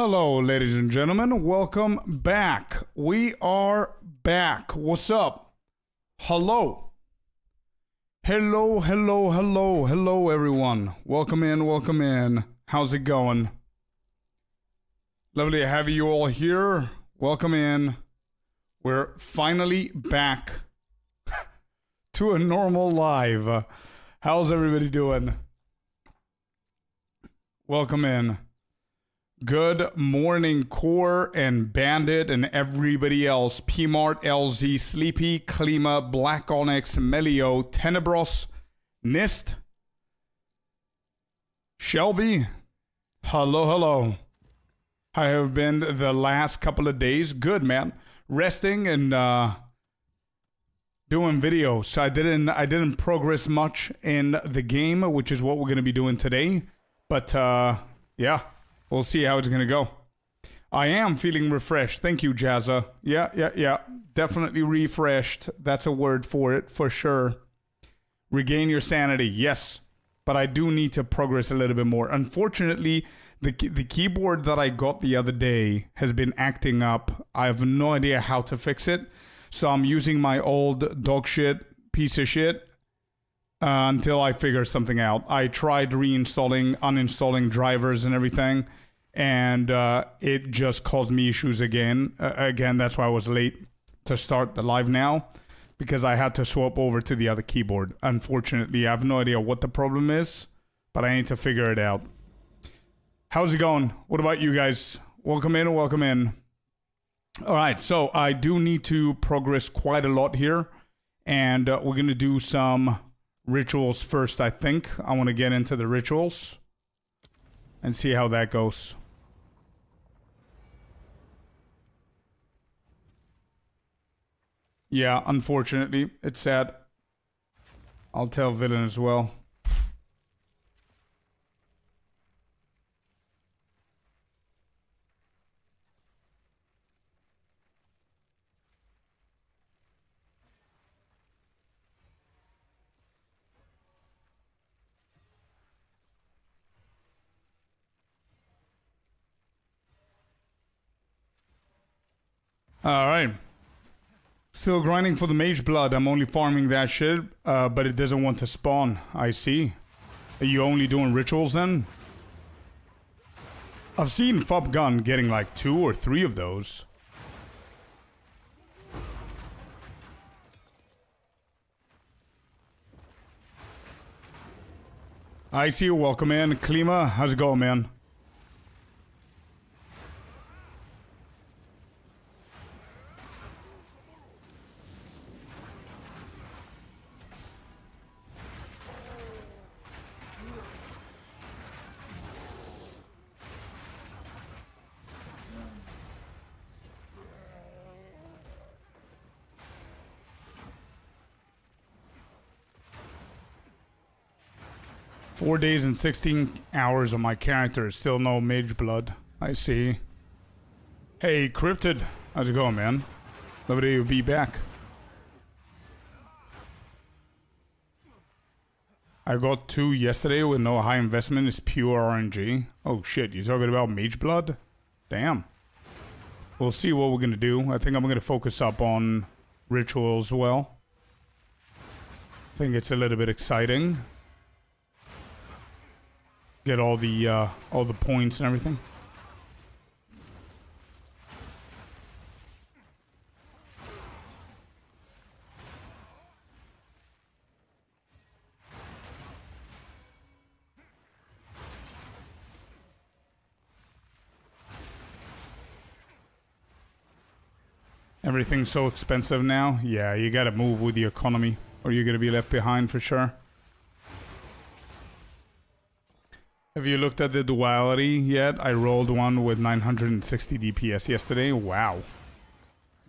Hello, ladies and gentlemen. Welcome back. We are back. What's up? Hello. Hello, hello, hello, hello, everyone. Welcome in, welcome in. How's it going? Lovely to have you all here. Welcome in. We're finally back to a normal live. How's everybody doing? Welcome in. Good morning, Core and Bandit and everybody else. PMart, LZ, Sleepy, Klima, Black Onyx, Melio, Tenebros, Nist, Shelby. Hello, hello. I have been the last couple of days. Good, man. Resting and doing videos. I didn't progress much in the game, which is what we're gonna be doing today. But yeah. We'll see how it's going to go. I am feeling refreshed. Thank you, Jazza. Yeah. Definitely refreshed. That's a word for it, for sure. Regain your sanity. Yes. But I do need to progress a little bit more. Unfortunately, the keyboard that I got the other day has been acting up. I have no idea how to fix it. So I'm using my old dog shit, piece of shit, until I figure something out. I tried uninstalling drivers and everything, and it just caused me issues again. That's why I was late to start the live now, because I had to swap over to the other keyboard. Unfortunately, I have no idea what the problem is, but I need to figure it out. How's it going? What about you guys? Welcome in, welcome in. All right, so I do need to progress quite a lot here, and we're going to do some rituals first, I think. I want to get into the rituals and see how that goes. Yeah, unfortunately, it's sad. I'll tell Villain as well. Alright. Still grinding for the mage blood. I'm only farming that shit, but it doesn't want to spawn. I see. Are you only doing rituals then? I've seen Fub Gun getting like 2 or 3 of those. I see you. Welcome in. Klima, how's it going, man? Four days and 16 hours on my character. Still no mage blood. I see. Hey, Cryptid. How's it going, man? Lovely to be back. I got 2 yesterday with no high investment. It's pure RNG. Oh shit, you talking about mage blood? Damn. We'll see what we're gonna do. I think I'm gonna focus up on ritual as well. I think it's a little bit exciting. Get all the points and everything. Everything's so expensive now. Yeah, you gotta move with the economy, or you're gonna be left behind for sure. Have you looked at the duality yet? I rolled one with 960 DPS yesterday. Wow.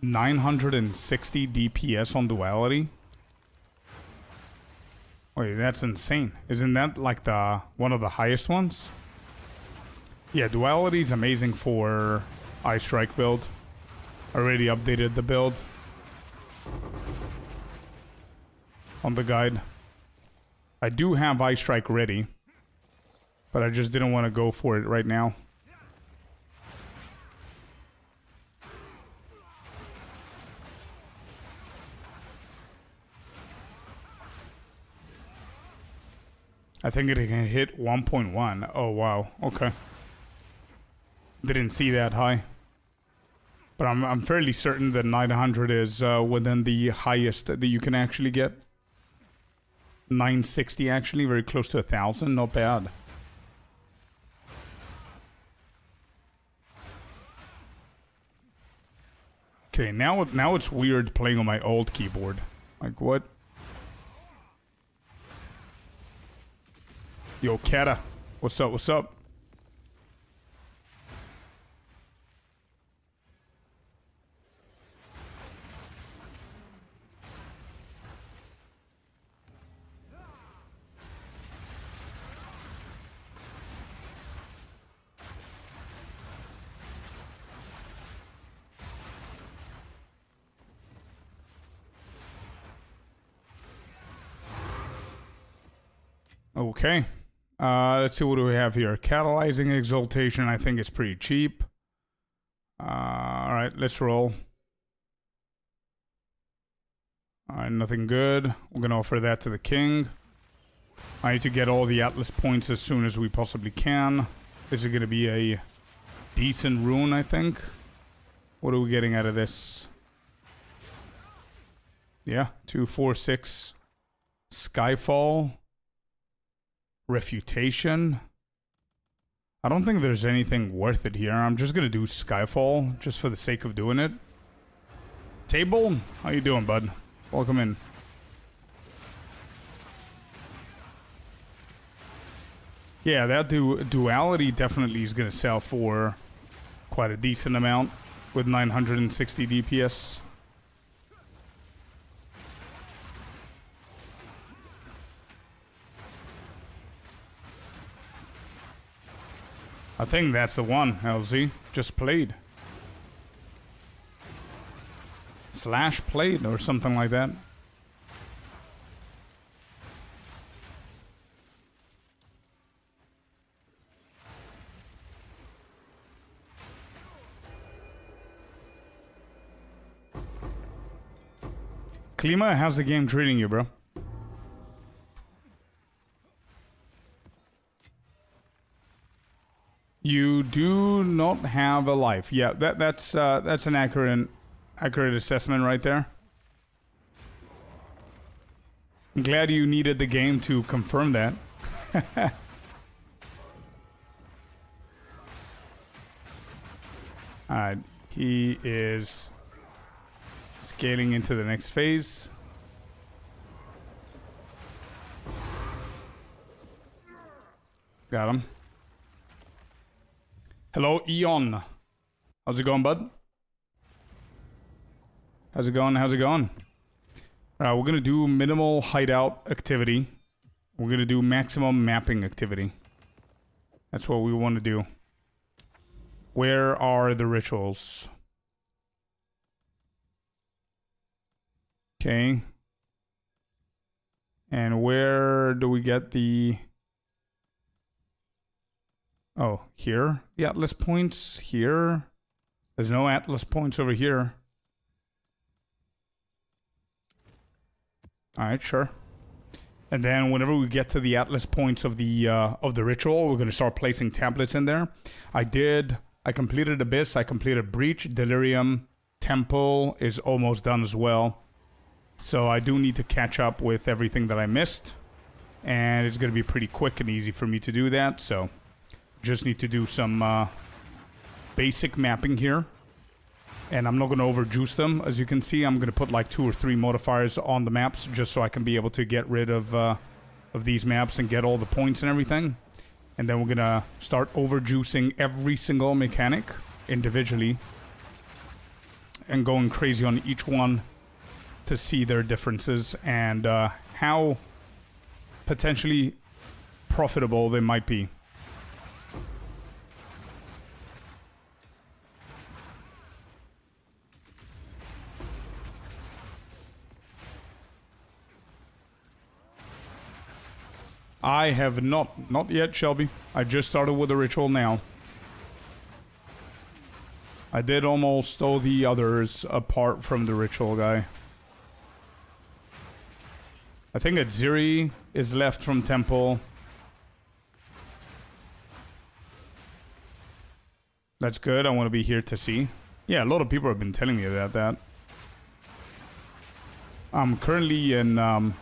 960 DPS on duality? Wait, that's insane. Isn't that like one of the highest ones? Yeah, duality is amazing for Eye Strike build. Already updated the build on the guide. I do have Eye Strike ready, but I just didn't want to go for it right now. I think it can hit 1.1. Oh, wow. Okay. Didn't see that high. But I'm fairly certain that 900 is within the highest that you can actually get. 960 actually, very close to 1,000. Not bad. Okay, now it's weird playing on my old keyboard. Like, what? Yo, Kata. What's up, what's up? Okay. Let's see what do we have here. Catalyzing Exaltation, I think it's pretty cheap. Alright, let's roll. Alright, nothing good. We're gonna offer that to the king. I need to get all the Atlas points as soon as we possibly can. This is gonna be a decent rune, I think. What are we getting out of this? Yeah, 2, 4, 6. Skyfall. Refutation. I don't think there's anything worth it here. I'm just gonna do Skyfall just for the sake of doing it. Table, how you doing, bud? Welcome in. Yeah, that duality definitely is gonna sell for quite a decent amount with 960 DPS. I think that's the one, LZ. Just played. Slash played or something like that. Klima, how's the game treating you, bro? You do not have a life. Yeah, that's an accurate assessment right there. I'm glad you needed the game to confirm that. Alright, he is scaling into the next phase. Got him. Hello, Eon. How's it going, bud? How's it going? How's it going? Alright, we're gonna do minimal hideout activity. We're gonna do maximum mapping activity. That's what we want to do. Where are the rituals? Okay. And where do we get the... Oh, here? The Atlas points here? There's no Atlas points over here. Alright, sure. And then whenever we get to the Atlas points of the ritual, we're gonna start placing tablets in there. I completed Abyss, I completed Breach, Delirium, Temple is almost done as well. So I do need to catch up with everything that I missed. And it's gonna be pretty quick and easy for me to do that, so... Just need to do some basic mapping here. And I'm not going to overjuice them. As you can see, I'm going to put like 2 or 3 modifiers on the maps just so I can be able to get rid of these maps and get all the points and everything. And then we're going to start overjuicing every single mechanic individually. And going crazy on each one to see their differences and how potentially profitable they might be. I have not yet, Shelby. I just started with the ritual now. I did almost all the others apart from the ritual guy. I think that Ziri is left from Temple. That's good. I want to be here to see. Yeah, a lot of people have been telling me about that. I'm currently in the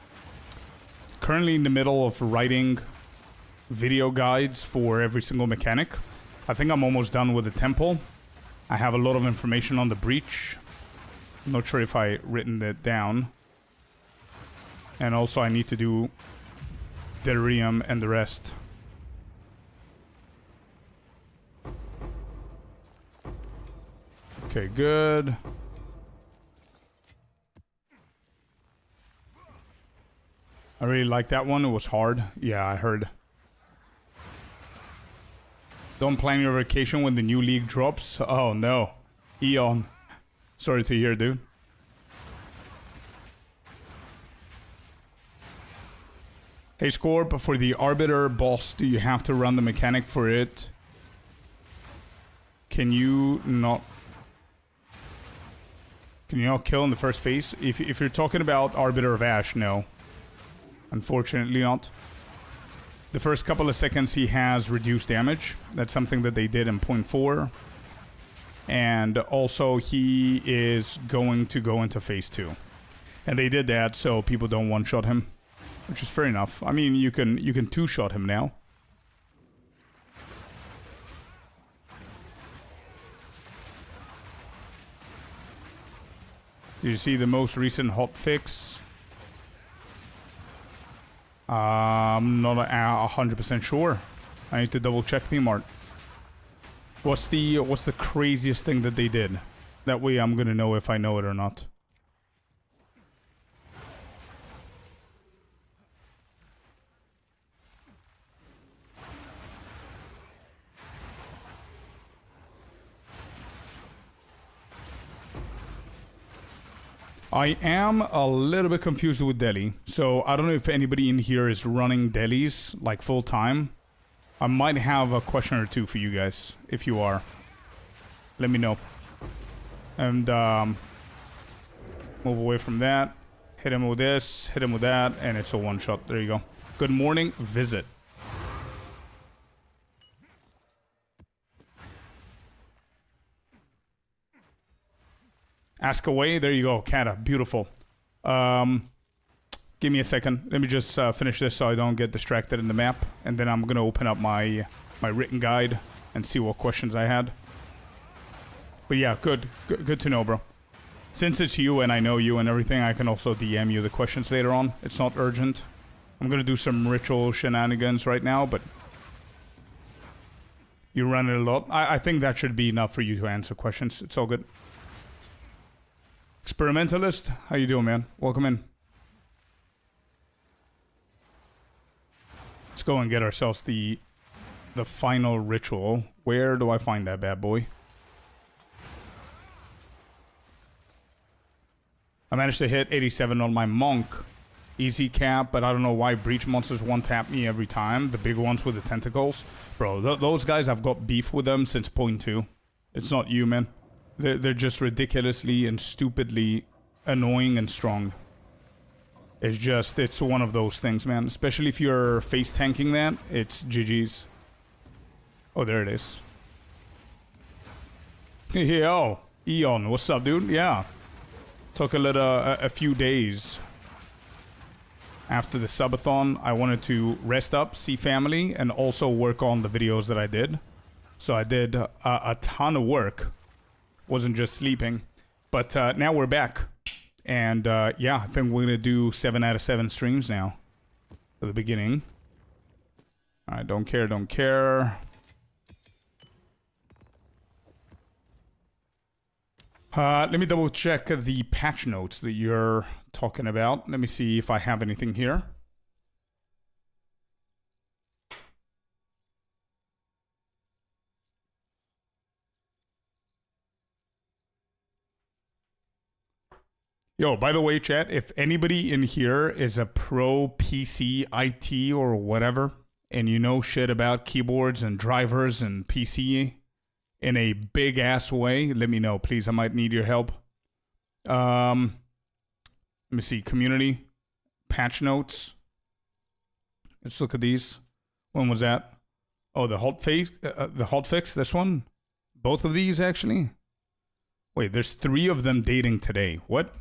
middle of writing video guides for every single mechanic. I think I'm almost done with the temple. I have a lot of information on the breach. I'm not sure if I written it down. And also I need to do delirium and the rest. Okay, good. I really like that one. It was hard. Yeah, I heard. Don't plan your vacation when the new league drops. Oh no. Eon. Sorry to hear, dude. Hey Scorp, for the Arbiter boss, do you have to run the mechanic for it? Can you not kill in the first phase? If you're talking about Arbiter of Ash, no. Unfortunately not. The first couple of seconds he has reduced damage. That's something that they did in 0.4. And also he is going to go into phase 2. And they did that so people don't one-shot him. Which is fair enough. I mean, you can two-shot him now. Did you see the most recent hotfix? I'm not 100% sure. I need to double check me, Mart. What's the craziest thing that they did? That way I'm gonna know if I know it or not. I am a little bit confused with Delhi. So I don't know if anybody in here is running delis like full time. I might have a question or two for you guys. If you are, let me know. And move away from that. Hit him with this, hit him with that, and it's a one shot. There you go. Good morning, visit. Ask away. There you go, Kata. Beautiful. Give me a second. Let me just finish this so I don't get distracted in the map. And then I'm going to open up my written guide and see what questions I had. But yeah, good to know, bro. Since it's you and I know you and everything, I can also DM you the questions later on. It's not urgent. I'm going to do some ritual shenanigans right now, but you run it a lot. I think that should be enough for you to answer questions. It's all good. Experimentalist, how you doing, man? Welcome in. Let's go and get ourselves the final ritual. Where do I find that bad boy? I managed to hit 87 on my monk. Easy cap, but I don't know why breach monsters one-tap me every time. The big ones with the tentacles. Bro, those guys, I've got beef with them since 0.2. It's not you, man. They're just ridiculously and stupidly annoying and strong. It's one of those things, man. Especially if you're face tanking that, it's GG's. Oh, there it is. Yo, Eon, what's up, dude? Yeah. Took a few days after the subathon. I wanted to rest up, see family, and also work on the videos that I did. So I did a ton of work. Wasn't just sleeping, but now we're back, and yeah, I think we're gonna do 7 out of 7 streams now for the beginning. I don't care. Let me double check the patch notes that you're talking about. Let me see if I have anything here. Yo, by the way, chat, if anybody in here is a pro PC, IT, or whatever, and you know shit about keyboards and drivers and PC in a big-ass way, let me know, please. I might need your help. Let me see. Community. Patch notes. Let's look at these. When was that? Oh, the hotfix, this one? Both of these, actually? Wait, there's 3 of them dating today. What?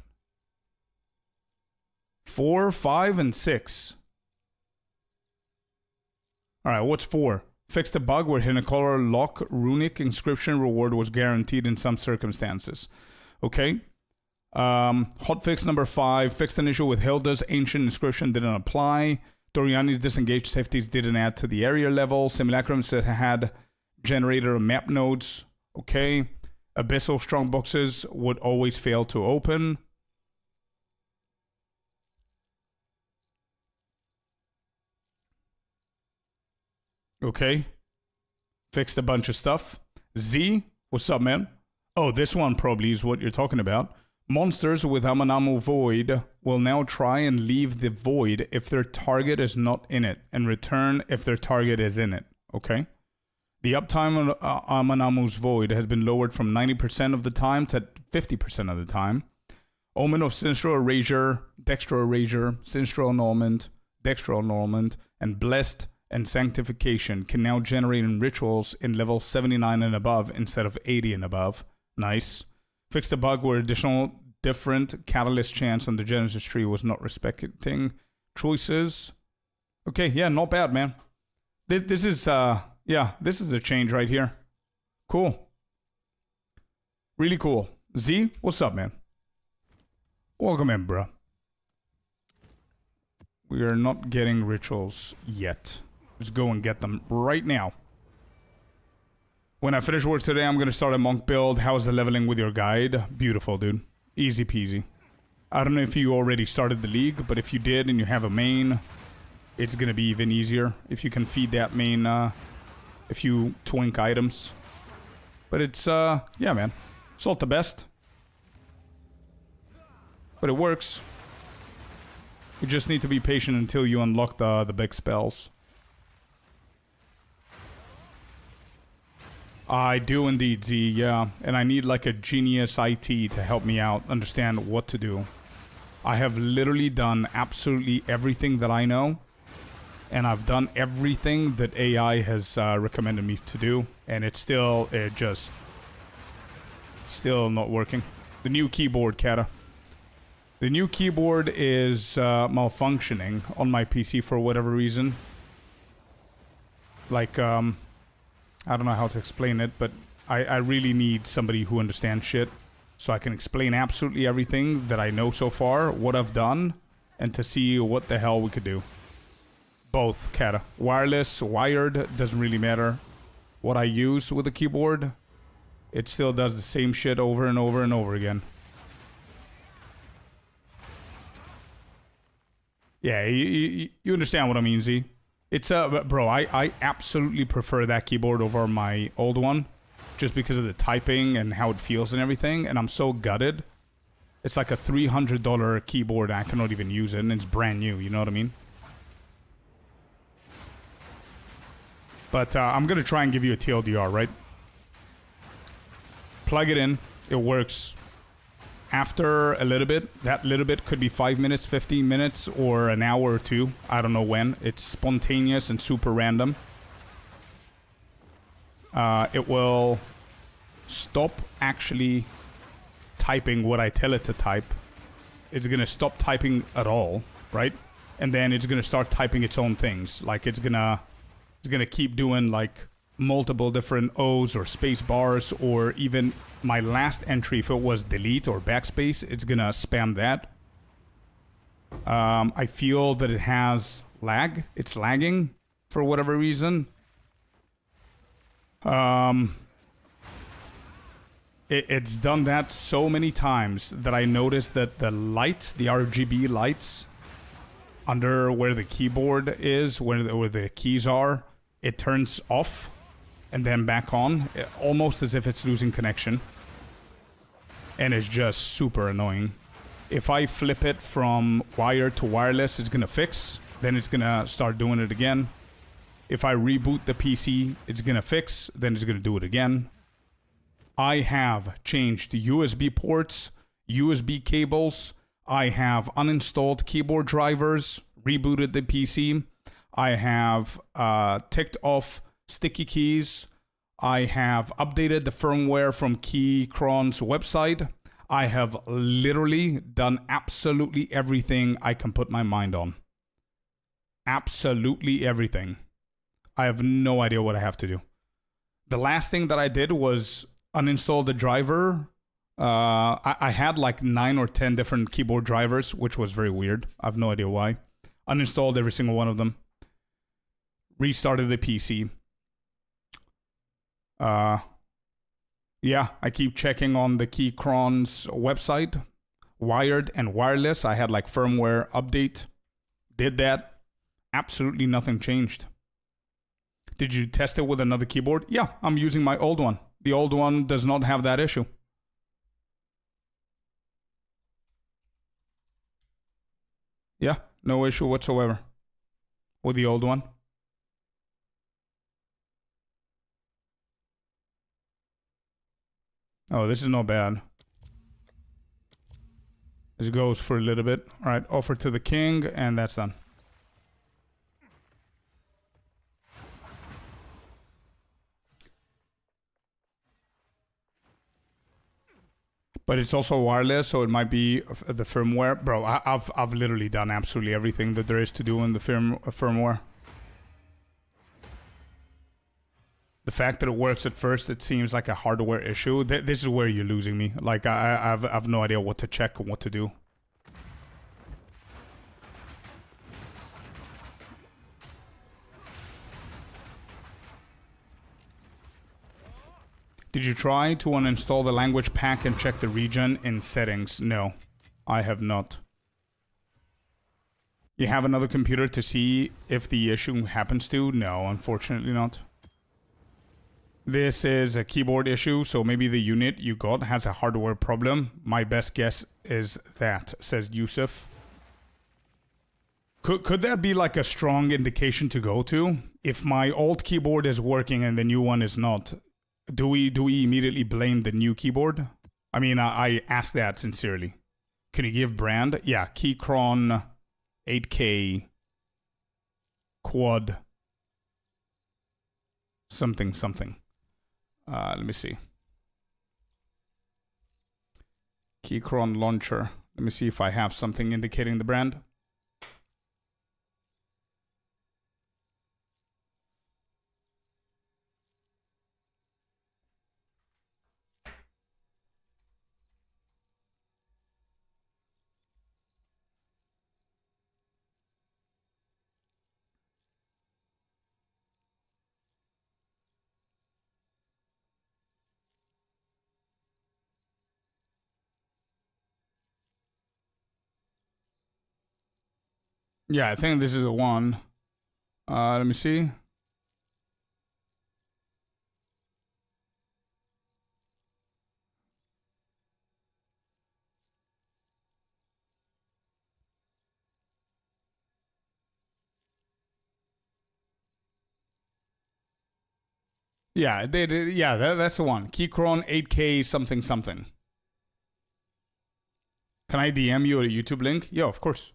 4, 5, and 6. Alright, what's 4? Fixed a bug where hidden color lock runic inscription reward was guaranteed in some circumstances. Okay. Hotfix number 5. Fixed an issue with Hilda's ancient inscription didn't apply. Doriani's disengaged safeties didn't add to the area level. Simulacrums that had generator map nodes. Okay. Abyssal strongboxes would always fail to open. Okay. Fixed a bunch of stuff. Z, what's up, man? Oh, this one probably is what you're talking about. Monsters with Amanamu Void will now try and leave the void if their target is not in it, and return if their target is in it. Okay? The uptime of Amanamu's Void has been lowered from 90% of the time to 50% of the time. Omen of Sinistral Erasure, Dextral Erasure, Sinistral Annulment, Dextral Annulment, and Blessed and Sanctification can now generate in rituals in level 79 and above instead of 80 and above. Nice. Fixed a bug where additional different catalyst chance on the Genesis tree was not respecting choices. Okay, yeah, not bad, man. This is, this is a change right here. Cool. Really cool. Z, what's up, man? Welcome in, bro. We are not getting rituals yet. Let's go and get them right now. When I finish work today, I'm going to start a monk build. How's the leveling with your guide? Beautiful, dude. Easy peasy. I don't know if you already started the league, but if you did and you have a main, it's going to be even easier if you can feed that main a few twink items. But it's, yeah, man. It's not the best. But it works. You just need to be patient until you unlock the big spells. I do indeed, Z, yeah. And I need like a genius IT to help me out, understand what to do. I have literally done absolutely everything that I know. And I've done everything that AI has recommended me to do. And it's still, still not working. The new keyboard, Kata. The new keyboard is malfunctioning on my PC for whatever reason. Like, I don't know how to explain it, but I really need somebody who understands shit so I can explain absolutely everything that I know so far, what I've done, and to see what the hell we could do. Both, Kata. Wireless, wired, doesn't really matter. What I use with the keyboard, it still does the same shit over and over and over again. Yeah, you understand what I mean, Z? It's, bro, I absolutely prefer that keyboard over my old one. Just because of the typing and how it feels and everything. And I'm so gutted. It's like a $300 keyboard. I cannot even use it. And it's brand new, you know what I mean? But I'm going to try and give you a TLDR, right? Plug it in. It works. After a little bit, that little bit could be 5 minutes, 15 minutes, or an hour or 2. I don't know when. It's spontaneous and super random. It will stop actually typing what I tell it to type. It's going to stop typing at all, right? And then it's going to start typing its own things. Like it's going to keep doing like multiple different O's or space bars, or even my last entry, if it was delete or backspace, it's gonna spam that. I feel that it has lag. It's lagging for whatever reason. It's done that so many times that I noticed that the lights, the RGB lights under where the keyboard is, where the keys are, it turns off and then back on, almost as if it's losing connection. And it's just super annoying. If I flip it from wired to wireless, it's gonna fix. Then it's gonna start doing it again. If I reboot the PC, it's gonna fix. Then it's gonna do it again. I have changed USB ports, USB cables. I have uninstalled keyboard drivers, rebooted the PC. I have ticked off sticky keys. I have updated the firmware from Keychron's website. I have literally done absolutely everything I can put my mind on. Absolutely everything. I have no idea what I have to do. The last thing that I did was uninstall the driver. I had like 9 or 10 different keyboard drivers, which was very weird. I have no idea why. Uninstalled every single one of them. Restarted the PC. Yeah, I keep checking on the Keychron's website. Wired and wireless. I had like firmware update. Did that. Absolutely nothing changed. Did you test it with another keyboard? Yeah, I'm using my old one. The old one does not have that issue. Yeah, no issue whatsoever with the old one. Oh, this is not bad. This goes for a little bit. All right, offer to the king, and that's done. But it's also wireless, so it might be the firmware. Bro, I've literally done absolutely everything that there is to do in the firmware. The fact that it works at first, it seems like a hardware issue. This is where you're losing me. Like, I've no idea what to check and what to do. Did you try to uninstall the language pack and check the region in settings? No, I have not. You have another computer to see if the issue happens to? No, unfortunately not. This is a keyboard issue, so maybe the unit you got has a hardware problem. My best guess is that, says Yusuf. Could that be like a strong indication to go to? If my old keyboard is working and the new one is not, do we immediately blame the new keyboard? I mean, I asked that sincerely. Can you give brand? Yeah, Keychron 8K quad something. Let me see. Keychron launcher. Let me see if I have something indicating the brand. Yeah, I think this is the one. Let me see. Yeah, that's the one. Keychron 8K something. Can I DM you a YouTube link? Yeah, of course.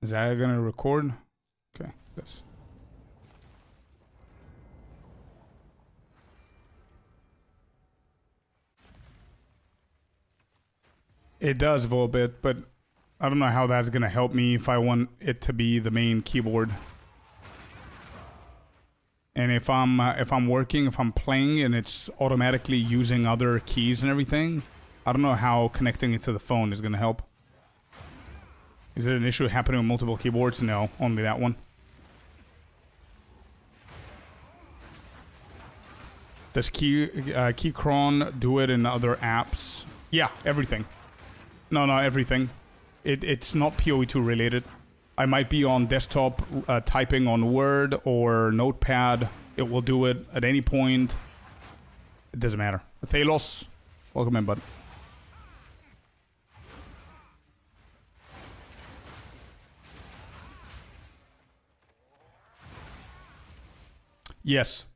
Is that gonna record? Okay, this. It does Volbit, but I don't know how that's gonna help me if I want it to be the main keyboard. And if I'm working, if I'm playing, and it's automatically using other keys and everything, I don't know how connecting it to the phone is gonna help. Is it an issue happening with multiple keyboards? No, only that one. Does Keychron do it in other apps? Yeah, everything. No, everything. It's not POE2 related. I might be on desktop typing on Word or Notepad. It will do it at any point. It doesn't matter. Thalos, welcome in, bud. Yes,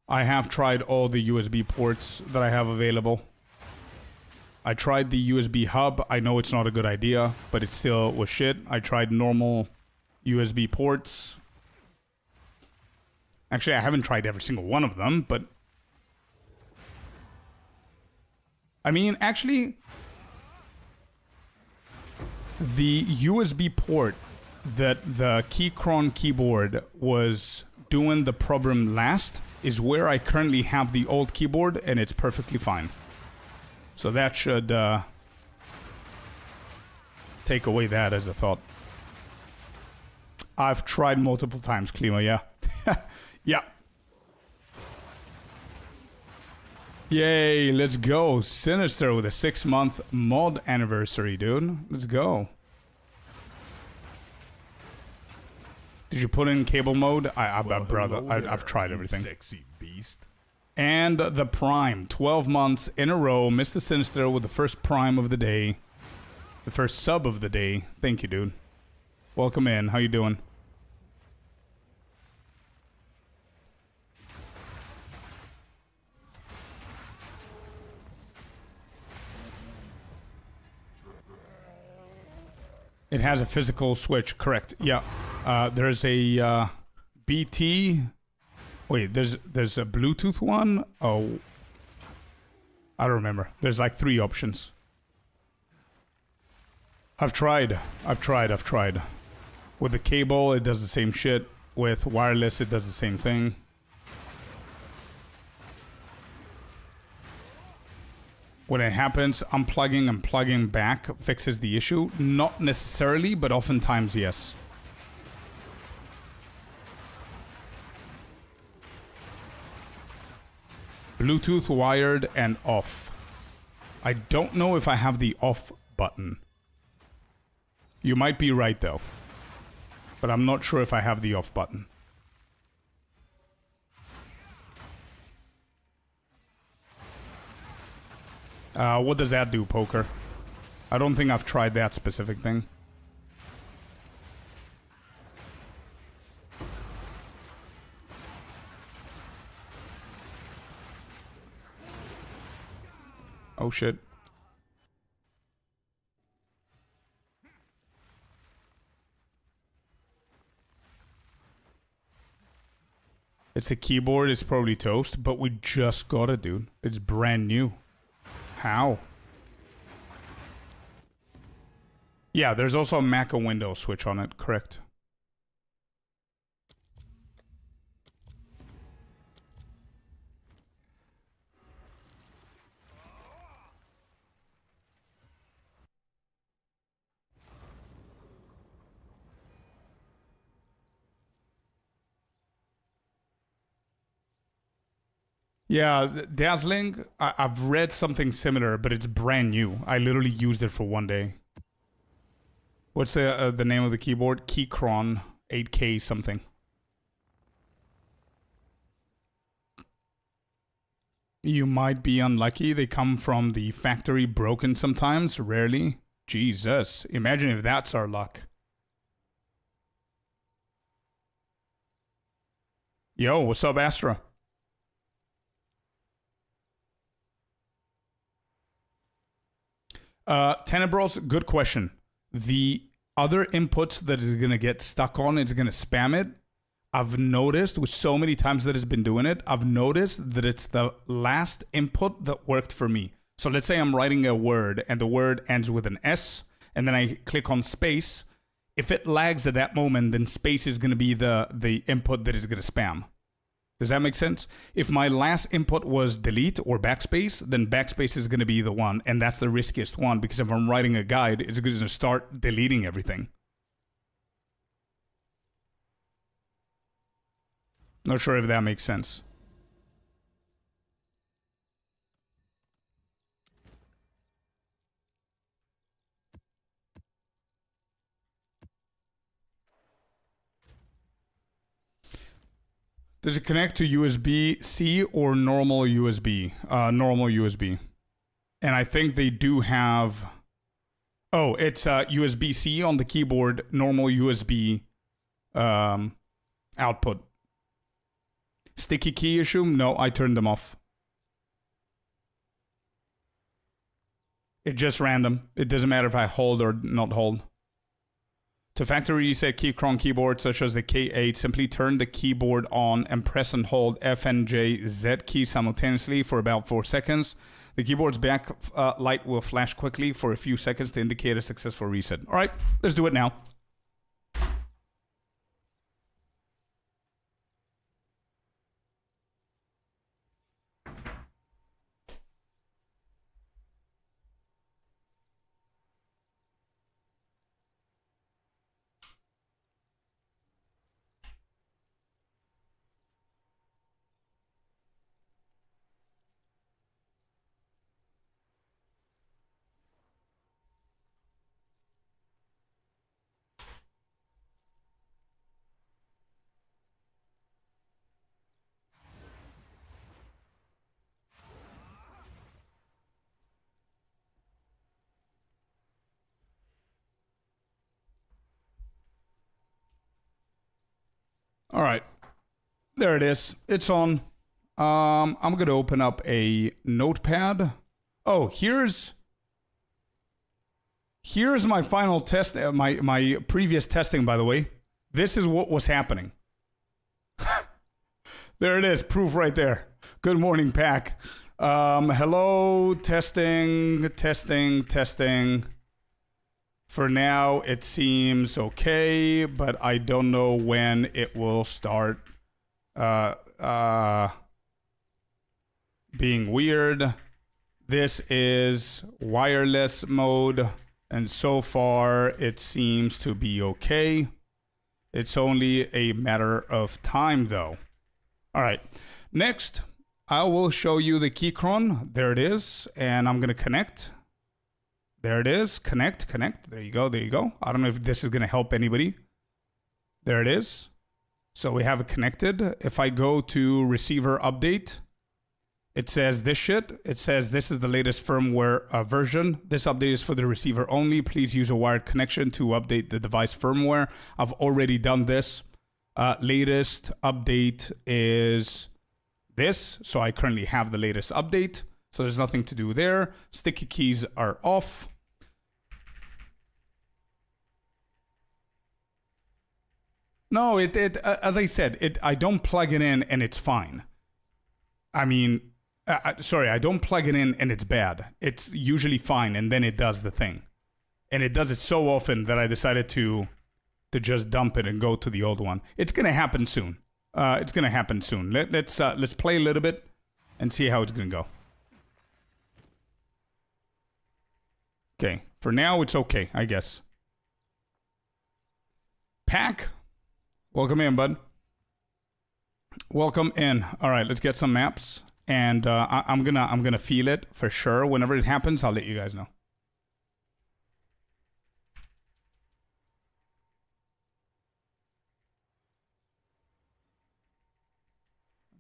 I have tried all the USB ports that I have available. I tried the USB hub. I know it's not a good idea, but it still was shit. I tried normal USB ports. Actually, I haven't tried every single one of them, but... I mean, actually... The USB port that the Keychron keyboard was doing the problem last is where I currently have the old keyboard, and it's perfectly fine. So that should take away that as a thought. I've tried multiple times, Klima, yeah. Yeah. Yay, let's go. Sinister with a 6-month mod anniversary, dude. Let's go. Did you put in cable mode? Brother, I've tried everything. Sexy beast. And the Prime, 12 months in a row. Mr. Sinister with the first Prime of the day. The first sub of the day. Thank you, dude. Welcome in. How you doing? It has a physical switch, correct? Yeah. There's a BT. Wait, there's a Bluetooth one. Oh, I don't remember. There's like 3 options. I've tried. With the cable, it does the same shit. With wireless, it does the same thing. When it happens, unplugging and plugging back fixes the issue. Not necessarily, but oftentimes, yes. Bluetooth wired and off. I don't know if I have the off button. You might be right, though. But I'm not sure if I have the off button. What does that do, Poker? I don't think I've tried that specific thing. Oh shit. It's a keyboard, it's probably toast, but we just got it, dude. It's brand new. How? Yeah, there's also a Mac or Windows switch on it, correct. Yeah, Dazzling, I've read something similar, but it's brand new. I literally used it for 1 day. What's the name of the keyboard? Keychron 8K something. You might be unlucky. They come from the factory broken sometimes, rarely. Jesus, imagine if that's our luck. Yo, what's up, Astra? Tenebros, good question. The other inputs that is going to get stuck on, it's going to spam it. I've noticed with so many times that it's been doing it, I've noticed that it's the last input that worked for me. So let's say I'm writing a word and the word ends with an S and then I click on space. If it lags at that moment, then space is going to be the input that is going to spam. Does that make sense? If my last input was delete or backspace, then backspace is going to be the one, and that's the riskiest one because if I'm writing a guide, it's going to start deleting everything. Not sure if that makes sense. Does it connect to USB-C or normal USB? Normal USB. And I think they do have... Oh, it's USB-C on the keyboard, normal USB output. Sticky key issue? No, I turned them off. It's just random. It doesn't matter if I hold or not hold. To factory reset Keychron keyboard such as the K8, simply turn the keyboard on and press and hold F and J Z key simultaneously for about 4 seconds. The keyboard's back light will flash quickly for a few seconds to indicate a successful reset. All right, let's do it now. All right, there it is. It's on. I'm going to open up a notepad. Oh, here's my final test, my previous testing, by the way. This is what was happening. There it is, proof right there. Good morning, Pack. Hello, testing. For now, it seems okay, but I don't know when it will start being weird. This is wireless mode, and so far it seems to be okay. It's only a matter of time, though. All right, next, I will show you the Keychron. There it is, and I'm going to connect. There it is. Connect. There you go. I don't know if this is going to help anybody. There it is. So we have it connected. If I go to receiver update, it says this shit. It says this is the latest firmware version. This update is for the receiver only. Please use a wired connection to update the device firmware. I've already done this. Latest update is this. So I currently have the latest update. So there's nothing to do there. Sticky keys are off. No, as I said, I don't plug it in and it's fine. I mean, sorry, I don't plug it in and it's bad. It's usually fine, and then it does the thing. And it does it so often that I decided to just dump it and go to the old one. It's going to happen soon. Let's play a little bit and see how it's going to go. Okay, for now it's okay, I guess. Pack. Welcome in, bud. Welcome in. All right, let's get some maps, and I'm gonna feel it for sure. Whenever it happens, I'll let you guys know.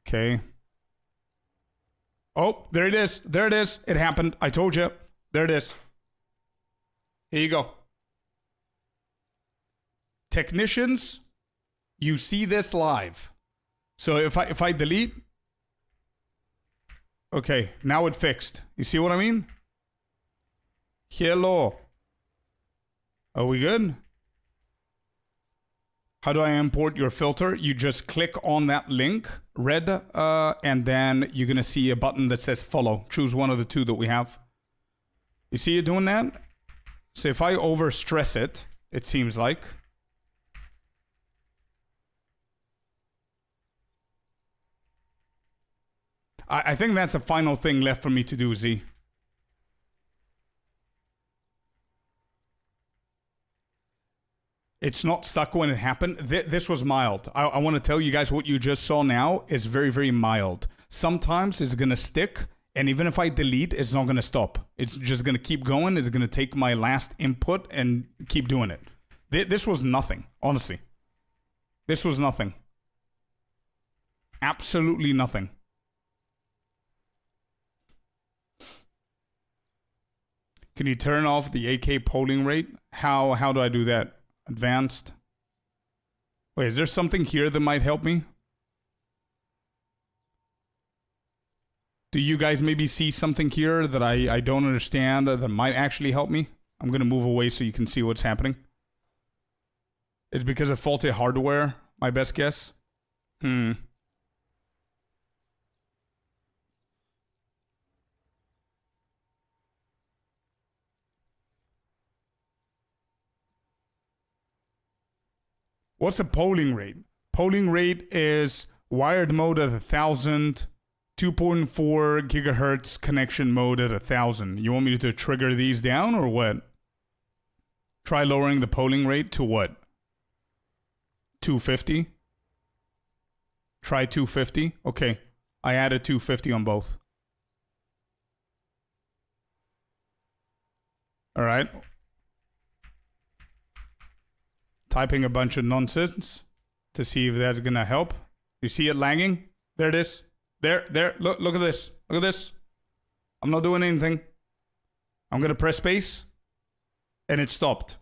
Okay. Oh, there it is. There it is. It happened. I told you. There it is. Here you go. Technicians, you see this live. So if I delete, okay, now it fixed. You see what I mean? Hello. Are we good? How do I import your filter? You just click on that link, red, and then you're gonna see a button that says follow. Choose one of the two that we have. You see it doing that? So if I overstress it, it seems like. I think that's the final thing left for me to do, Z. It's not stuck when it happened. This was mild. I want to tell you guys what you just saw now is very, very mild. Sometimes it's going to stick, and even if I delete, it's not going to stop. It's just going to keep going. It's going to take my last input and keep doing it. This was nothing, honestly. This was nothing. Absolutely nothing. Can you turn off the AK polling rate? How do I do that? Advanced. Wait, is there something here that might help me? Do you guys maybe see something here that I don't understand that might actually help me? I'm going to move away so you can see what's happening. It's because of faulty hardware, my best guess. What's the polling rate? Polling rate is wired mode at 1,000, 2.4 gigahertz connection mode at 1,000. You want me to trigger these down or what? Try lowering the polling rate to what? 250? Try 250? Okay. I added 250 on both. All right. Typing a bunch of nonsense to see if that's gonna help. You see it lagging? There it is. There. Look at this. Look at this. I'm not doing anything. I'm gonna press space, and it stopped.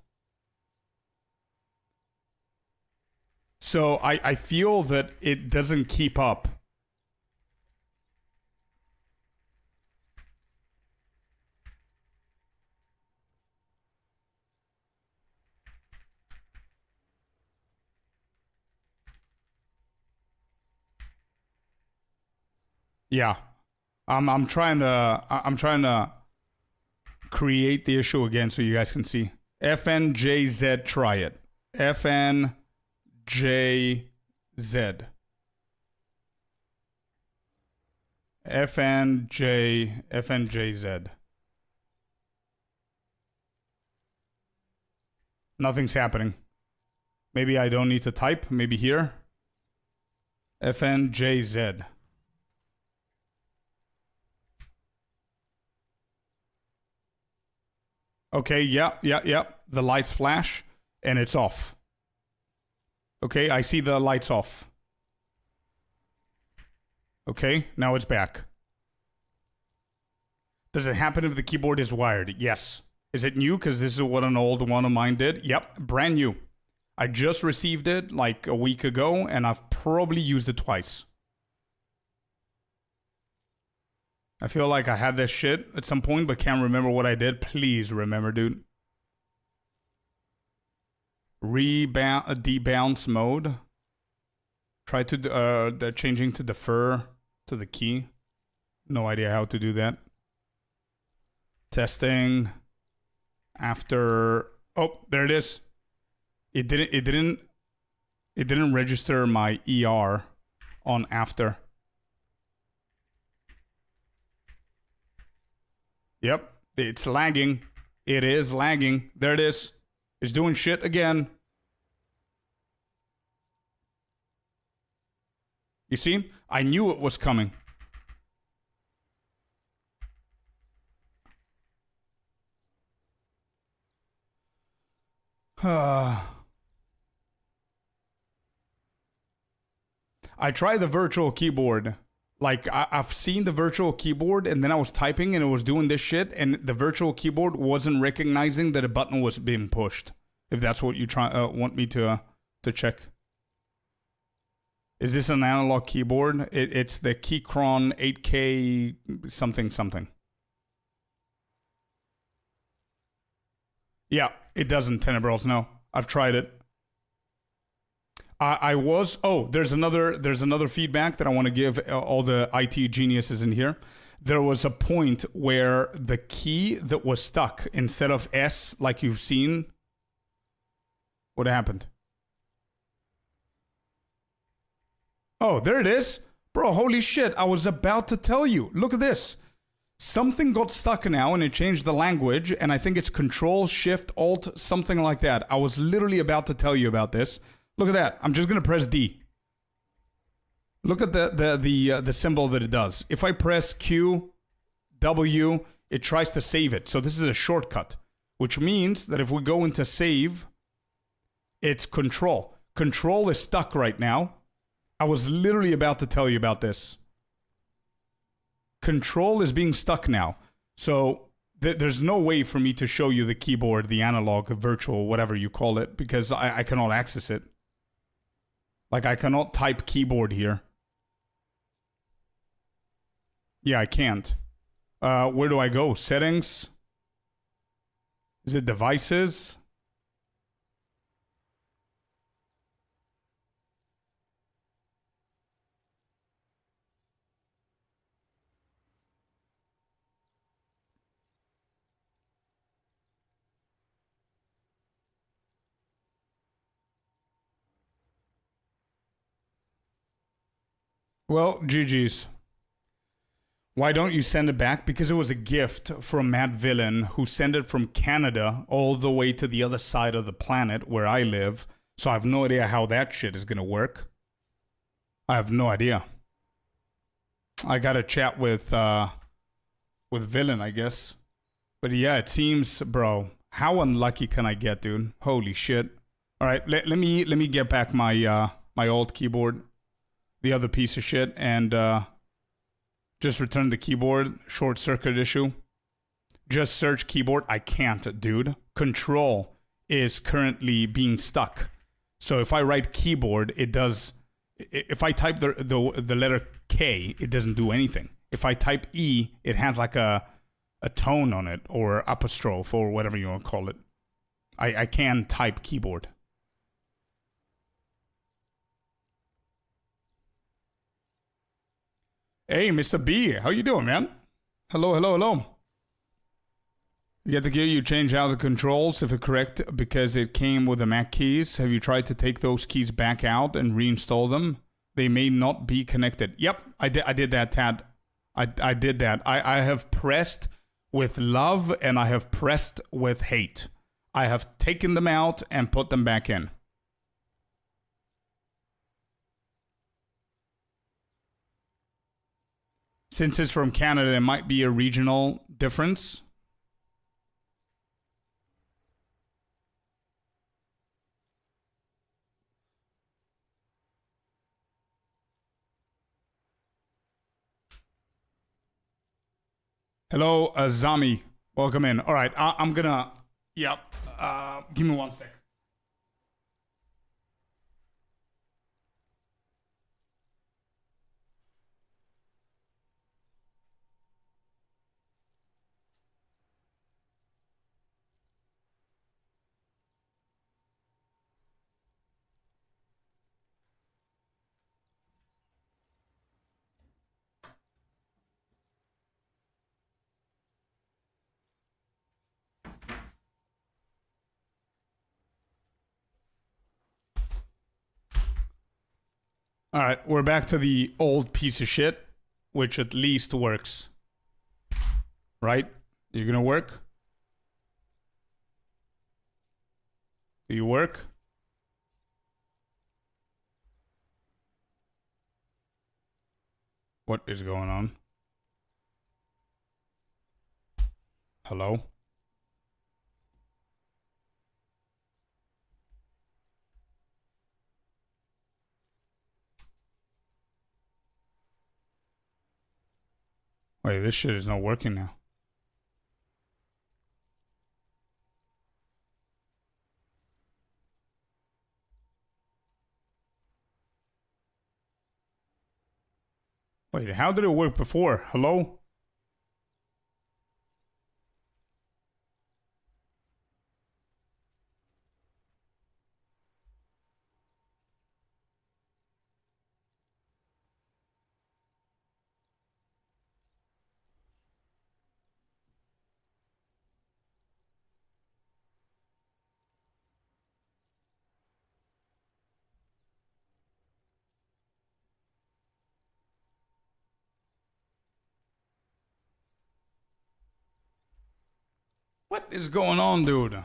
So I feel that it doesn't keep up. Yeah, I'm trying to create the issue again so you guys can see. FNJZ, try it. FNJZ. FNJZ. Nothing's happening. Maybe I don't need to type. Maybe here. FNJZ. Okay, yeah. The lights flash, and it's off. Okay, I see the lights off. Okay, now it's back. Does it happen if the keyboard is wired? Yes. Is it new? Because this is what an old one of mine did. Yep, brand new. I just received it like a week ago, and I've probably used it twice. I feel like I had this shit at some point, but can't remember what I did. Please remember, dude. Debounce mode. Try to changing to defer to the key. No idea how to do that. Testing. After. Oh, there it is. It didn't register my ER on after. Yep, it's lagging. It is lagging. There it is. It's doing shit again. You see? I knew it was coming. I tried the virtual keyboard. Like, I've seen the virtual keyboard, and then I was typing, and it was doing this shit, and the virtual keyboard wasn't recognizing that a button was being pushed. If that's what you want me to check. Is this an analog keyboard? It's the Keychron 8K something. Yeah, it doesn't, Tenebrals, no. I've tried it. There's another feedback that I want to give all the IT geniuses in here. There was a point where the key that was stuck, instead of S, like you've seen, what happened? Oh, there it is. Bro, holy shit, I was about to tell you. Look at this. Something got stuck now and it changed the language, and I think it's Control, Shift, Alt, something like that. I was literally about to tell you about this. Look at that. I'm just going to press D. Look at the symbol that it does. If I press Q, W, it tries to save it. So this is a shortcut, which means that if we go into save, it's Control. Control is stuck right now. I was literally about to tell you about this. Control is being stuck now. So there's no way for me to show you the keyboard, the analog, the virtual, whatever you call it, because I cannot access it. Like, I cannot type keyboard here. Yeah, I can't. Where do I go? Settings? Is it devices? Well, GG's. Why don't you send it back? Because it was a gift from Matt Villain, who sent it from Canada all the way to the other side of the planet where I live. So I have no idea how that shit is gonna work. I have no idea. I gotta chat with Villain, I guess. But yeah, it seems, bro. How unlucky can I get, dude? Holy shit! All right, let me get back my my old keyboard, the other piece of shit, and just return the keyboard. Short circuit issue. Just search keyboard. I can't, dude. Control is currently being stuck. So if I write keyboard, it does. If I type the letter K, it doesn't do anything. If I type E, it has like a tone on it or apostrophe or whatever you want to call it. I can type keyboard. Hey, Mr. B, how you doing, man? Hello, hello, hello. You get the gear, you change out the controls if it's correct because it came with the Mac keys. Have you tried to take those keys back out and reinstall them? They may not be connected. Yep, I did that, Tad. I did that. I have pressed with love and I have pressed with hate. I have taken them out and put them back in. Since it's from Canada, it might be a regional difference. Hello, Zami. Welcome in. All right, I'm gonna... Yep. Give me 1 sec. All right, we're back to the old piece of shit, which at least works. Right? You gonna work? Do you work? What is going on? Hello? Wait, this shit is not working now. Wait, how did it work before? Hello? What is going on, dude?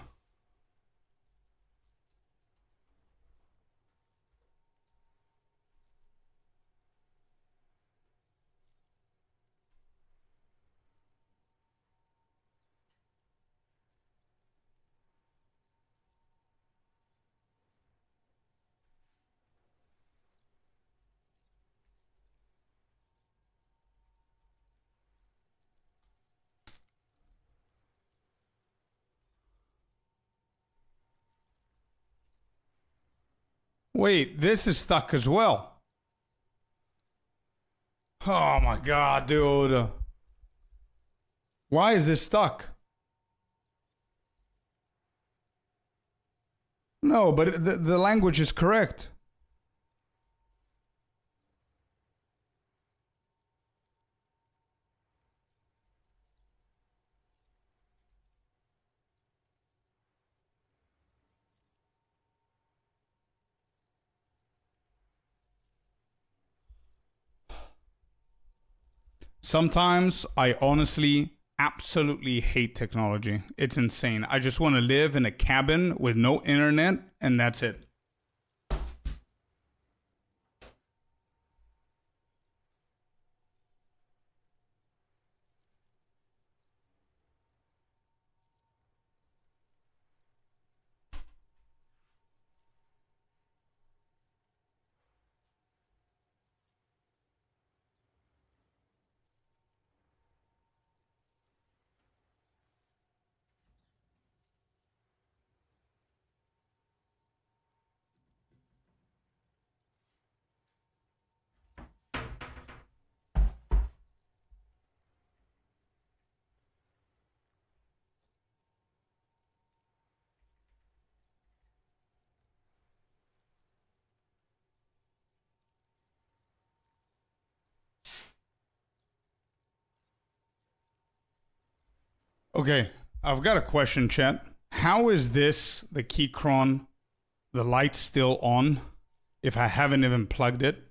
Wait, this is stuck as well. Oh my god, dude. Why is this stuck? No, but the language is correct. Sometimes I honestly absolutely hate technology. It's insane. I just want to live in a cabin with no internet and that's it. Okay, I've got a question, chat. How is this, the Keychron, the light still on if I haven't even plugged it?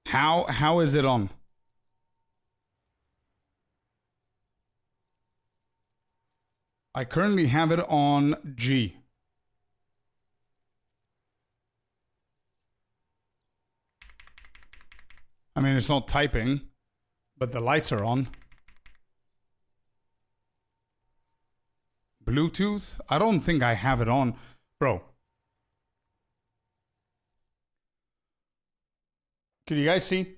How is it on? I currently have it on G. I mean, it's not typing, but the lights are on. Bluetooth? I don't think I have it on. Bro. Can you guys see?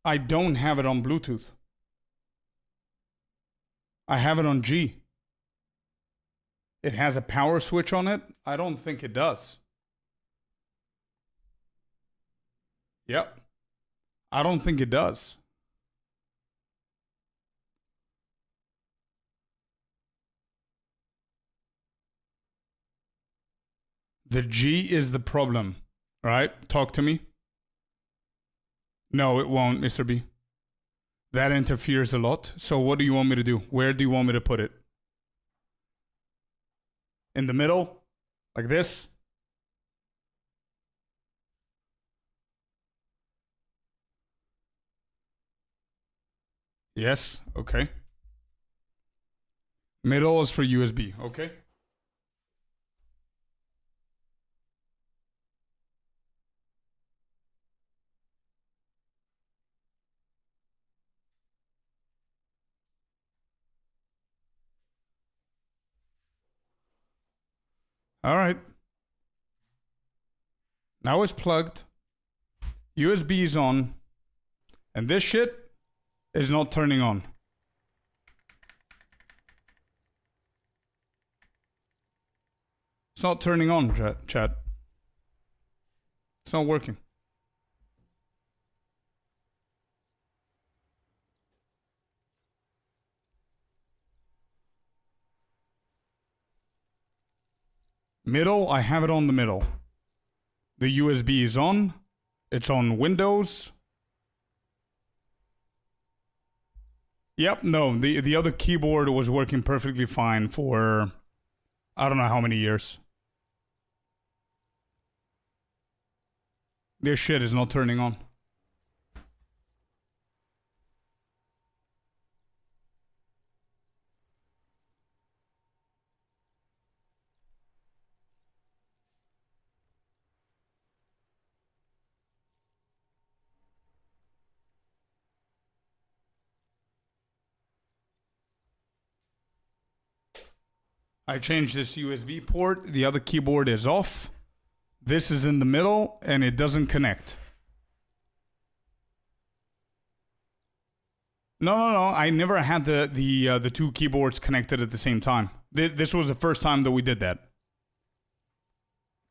I don't have it on Bluetooth. I have it on G. It has a power switch on it? I don't think it does. Yep. I don't think it does. The G is the problem, right? Talk to me. No, it won't, Mr. B. That interferes a lot. So what do you want me to do? Where do you want me to put it? In the middle? Like this? Yes, okay. Middle is for USB, okay? All right. Now it's plugged. USB is on. And this shit is not turning on. It's not turning on, chat. It's not working. Middle, I have it on the middle. The USB is on. It's on Windows. Yep, no, the other keyboard was working perfectly fine for I don't know how many years. This shit is not turning on. I changed this USB port. The other keyboard is off. This is in the middle and it doesn't connect. No. I never had the two keyboards connected at the same time. This was the first time that we did that.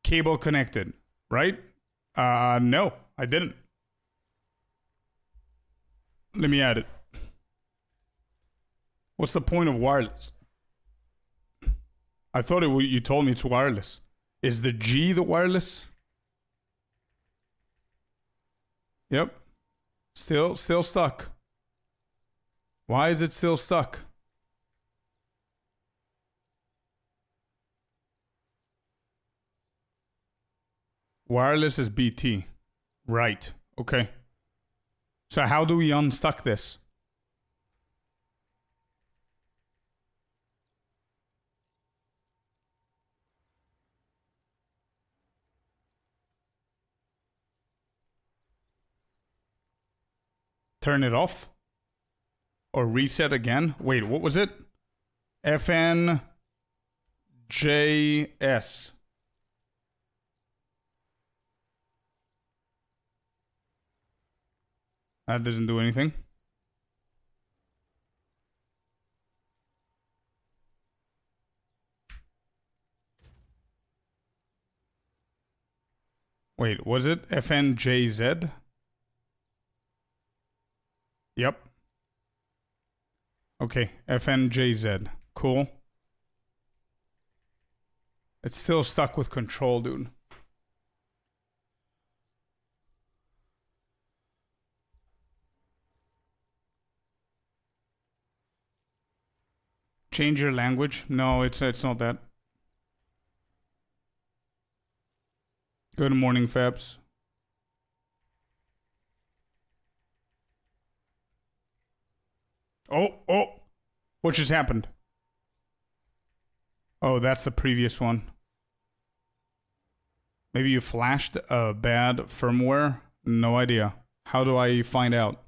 Cable connected, right? No, I didn't. Let me add it. What's the point of wireless? I thought you told me it's wireless. Is the G the wireless? Yep. Still stuck. Why is it still stuck? Wireless is BT. Right. Okay. So how do we unstuck this? Turn it off? Or reset again? Wait, what was it? FNJS. That doesn't do anything. Wait, was it FNJZ? Yep. Okay, FNJZ. Cool. It's still stuck with control, dude. Change your language? No, it's not that. Good morning, Fabs. Oh, what just happened? Oh, that's the previous one. Maybe you flashed a bad firmware? No idea. How do I find out?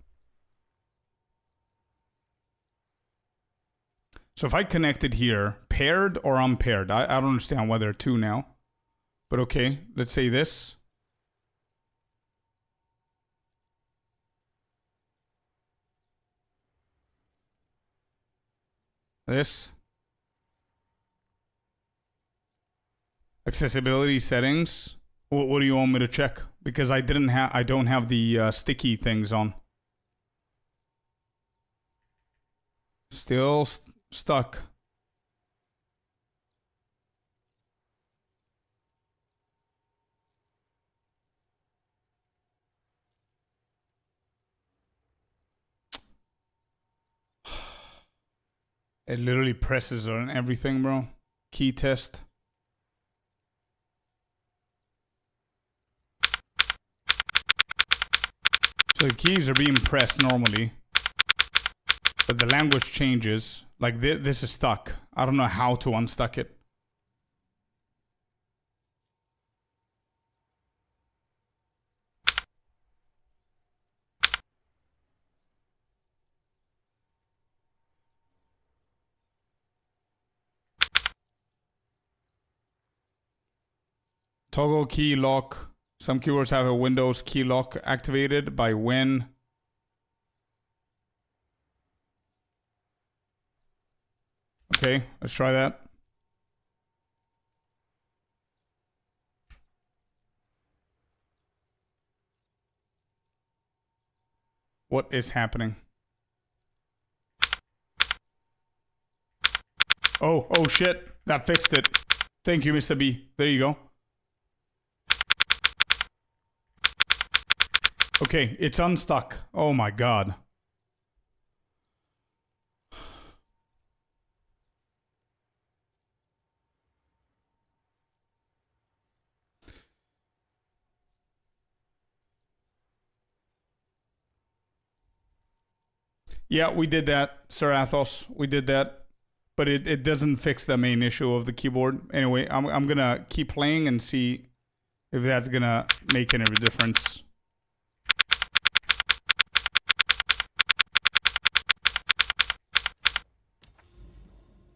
So if I connect it here, paired or unpaired? I don't understand why there are two now. But okay, let's say this. This. Accessibility settings. What do you want me to check? Because I don't have the sticky things on. Still stuck. It literally presses on everything, bro. Key test. So the keys are being pressed normally, but the language changes. Like this is stuck. I don't know how to unstuck it. Toggle key lock. Some keyboards have a Windows key lock activated by Win. Okay, let's try that. What is happening? Oh shit. That fixed it. Thank you, Mr. B. There you go. Okay, it's unstuck. Oh my god. Yeah, we did that, Sir Athos. We did that. But it doesn't fix the main issue of the keyboard. Anyway, I'm gonna keep playing and see if that's gonna make any difference.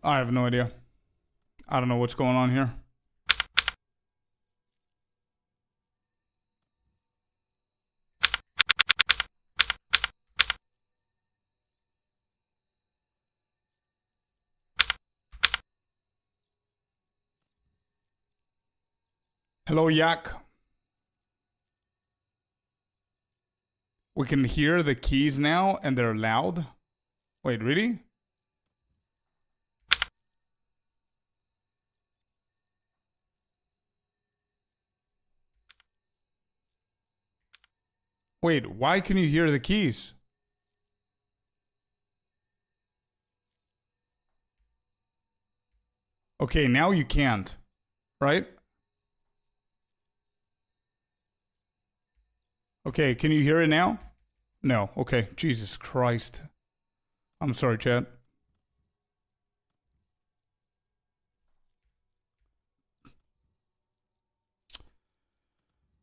I have no idea. I don't know what's going on here. Hello, Yak. We can hear the keys now, and they're loud. Wait, really? Wait, why can you hear the keys? Okay, now you can't, right? Okay, can you hear it now? No. Okay, Jesus Christ. I'm sorry, chat.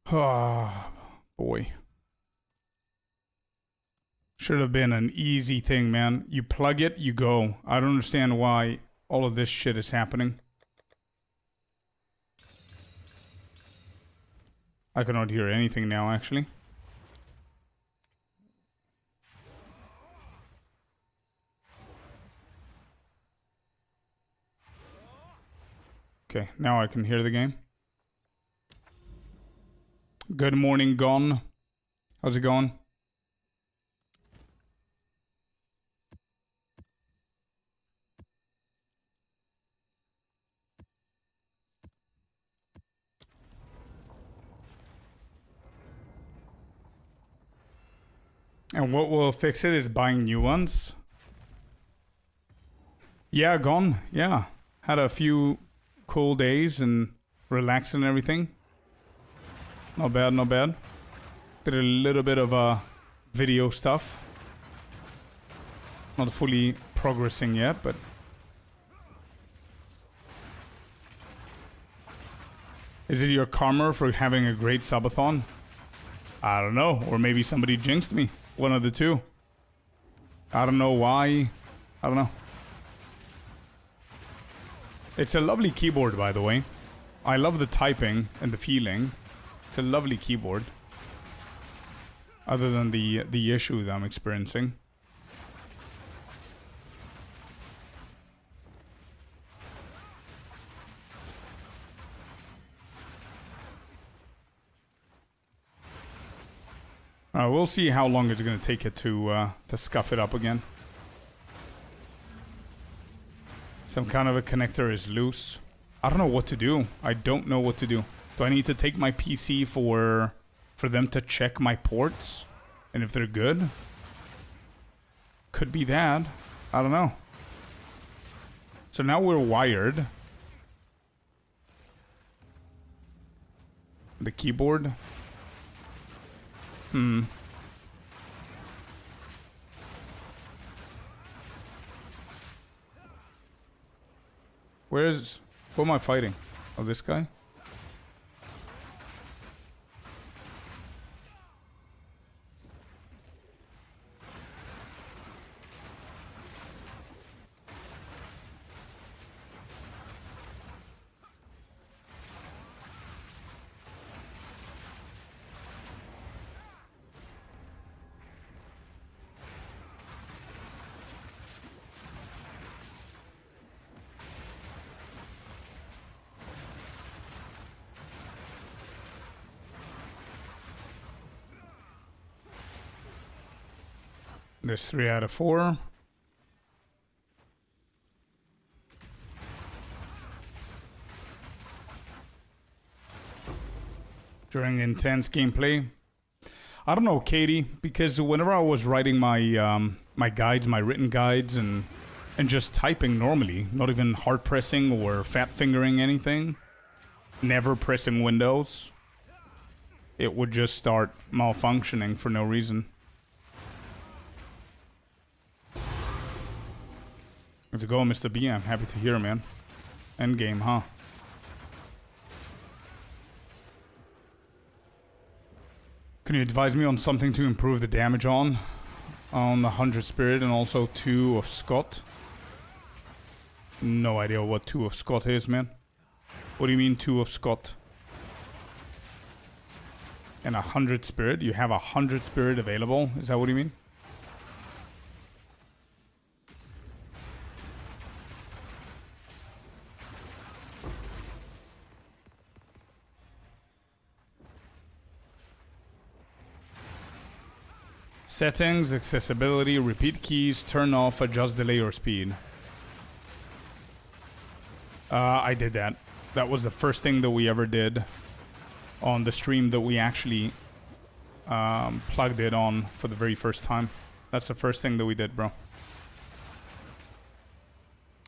Ah, boy. Should have been an easy thing, man. You plug it, you go. I don't understand why all of this shit is happening. I cannot hear anything now, actually. Okay, now I can hear the game. Good morning, Gone. How's it going? And what will fix it is buying new ones. Yeah, Gone. Yeah. Had a few cool days and relaxing and everything. Not bad, not bad. Did a little bit of video stuff. Not fully progressing yet, but... Is it your karma for having a great subathon? I don't know. Or maybe somebody jinxed me. One of the two. I don't know why. I don't know. It's a lovely keyboard, by the way. I love the typing and the feeling. It's a lovely keyboard. Other than the issue that I'm experiencing. We'll see how long it's going to take it to scuff it up again. Some kind of a connector is loose. I don't know what to do. I don't know what to do. Do I need to take my PC for them to check my ports? And if they're good? Could be that. I don't know. So now we're wired. The keyboard. Who am I fighting? Oh, this guy? There's 3 out of 4. During intense gameplay. I don't know, Katie, because whenever I was writing my my guides, my written guides, and just typing normally, not even hard pressing or fat fingering anything, never pressing Windows, it would just start malfunctioning for no reason. Let's go, Mr. B. I'm happy to hear, man. Endgame, huh? Can you advise me on something to improve the damage on the 100 Spirit and also 2 of Scott? No idea what 2 of Scott is, man. What do you mean 2 of Scott? And 100 Spirit? You have 100 Spirit available? Is that what you mean? Settings, accessibility, repeat keys, turn off, adjust delay or speed. I did that. That was the first thing that we ever did on the stream that we actually plugged it on for the very first time. That's the first thing that we did, bro.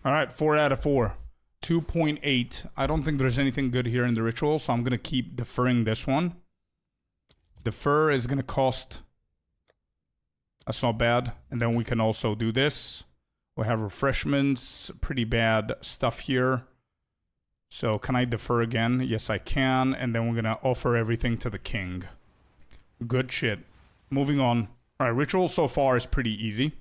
Alright, 4 out of 4. 2.8. I don't think there's anything good here in the ritual, so I'm going to keep deferring this one. Defer is going to cost... That's not bad. And then we can also do this. We have refreshments. Pretty bad stuff here. So can I defer again? Yes, I can. And then we're going to offer everything to the king. Good shit. Moving on. Alright, ritual so far is pretty easy.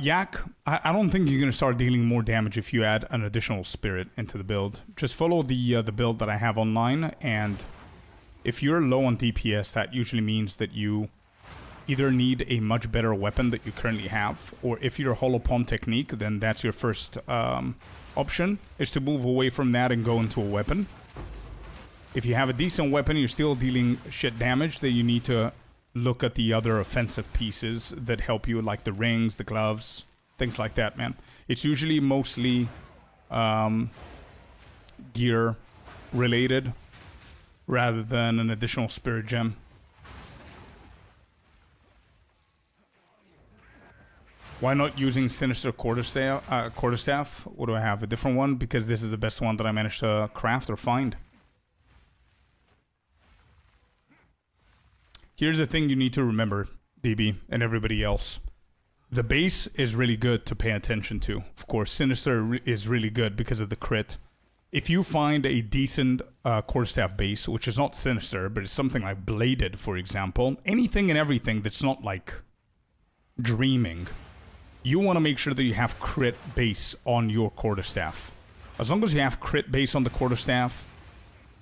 Yak, I don't think you're going to start dealing more damage if you add an additional spirit into the build. Just follow the build that I have online, and if you're low on DPS, that usually means that you either need a much better weapon that you currently have, or if you're holopon technique, then that's your first option, is to move away from that and go into a weapon. If you have a decent weapon, you're still dealing shit damage, then you need to look at the other offensive pieces that help you, like the rings, the gloves, things like that, man. It's usually mostly gear related rather than an additional spirit gem. Why not using Sinister Quarterstaff? What do I have? A different one? Because this is the best one that I managed to craft or find. Here's the thing you need to remember, DB, and everybody else. The base is really good to pay attention to. Of course, Sinister is really good because of the crit. If you find a decent Quarterstaff base, which is not Sinister, but it's something like Bladed, for example, anything and everything that's not like Dreaming, you want to make sure that you have crit base on your Quarterstaff. As long as you have crit base on the Quarterstaff,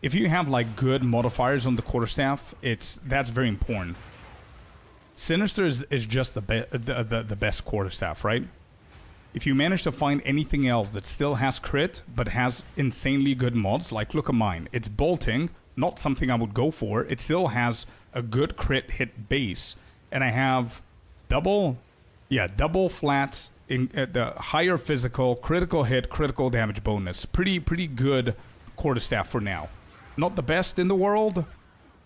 if you have like good modifiers on the Quarterstaff, that's very important. Sinister is just the best Quarterstaff, right? If you manage to find anything else that still has crit but has insanely good mods, like look at mine. It's bolting, not something I would go for. It still has a good crit hit base, and I have double flats in the higher physical, critical hit, critical damage bonus. Pretty good Quarterstaff for now. Not the best in the world.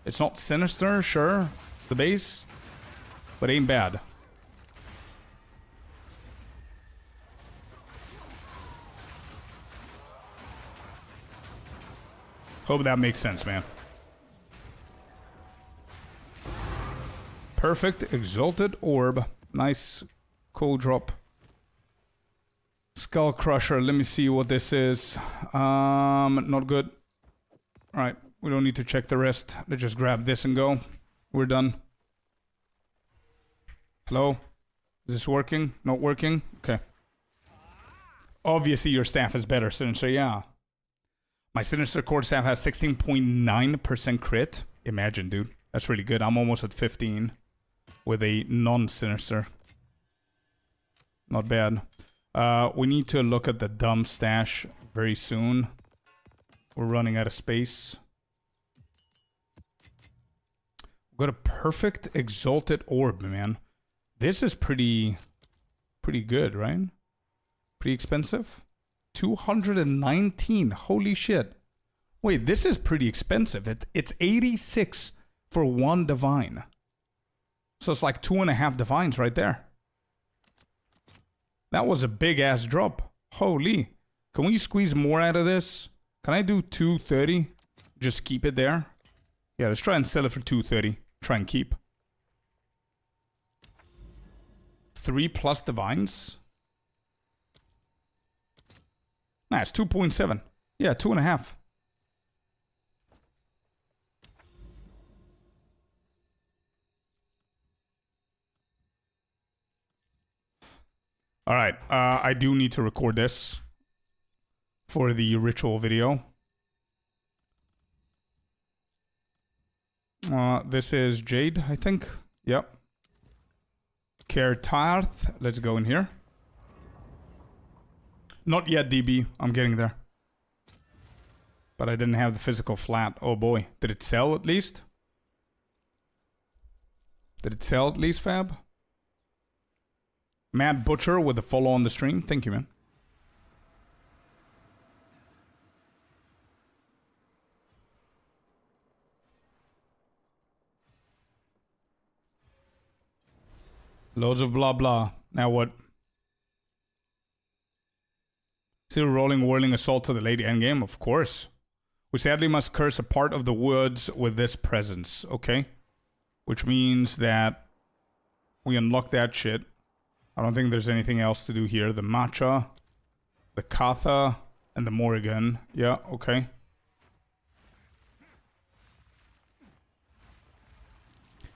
It's not Sinister, sure, the base, but ain't bad. Hope that makes sense, man. Perfect Exalted Orb. Nice cool drop. Skull Crusher, let me see what this is. Not good. Alright, we don't need to check the rest. Let's just grab this and go. We're done. Hello? Is this working? Not working? Okay. Obviously your staff is better, Sinister, yeah. My Sinister Quarterstaff has 16.9% crit. Imagine, dude. That's really good. I'm almost at 15 with a non-Sinister. Not bad. We need to look at the dumb stash very soon. We're running out of space. We've got a perfect Exalted Orb, man. This is pretty good, right? Pretty expensive. 219. Holy shit. Wait, this is pretty expensive. It's 86 for one divine. So it's like 2.5 divines right there. That was a big ass drop. Holy. Can we squeeze more out of this? Can I do 230? Just keep it there? Yeah, let's try and sell it for 230. Try and keep. 3+ divines? Nah, it's 2.7. Yeah, 2.5. Alright, I do need to record this for the ritual video. This is Jade, I think. Yep. Kertarth. Let's go in here. Not yet, DB. I'm getting there. But I didn't have the physical flat. Oh boy. Did it sell at least? Did it sell at least, Fab? Mad Butcher with the follow on the stream. Thank you, man. Loads of blah blah. Now what? Still rolling Whirling Assault to the late endgame? Of course. We sadly must curse a part of the woods with this presence. Okay. Which means that we unlock that shit. I don't think there's anything else to do here. The Matcha, the Katha, and the Morrigan. Yeah, okay.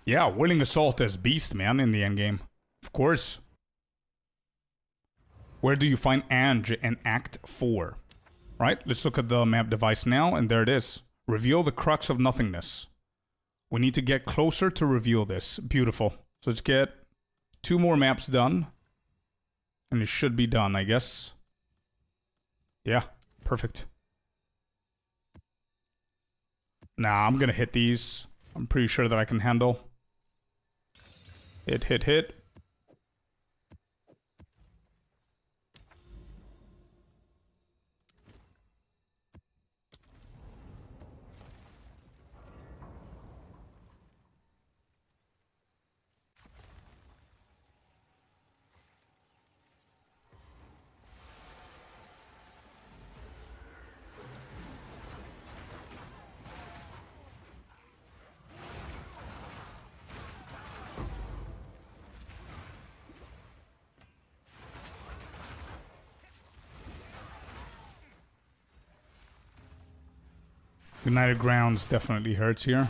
Yeah, Whirling Assault as Beast, man, in the endgame. Of course. Where do you find Ange in Act 4? Right, let's look at the map device now, and there it is. Reveal the crux of nothingness. We need to get closer to reveal this. Beautiful. So let's get 2 more maps done. And it should be done, I guess. Yeah, perfect. Nah, I'm gonna hit these. I'm pretty sure that I can handle. Hit, hit, hit. United Grounds definitely hurts here.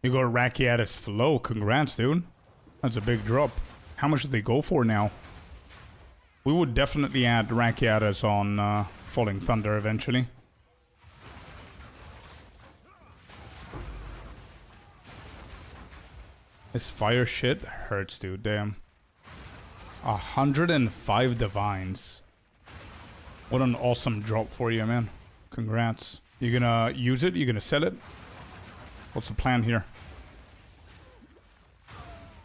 You go Rakiatis Flow. Congrats, dude. That's a big drop. How much do they go for now? We would definitely add Rakiatis on Falling Thunder eventually. This fire shit hurts, dude. Damn. 105 divines. What an awesome drop for you, man. Congrats. You gonna use it? You gonna sell it? What's the plan here?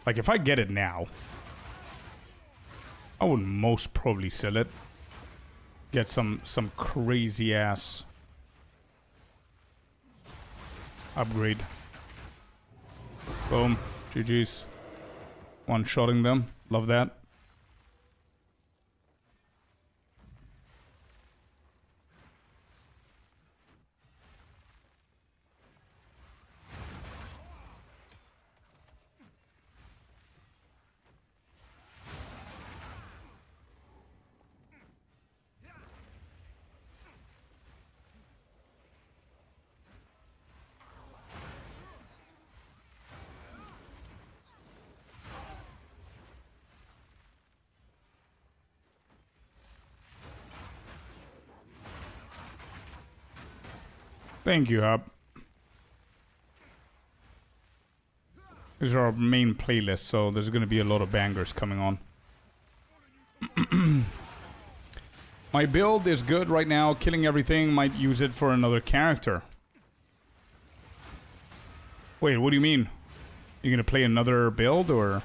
Like, if I get it now, I would most probably sell it. Get some crazy ass upgrade. Boom. GG's. One-shotting them. Love that. Thank you, Hub. These are our main playlist, so there's going to be a lot of bangers coming on. My build is good right now. Killing everything. Might use it for another character. Wait, what do you mean? You're going to play another build, or...?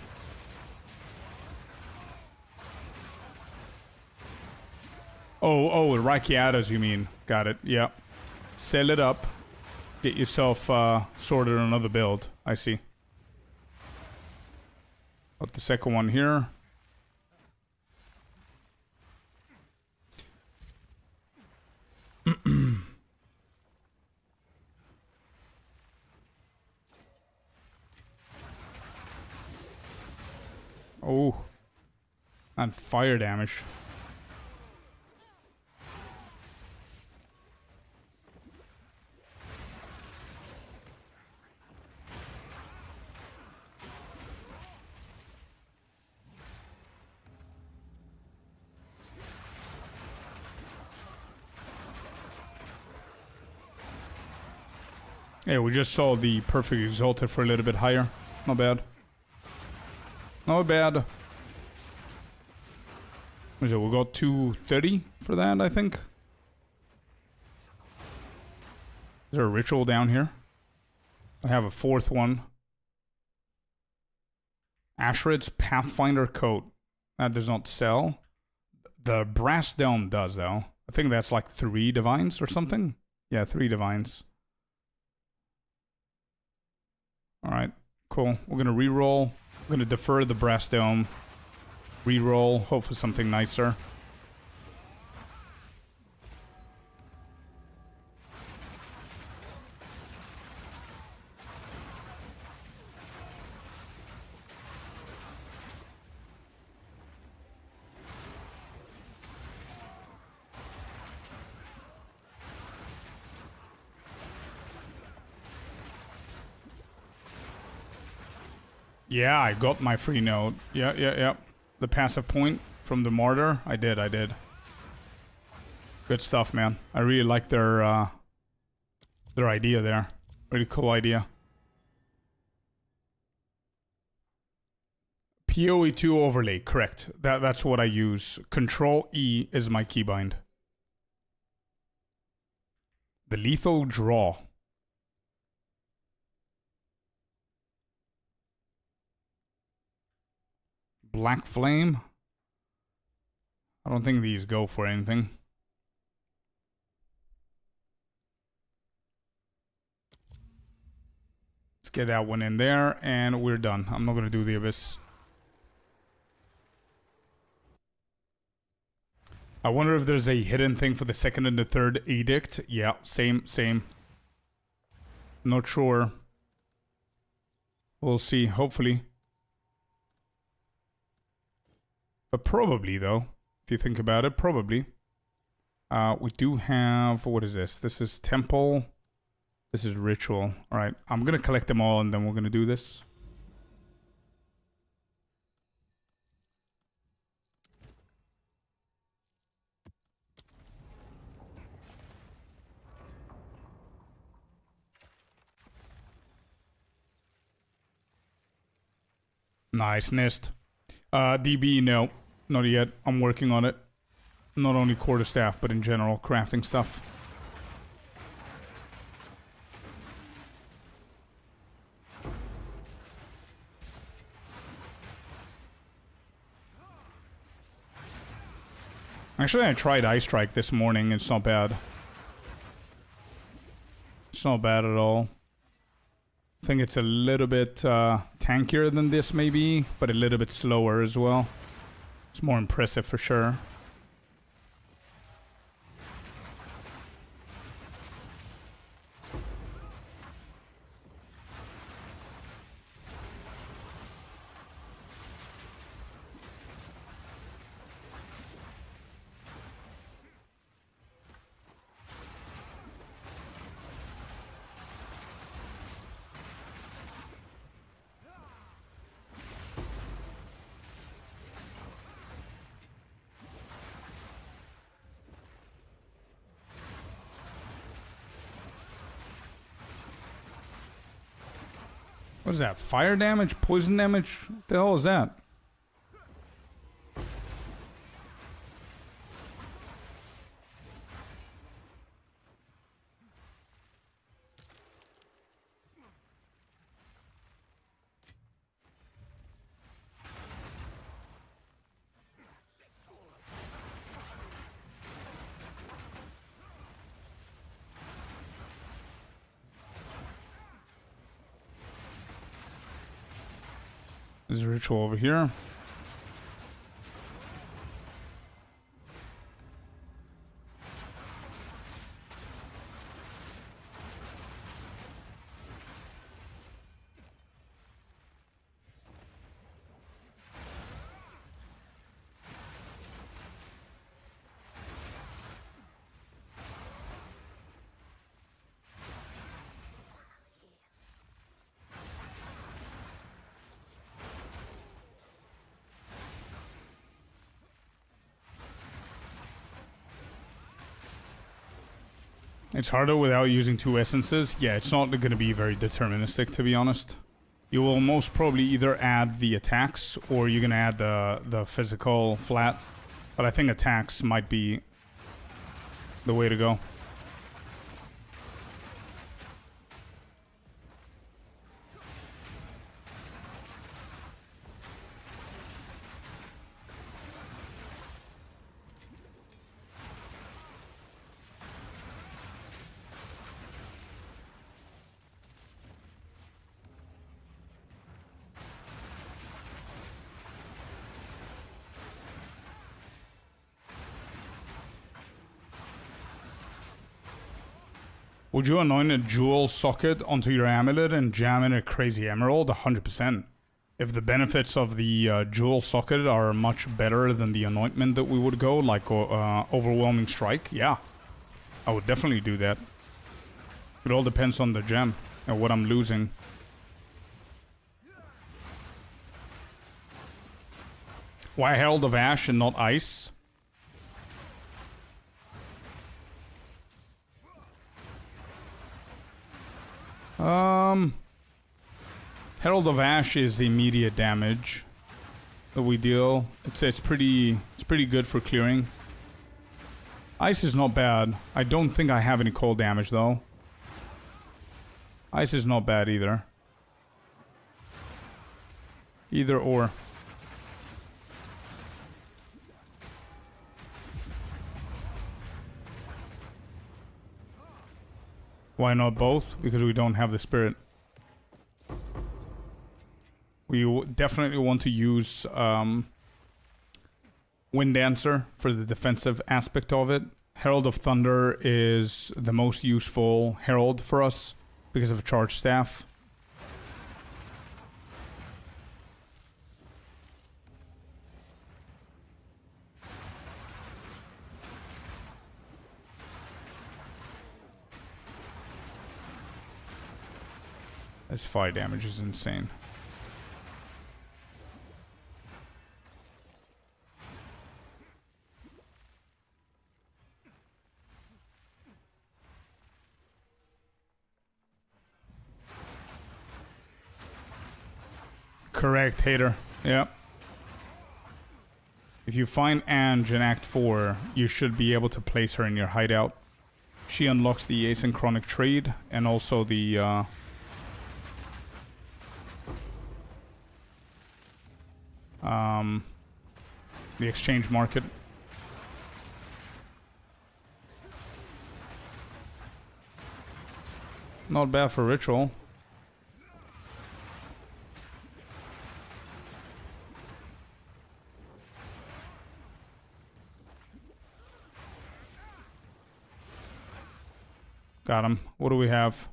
Oh, Rakiatas, you mean. Got it, yeah. Sell it up. Get yourself sorted on another build. I see. Got the second one here. Oh. And fire damage. Yeah, we just saw the perfect exalted for a little bit higher. Not bad. Not bad. What is it? We got 230 for that, I think. Is there a ritual down here? I have a fourth one. Ashred's Pathfinder coat. That does not sell. The brass dome does, though. I think that's like 3 divines or something. Yeah, 3 divines. Alright, cool. We're gonna reroll. We're gonna defer the brass dome. Reroll. Hope for something nicer. Yeah, I got my free note. Yeah. The passive point from the martyr. I did. Good stuff, man. I really like their idea there. Really cool idea. POE2 overlay, correct. That's what I use. Control E is my keybind. The lethal draw. Black Flame. I don't think these go for anything. Let's get that one in there, and we're done. I'm not going to do the Abyss. I wonder if there's a hidden thing for the second and the third edict. Yeah, same. Not sure. We'll see, hopefully. But probably, though, if you think about it, probably. We do have... What is this? This is Temple. This is Ritual. Alright, I'm going to collect them all, and then we're going to do this. Nice, Nist. DB, no. Not yet. I'm working on it. Not only quarterstaff, but in general, crafting stuff. Actually, I tried Ice Strike this morning. It's not bad. It's not bad at all. I think it's a little bit tankier than this, maybe, but a little bit slower as well. It's more impressive for sure. What is that? Fire damage? Poison damage? What the hell is that? There's a ritual over here. It's harder without using 2 essences. Yeah, it's not going to be very deterministic, to be honest. You will most probably either add the attacks or you're gonna add the physical flat. But I think attacks might be the way to go. Would you anoint a jewel socket onto your amulet and jam in a crazy emerald? 100%. If the benefits of the jewel socket are much better than the anointment that we would go, like overwhelming strike, yeah. I would definitely do that. It all depends on the gem and what I'm losing. Why Herald of Ash and not Ice? Herald of Ash is immediate damage that we deal. It's pretty good for clearing. Ice is not bad. I don't think I have any cold damage though. Ice is not bad either. Either or. Why not both? Because we don't have the spirit. We definitely want to use Wind Dancer for the defensive aspect of it. Herald of Thunder is the most useful herald for us because of Charge Staff. This fire damage is insane. Correct, hater. Yeah. If you find Ange in Act 4, you should be able to place her in your hideout. She unlocks the asynchronic trade and also the exchange market. Not bad for ritual. Got him. What do we have?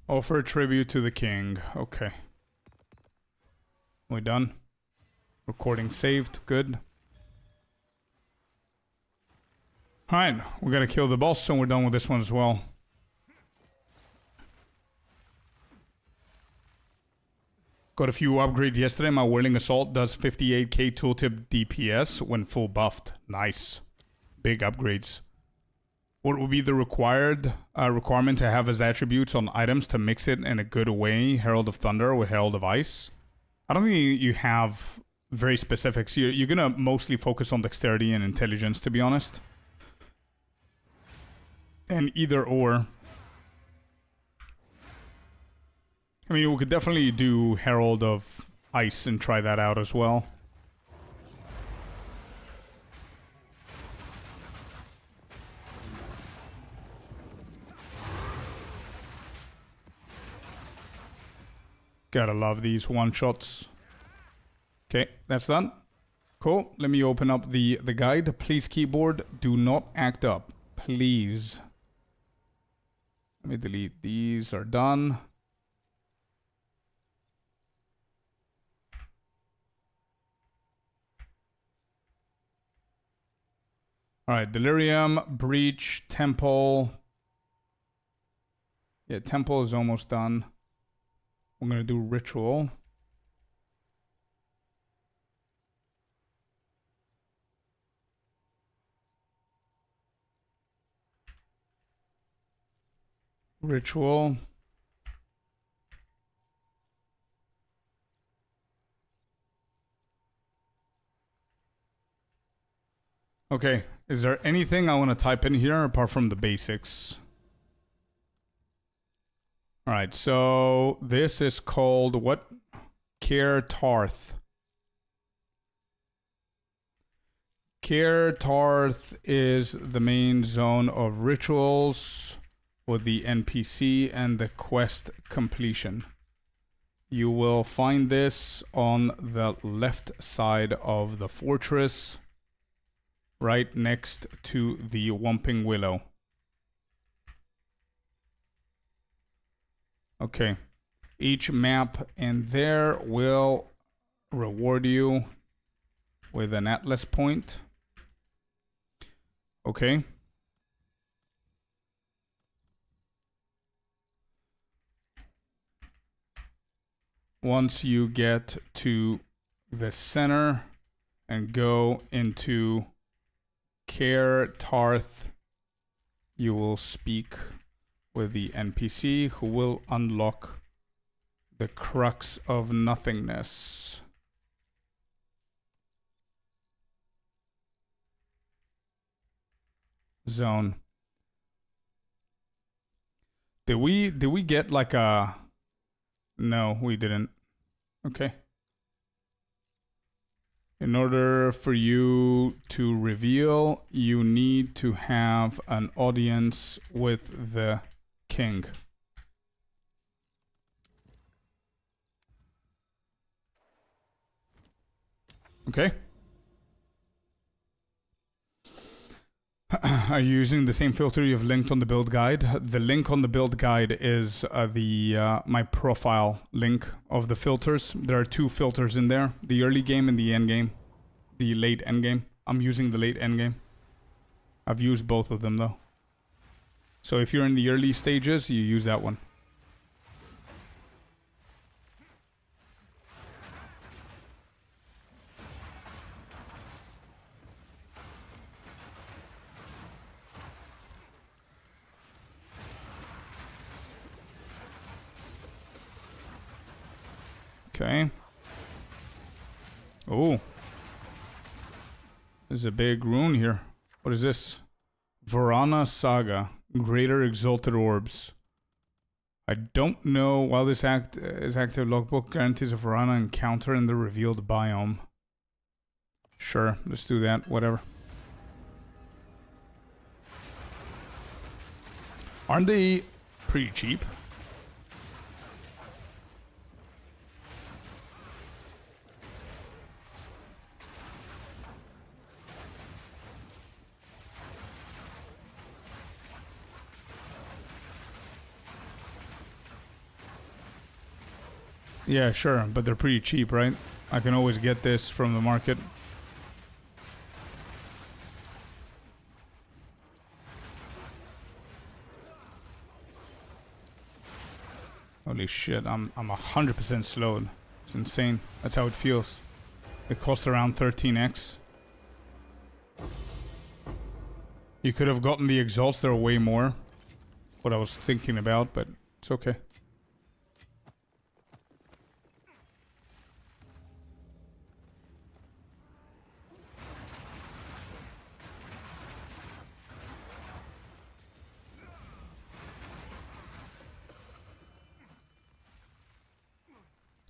Offer a tribute to the king. Okay. We done? Recording saved. Good. Alright, we gotta kill the boss and we're done with this one as well. Got a few upgrades yesterday. My Whirling Assault does 58k tooltip DPS when full buffed. Nice. Big upgrades. What would be the requirement to have as attributes on items to mix it in a good way? Herald of Thunder with Herald of Ice? I don't think you have very specifics. You're gonna mostly focus on dexterity and intelligence, to be honest. And either or. I mean, we could definitely do Herald of Ice and try that out as well. Gotta love these one-shots. Okay, that's done. Cool. Let me open up the guide. Please, keyboard, do not act up. Please. Let me delete these. Are done. Alright, Delirium, Breach, Temple. Yeah, Temple is almost done. We're gonna do ritual. Ritual. Okay, is there anything I want to type in here apart from the basics? Alright, so this is called what? Caer Tarth. Caer Tarth is the main zone of rituals with the NPC and the quest completion. You will find this on the left side of the fortress, right next to the Whomping Willow. Okay. Each map in there will reward you with an Atlas point. Okay. Once you get to the center and go into Caer Tarth, you will speak with the NPC who will unlock the crux of nothingness. Zone. Did we get like a... No, we didn't. Okay. In order for you to reveal, you need to have an audience with the king. Okay. Are you using the same filter you've linked on the build guide? The link on the build guide is my profile link of the filters. There are 2 filters in there. The early game and the end game. The late end game. I'm using the late end game. I've used both of them though. So if you're in the early stages, you use that one. Okay. Oh. There's a big rune here. What is this? Varana Saga. Greater Exalted Orbs. I don't know. While this is active, logbook guarantees a Varana encounter in the revealed biome. Sure, let's do that. Whatever. Aren't they pretty cheap? Yeah, sure, but they're pretty cheap, right? I can always get this from the market. Holy shit, I'm 100% slowed. It's insane. That's how it feels. It costs around 13x. You could have gotten the exalts, they're way more. What I was thinking about, but it's okay.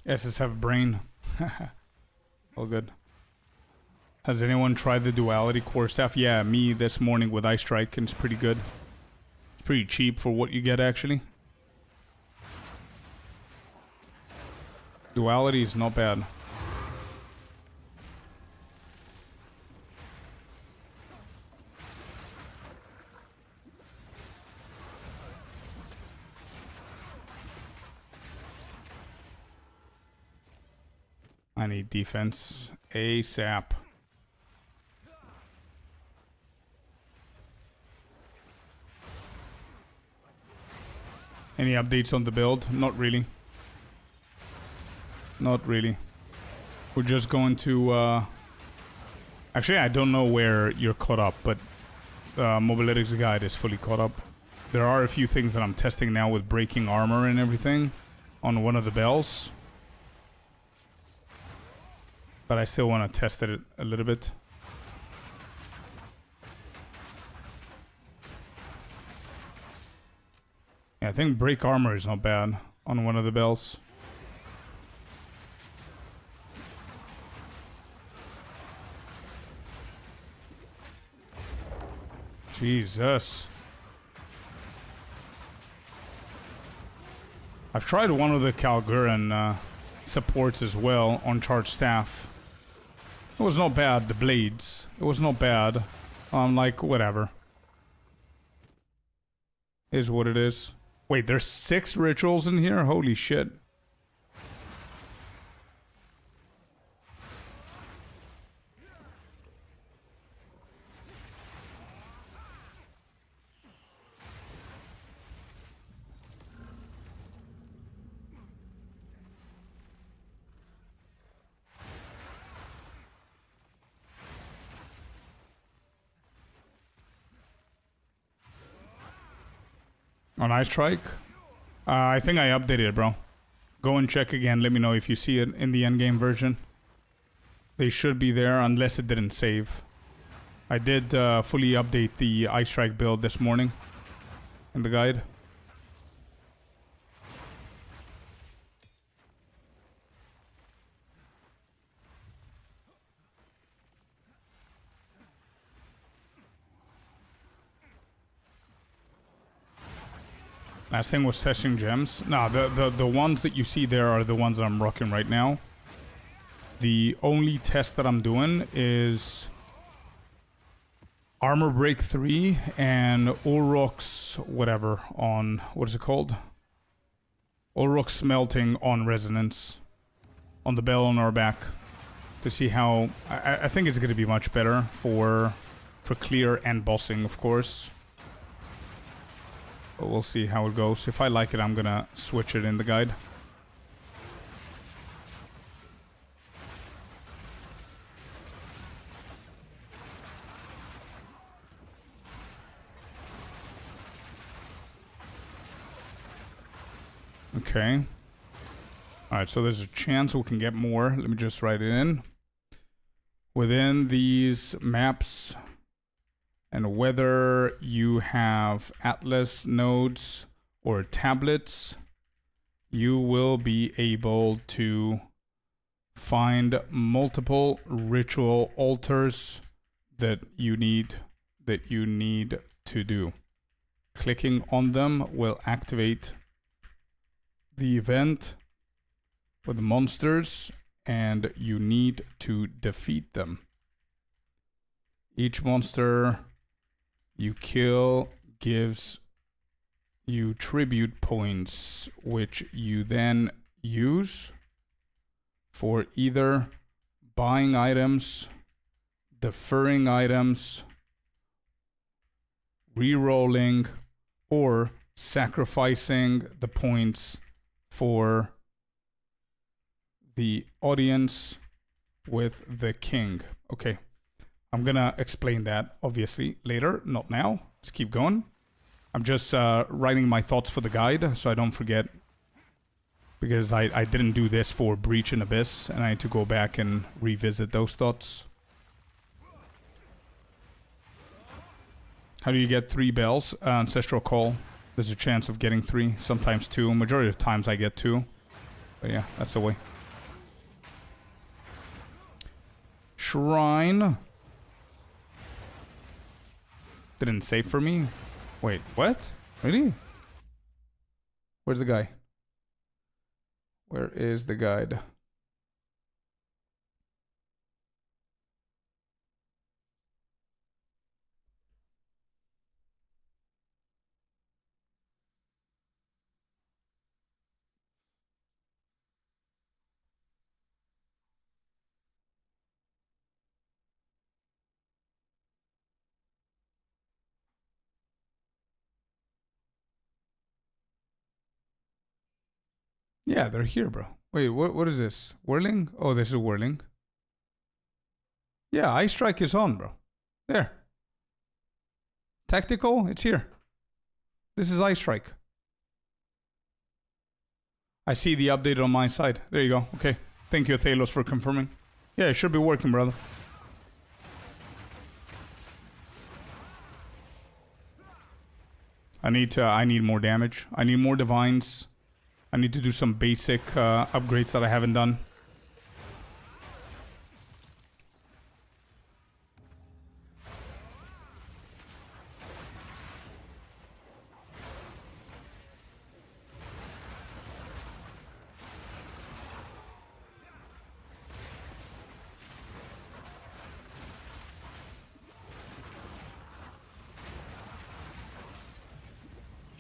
SSF brain. All good. Has anyone tried the duality core staff? Yeah, me this morning with Ice Strike, and it's pretty good. It's pretty cheap for what you get, actually. Duality is not bad. I need defense ASAP. Any updates on the build? Not really. Not really. We're just going to, actually, I don't know where you're caught up, but Mobilytics Guide is fully caught up. There are a few things that I'm testing now with breaking armor and everything on one of the bells. But I still want to test it a little bit. Yeah, I think break armor is not bad on one of the bells. Jesus. I've tried one of the Kalguran supports as well on charged staff. It was not bad, the blades. It was not bad. I'm like, whatever. Is what it is. Wait, there's 6 rituals in here? Holy shit. On Ice Strike? I think I updated it, bro. Go and check again. Let me know if you see it in the endgame version. They should be there unless it didn't save. I did fully update the Ice Strike build this morning in the guide. Last thing was testing gems. No, the ones that you see there are the ones that I'm rocking right now. The only test that I'm doing is Armor Break 3 and Ulrok's whatever on, what is it called? Ulrok's Smelting on Resonance. On the bell on our back. To see how, I think it's going to be much better for clear and bossing, of course. But we'll see how it goes. If I like it, I'm gonna switch it in the guide. Okay. Alright, so there's a chance we can get more. Let me just write it in. Within these maps, and whether you have Atlas nodes or tablets, you will be able to find multiple ritual altars that you need to do. Clicking on them will activate the event with the monsters, and you need to defeat them. Each monster you kill gives you tribute points, which you then use for either buying items, deferring items, re-rolling, or sacrificing the points for the audience with the king. Okay. I'm gonna explain that, obviously, later, not now. Let's keep going. I'm just writing my thoughts for the guide, so I don't forget. Because I didn't do this for Breach and Abyss, and I need to go back and revisit those thoughts. How do you get 3 bells? Ancestral Call. There's a chance of getting 3, sometimes 2. Majority of times I get 2. But yeah, that's the way. Shrine. Didn't save for me? Wait, what? Really? Where's the guy? Where is the guide? Yeah, they're here, bro. Wait, what is this? Whirling? Oh, this is Whirling. Yeah, Ice Strike is on, bro. There. Tactical, it's here. This is Ice Strike. I see the update on my side. There you go. Okay. Thank you, Thalos, for confirming. Yeah, it should be working, brother. I need more damage. I need more divines. I need to do some basic upgrades that I haven't done.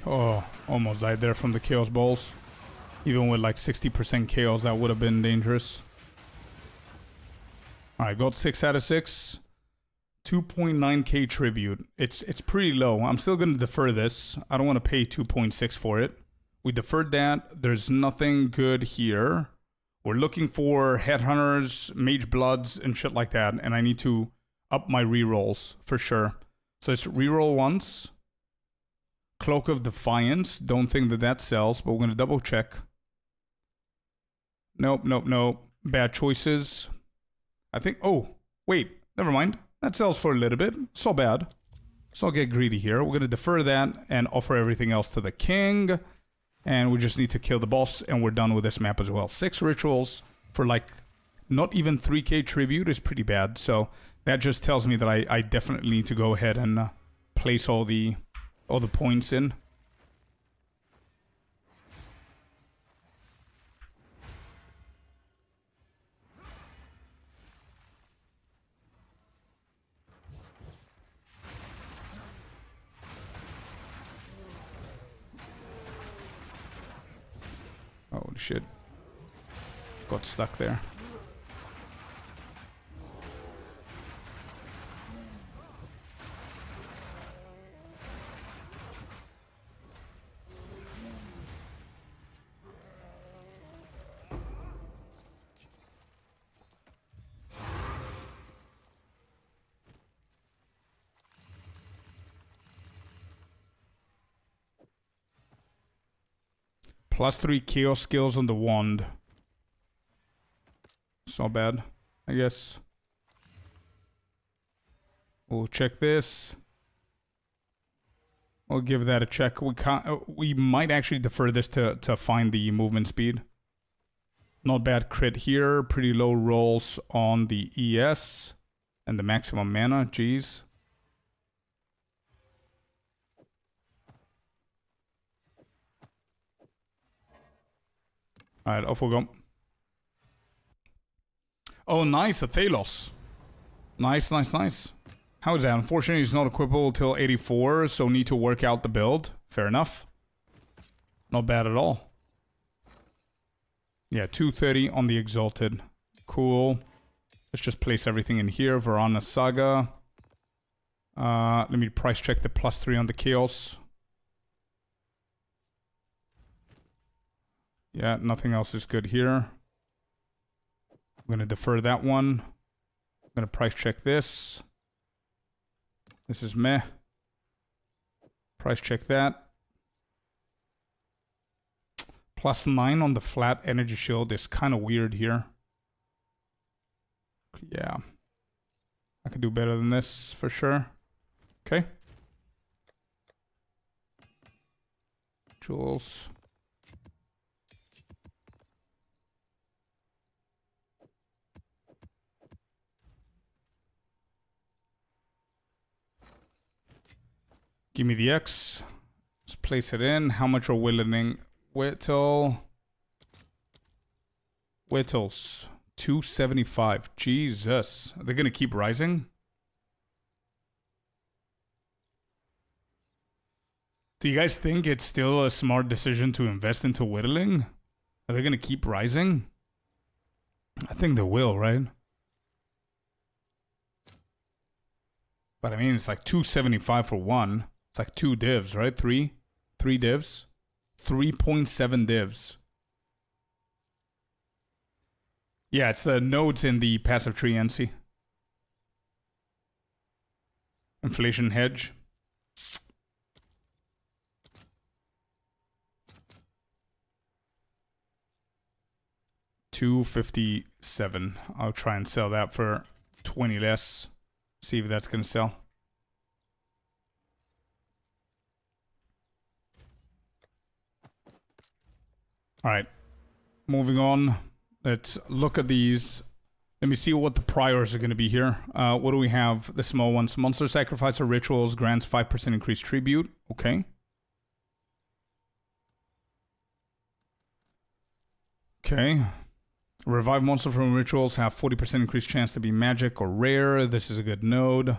Oh, almost died there from the Chaos Balls. Even with like 60% Chaos, that would have been dangerous. Alright, got 6 out of 6. 2.9k tribute. It's pretty low. I'm still going to defer this. I don't want to pay 2.6 for it. We deferred that. There's nothing good here. We're looking for Headhunters, Mage Bloods, and shit like that. And I need to up my rerolls for sure. So it's reroll once. Cloak of Defiance. Don't think that that sells, but we're going to double check. Nope, nope, nope. Bad choices. I think... Oh, wait. Never mind. That sells for a little bit. So bad. So I'll get greedy here. We're going to defer that and offer everything else to the king. And we just need to kill the boss, and we're done with this map as well. 6 rituals for like not even 3k tribute is pretty bad. So that just tells me that I definitely need to go ahead and place all the points in. Oh shit. Got stuck there. +3 chaos skills on the wand. It's not bad, I guess. We'll check this. We'll give that a check. We might actually defer this to find the movement speed. Not bad crit here. Pretty low rolls on the ES. And the maximum mana. Jeez. Alright, off we go. Oh, nice, a Thalos. Nice, nice, nice. How is that? Unfortunately, it's not equipable till 84, so need to work out the build. Fair enough. Not bad at all. Yeah, 230 on the Exalted. Cool. Let's just place everything in here. Varana Saga. Let me price check the +3 on the Chaos. Yeah, nothing else is good here. I'm going to defer that one. I'm going to price check this. This is meh. Price check that. +9 on the flat energy shield is kind of weird here. Yeah. I could do better than this for sure. Okay. Jewels. Give me the X. Let's place it in. How much are Whirling? Whittles. 275. Jesus. Are they going to keep rising? Do you guys think it's still a smart decision to invest into Whirling? Are they going to keep rising? I think they will, right? But I mean, it's like 275 for one. It's like 2 divs, right? 3 divs. 3.7 divs. Yeah, it's the nodes in the passive tree NC. Inflation hedge. $257. I'll try and sell that for 20 less. See if that's gonna sell. All right, moving on. Let's look at these. Let me see what the priors are going to be here. What do we have? The small ones. Monster sacrifice or rituals grants 5% increased tribute. Okay. Okay. Revive monster from rituals have 40% increased chance to be magic or rare. This is a good node.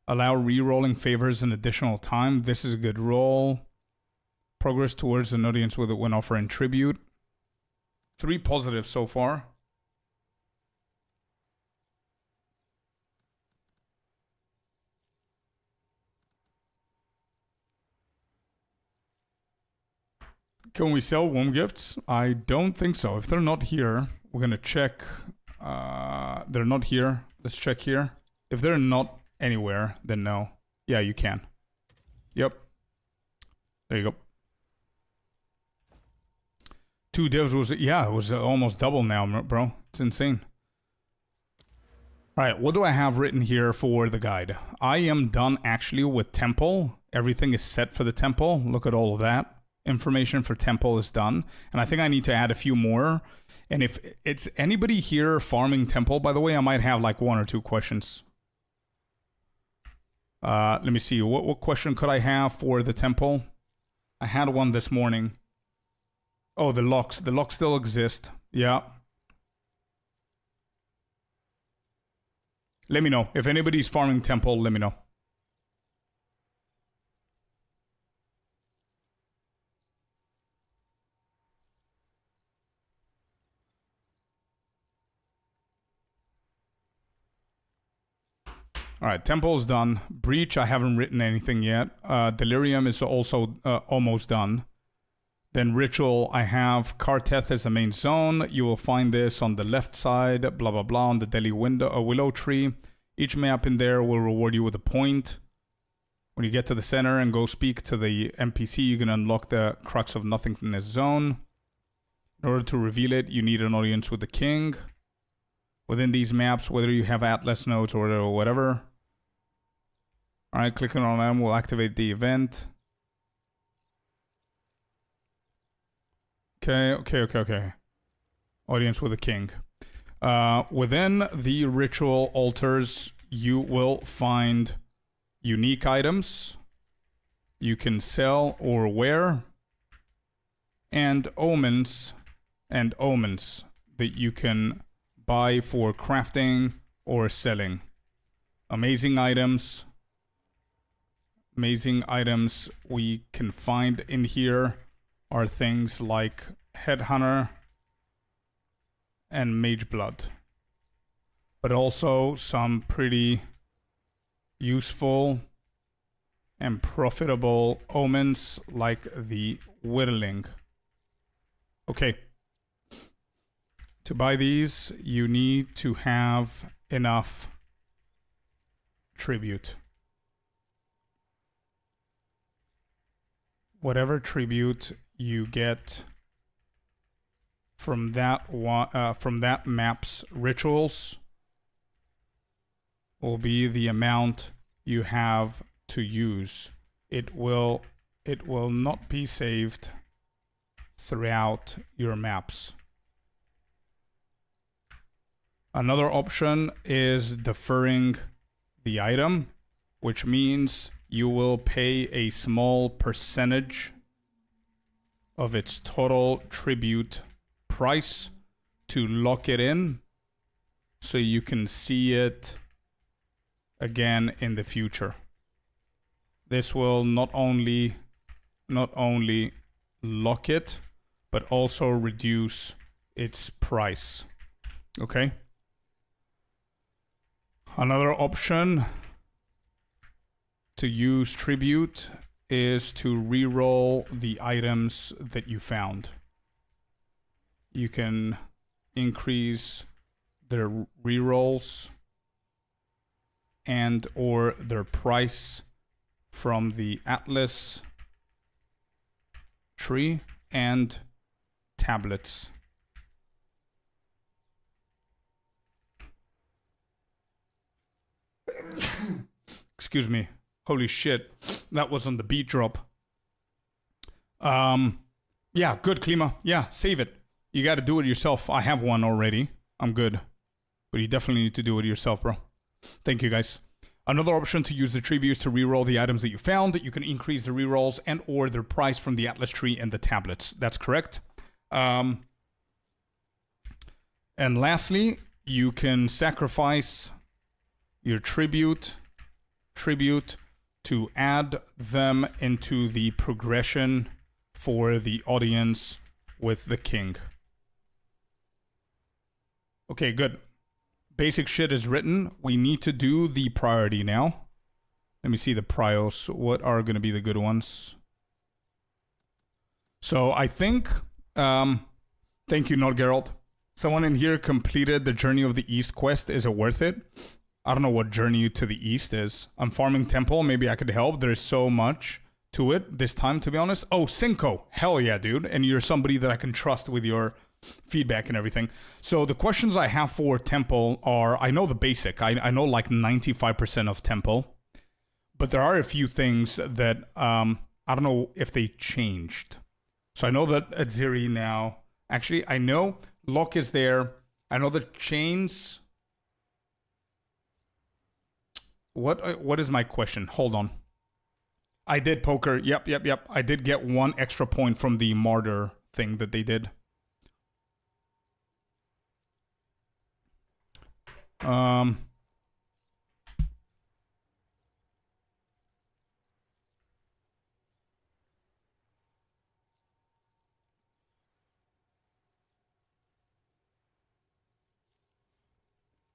Allow re-rolling favors an additional time. This is a good roll. Progress towards an audience with it when offering tribute. 3 positives so far. Can we sell womb gifts? I don't think so. If they're not here, we're going to check. They're not here. Let's check here. If they're not anywhere, then no. Yeah, you can. Yep. There you go. 2 divs was, yeah, it was almost double now, bro. It's insane. All right, what do I have written here for the guide? I am done actually with temple. Everything is set for the temple. Look at all of that. Information for temple is done. And I think I need to add a few more. And if it's anybody here farming temple, by the way, I might have like 1 or 2 questions. Let me see. What question could I have for the temple? I had one this morning. Oh, the locks. The locks still exist. Yeah. Let me know. If anybody's farming temple, let me know. All right, temple is done. Breach, I haven't written anything yet. Delirium is also almost done. Then Ritual, I have Karteth as the main zone. You will find this on the left side, blah, blah, blah, on the Delhi window, willow tree. Each map in there will reward you with a point. When you get to the center and go speak to the NPC, you can unlock the Crux of Nothingness zone. In order to reveal it, you need an audience with the king. Within these maps, whether you have Atlas nodes or whatever. All right, clicking on them will activate the event. Okay. Audience with a king. Within the ritual altars, you will find unique items you can sell or wear, and omens that you can buy for crafting or selling. Amazing items we can find in here are things like Headhunter and Mage Blood, but also some pretty useful and profitable omens like the Whirling. Okay. To buy these, you need to have enough tribute. Whatever tribute you get from that map's rituals will be the amount you have to use. It will not be saved throughout your maps. Another option is deferring the item, which means you will pay a small percentage of its total tribute price to lock it in so you can see it again in the future. This will not only lock it, but also reduce its price. Okay? Another option to use tribute is to re-roll the items that you found. You can increase their rerolls and or their price from the Atlas tree and tablets. Excuse me. Holy shit. That was on the beat drop. Yeah, good, Klima. Yeah, save it. You got to do it yourself. I have one already. I'm good. But you definitely need to do it yourself, bro. Thank you, guys. Another option to use the tree views to reroll the items that you found. You can increase the rerolls and or their price from the Atlas tree and the tablets. That's correct. And lastly, you can sacrifice your tribute to add them into the progression for the audience with the king. Okay, good. Basic shit is written. We need to do the priority now. Let me see the prios. What are going to be the good ones? So I think, thank you, Not Geralt. Someone in here completed the Journey of the East quest. Is it worth it? I don't know what Journey to the East is. I'm farming Temple. Maybe I could help. There's so much to it this time, to be honest. Oh, Cinco. Hell yeah, dude. And you're somebody that I can trust with your feedback and everything. So the questions I have for Temple are, I know the basic. I know like 95% of Temple. But there are a few things that I don't know if they changed. So I know that Aziri now... Actually, I know Lock is there. I know the chains... What is my question? Hold on. I did poker. Yep. I did get 1 extra point from the martyr thing that they did.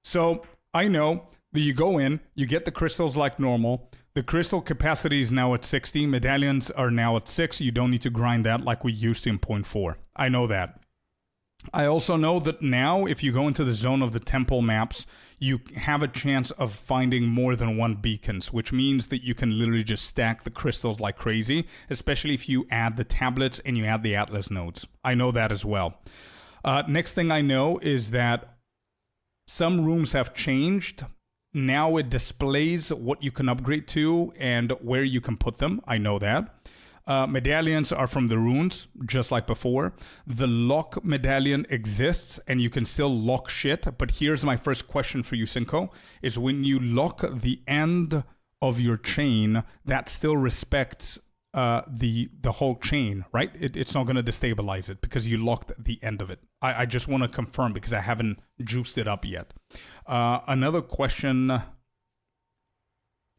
So I know that you go in, you get the crystals like normal. The crystal capacity is now at 60. Medallions are now at 6. You don't need to grind that like we used to in 0.4. I know that. I also know that now, if you go into the zone of the temple maps, you have a chance of finding more than 1 beacons, which means that you can literally just stack the crystals like crazy, especially if you add the tablets and you add the Atlas nodes. I know that as well. Next thing I know is that some rooms have changed. Now it displays what you can upgrade to and where you can put them. I know that. Medallions are from the runes, just like before. The lock medallion exists, and you can still lock shit. But here's my first question for you, Cinco, is when you lock the end of your chain, that still respects the whole chain, right? It's not going to destabilize it because you locked the end of it. I just want to confirm because I haven't juiced it up yet. Another question...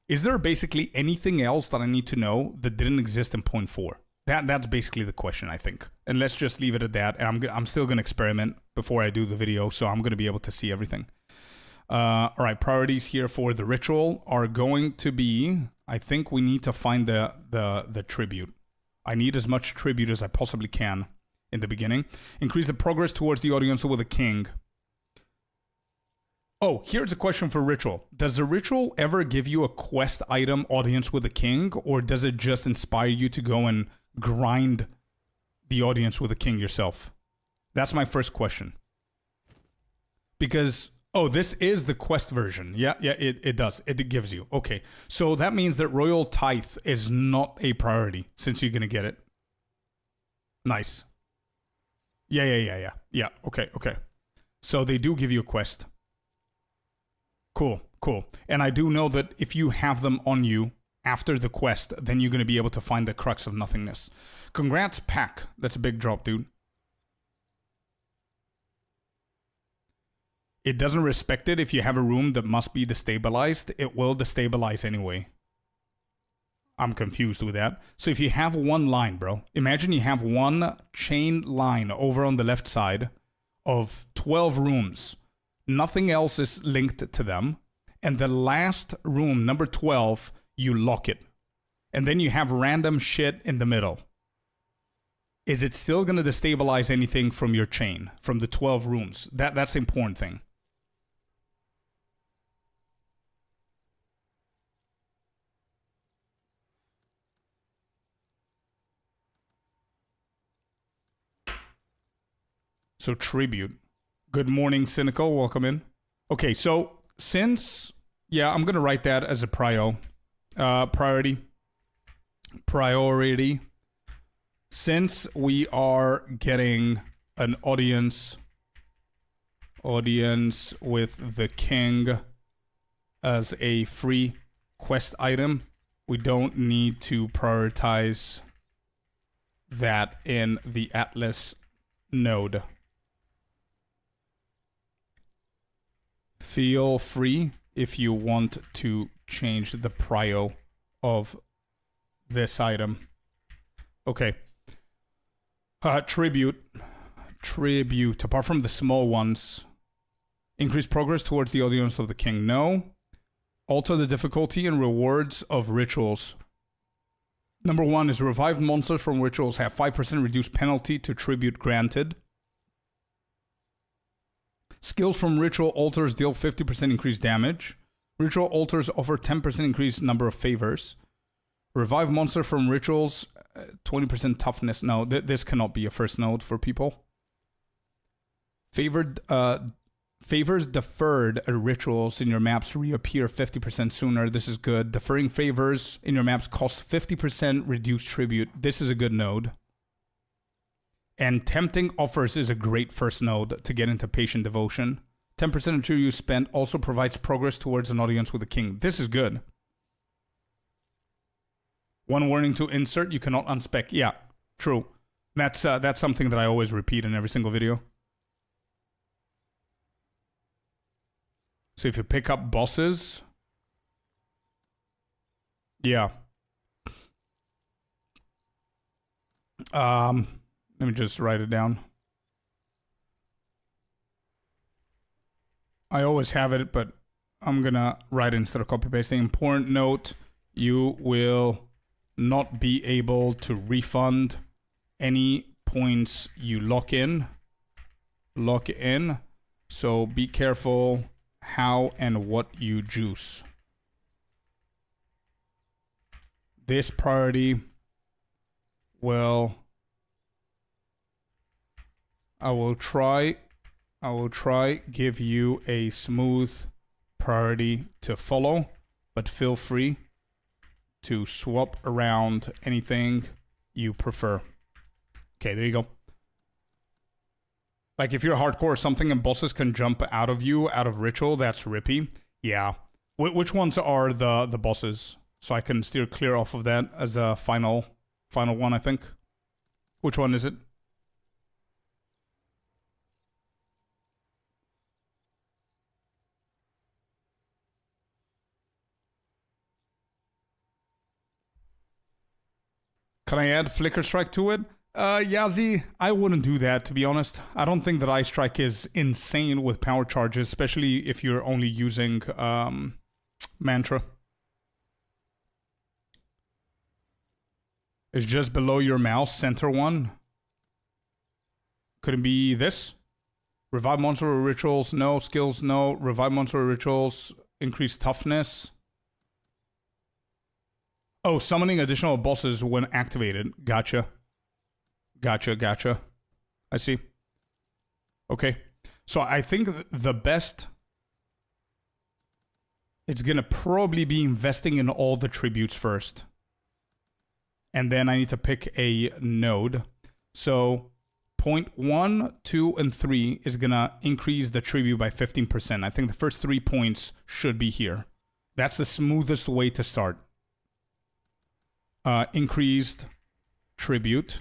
Is there basically anything else that I need to know that didn't exist in 0.4? That's basically the question, I think. And let's just leave it at that. And I'm still going to experiment before I do the video, so I'm going to be able to see everything. All right, priorities here for the ritual are going to be... I think we need to find the tribute. I need as much tribute as I possibly can in the beginning. Increase the progress towards the audience with a king. Oh, here's a question for Ritual. Does the Ritual ever give you a quest item audience with a king, or does it just inspire you to go and grind the audience with a king yourself? That's my first question. Because, oh, this is the quest version. Yeah, it does. It gives you. Okay, so that means that Royal Tithe is not a priority since you're going to get it. Nice. Yeah. Yeah, okay. So they do give you a quest. Cool. And I do know that if you have them on you after the quest, then you're going to be able to find the crux of nothingness. Congrats, Pack. That's a big drop, dude. It doesn't respect it if you have a room that must be destabilized. It will destabilize anyway. I'm confused with that. So if you have one line, bro, imagine you have one chain line over on the left side of 12 rooms. Nothing else is linked to them. And the last room, number 12, you lock it. And then you have random shit in the middle. is it still going to destabilize anything from your chain, from the 12 rooms? That's the important thing. So tribute. Good morning, Cynical. Welcome in. Okay, so since, yeah, I'm going to write that as a priority. Since we are getting an audience with the king as a free quest item, we don't need to prioritize that in the Atlas node. Feel free if you want to change the prio of this item. Okay. Tribute. Apart from the small ones, increase progress towards the audience of the king. No. Alter the difficulty and rewards of rituals. Number 1 is revived monsters from rituals have 5% reduced penalty to tribute granted. Skills from ritual altars deal 50% increased damage. Ritual altars offer 10% increased number of favors. Revive monster from rituals, 20% toughness. No, this cannot be a first node for people. Favors deferred rituals in your maps reappear 50% sooner. This is good. Deferring favors in your maps costs 50% reduced tribute. This is a good node. And tempting offers is a great first node to get into patient devotion. 10% of tribute spent also provides progress towards an audience with a king. This is good. One warning to insert, you cannot unspec. Yeah, true. That's something that I always repeat in every single video. So if you pick up bosses, yeah. Let me just write it down. I always have it, but I'm gonna write it instead of copy pasting. Important note, you will not be able to refund any points you lock in. So be careful how and what you juice. This priority will... I will try give you a smooth priority to follow, but feel free to swap around anything you prefer. Okay, there you go. Like if you're hardcore or something and bosses can jump out of you, out of ritual, that's rippy. Yeah. Which ones are the bosses? So I can steer clear off of that as a final one, I think. Which one is it? Can I add Flicker Strike to it? Yazi, I wouldn't do that, to be honest. I don't think that Ice Strike is insane with power charges, especially if you're only using Mantra. It's just below your mouse, center one. Could it be this? Revive monster or rituals, no. Skills, no. Revive monster or rituals, increase toughness. Oh, summoning additional bosses when activated. Gotcha. I see. Okay. So I think the best... It's gonna probably be investing in all the tributes first. And then I need to pick a node. So point 1, 2, and 3 is gonna increase the tribute by 15%. I think the first 3 points should be here. That's the smoothest way to start. Increased tribute.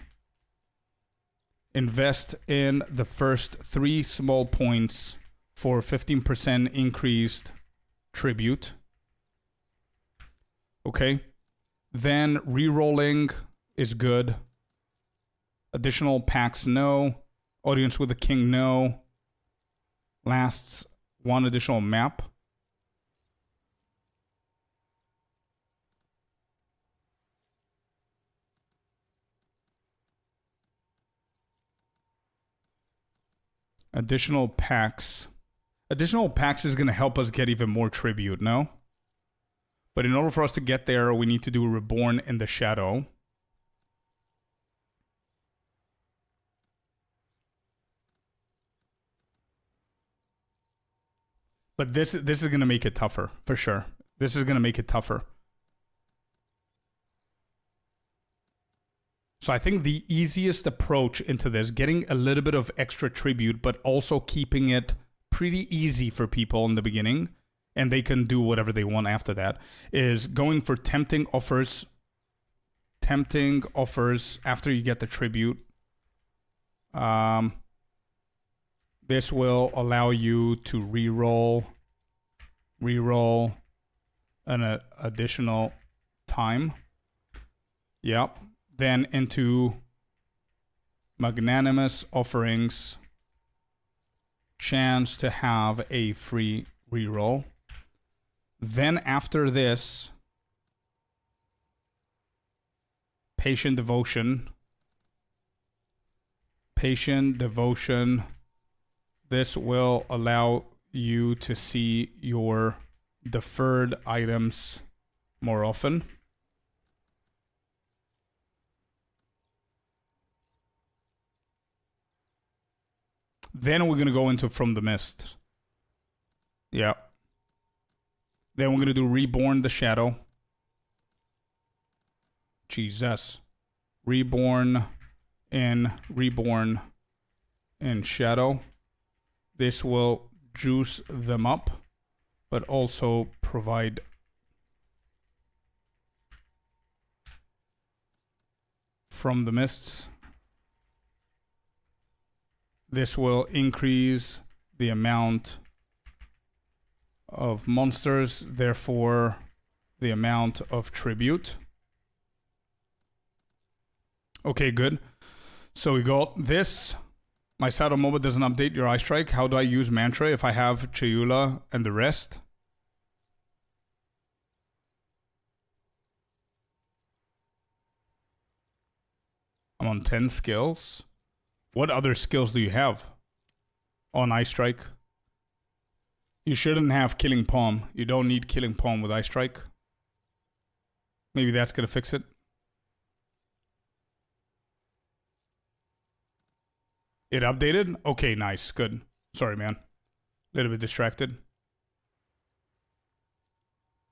Invest in the first 3 small points for 15% increased tribute. Okay. Then re-rolling is good. Additional packs, no. Audience with the king, no. Lasts 1 additional map. Additional packs. Additional packs is going to help us get even more tribute, no? But in order for us to get there, we need to do Reborn in the Shadow. But this is going to make it tougher, for sure. This is going to make it tougher. So I think the easiest approach into this, getting a little bit of extra tribute, but also keeping it pretty easy for people in the beginning, and they can do whatever they want after that, is going for tempting offers. Tempting offers after you get the tribute. This will allow you to reroll an additional time. Yep. Then into magnanimous offerings, chance to have a free reroll. Then after this, patient devotion. Patient devotion. This will allow you to see your deferred items more often. Then we're going to go into From the Mist. Yeah. Then we're going to do Reborn the Shadow. Jesus. Reborn in Shadow. This will juice them up, but also provide From the Mists. This will increase the amount of monsters, therefore the amount of tribute. Okay, good. So we got this. My Saddle MOBA doesn't update your eye strike. How do I use Mantra if I have Chayula and the rest? I'm on 10 skills. What other skills do you have on eye strike? You shouldn't have Killing Palm. You don't need Killing Palm with eye strike. Maybe that's going to fix it. It updated? Okay, nice. Good. Sorry, man. A little bit distracted.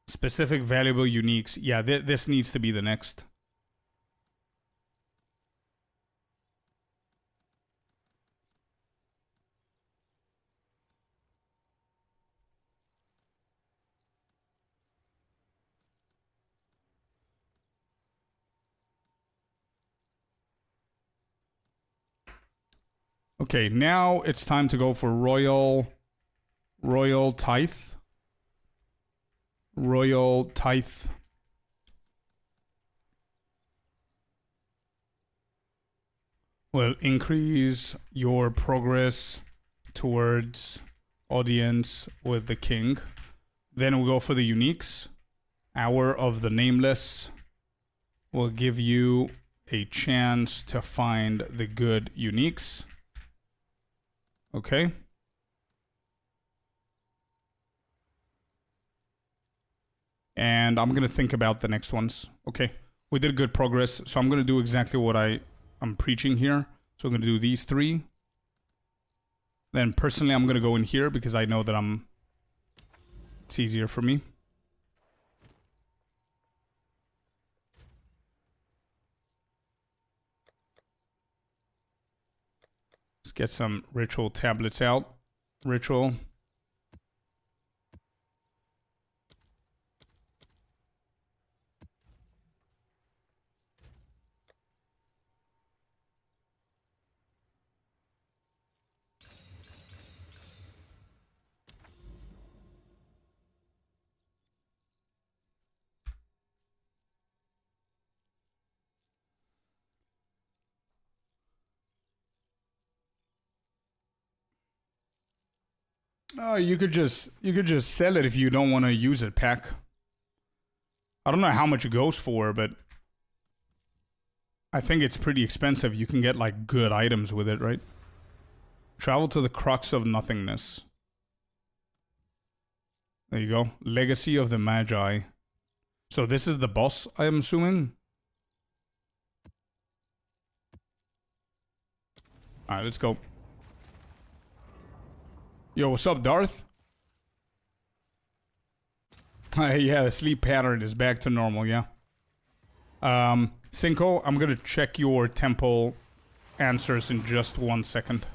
Specific valuable uniques. Yeah, this needs to be the next. Okay, now it's time to go for Royal Tithe. Royal Tithe. Will increase your progress towards audience with the king. Then we'll go for the uniques. Hour of the Nameless will give you a chance to find the good uniques. Okay. And I'm going to think about the next ones. Okay. We did good progress. So I'm going to do exactly what I'm preaching here. So I'm going to do these three. Then personally, I'm going to go in here because I know that it's easier for me. Let's get some ritual tablets out. Ritual. You could just sell it if you don't want to use it, Pack. I don't know how much it goes for, but I think it's pretty expensive. You can get like good items with it, right? Travel to the crux of nothingness. There you go. Legacy of the Magi. So this is the boss, I am assuming. Alright, let's go. Yo, what's up, Darth? Yeah, the sleep pattern is back to normal, yeah. Cinco, I'm gonna check your temple answers in just 1 second.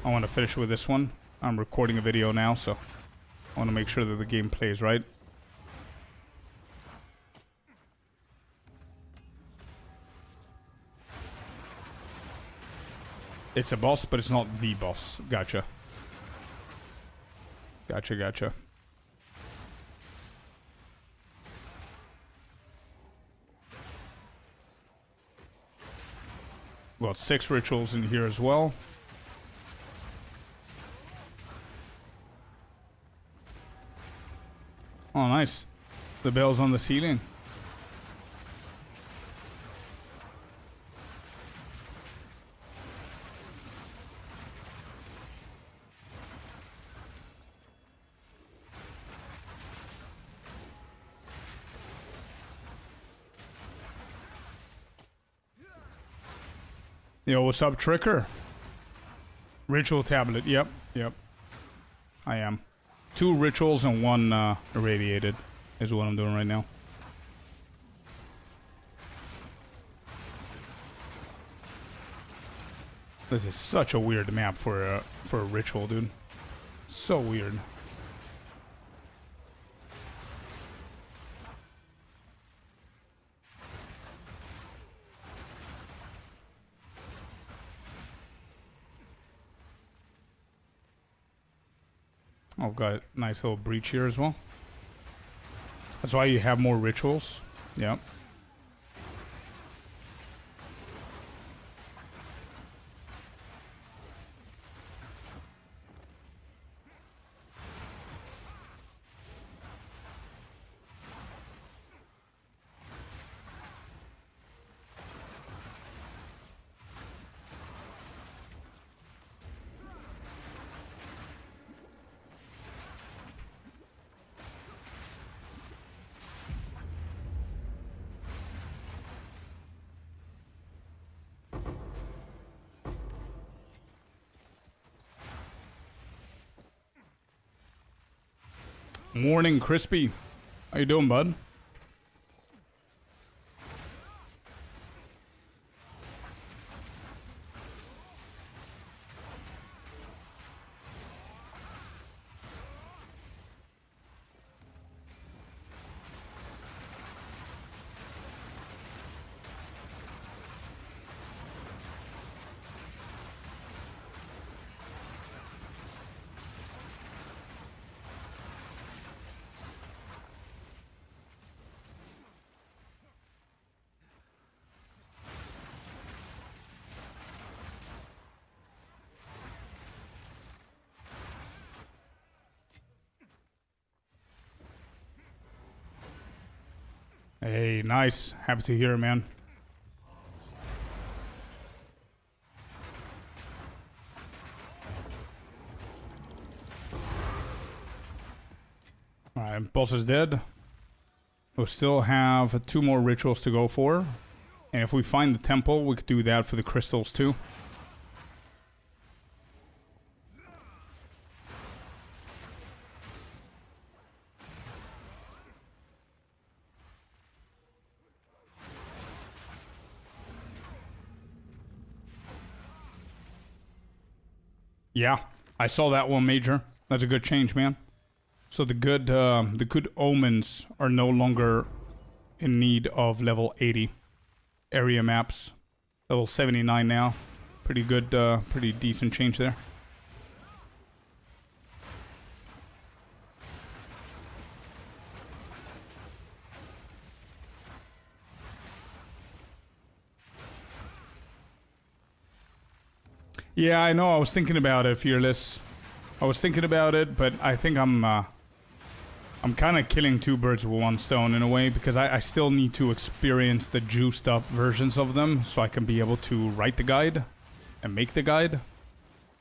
I want to finish with this one. I'm recording a video now, so I want to make sure that the game plays right. It's a boss, but it's not the boss. Gotcha. Gotcha. We got 6 rituals in here as well. Oh, nice. The bells on the ceiling. Yo, what's up, Tricker? Ritual tablet. Yep. I am. 2 rituals and 1 irradiated is what I'm doing right now. This is such a weird map for a ritual, dude. So weird. Oh, got a nice little breach here as well. That's why you have more rituals. Yep. Morning, Crispy. How you doing, bud? Hey, nice. Happy to hear it, man. Alright, boss is dead. We'll still have 2 more rituals to go for. And if we find the temple, we could do that for the crystals too. Yeah, I saw that one, Major. That's a good change, man. So the good omens are no longer in need of level 80 area maps. Level 79 now. Pretty good, pretty decent change there. Yeah, I know. I was thinking about it, Fearless. I was thinking about it, but I think I'm kind of killing 2 birds with 1 stone in a way, because I still need to experience the juiced up versions of them so I can be able to write the guide and make the guide.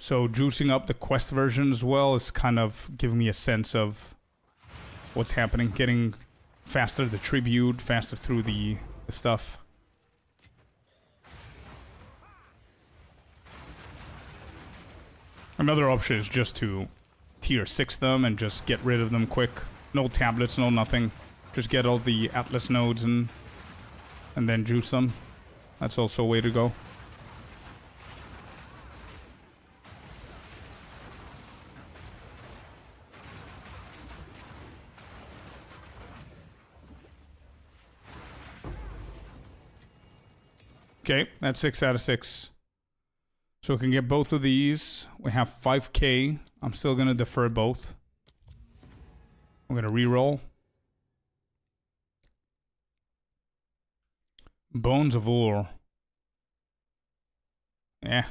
So juicing up the quest version as well is kind of giving me a sense of what's happening. Getting faster the tribute, faster through the stuff. Another option is just to tier 6 them and just get rid of them quick. No tablets, no nothing. Just get all the Atlas nodes and then juice them. That's also a way to go. Okay, that's 6 out of 6. So we can get both of these. We have 5k. I'm still going to defer both. I'm going to reroll. Bones of Ore. Yeah.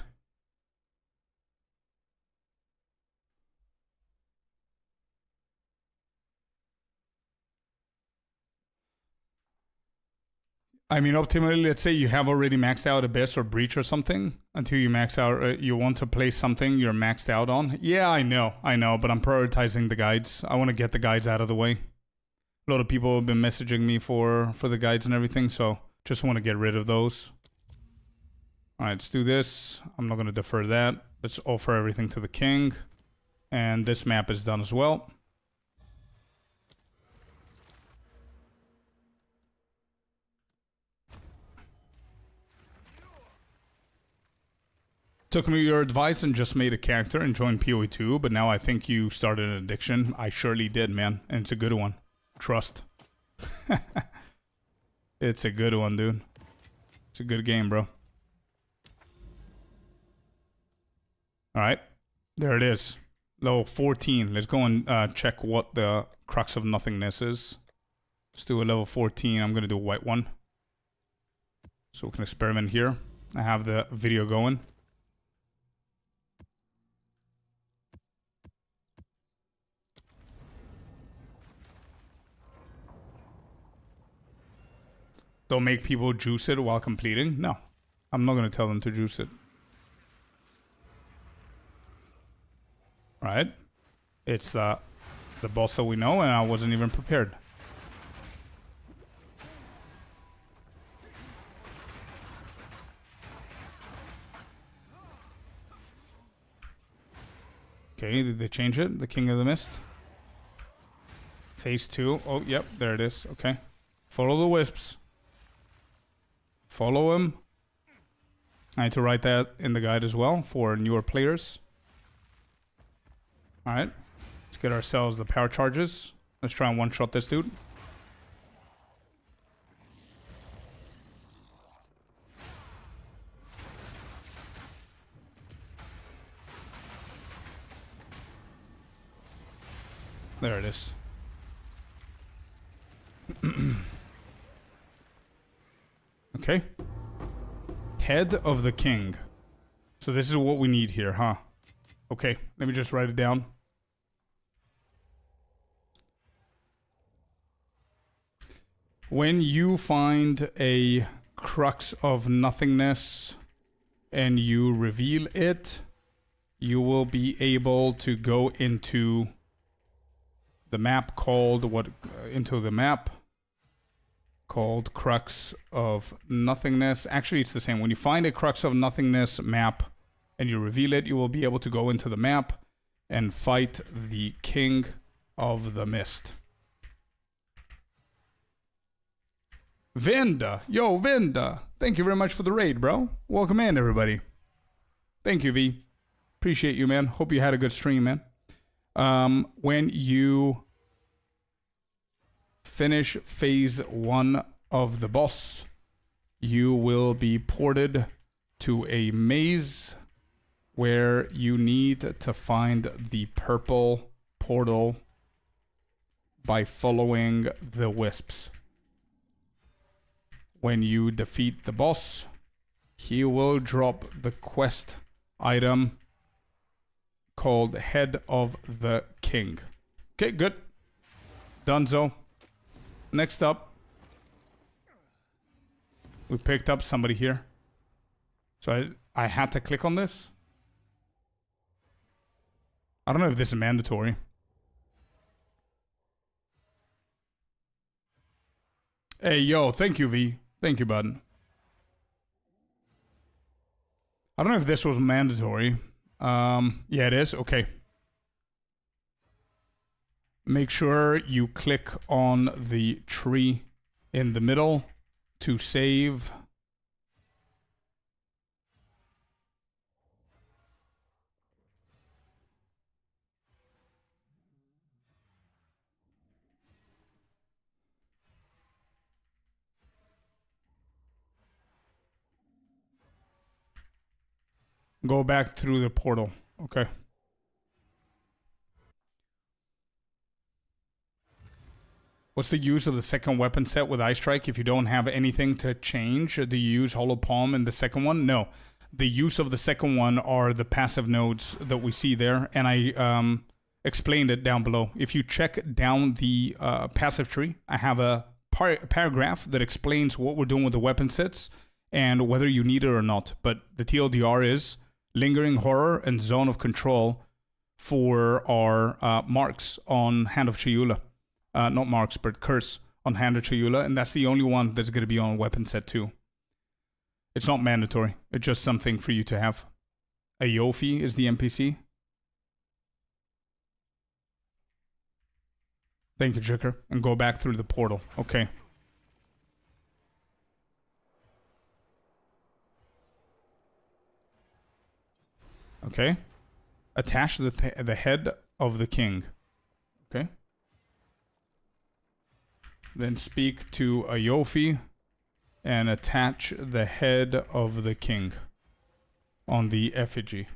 I mean, optimally, let's say you have already maxed out Abyss or Breach or something. Until you max out, you want to play something you're maxed out on. Yeah, I know, but I'm prioritizing the guides. I want to get the guides out of the way. A lot of people have been messaging me for the guides and everything, so just want to get rid of those. Alright, let's do this. I'm not going to defer that. Let's offer everything to the king. And this map is done as well. Took me your advice and just made a character and joined POE2, but now I think you started an addiction. I surely did, man. And it's a good one. Trust. It's a good one, dude. It's a good game, bro. Alright. There it is. Level 14. Let's go and check what the Crux of Nothingness is. Let's do a level 14. I'm going to do a white one. So we can experiment here. I have the video going. Don't make people juice it while completing. No, I'm not going to tell them to juice it. Right? It's the boss that we know, and I wasn't even prepared. Okay, did they change it? The King of the Mist? Phase 2. Oh, yep, there it is. Okay. Follow the wisps. Follow him. I need to write that in the guide as well for newer players. Alright. Let's get ourselves the power charges. Let's try and one-shot this dude. There it is. Okay. Head of the King. So this is what we need here, huh? Okay, let me just write it down. When you find a Crux of Nothingness and you reveal it, you will be able to go into the map called called Crux of Nothingness. Actually, it's the same. When you find a Crux of Nothingness map and you reveal it, you will be able to go into the map and fight the King of the Mist. Vinda! Yo, Vinda! Thank you very much for the raid, bro. Welcome in, everybody. Thank you, V. Appreciate you, man. Hope you had a good stream, man. When you finish phase 1 of the boss, you will be ported to a maze where you need to find the purple portal by following the wisps. When you defeat the boss, he will drop the quest item called Head of the King. Okay, good. Dunzo. Next up, we picked up somebody here. So I had to click on this. I don't know if this is mandatory. Hey, yo, thank you, V. Thank you, bud. I don't know if this was mandatory. Yeah, it is. Okay. Make sure you click on the tree in the middle to save. Go back through the portal. Okay. What's the use of the second weapon set with Ice Strike if you don't have anything to change? Do you use Hollow Palm in the second one? No. The use of the second one are the passive nodes that we see there, and I explained it down below. If you check down the passive tree, I have a paragraph that explains what we're doing with the weapon sets and whether you need it or not. But the TLDR is Lingering Horror and Zone of Control for our marks on Hand of Chayula. Not marks, but curse on Hand of Chayula, and that's the only one that's going to be on weapon set 2. It's not mandatory. It's just something for you to have. Ayofi is the NPC. Thank you, Jicker. And go back through the portal. Okay. Okay. Attach the head of the king. Okay. Then speak to Ayofi and attach the head of the king on the effigy.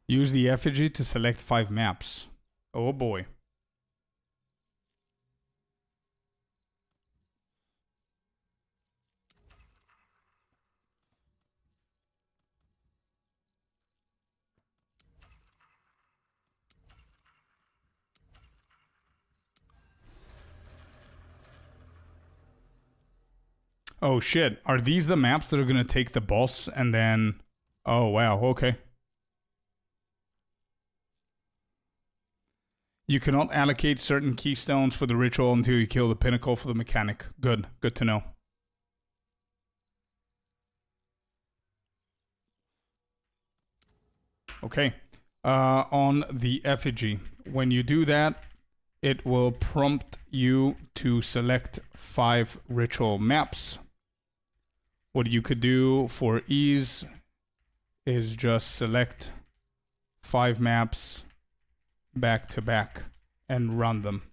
Use the effigy to select 5 maps. Oh boy. Oh shit, are these the maps that are gonna take the boss and then... Oh wow, okay. You cannot allocate certain keystones for the ritual until you kill the pinnacle for the mechanic. Good, good to know. Okay, on the effigy, when you do that, it will prompt you to select 5 ritual maps. What you could do for ease is just select 5 maps back to back and run them.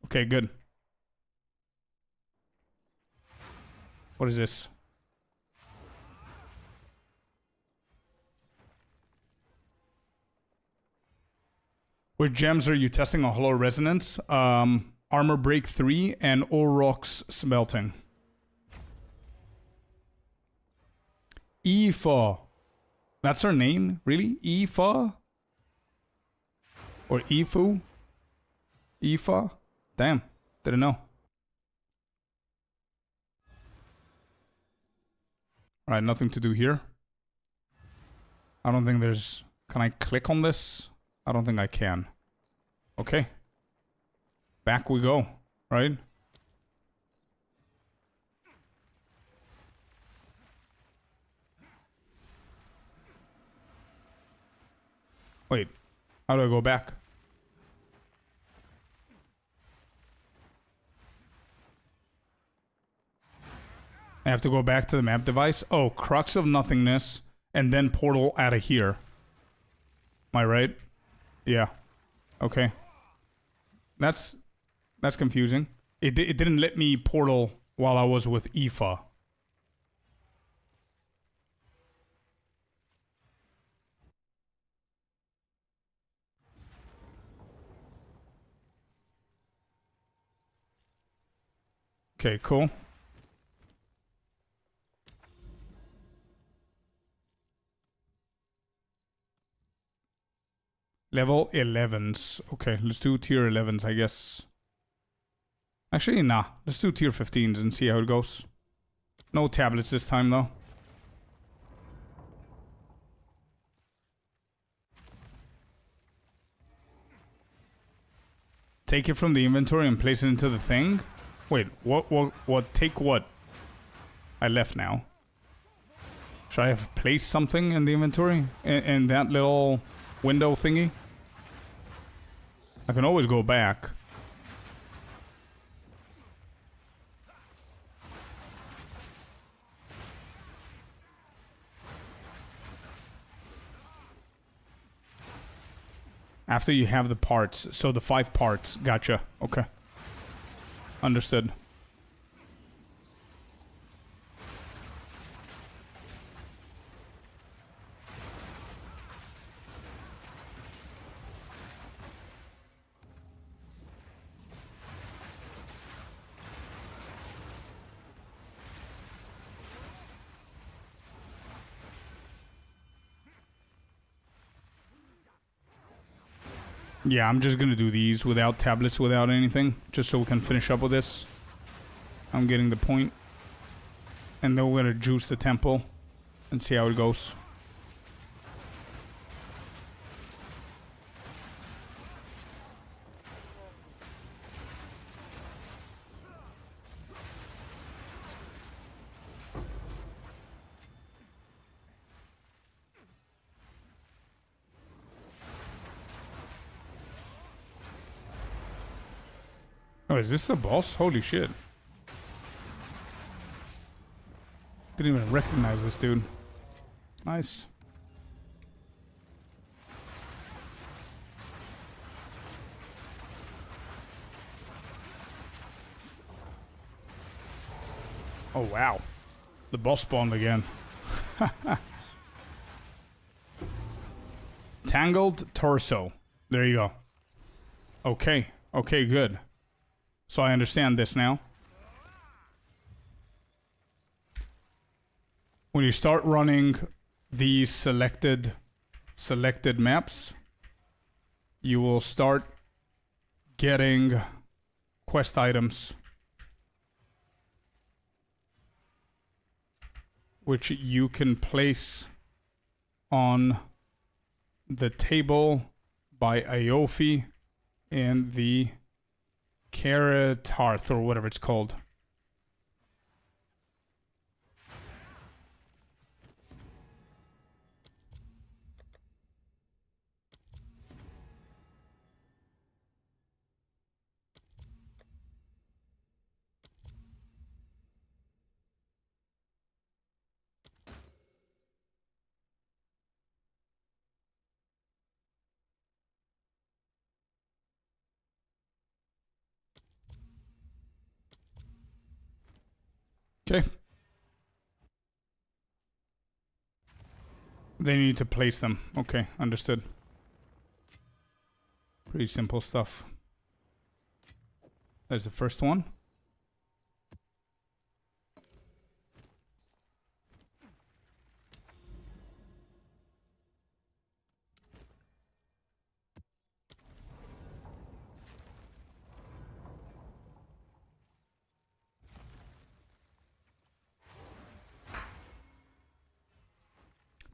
Okay, good. What is this? Which gems are you testing on Hollow Resonance? Armor Break 3 and Aurochs Smelting. Aoife. That's her name? Really? Aoife? Or Ifu? Aoife? Damn. Didn't know. Alright, nothing to do here. I don't think there's... Can I click on this? I don't think I can. Okay. Back we go, right? Wait, how do I go back? I have to go back to the map device? Oh, Crux of Nothingness, and then portal out of here. Am I right? Yeah. Okay. That's confusing. It didn't let me portal while I was with Aoife. Okay, cool. Level 11s. Okay, let's do tier 11s, I guess. Actually, nah. Let's do tier 15s and see how it goes. No tablets this time, though. Take it from the inventory and place it into the thing? Wait, what? Take what? I left now. Should I have placed something in the inventory? In that little window thingy? I can always go back. After you have the parts. So the 5 parts. Gotcha. Okay. Understood. Yeah, I'm just gonna do these without tablets, without anything, just so we can finish up with this. I'm getting the point. And then we're gonna juice the temple and see how it goes. Oh, is this the boss? Holy shit. Didn't even recognize this dude. Nice. Oh, wow. The boss spawned again. Tangled torso. There you go. Okay. Okay, good. So I understand this now. When you start running these selected maps, you will start getting quest items, which you can place on the table by Aofi and the Carrot Hearth, or whatever it's called. Okay. They need to place them. Okay, understood. Pretty simple stuff. There's the first one.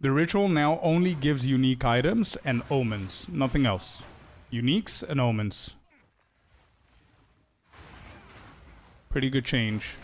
The ritual now only gives unique items and omens, nothing else. Uniques and omens. Pretty good change.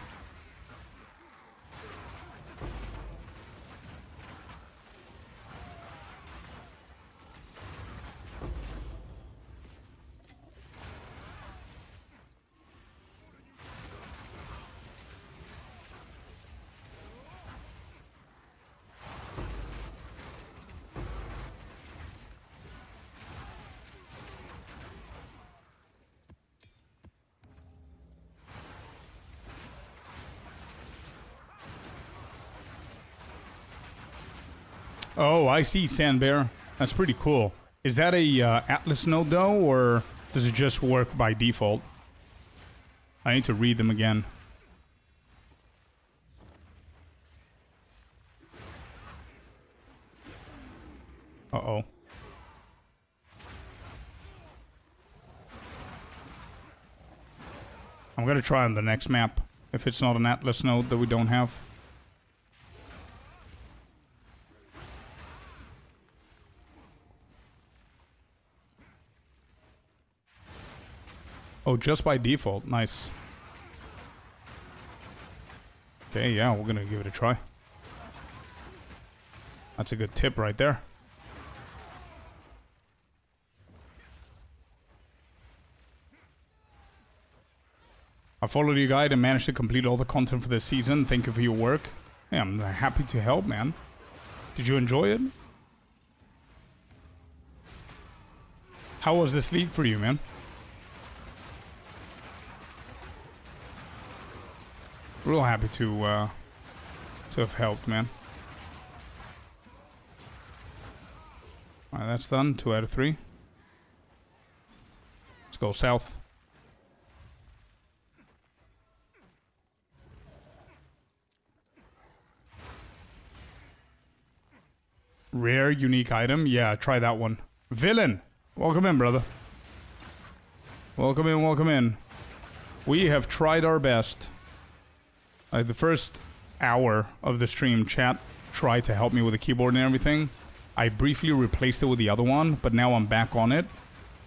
Oh, I see, Sandbear. That's pretty cool. Is that a Atlas node, though, or does it just work by default? I need to read them again. Uh-oh. I'm gonna try on the next map. If it's not an Atlas node that we don't have. Oh, just by default. Nice. Okay, yeah, we're gonna give it a try. That's a good tip right there. I followed your guide and managed to complete all the content for this season. Thank you for your work. Hey, I'm happy to help, man. Did you enjoy it? How was this league for you, man? Real happy to have helped, man. Alright, that's done. 2 out of 3. Let's go south. Rare, unique item. Yeah, try that one. Villain! Welcome in, brother. Welcome in, welcome in. We have tried our best. The first hour of the stream, chat tried to help me with the keyboard and everything. I briefly replaced it with the other one, but now I'm back on it.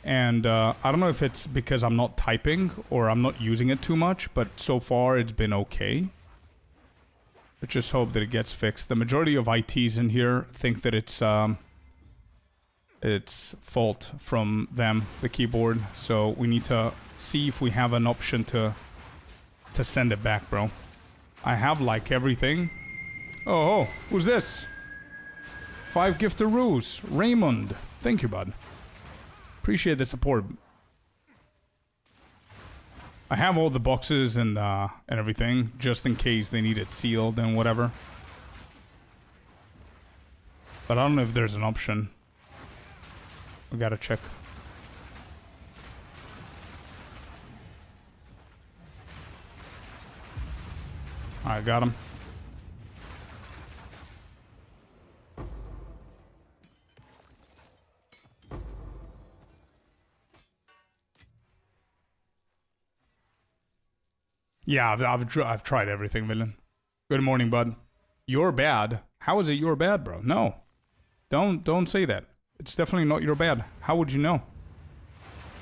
And I don't know if it's because I'm not typing or I'm not using it too much, but so far it's been okay. But just hope that it gets fixed. The majority of ITs in here think that it's fault from them, the keyboard. So we need to see if we have an option to send it back, bro. I have like everything. Oh, who's this? 5 giftaroos. Raymond. Thank you, bud. Appreciate the support. I have all the boxes and everything, just in case they need it sealed and whatever. But I don't know if there's an option. We gotta check. I got him. Yeah, I've tried everything, Villain. Good morning, bud. You're bad. How is it you're bad, bro? No. Don't say that. It's definitely not your bad. How would you know?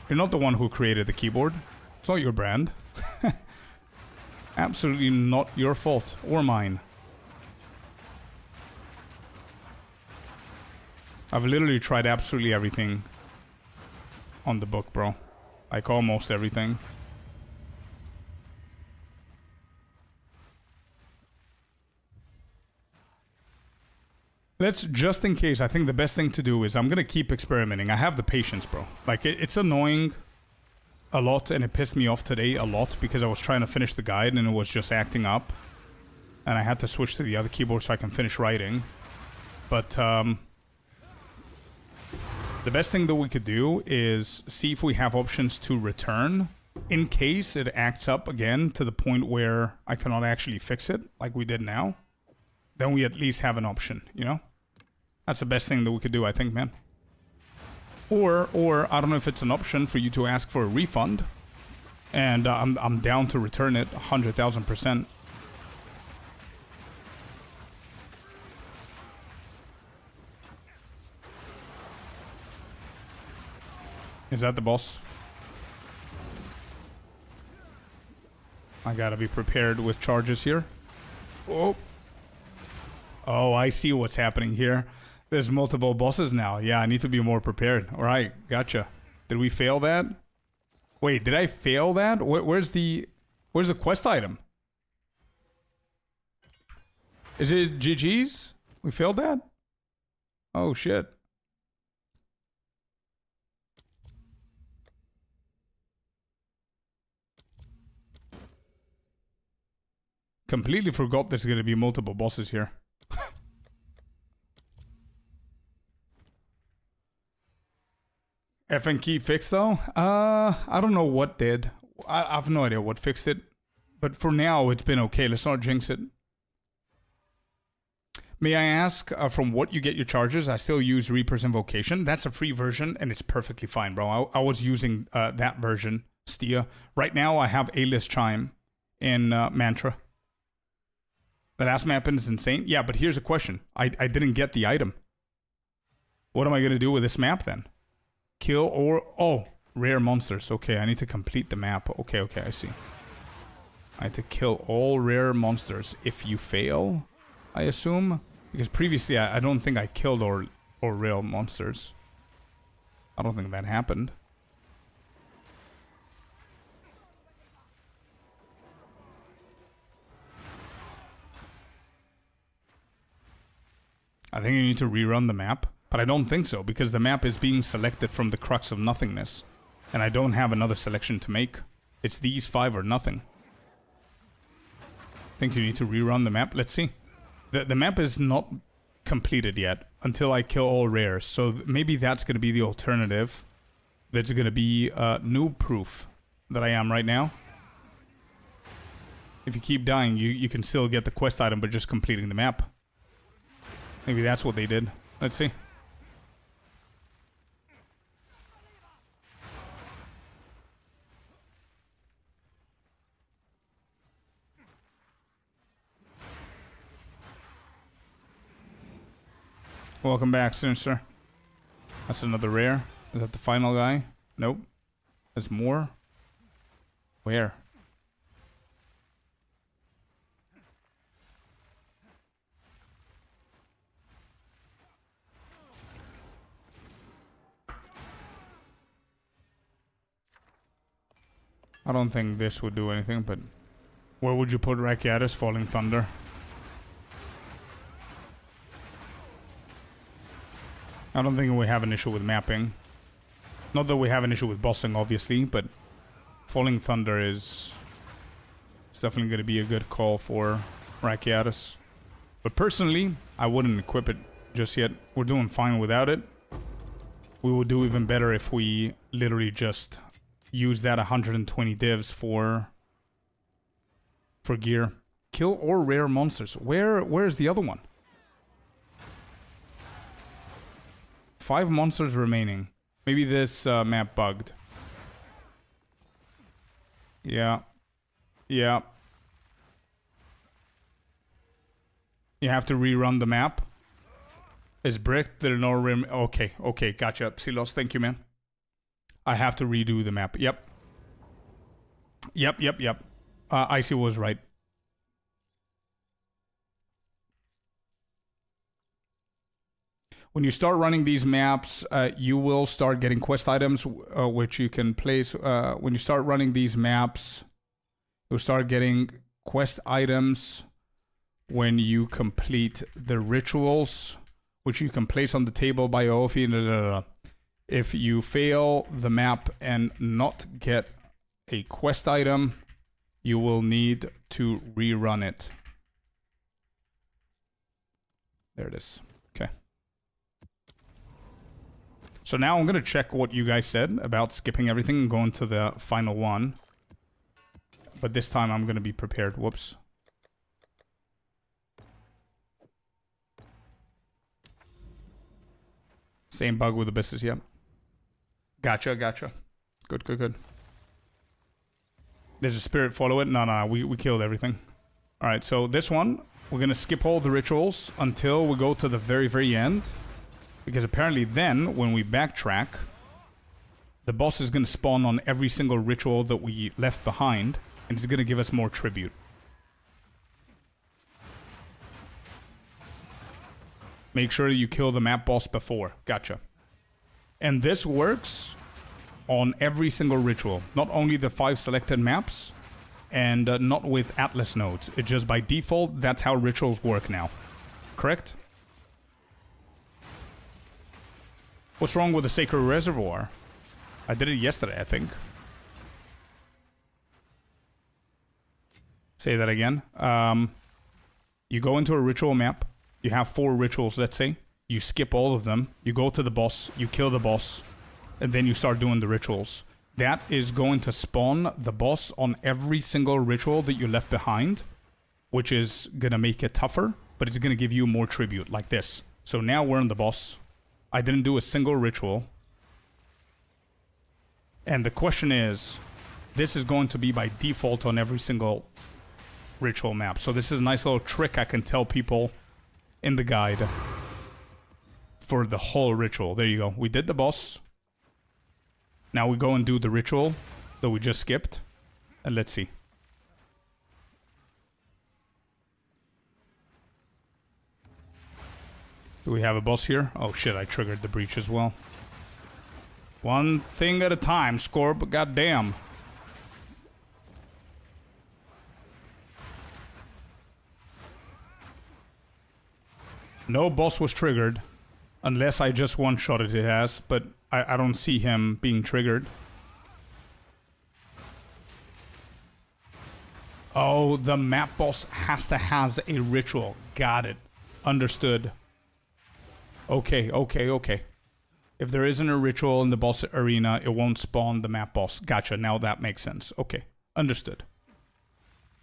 You're not the one who created the keyboard. It's not your brand. Absolutely not your fault or mine. I've literally tried absolutely everything on the book, bro. Like almost everything. Let's, just in case, I think the best thing to do is I'm going to keep experimenting. I have the patience, bro. Like, it's annoying a lot, and it pissed me off today a lot because I was trying to finish the guide and it was just acting up. And I had to switch to the other keyboard so I can finish writing. But, the best thing that we could do is see if we have options to return in case it acts up again to the point where I cannot actually fix it like we did now. Then we at least have an option, you know? That's the best thing that we could do, I think, man. Or I don't know if it's an option for you to ask for a refund. And I'm down to return it 100,000%. Is that the boss? I gotta be prepared with charges here. Oh. Oh, I see what's happening here. There's multiple bosses now. Yeah, I need to be more prepared. All right, gotcha. Did we fail that? Wait, did I fail that? Where's the quest item? Is it GG's? We failed that? Oh, shit. Completely forgot there's going to be multiple bosses here. FN key fixed though? I don't know what did. I have no idea what fixed it. But for now, it's been okay. Let's not jinx it. May I ask from what you get your charges? I still use Reaper's Invocation. That's a free version and it's perfectly fine, bro. I was using that version. Stia. Right now, I have A-list Chime in Mantra. The last map is insane. Yeah, but here's a question. I didn't get the item. What am I going to do with this map then? Kill or... Oh, rare monsters. Okay, I need to complete the map. Okay, okay, I see. I had to kill all rare monsters. If you fail, I assume. Because previously, I don't think I killed or rare monsters. I don't think that happened. I think you need to rerun the map. But I don't think so, because the map is being selected from the crux of nothingness. And I don't have another selection to make. It's these 5 or nothing. I think you need to rerun the map. Let's see. The map is not completed yet until I kill all rares. So maybe that's going to be the alternative. That's going to be noob proof that I am right now. If you keep dying, you can still get the quest item, but just completing the map. Maybe that's what they did. Let's see. Welcome back, sir. That's another rare. Is that the final guy? Nope. There's more. Where? I don't think this would do anything, but... Where would you put Rakiatis? Falling Thunder. I don't think we have an issue with mapping. Not that we have an issue with bossing, obviously, but... Falling Thunder is... It's definitely going to be a good call for Rakiatis. But personally, I wouldn't equip it just yet. We're doing fine without it. We would do even better if we literally just... use that 120 divs for gear. Kill or rare monsters. Where's the other one? 5 monsters remaining. Maybe this map bugged. Yeah. Yeah. You have to rerun the map. It's bricked. There are no rim. Okay. Okay. Gotcha. Silos. Thank you, man. I have to redo the map. Yep. Yep. Icy was right. When you start running these maps, you will start getting quest items, which you can place. When you start running these maps, you'll start getting quest items when you complete the rituals, which you can place on the table by Ofi. If you fail the map and not get a quest item, you will need to rerun it. There it is. Okay. So now I'm going to check what you guys said about skipping everything and going to the final one. But this time I'm going to be prepared. Whoops. Same bug with Abysses, yeah. Gotcha. Good. There's a spirit, follow it. No, we killed everything. Alright, so this one, we're going to skip all the rituals until we go to the very, very end. Because apparently then, when we backtrack, the boss is going to spawn on every single ritual that we left behind. And it's going to give us more tribute. Make sure you kill the map boss before. Gotcha. And this works on every single ritual. Not only the 5 selected maps, and not with Atlas nodes. It just by default, that's how rituals work now. Correct? What's wrong with the Sacred Reservoir? I did it yesterday, I think. Say that again. You go into a ritual map. You have 4 rituals, let's say. You skip all of them. You go to the boss. You kill the boss. And then you start doing the rituals. That is going to spawn the boss on every single ritual that you left behind. Which is going to make it tougher. But it's going to give you more tribute, like this. So now we're on the boss. I didn't do a single ritual. And the question is, this is going to be by default on every single ritual map. So this is a nice little trick I can tell people in the guide for the whole ritual. There you go. We did the boss. Now we go and do the ritual that we just skipped. And let's see. Do we have a boss here? Oh shit, I triggered the breach as well. One thing at a time, Scorp, goddamn. No boss was triggered. Unless I just one-shotted his ass, but I don't see him being triggered. Oh, the map boss has to have a ritual. Got it. Understood. Okay, okay, okay. If there isn't a ritual in the boss arena, it won't spawn the map boss. Gotcha, now that makes sense. Okay, understood.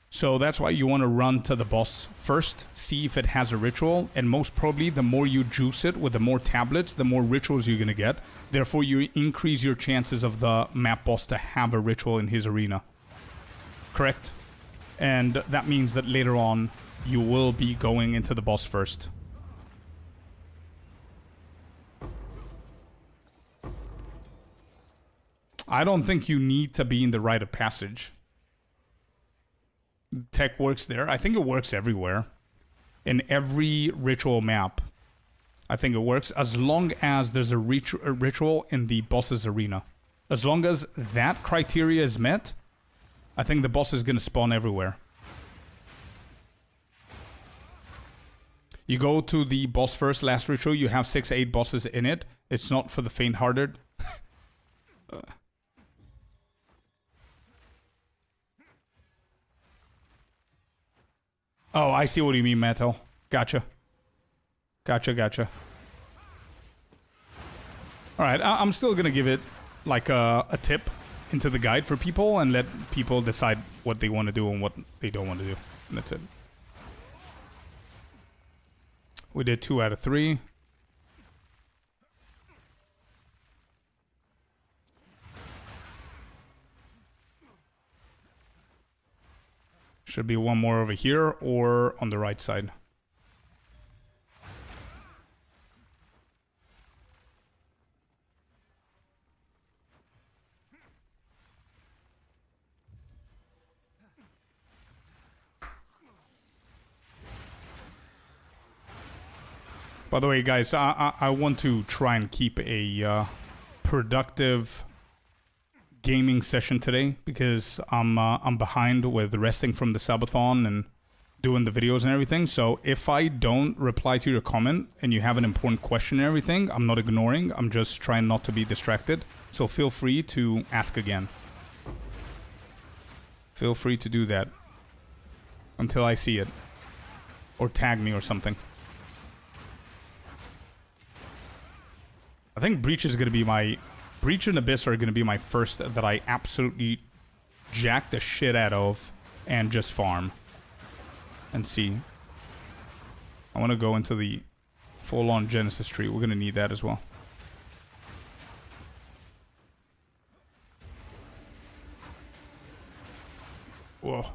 So that's why you want to run to the boss first, see if it has a ritual, and most probably the more you juice it with the more tablets, the more rituals you're going to get. Therefore, you increase your chances of the map boss to have a ritual in his arena. Correct? And that means that later on, you will be going into the boss first. I don't think you need to be in the rite of passage. Tech works there. I think it works everywhere. In every ritual map, I think it works as long as there's a ritual in the boss's arena. As long as that criteria is met, I think the boss is going to spawn everywhere. You go to the boss first, last ritual, you have 6-8 bosses in it. It's not for the faint-hearted. Oh, I see what you mean, Metal. Gotcha. Gotcha. Alright, I'm still gonna give it like a tip into the guide for people and let people decide what they want to do and what they don't want to do. And that's it. We did 2 out of 3. Should be one more over here or on the right side. By the way, guys, I want to try and keep a productive gaming session today because I'm behind with resting from the subathon and doing the videos and everything. So if I don't reply to your comment and you have an important question and everything, I'm not ignoring. I'm just trying not to be distracted. So feel free to ask again. Feel free to do that until I see it or tag me or something. I think Breach is going to be my... Breach and Abyss are going to be my first that I absolutely jack the shit out of and just farm. And see. I want to go into the full-on Genesis tree. We're going to need that as well. Whoa.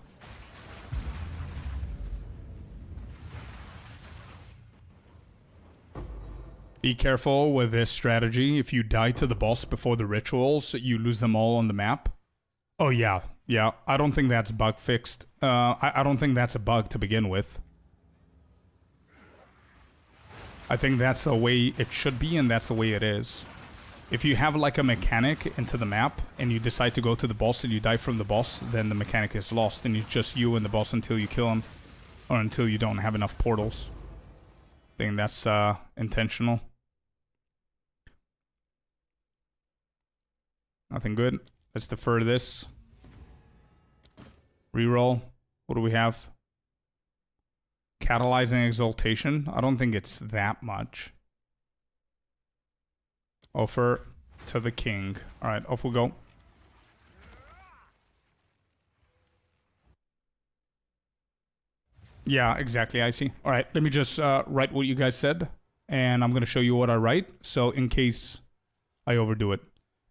Be careful with this strategy. If you die to the boss before the rituals, you lose them all on the map. Oh, yeah. Yeah, I don't think that's bug fixed. I don't think that's a bug to begin with. I think that's the way it should be, and that's the way it is. If you have like a mechanic into the map, and you decide to go to the boss and you die from the boss, then the mechanic is lost, and it's just you and the boss until you kill him. Or until you don't have enough portals. I think that's intentional. Nothing good. Let's defer this. Reroll. What do we have? Catalyzing exaltation. I don't think it's that much. Offer to the king. Alright, off we go. Yeah, exactly. I see. Alright, let me just write what you guys said. And I'm going to show you what I write. So in case I overdo it.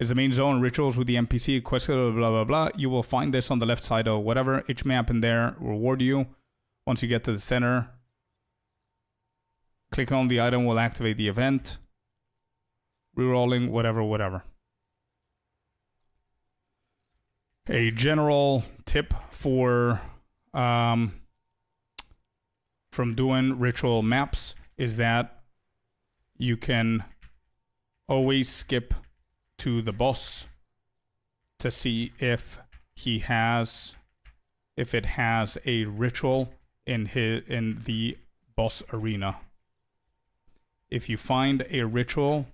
is the main zone. Rituals with the NPC, quest, blah, blah, blah. You will find this on the left side of whatever. Each map in there will reward you. Once you get to the center, click on the item will activate the event. Rerolling, whatever, whatever. A general tip for from doing ritual maps is that you can always skip to the boss to see if it has a ritual in the boss arena. If you find a ritual,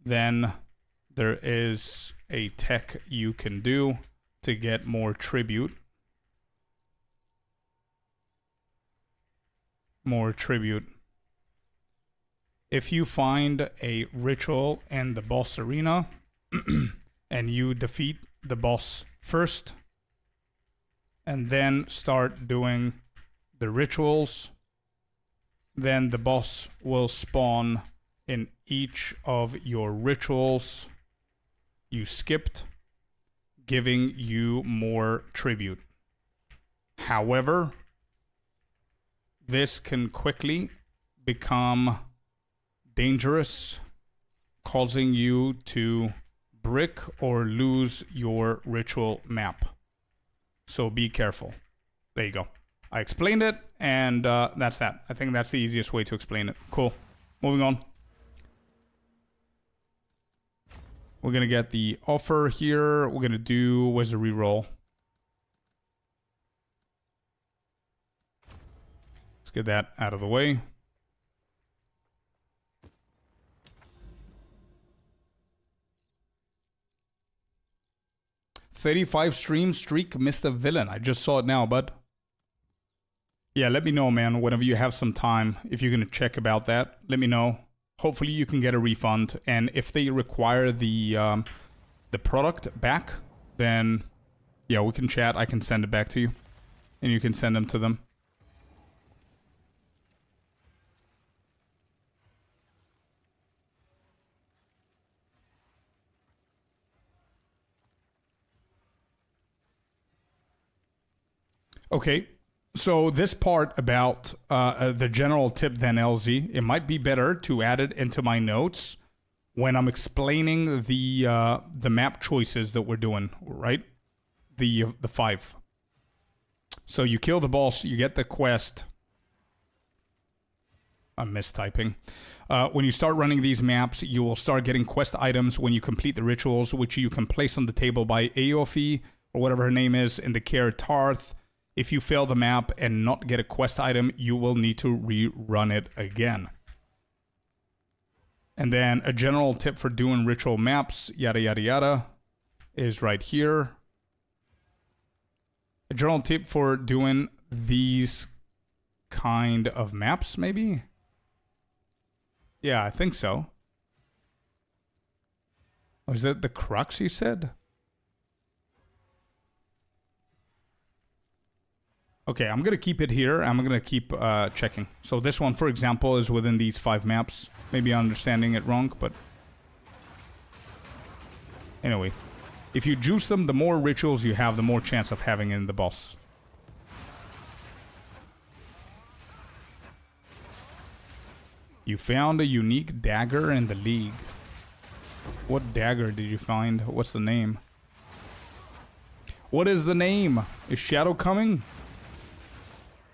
then there is a tech you can do to get more tribute. More tribute. If you find a ritual in the boss arena and you defeat the boss first and then start doing the rituals, then the boss will spawn in each of your rituals you skipped, giving you more tribute. However, this can quickly become dangerous, causing you to brick or lose your ritual map. So be careful. There you go. I explained it, and that's that. I think that's the easiest way to explain it. Cool. Moving on. We're going to get the offer here. We're going to do, where's the reroll? Let's get that out of the way. "35 stream streak, Mr. Villain." I just saw it now, bud. Yeah, let me know, man, whenever you have some time. If you're going to check about that, let me know. Hopefully you can get a refund. And if they require the product back, then yeah, we can chat. I can send it back to you. And you can send them to them. Okay, so this part about the general tip then, LZ, it might be better to add it into my notes when I'm explaining the map choices that we're doing, right? The 5. So you kill the boss, you get the quest. I'm mistyping. When you start running these maps, you will start getting quest items when you complete the rituals, which you can place on the table by Aofi, or whatever her name is, in the care Tarth. If you fail the map and not get a quest item, you will need to rerun it again. And then a general tip for doing ritual maps, yada, yada, yada, is right here. A general tip for doing these kind of maps, maybe? Yeah, I think so. Oh, is that the crux you said? Okay, I'm going to keep it here. I'm going to keep checking. So this one, for example, is within these 5 maps. Maybe I'm understanding it wrong, but... Anyway. If you juice them, the more rituals you have, the more chance of having in the boss. You found a unique dagger in the league. What dagger did you find? What's the name? What is the name? Is Shadow coming?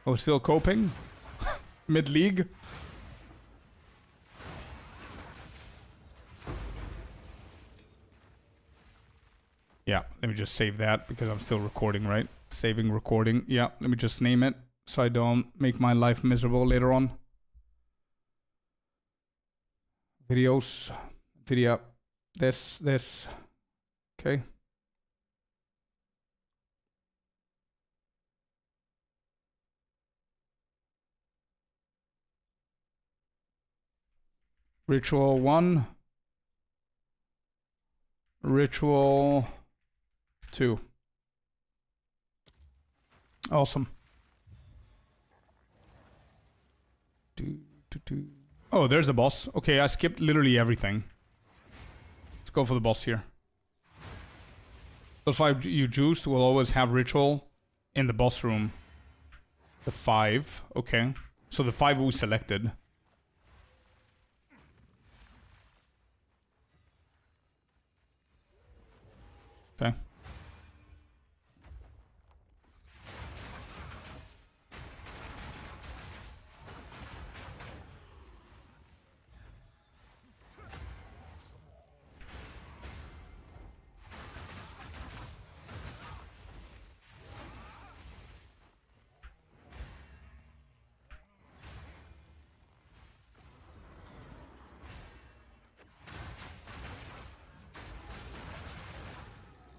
Oh, still coping? Mid-league? Yeah, let me just save that because I'm still recording, right? Saving recording. Yeah, let me just name it so I don't make my life miserable later on. Videos. Video. This. Okay. Ritual 1. Ritual 2. Awesome. Oh, there's the boss. Okay, I skipped literally everything. Let's go for the boss here. Those 5 you juiced will always have ritual in the boss room. The 5, okay. So the 5 we selected. Okay.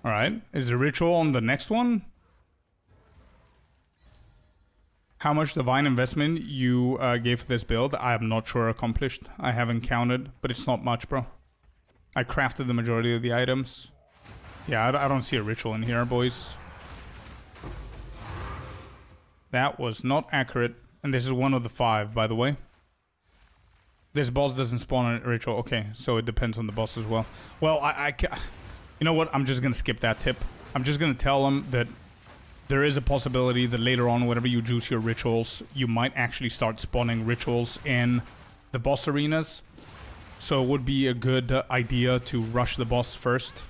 Alright, is the ritual on the next one? How much divine investment you gave for this build? I am not sure accomplished. I haven't counted, but it's not much, bro. I crafted the majority of the items. Yeah, I don't see a ritual in here, boys. That was not accurate. And this is one of the 5, by the way. This boss doesn't spawn a ritual. Okay, so it depends on the boss as well. Well, you know what? I'm just going to skip that tip. I'm just going to tell them that there is a possibility that later on, whenever you juice your rituals, you might actually start spawning rituals in the boss arenas. So it would be a good idea to rush the boss first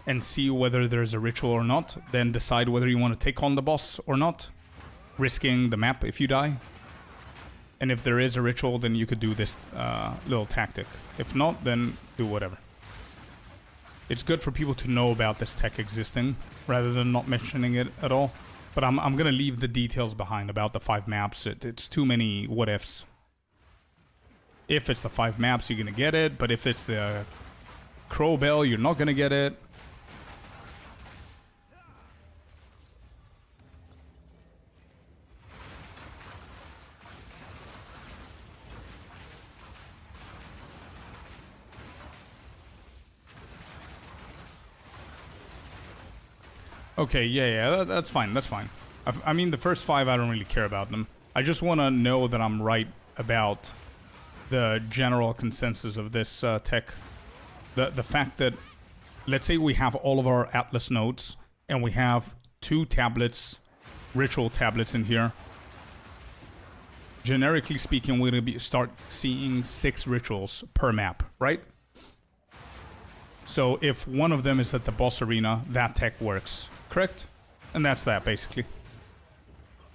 and see whether there's a ritual or not. Then decide whether you want to take on the boss or not, risking the map if you die. And if there is a ritual, then you could do this little tactic. If not, then do whatever. It's good for people to know about this tech existing, rather than not mentioning it at all. But I'm going to leave the details behind about the 5 maps. It's too many what-ifs. If it's the 5 maps, you're going to get it. But if it's the Crow Bell, you're not going to get it. Okay, yeah, that's fine, that's fine. I mean, the first 5, I don't really care about them. I just want to know that I'm right about the general consensus of this tech. The fact that, let's say we have all of our Atlas nodes, and we have 2 tablets, ritual tablets in here. Generically speaking, we're going to start seeing 6 rituals per map, right? So if one of them is at the boss arena, that tech works. Correct? And that's that, basically.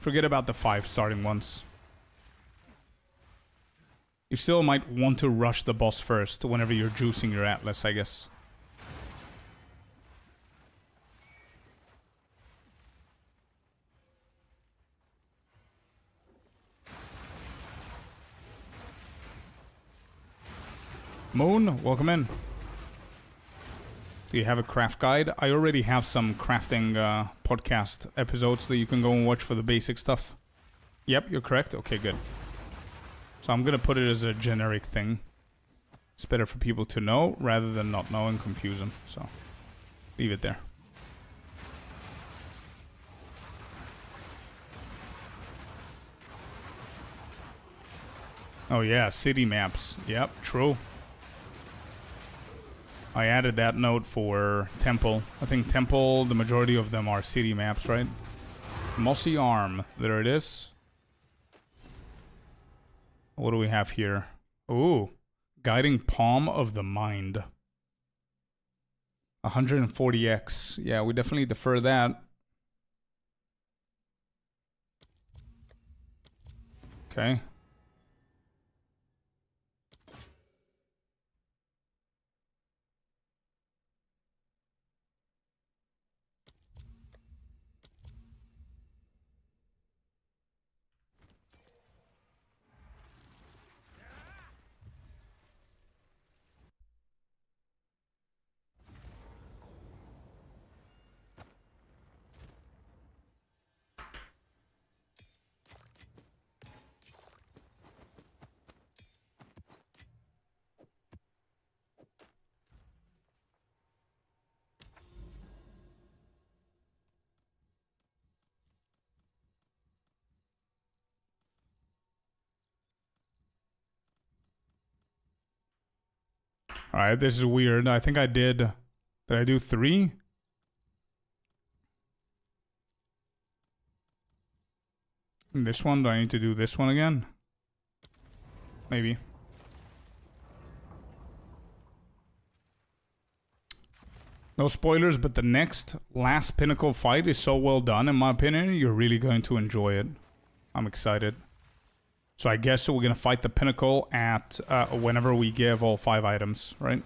Forget about the 5 starting ones. You still might want to rush the boss first whenever you're juicing your Atlas, I guess. Moon, welcome in. Do you have a craft guide? I already have some crafting podcast episodes that you can go and watch for the basic stuff. Yep, you're correct. Okay, good. So I'm going to put it as a generic thing. It's better for people to know rather than not know and confuse them. So leave it there. Oh yeah, city maps. Yep, true. I added that note for Temple. I think Temple, the majority of them are city maps, right? Mossy Arm. There it is. What do we have here? Ooh. Guiding Palm of the Mind. 140x. Yeah, we definitely defer that. Okay. Alright, this is weird. I think I did... Did I do 3? This one? Do I need to do this one again? Maybe. No spoilers, but the next last pinnacle fight is so well done, in my opinion. You're really going to enjoy it. I'm excited. So I guess we're going to fight the pinnacle at whenever we give all 5 items, right?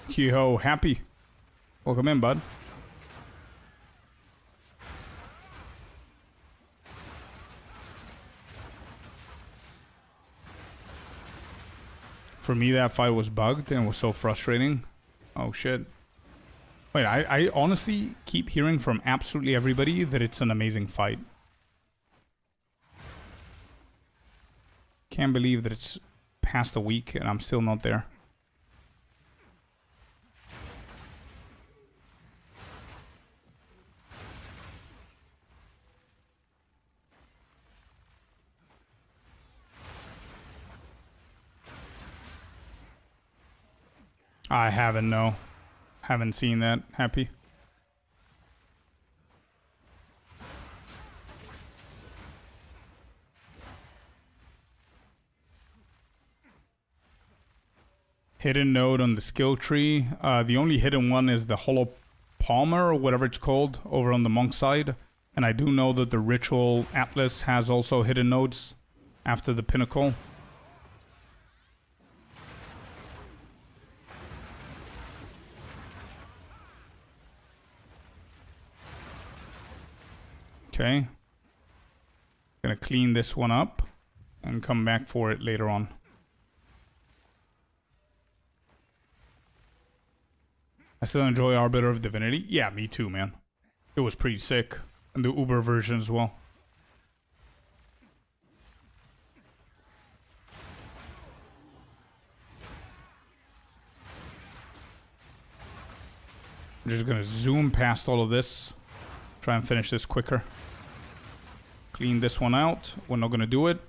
Yo, happy. Welcome in, bud. For me, that fight was bugged and was so frustrating. Oh, shit. Wait, I honestly keep hearing from absolutely everybody that it's an amazing fight. Can't believe that it's past a week and I'm still not there. I haven't, no. Haven't seen that. Happy. Hidden node on the skill tree. The only hidden one is the Hollow Palmer, or whatever it's called, over on the monk side. And I do know that the Ritual Atlas has also hidden nodes after the pinnacle. Okay. Gonna clean this one up and come back for it later on. I still enjoy Arbiter of Divinity. Yeah, me too, man. It was pretty sick. And the Uber version as well. I'm just gonna zoom past all of this. Try and finish this quicker. Clean this one out. We're not gonna do it.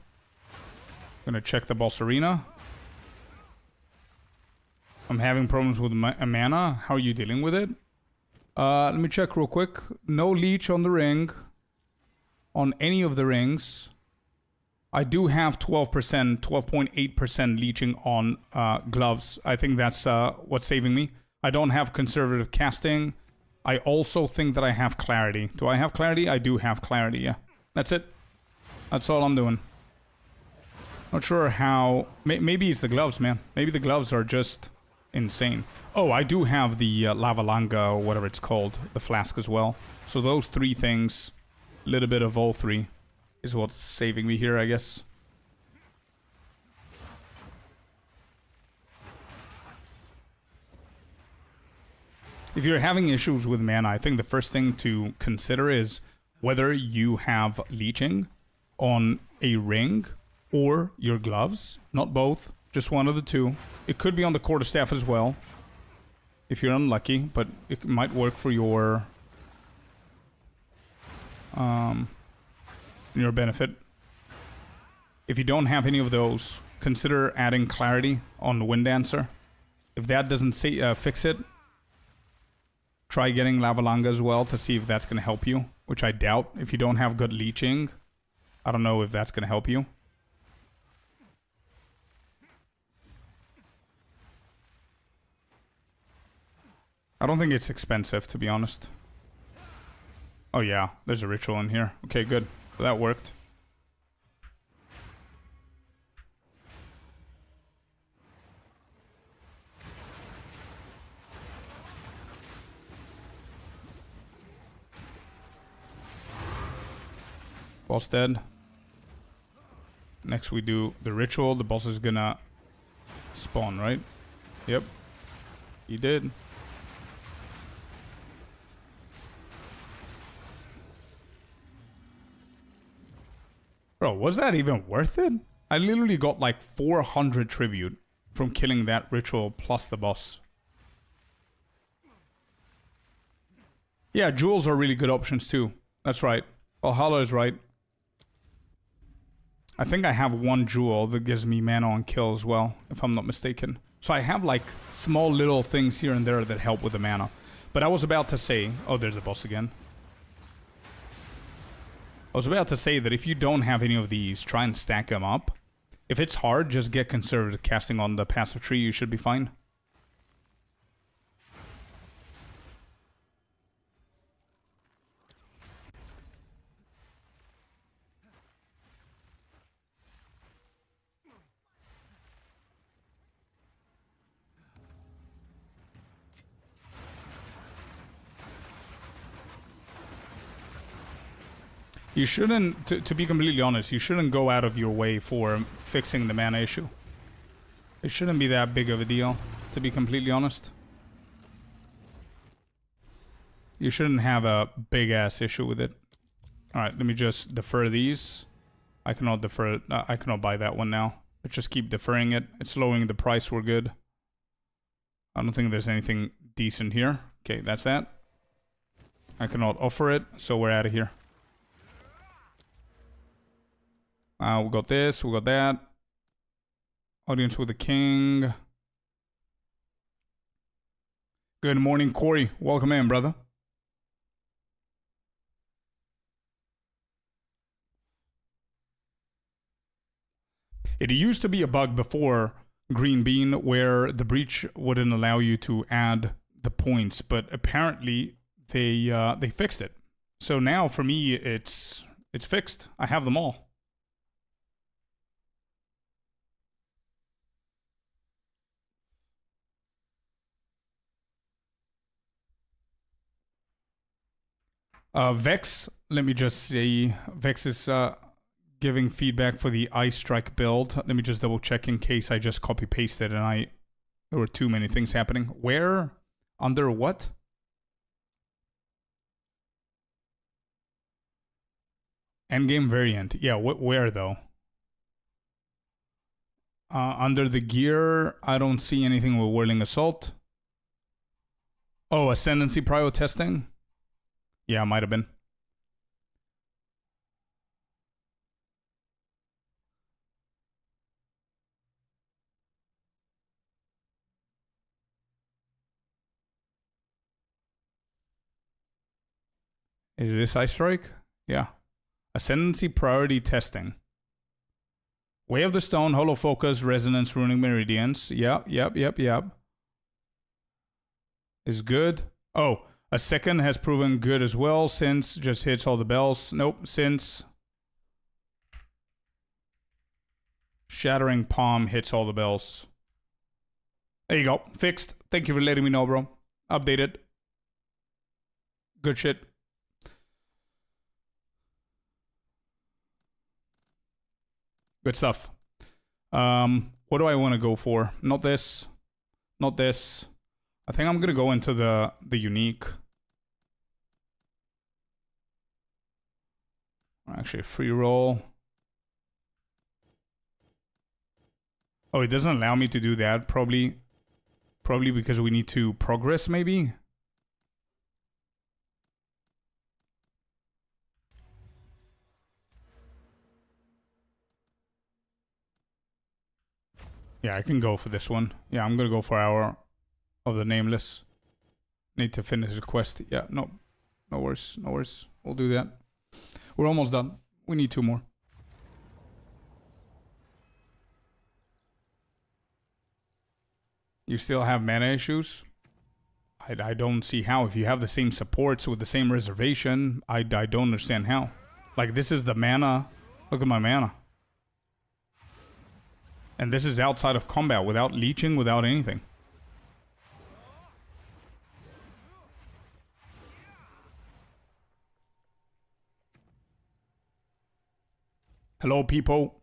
Gonna check the boss arena. I'm having problems with mana. How are you dealing with it? Let me check real quick. No leech on the ring. On any of the rings. I do have 12%, 12.8% leeching on gloves. I think that's what's saving me. I don't have conservative casting. I also think that I have clarity. Do I have clarity? I do have clarity, yeah. That's it. That's all I'm doing. Not sure how... Maybe it's the gloves, man. Maybe the gloves are just insane. Oh, I do have the Lava Langa, or whatever it's called. The flask as well. So those 3 things, a little bit of all 3, is what's saving me here, I guess. If you're having issues with mana, I think the first thing to consider is whether you have leeching on a ring or your gloves. Not both, just one of the 2. It could be on the quarterstaff as well, if you're unlucky, but it might work for your benefit. If you don't have any of those, consider adding clarity on the Wind Dancer. If that doesn't fix it, try getting Lava Langa as well to see if that's going to help you, which I doubt. If you don't have good leeching, I don't know if that's going to help you. I don't think it's expensive, to be honest. Oh yeah, there's a ritual in here. Okay, good. So that worked. Boss dead. Next we do the ritual. The boss is gonna spawn, right? Yep. He did. Bro, was that even worth it? I literally got like 400 tribute from killing that ritual plus the boss. Yeah, jewels are really good options too. That's right. Valhalla is right. I think I have one jewel that gives me mana on kill as well, if I'm not mistaken. So I have like small little things here and there that help with the mana. But I was about to say... Oh, there's the boss again. I was about to say that if you don't have any of these, try and stack them up. If it's hard, just get conservative casting on the passive tree, you should be fine. You shouldn't, to be completely honest, you shouldn't go out of your way for fixing the mana issue. It shouldn't be that big of a deal, to be completely honest. You shouldn't have a big-ass issue with it. Alright, let me just defer these. I cannot defer, I cannot buy that one now. Let's just keep deferring it. It's lowering the price, we're good. I don't think there's anything decent here. Okay, that's that. I cannot offer it, so we're out of here. We got this, we got that. Audience with the king. Good morning, Corey. Welcome in, brother. It used to be a bug before Green Bean where the breach wouldn't allow you to add the points, but apparently they fixed it. So now for me it's fixed. I have them all. Vex, let me just say, Vex is giving feedback for the Ice Strike build. Let me just double check in case I just copy pasted and there were too many things happening. Where? Under what? Endgame variant. Yeah, where though? Under the gear, I don't see anything with Whirling Assault. Oh, Ascendancy Prio testing? Yeah, might have been. Is this Ice Strike? Yeah. Ascendancy Priority Testing. Way of the Stone, Hollow Focus, Resonance, Ruining Meridians. Yep. Is good. Oh, a second has proven good as well since just hits all the bells. Nope, since Shattering Palm hits all the bells. There you go. Fixed. Thank you for letting me know, bro. Updated. Good shit. Good stuff. What do I want to go for? Not this. Not this. I think I'm gonna go into the unique. Actually, free roll. Oh, it doesn't allow me to do that. Probably because we need to progress, maybe. Yeah, I can go for this one. Yeah, I'm gonna go for Hour of the Nameless. Need to finish the quest. Yeah, no worries. We'll do that. We're almost done. We need 2 more. You still have mana issues? I don't see how. If you have the same supports with the same reservation, I don't understand how. Like, this is the mana. Look at my mana. And this is outside of combat, without leeching, without anything. Hello, people.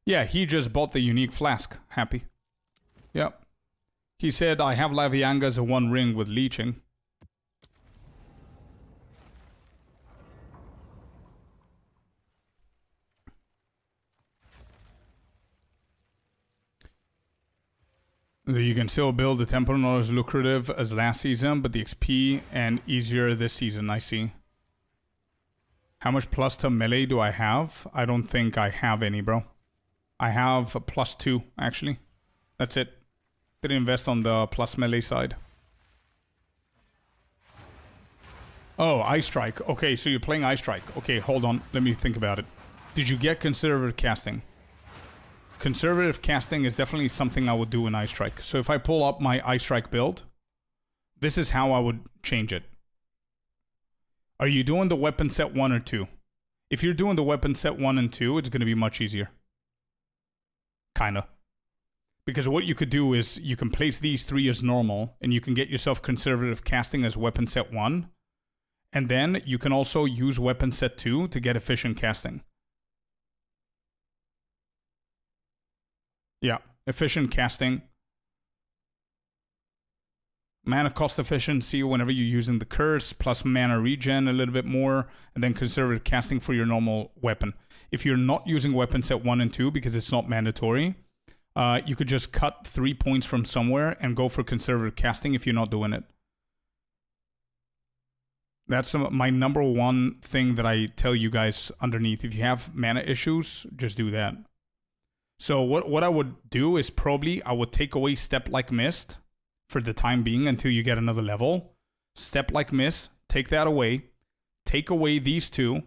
Yeah, he just bought the unique flask. Happy. Yep. He said, I have Laviangas and 1 ring with leeching. You can still build the tempo not as lucrative as last season, but the XP and easier this season, I see. How much plus to melee do I have? I don't think I have any, bro. I have a +2, actually. That's it. Didn't invest on the plus melee side. Oh, Ice Strike. Okay, so you're playing Ice Strike. Okay, hold on. Let me think about it. Did you get conservative casting? Conservative casting is definitely something I would do in Ice Strike. So if I pull up my Ice Strike build, this is how I would change it. Are you doing the weapon set 1 or 2? If you're doing the weapon set 1 and 2, it's going to be much easier. Kinda. Because what you could do is you can place these 3 as normal, and you can get yourself conservative casting as weapon set 1. And then you can also use weapon set 2 to get efficient casting. Yeah, efficient casting. Mana cost efficiency whenever you're using the curse, plus mana regen a little bit more, and then conservative casting for your normal weapon. If you're not using weapon set 1 and 2 because it's not mandatory, you could just cut 3 points from somewhere and go for conservative casting if you're not doing it. That's my number one thing that I tell you guys underneath. If you have mana issues, just do that. So what I would do is probably I would take away Step Like Mist for the time being until you get another level. Step Like Mist, take that away. Take away these 2.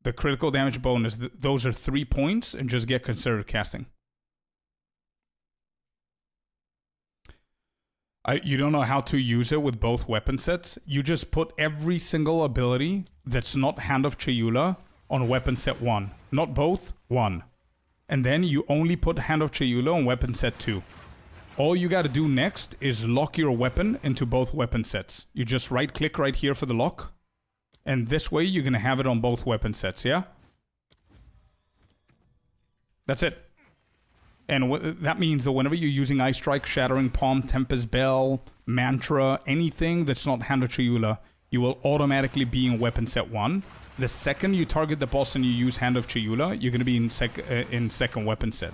The critical damage bonus, those are 3 points, and just get conservative casting. You don't know how to use it with both weapon sets. You just put every single ability that's not Hand of Chayula on weapon set 1. Not both, 1. And then you only put Hand of Chayula on weapon set 2. All you gotta do next is lock your weapon into both weapon sets. You just right click right here for the lock. And this way you're gonna have it on both weapon sets, yeah? That's it. And that means that whenever you're using Ice Strike, Shattering Palm, Tempest Bell, Mantra, anything that's not Hand of Chayula, you will automatically be in weapon set 1. The second you target the boss and you use Hand of Chayula, you're going to be in second weapon set.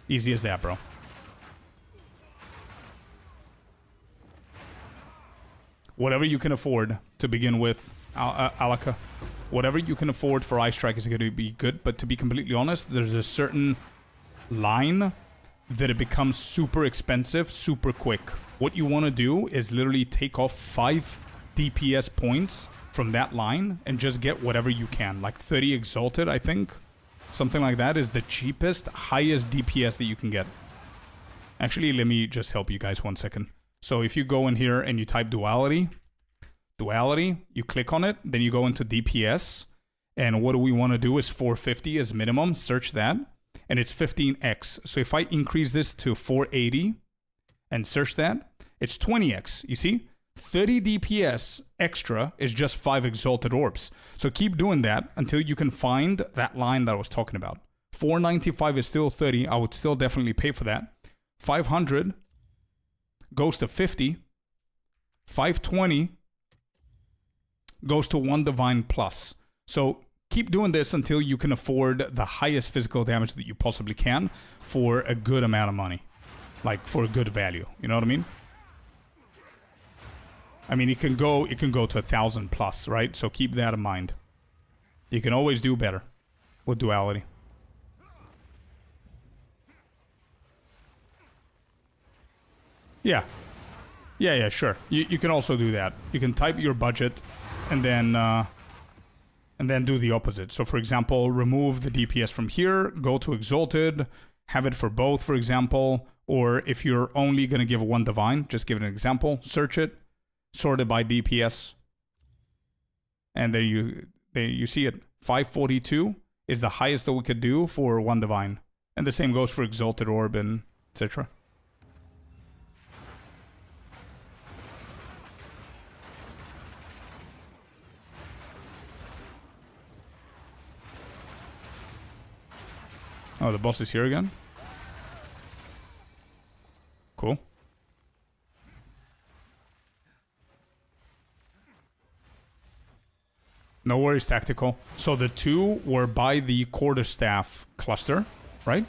Easy as that, bro. Whatever you can afford to begin with, Alaka. Whatever you can afford for Ice Strike is going to be good, but to be completely honest, there's a certain line that it becomes super expensive super quick. What you want to do is literally take off 5 DPS points from that line and just get whatever you can. Like 30 Exalted, I think. Something like that is the cheapest, highest DPS that you can get. Actually, let me just help you guys 1 second. So if you go in here and you type Duality, you click on it, then you go into DPS, and what we want to do is 450 as minimum, search that, and it's 15x. So if I increase this to 480 and search that, it's 20x, you see? 30 DPS extra is just 5 Exalted Orbs. So keep doing that until you can find that line that I was talking about. 495 is still 30, I would still definitely pay for that. 500 goes to 50, 520 goes to 1 Divine Plus. So keep doing this until you can afford the highest physical damage that you possibly can for a good amount of money. Like for a good value, you know what I mean? I mean, it can go to 1,000 plus, right? So keep that in mind. You can always do better with Duality. Yeah. Yeah, sure. You can also do that. You can type your budget and then do the opposite. So for example, remove the DPS from here, go to Exalted, have it for both, for example, or if you're only going to give 1 Divine, just give it an example, search it, sort it by DPS, and there you see it. 542 is the highest that we could do for 1 Divine. And the same goes for Exalted Orb and etc. Oh, the boss is here again? Cool. No worries, Tactical. So the 2 were by the quarterstaff cluster, right?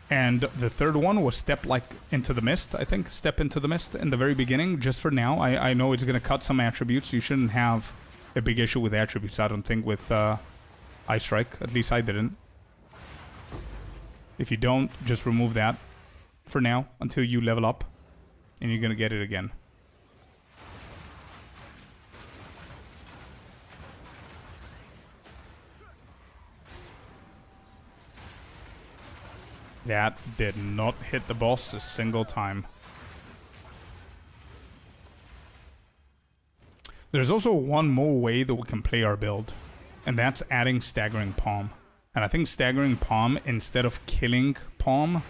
And the third one was step like into the mist, I think. Step into the mist in the very beginning, just for now. I know it's going to cut some attributes. You shouldn't have a big issue with attributes, I don't think, with Ice Strike. At least I didn't. If you don't, just remove that for now until you level up. And you're going to get it again. That did not hit the boss a single time. There's also one more way that we can play our build, and that's adding Staggering Palm. And I think Staggering Palm, instead of killing Palm,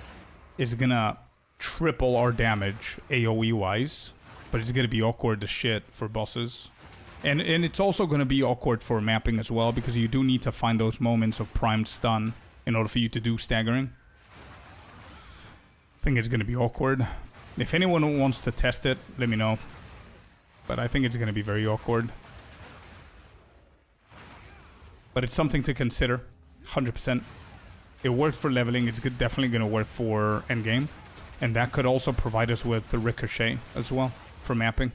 is gonna triple our damage AoE-wise, but it's gonna be awkward as shit for bosses. And it's also gonna be awkward for mapping as well, because you do need to find those moments of primed stun in order for you to do staggering. I think it's going to be awkward. If anyone wants to test it, let me know. But I think it's going to be very awkward. But it's something to consider. 100%. It worked for leveling. It's definitely going to work for endgame. And that could also provide us with the ricochet as well for mapping.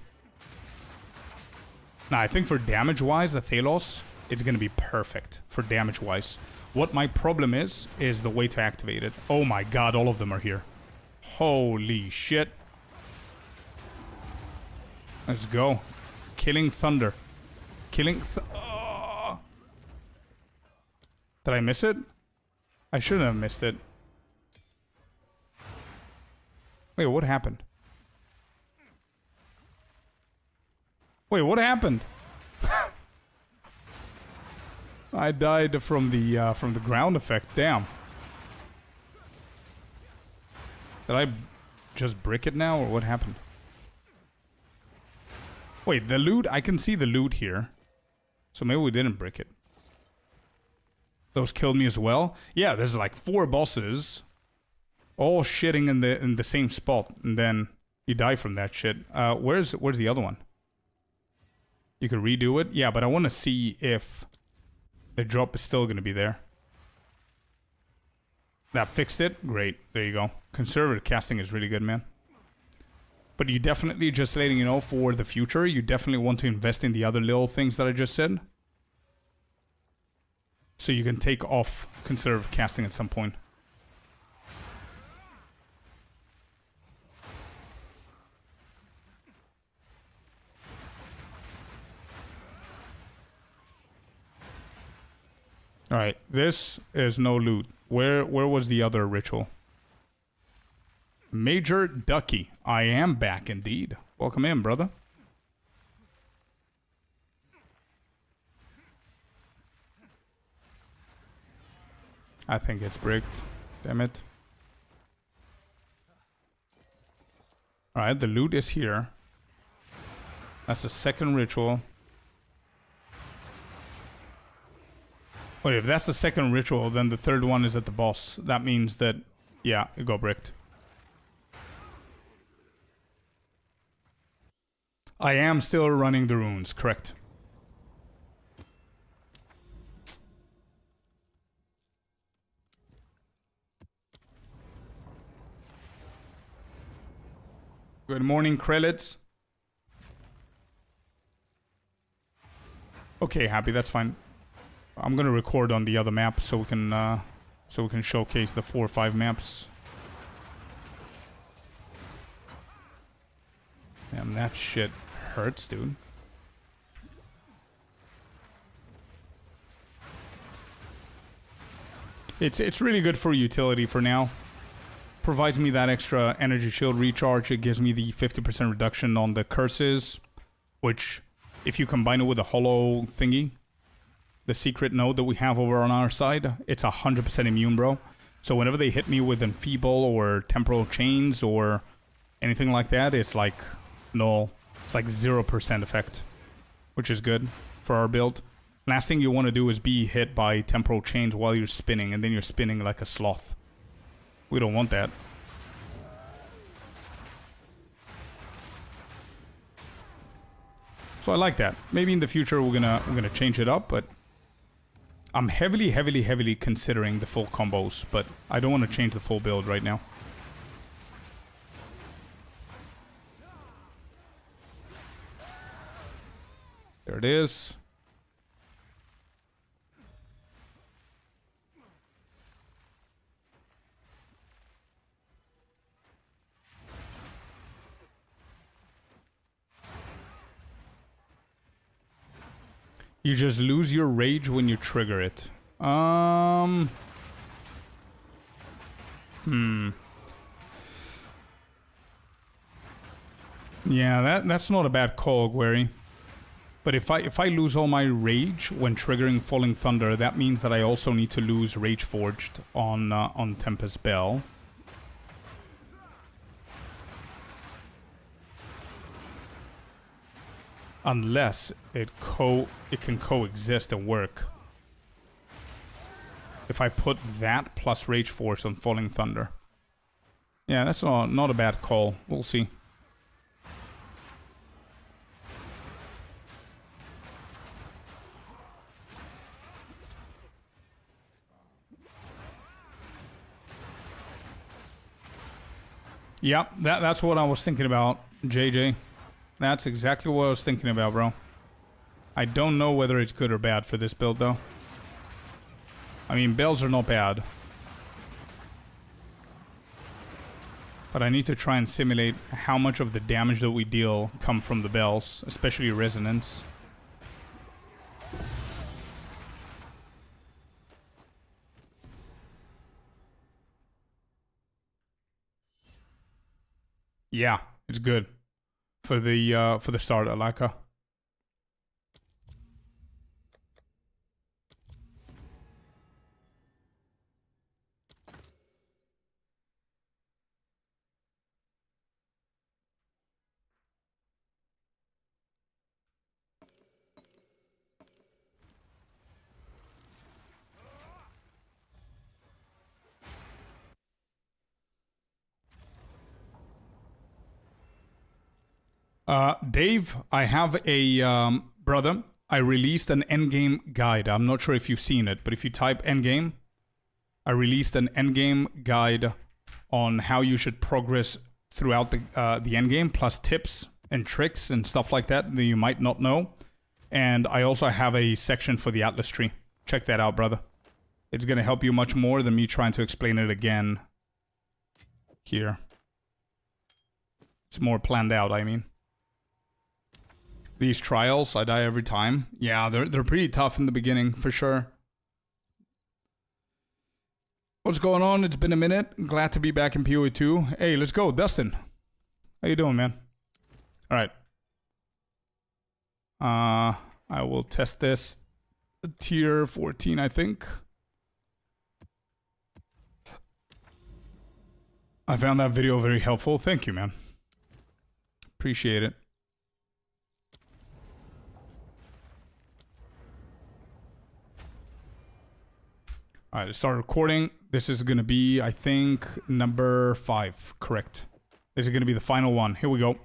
Now, I think for damage-wise, the Thalos, it's going to be perfect for damage-wise. What my problem is the way to activate it. Oh my god, all of them are here. Holy shit. Let's go. Killing Thunder. Killing... Oh. Did I miss it? I shouldn't have missed it. Wait, what happened? Wait, what happened? I died from the ground effect. Damn. Did I just brick it now, or what happened? Wait, the loot, I can see the loot here. So maybe we didn't brick it. Those killed me as well. Yeah, there's like 4 bosses all shitting in the same spot, and then you die from that shit. Where's the other one? You can redo it? Yeah, but I want to see if the drop is still going to be there. That fixed it? Great. There you go. Conservative casting is really good, man. But you definitely, just letting you know for the future, you definitely want to invest in the other little things that I just said. So you can take off conservative casting at some point. Alright, this is no loot. Where was the other ritual? Major Ducky. I am back indeed. Welcome in, brother. I think it's bricked. Damn it. Alright, the loot is here. That's the second ritual. Wait, if that's the second ritual, then the third one is at the boss. That means that, yeah, it got bricked. I am still running the runes, correct. Good morning, Krelitz. Okay, happy, that's fine. I'm gonna record on the other map so we can showcase the 4 or 5 maps. Damn, that shit hurts, dude. It's really good for utility for now. Provides me that extra energy shield recharge. It gives me the 50% reduction on the curses, which, if you combine it with a hollow thingy, the secret node that we have over on our side, it's 100% immune, bro. So whenever they hit me with Enfeeble or Temporal Chains or anything like that, it's like null. It's like 0% effect, which is good for our build. Last thing you want to do is be hit by Temporal Chains while you're spinning, and then you're spinning like a sloth. We don't want that. So I like that. Maybe in the future we're gonna change it up, but I'm heavily considering the full combos, but I don't want to change the full build right now. There it is. You just lose your rage when you trigger it. Yeah, that's not a bad call, Gueri. But if I lose all my rage when triggering Falling Thunder, that means that I also need to lose Rage Forged on Tempest Bell. Unless it can coexist and work. If I put that plus Rage Force on Falling Thunder. Yeah, that's not a bad call. We'll see. Yeah, that's what I was thinking about, JJ. That's exactly what I was thinking about, bro. I don't know whether it's good or bad for this build, though. I mean, bells are not bad. But I need to try and simulate how much of the damage that we deal come from the bells, especially resonance. Yeah, it's good for the start, Alaka. Dave, I have a brother. I released an Endgame guide. I'm not sure if you've seen it, but if you type Endgame, I released an Endgame guide on how you should progress throughout the Endgame, plus tips and tricks and stuff like that that you might not know. And I also have a section for the Atlas tree. Check that out, brother. It's going to help you much more than me trying to explain it again here. It's more planned out, I mean. These trials, I die every time. Yeah, they're pretty tough in the beginning, for sure. What's going on? It's been a minute. Glad to be back in POE2. Hey, let's go, Dustin. How you doing, man? All right. I will test this. Tier 14, I think. I found that video very helpful. Thank you, man. Appreciate it. Alright, let's start recording. This is going to be, I think, number 5. Correct. This is going to be the final one. Here we go.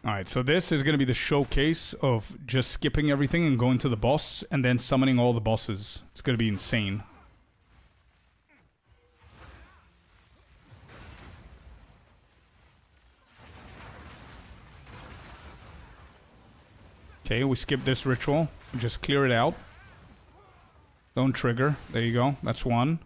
Alright, so this is going to be the showcase of just skipping everything and going to the boss and then summoning all the bosses. It's going to be insane. Okay, we skip this ritual. Just clear it out. Don't trigger. There you go. That's one.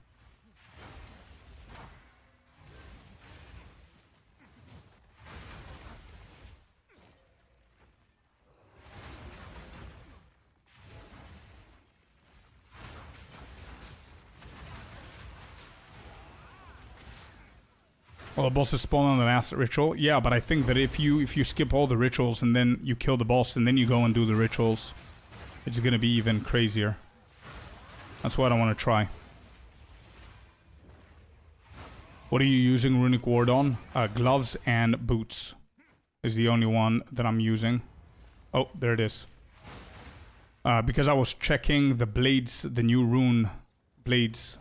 Well, the bosses spawn on the last ritual. Yeah, but I think that if you skip all the rituals and then you kill the boss and then you go and do the rituals, it's gonna be even crazier. That's what I want to try. What are you using Runic Ward on? Gloves and boots is the only one that I'm using. Oh, there it is. Because I was checking the blades, the new rune blades.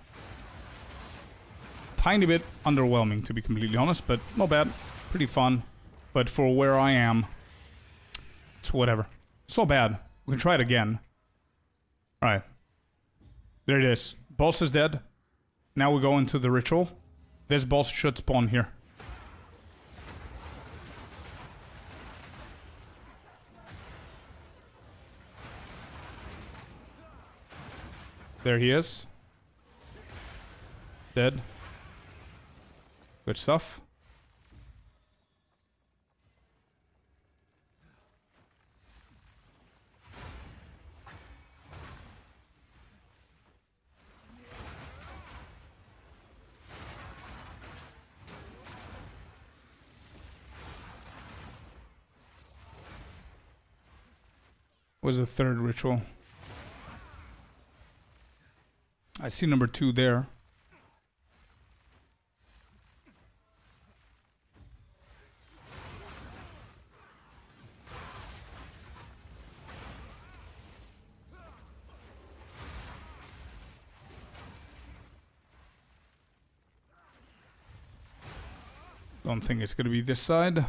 Tiny bit underwhelming, to be completely honest, but not bad. Pretty fun. But for where I am, it's whatever. It's not bad. We can try it again. Alright. There it is. Boss is dead. Now we go into the ritual. This boss should spawn here. There he is. Dead. Good stuff. Was the third ritual? I see number 2 there. Don't think it's gonna be this side.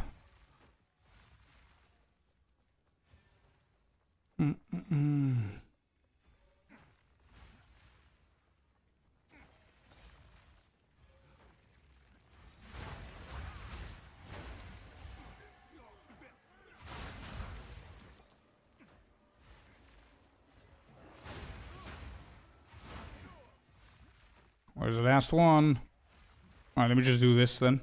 Where's the last one? Alright, let me just do this then.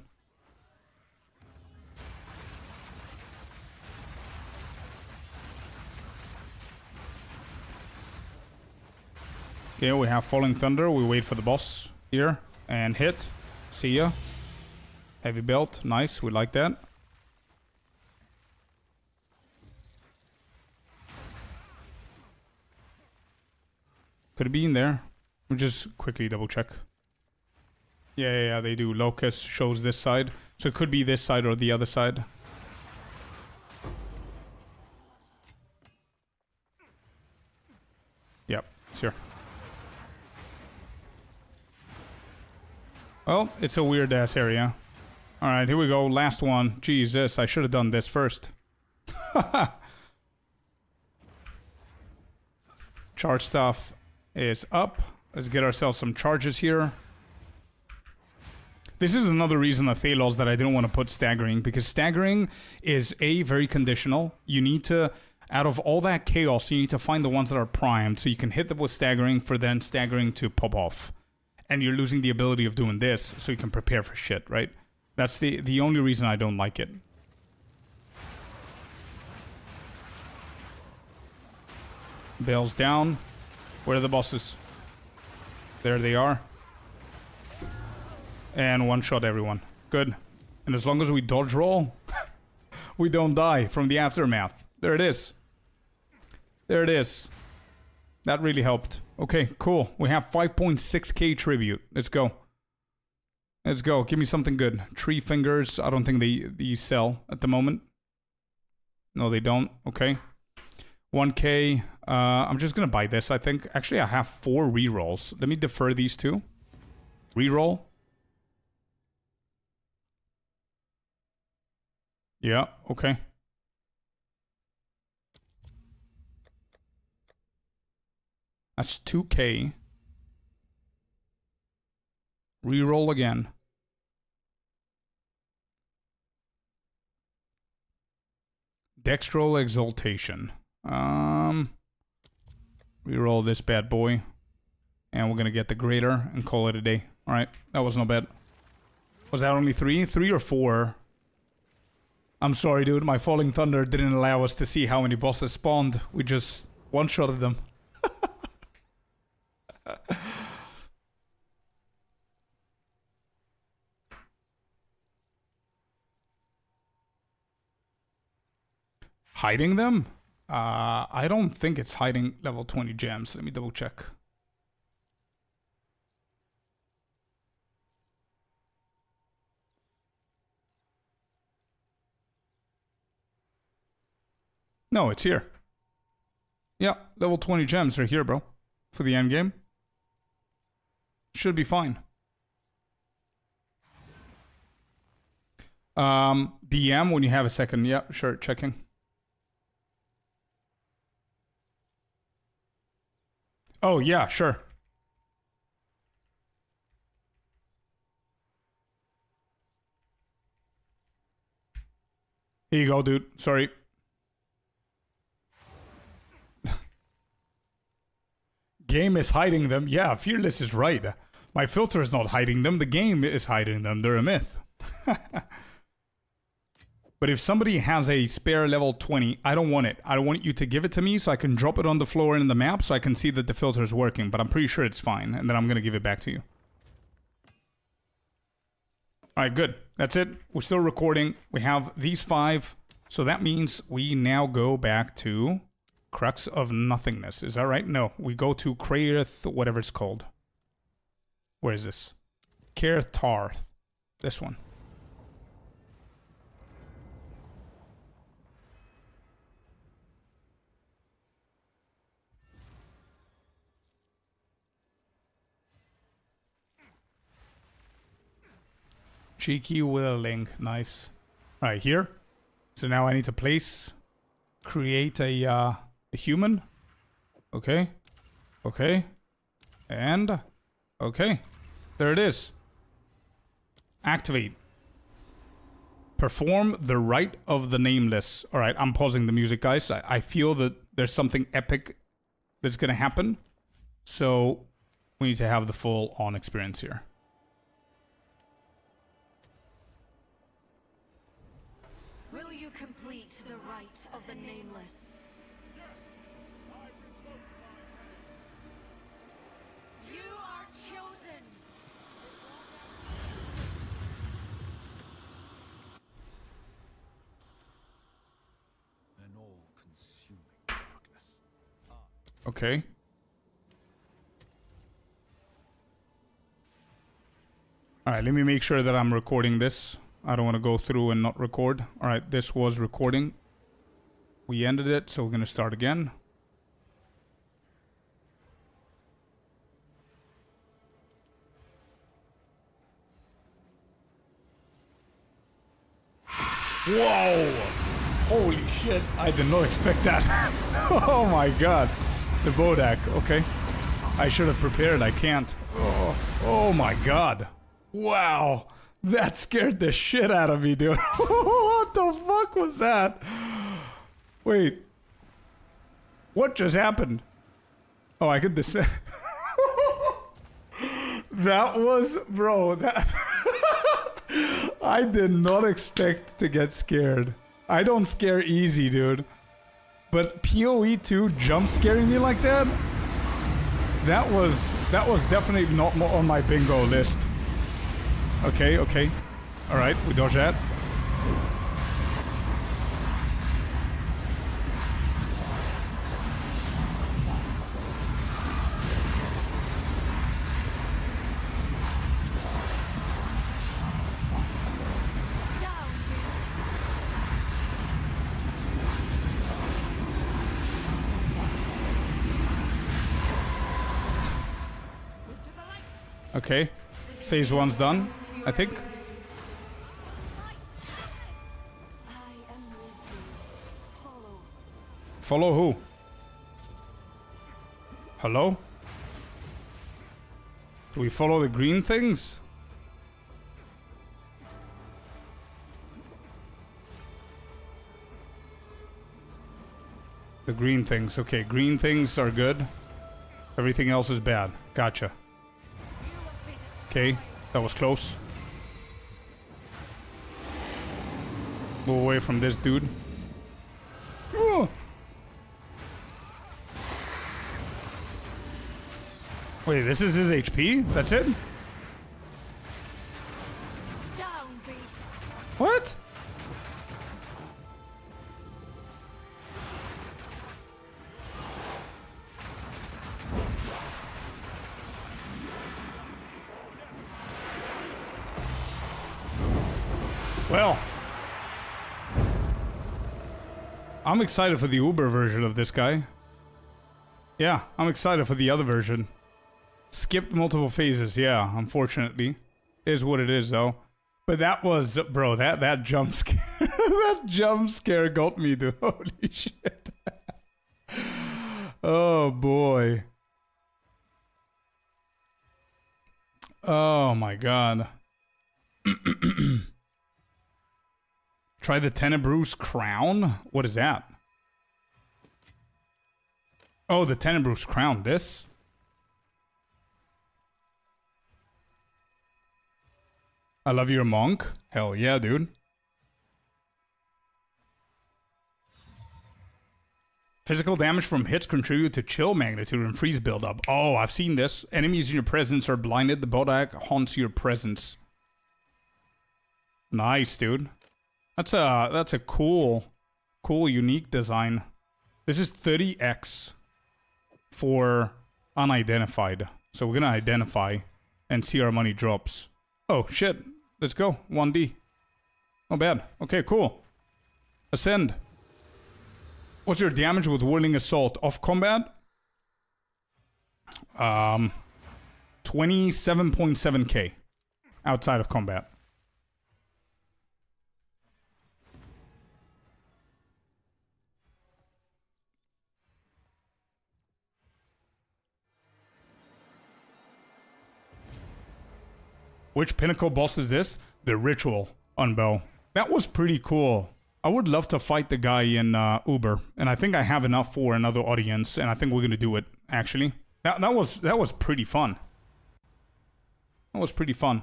Okay, we have Falling Thunder. We wait for the boss here. And hit. See ya. Heavy belt. Nice. We like that. Could it be in there? We'll just quickly double check. Yeah, they do. Locust shows this side. So it could be this side or the other side. Yep, it's here. Well, it's a weird ass area. Alright, here we go. Last one. Jesus, I should have done this first. Charge stuff is up. Let's get ourselves some charges here. This is another reason of Thalos that I didn't want to put staggering, because staggering is very conditional. You need to, out of all that chaos, you need to find the ones that are primed so you can hit them with staggering for then staggering to pop off. And you're losing the ability of doing this so you can prepare for shit, right? That's the only reason I don't like it. Bale's down. Where are the bosses? There they are. And one shot everyone. Good. And as long as we dodge roll, we don't die from the aftermath. There it is. There it is. That really helped. Okay, cool. We have 5.6k tribute. Let's go. Let's go. Give me something good. Tree fingers. I don't think they sell at the moment. No, they don't. Okay. 1k. I'm just going to buy this, I think. Actually, I have 4 rerolls. Let me defer these 2. Reroll. Yeah, okay. That's 2k. Reroll again. Dextral Exaltation. Reroll this bad boy. And we're gonna get the greater and call it a day. Alright, that was not bad. Was that only 3? 3 or 4? I'm sorry, dude. My Falling Thunder didn't allow us to see how many bosses spawned. We just one-shotted them. Hiding them? I don't think it's hiding level 20 gems. Let me double check. No, it's here. Yeah, level 20 gems are here, bro. For the endgame. Should be fine. DM when you have a second. Yeah, sure, checking. Oh, yeah, sure. Here you go, dude. Sorry. Game is hiding them. Yeah, Fearless is right. My filter is not hiding them. The game is hiding them. They're a myth. But if somebody has a spare level 20, I don't want it. I don't want you to give it to me so I can drop it on the floor in the map so I can see that the filter is working. But I'm pretty sure it's fine. And then I'm going to give it back to you. Alright, good. That's it. We're still recording. We have these 5. So that means we now go back to Crux of Nothingness. Is that right? No. We go to Kraerth, whatever it's called. Where is this? Kaerth Tarth. This one. Cheeky Whirling. Nice. Alright, here. So now I need to create a human. Okay. Okay. And, okay. There it is. Activate. Perform the Rite of the Nameless. Alright, I'm pausing the music, guys. I feel that there's something epic that's gonna happen. So, we need to have the full-on experience here. Complete the rite of the nameless. You are chosen. An all-consuming darkness. Okay. Alright, let me make sure that I'm recording this. I don't want to go through and not record. Alright, this was recording. We ended it, so we're going to start again. Whoa! Holy shit, I did not expect that. Oh my god. The Bodak, okay. I should have prepared, I can't. Oh my god. Wow. That scared the shit out of me, dude. What the fuck was that? Wait. What just happened? Oh, I could descend. That was... Bro, that... I did not expect to get scared. I don't scare easy, dude. But POE2 jump scaring me like that? That was definitely not on my bingo list. Okay, okay. Alright, we dodge that. Okay. Phase 1's done, I think. Follow who? Hello? Do we follow the green things? The green things. Okay, green things are good. Everything else is bad. Gotcha. Okay, that was close. Move away from this dude. Ugh. Wait, this is his HP? That's it? Down, beast. What? Well, I'm excited for the Uber version of this guy. Yeah, I'm excited for the other version. Skipped multiple phases, yeah, unfortunately. Is what it is, though. But that was, bro, that jump scare, that jump scare got me, dude. Holy shit. Oh, boy. Oh, my God. Try the Tenebrous Crown? What is that? Oh, the Tenebrous Crown. This? I love your monk. Hell yeah, dude. Physical damage from hits contribute to chill magnitude and freeze buildup. Oh, I've seen this. Enemies in your presence are blinded. The Bodak haunts your presence. Nice, dude. That's a cool, unique design. This is 30x for unidentified. So we're gonna identify and see our money drops. Oh shit. Let's go. 1D. Not bad. Okay, cool. Ascend. What's your damage with Whirling Assault? Off combat? 27.7k. Outside of combat. Which pinnacle boss is this? The Ritual on Bow. That was pretty cool. I would love to fight the guy in Uber, and I think I have enough for another audience, and I think we're gonna do it. Actually, that was pretty fun. That was pretty fun.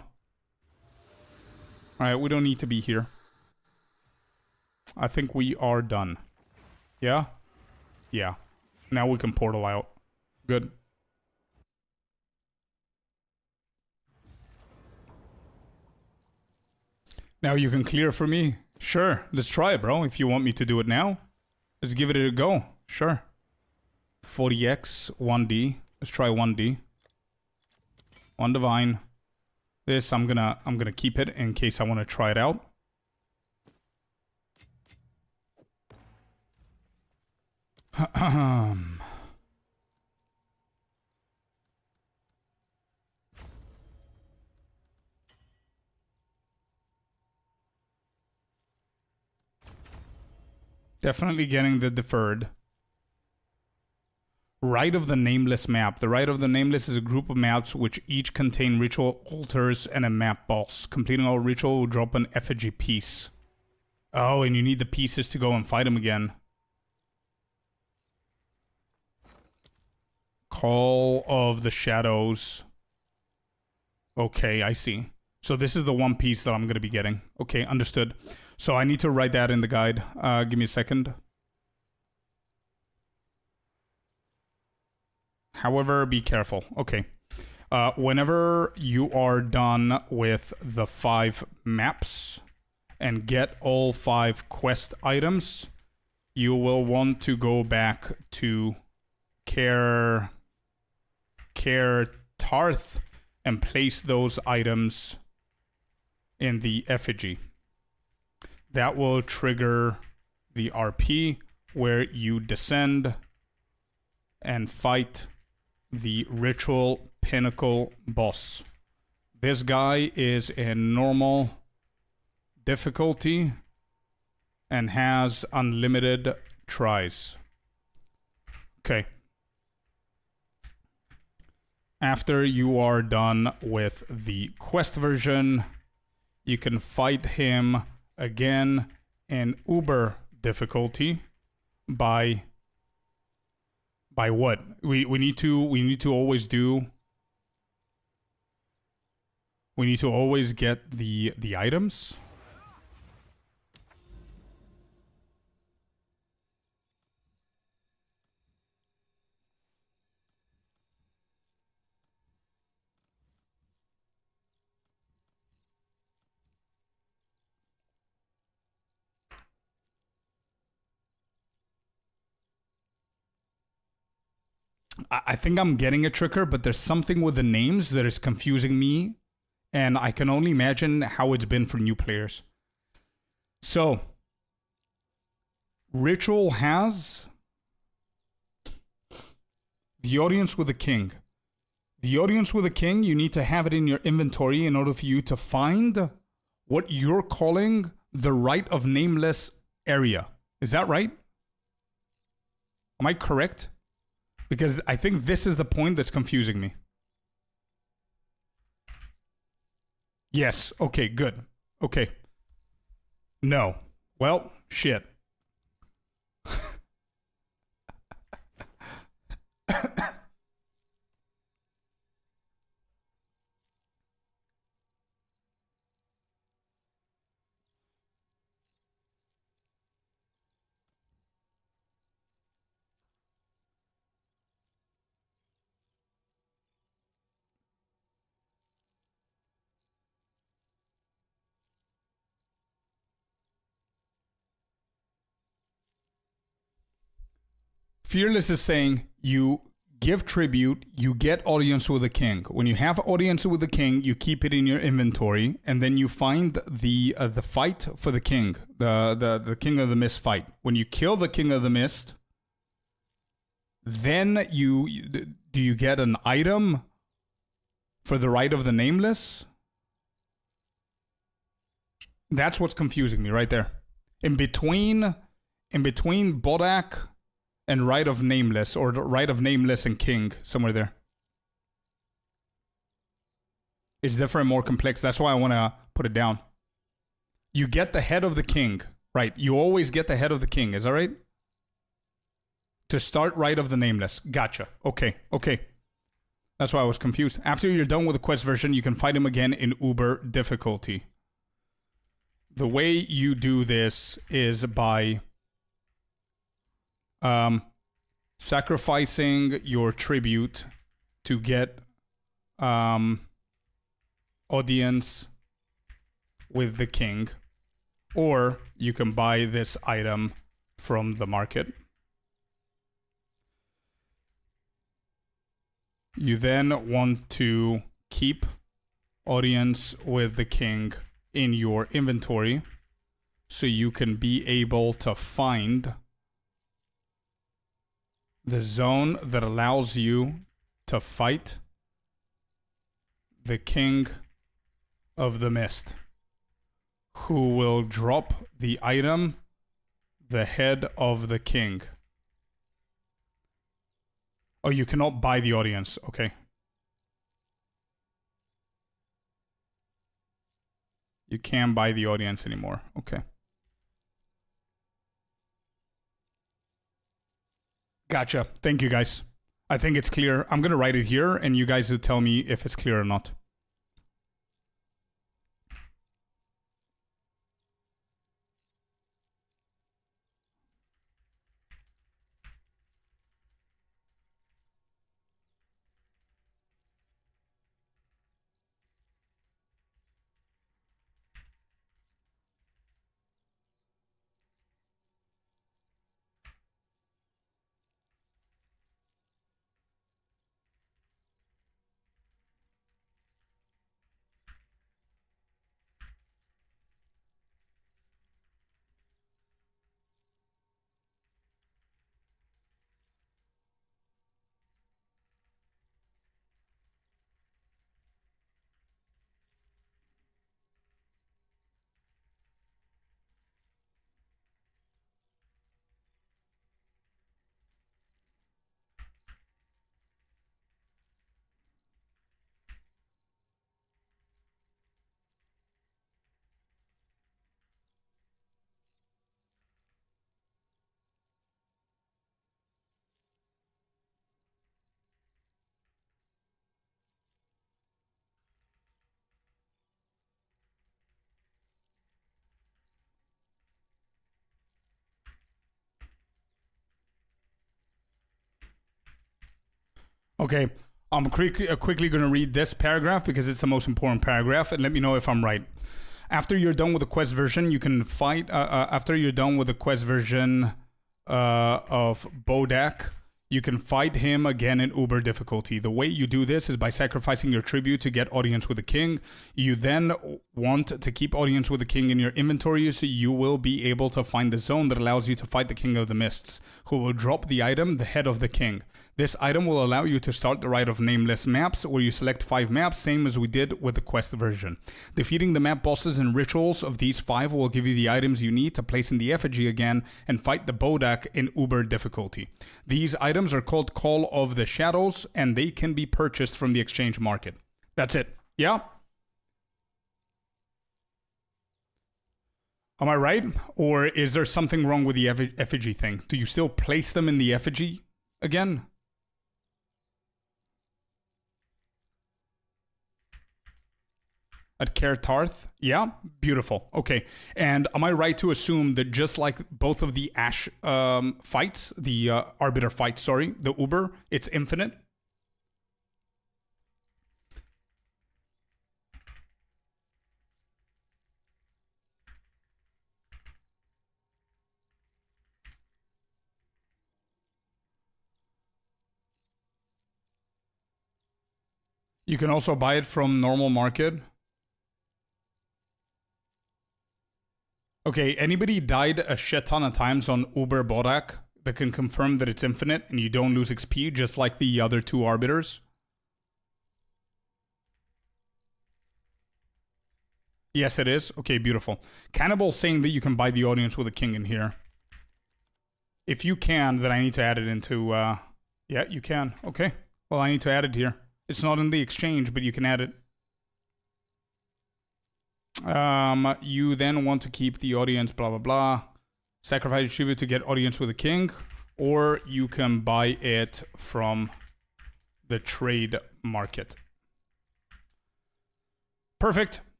All right, we don't need to be here. I think we are done. Yeah, yeah. Now we can portal out. Good. Now you can clear for me. Sure, let's try it, bro. If you want me to do it now, let's give it a go. Sure. 40x, 1D. Let's try 1D. 1 divine. This I'm gonna keep it in case I want to try it out. Definitely getting the deferred. Rite of the Nameless map. The Rite of the Nameless is a group of maps which each contain ritual altars and a map boss. Completing all ritual will drop an effigy piece. Oh, and you need the pieces to go and fight him again. Call of the Shadows. Okay, I see. So this is the one piece that I'm going to be getting. Okay, understood. So I need to write that in the guide. Give me a second. However, be careful. Okay. Whenever you are done with the 5 maps and get all 5 quest items, you will want to go back to Care Tarth and place those items in the effigy. That will trigger the RP where you descend and fight the Ritual Pinnacle boss. This guy is in normal difficulty and has unlimited tries. Okay. After you are done with the quest version, you can fight him again in Uber difficulty by what? We need to always do. We need to always get the items. I think I'm getting a tricker, but there's something with the names that is confusing me, and I can only imagine how it's been for new players. So, Ritual has the Audience with the King. The Audience with the King, you need to have it in your inventory in order for you to find what you're calling the right of nameless area. Is that right? Am I correct? Because I think this is the point that's confusing me. Yes. Okay, good. Okay. No. Well, shit. Fearless is saying you give tribute, you get audience with the king. When you have audience with the king, you keep it in your inventory, and then you find the fight for the king, the King of the Mist fight. When you kill the King of the Mist, then do you get an item for the Rite of the Nameless? That's what's confusing me right there. In between Bodak and Rite of Nameless, or Rite of Nameless and King, somewhere there. It's different, more complex. That's why I want to put it down. You get the head of the king, right? You always get the head of the king, is that right? To start Rite of the Nameless. Gotcha. Okay. That's why I was confused. After you're done with the quest version, you can fight him again in Uber difficulty. The way you do this is by sacrificing your tribute to get audience with the king, or you can buy this item from the market. You then want to keep audience with the king in your inventory so you can be able to find the zone that allows you to fight the King of the Mist, who will drop the item, the head of the king. Oh, you cannot buy the audience. Okay. You can't buy the audience anymore. Okay. Gotcha. Thank you, guys. I think it's clear. I'm going to write it here, and you guys will tell me if it's clear or not. Okay, I'm quickly going to read this paragraph because it's the most important paragraph, and let me know if I'm right. After you're done with the quest version, you can fight. After you're done with the quest version of Bodak, You can fight him again in Uber difficulty. The way you do this is by sacrificing your tribute to get audience with the king. You then want to keep audience with the king in your inventory, so you will be able to find the zone that allows you to fight the King of the Mists, who will drop the item, the Head of the King. This item will allow you to start the ride of nameless maps, where you select 5 maps, same as we did with the quest version. Defeating the map bosses and rituals of these 5 will give you the items you need to place in the effigy again and fight the Bodak in Uber difficulty. These items are called Call of the Shadows, and they can be purchased from the exchange market. That's it. Yeah? Am I right? Or is there something wrong with the effigy thing? Do you still place them in the effigy again? At Kaer Tarth? Yeah? Beautiful. Okay. And am I right to assume that just like both of the Ash fights, the Arbiter fights, sorry, the Uber, it's infinite? You can also buy it from normal market. Okay, anybody died a shit ton of times on Uber Bodak that can confirm that it's infinite and you don't lose XP just like the other 2 Arbiters? Yes, it is. Okay, beautiful. Cannibal saying that you can buy the audience with a king in here. If you can, then I need to add it into... Yeah, you can. Okay. Well, I need to add it here. It's not in the exchange, but you can add it. You then want to keep the audience, blah, blah, blah. Sacrifice tribute to get audience with a king. Or you can buy it from the trade market. Perfect.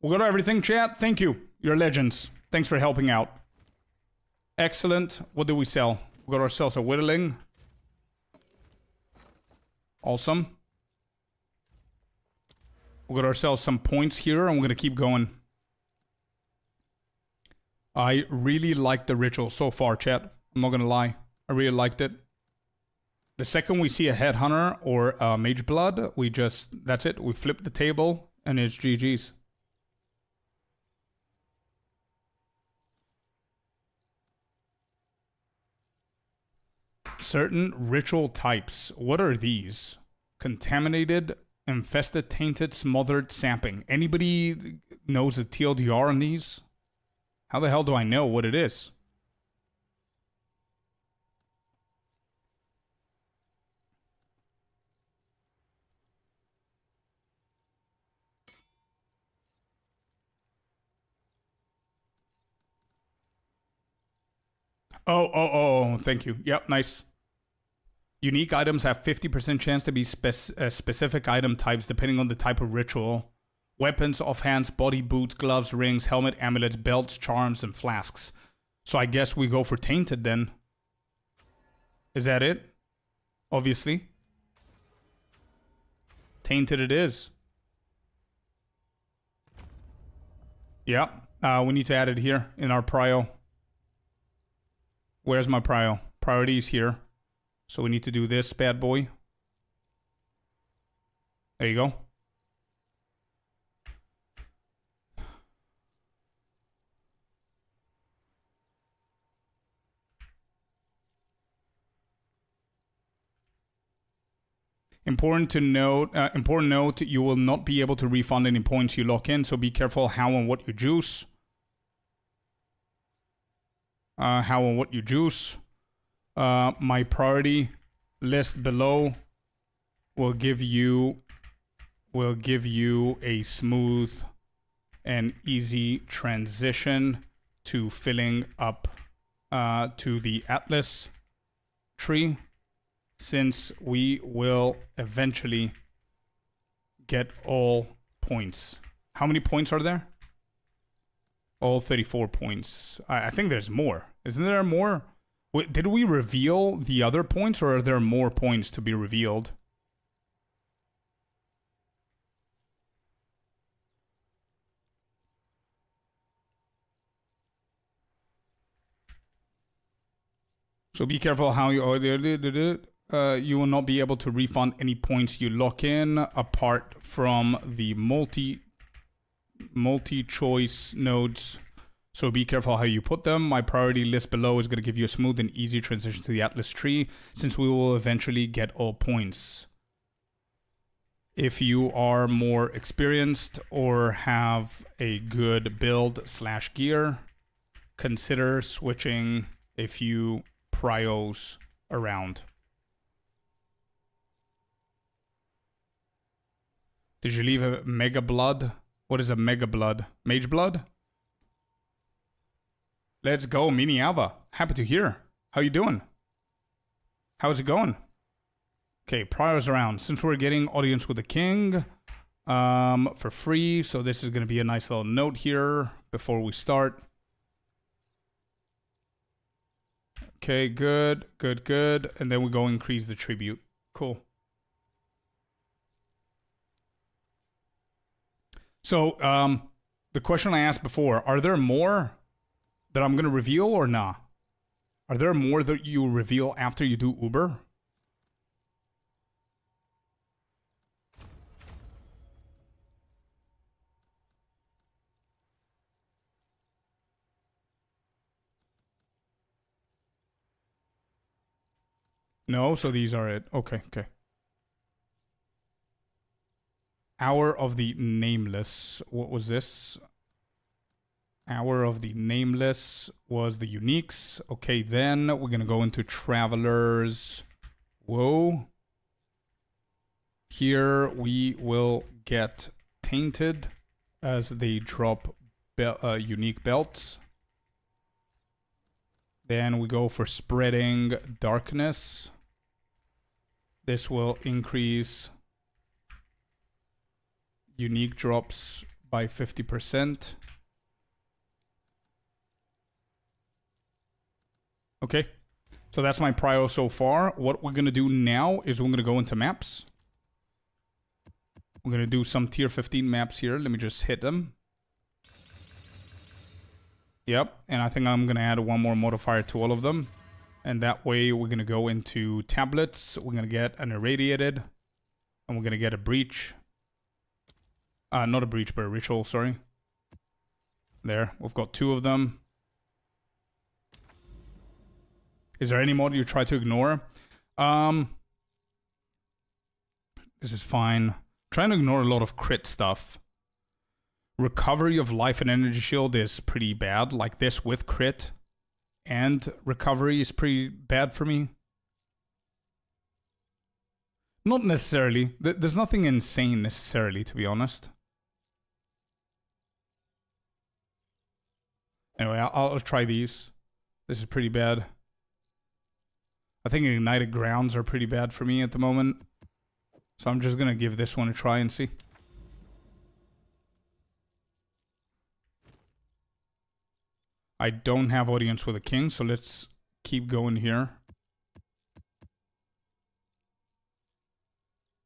We'll go to everything, chat. Thank you. You're legends. Thanks for helping out. Excellent. What do we sell? We got ourselves a Whirling. Awesome. We got ourselves some points here, and we're going to keep going. I really like the ritual so far, chat. I'm not going to lie. I really liked it. The second we see a Headhunter or a Mage Blood, we just... That's it. We flip the table, and it's GG's. Certain ritual types. What are these? Contaminated, infested, tainted, smothered, sapping. Anybody knows the TLDR on these? How the hell do I know what it is? Oh, thank you. Yep, nice. Unique items have 50% chance to be specific item types depending on the type of ritual. Weapons, offhands, body, boots, gloves, rings, helmet, amulets, belts, charms, and flasks. So I guess we go for tainted then. Is that it? Obviously. Tainted it is. Yeah, we need to add it here in our prio. Where's my prio? Priorities here. So we need to do this bad boy. There you go. Important note, you will not be able to refund any points you lock in, so be careful how and what you juice. My priority list below will give you a smooth and easy transition to filling up to the Atlas tree, since we will eventually get all points. How many points are there? All 34 points. I think there's more. Isn't there more? Wait, did we reveal the other points, or are there more points to be revealed? So be careful how you... you will not be able to refund any points you lock in apart from the multi-choice nodes. So be careful how you put them. My priority list below is going to give you a smooth and easy transition to the Atlas tree, since we will eventually get all points. If you are more experienced or have a good build / gear, consider switching a few prios around. Did you leave a Mega Blood? What is a Mega Blood? Mage Blood? Let's go, Miniava. Happy to hear. How you doing? How's it going? Okay, priors around. Since we're getting Audience with the King for free, so this is going to be a nice little note here before we start. Okay, good. And then we go increase the tribute. Cool. So, the question I asked before, are there more that I'm going to reveal or not? Are there more that you reveal after you do Uber? No, so these are it. Okay. Hour of the Nameless. What was this? Hour of the Nameless was the uniques. Okay, then we're going to go into Travelers. Whoa. Here we will get Tainted as they drop unique belts. Then we go for Spreading Darkness. This will increase unique drops by 50%. Okay, so that's my prio so far. What we're going to do now is we're going to go into maps. We're going to do some tier 15 maps here. Let me just hit them. Yep, and I think I'm going to add one more modifier to all of them. And that way we're going to go into tablets. We're going to get an irradiated. And we're going to get a breach. Not a breach, but a ritual, sorry. There, we've got 2 of them. Is there any mod you try to ignore? This is fine. I'm trying to ignore a lot of crit stuff. Recovery of life and energy shield is pretty bad. Like this with crit. And recovery is pretty bad for me. Not necessarily. There's nothing insane necessarily, to be honest. Anyway, I'll try these. This is pretty bad. I think Ignited Grounds are pretty bad for me at the moment. So I'm just going to give this one a try and see. I don't have Audience with a King, so let's keep going here.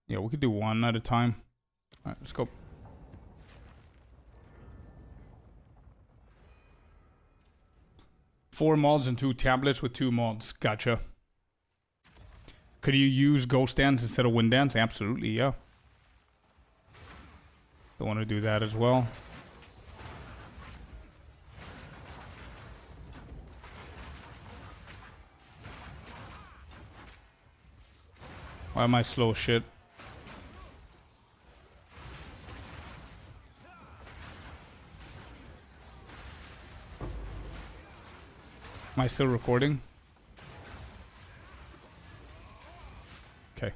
Yeah, we could do one at a time. Alright, let's go. Four mods and 2 tablets with 2 mods. Gotcha. Could you use Ghost Dance instead of Wind Dance? Absolutely, yeah. Don't want to do that as well. Why am I slow as shit? Am I still recording? Okay.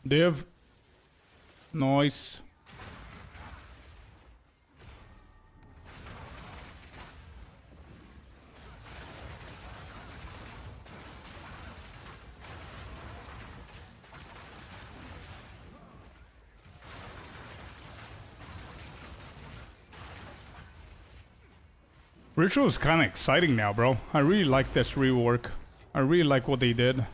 Div. Nice. Ritual is kind of exciting now, bro. I really like this rework. I really like what they did.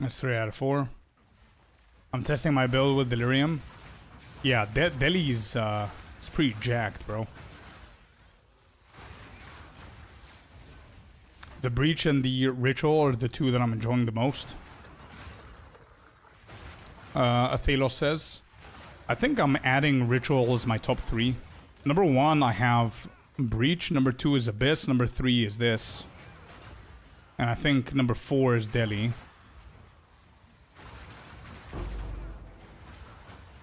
That's 3 out of 4. I'm testing my build with Delirium. Yeah, Deli's it's pretty jacked, bro. The Breach and the Ritual are the two that I'm enjoying the most. Athelos says. I think I'm adding Ritual as my top 3. Number 1, I have Breach. Number 2 is Abyss. Number 3 is this. And I think number 4 is Deli.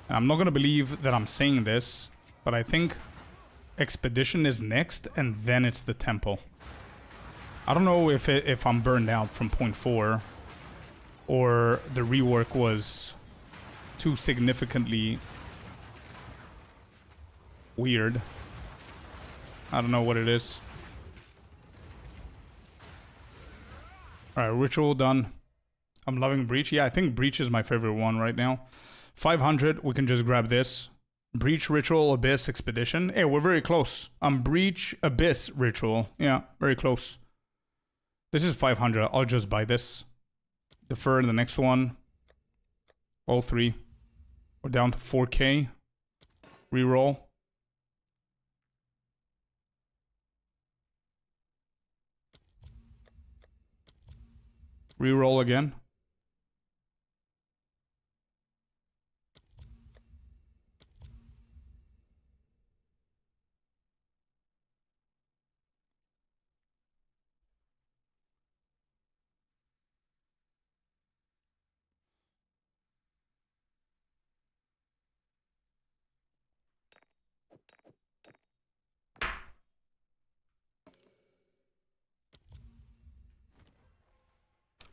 I'm not gonna believe that I'm saying this, but I think Expedition is next, and then it's the Temple. I don't know if I'm burned out from point 4, or the rework was too significantly weird. I don't know what it is. Alright, Ritual done. I'm loving Breach. Yeah, I think Breach is my favorite one right now. 500, we can just grab this. Breach, Ritual, Abyss, Expedition. Hey, we're very close. Breach, Abyss, Ritual. Yeah, very close. This is 500. I'll just buy this. Defer the next one. All 3. We're down to 4K. Reroll. Reroll again.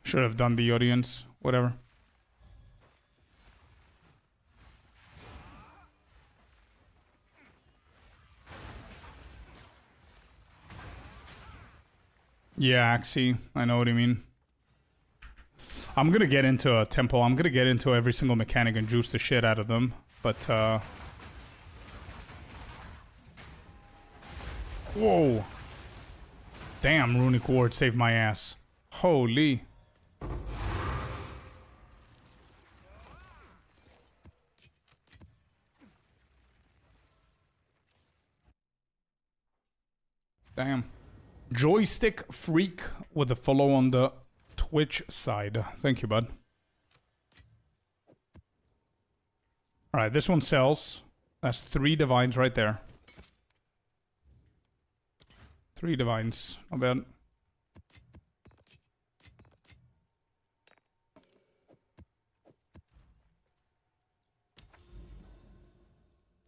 Should have done the audience. Whatever. Yeah, Axie. I know what you mean. I'm gonna get into a tempo. I'm gonna get into every single mechanic and juice the shit out of them. But, whoa. Damn, Runic Ward saved my ass. Holy. Damn. Joystick Freak with a follow on the Twitch side. Thank you, bud. Alright, this one sells. That's 3 divines right there. 3 divines. Not bad.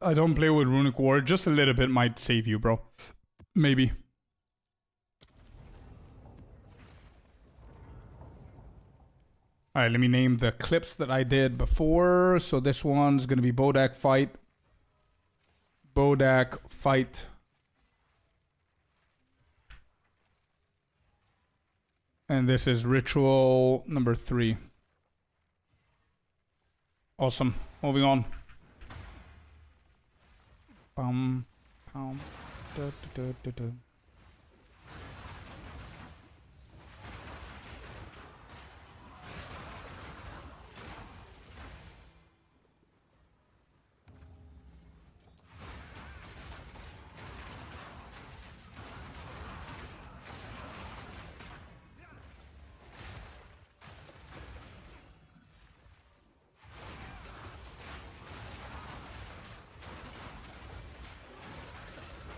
I don't play with Runic Ward. Just a little bit might save you, bro. Maybe. Alright, let me name the clips that I did before. So this one's going to be Bodak Fight. Bodak Fight. And this is Ritual number 3. Awesome. Moving on. Bum, bum, da, da, da, da, da.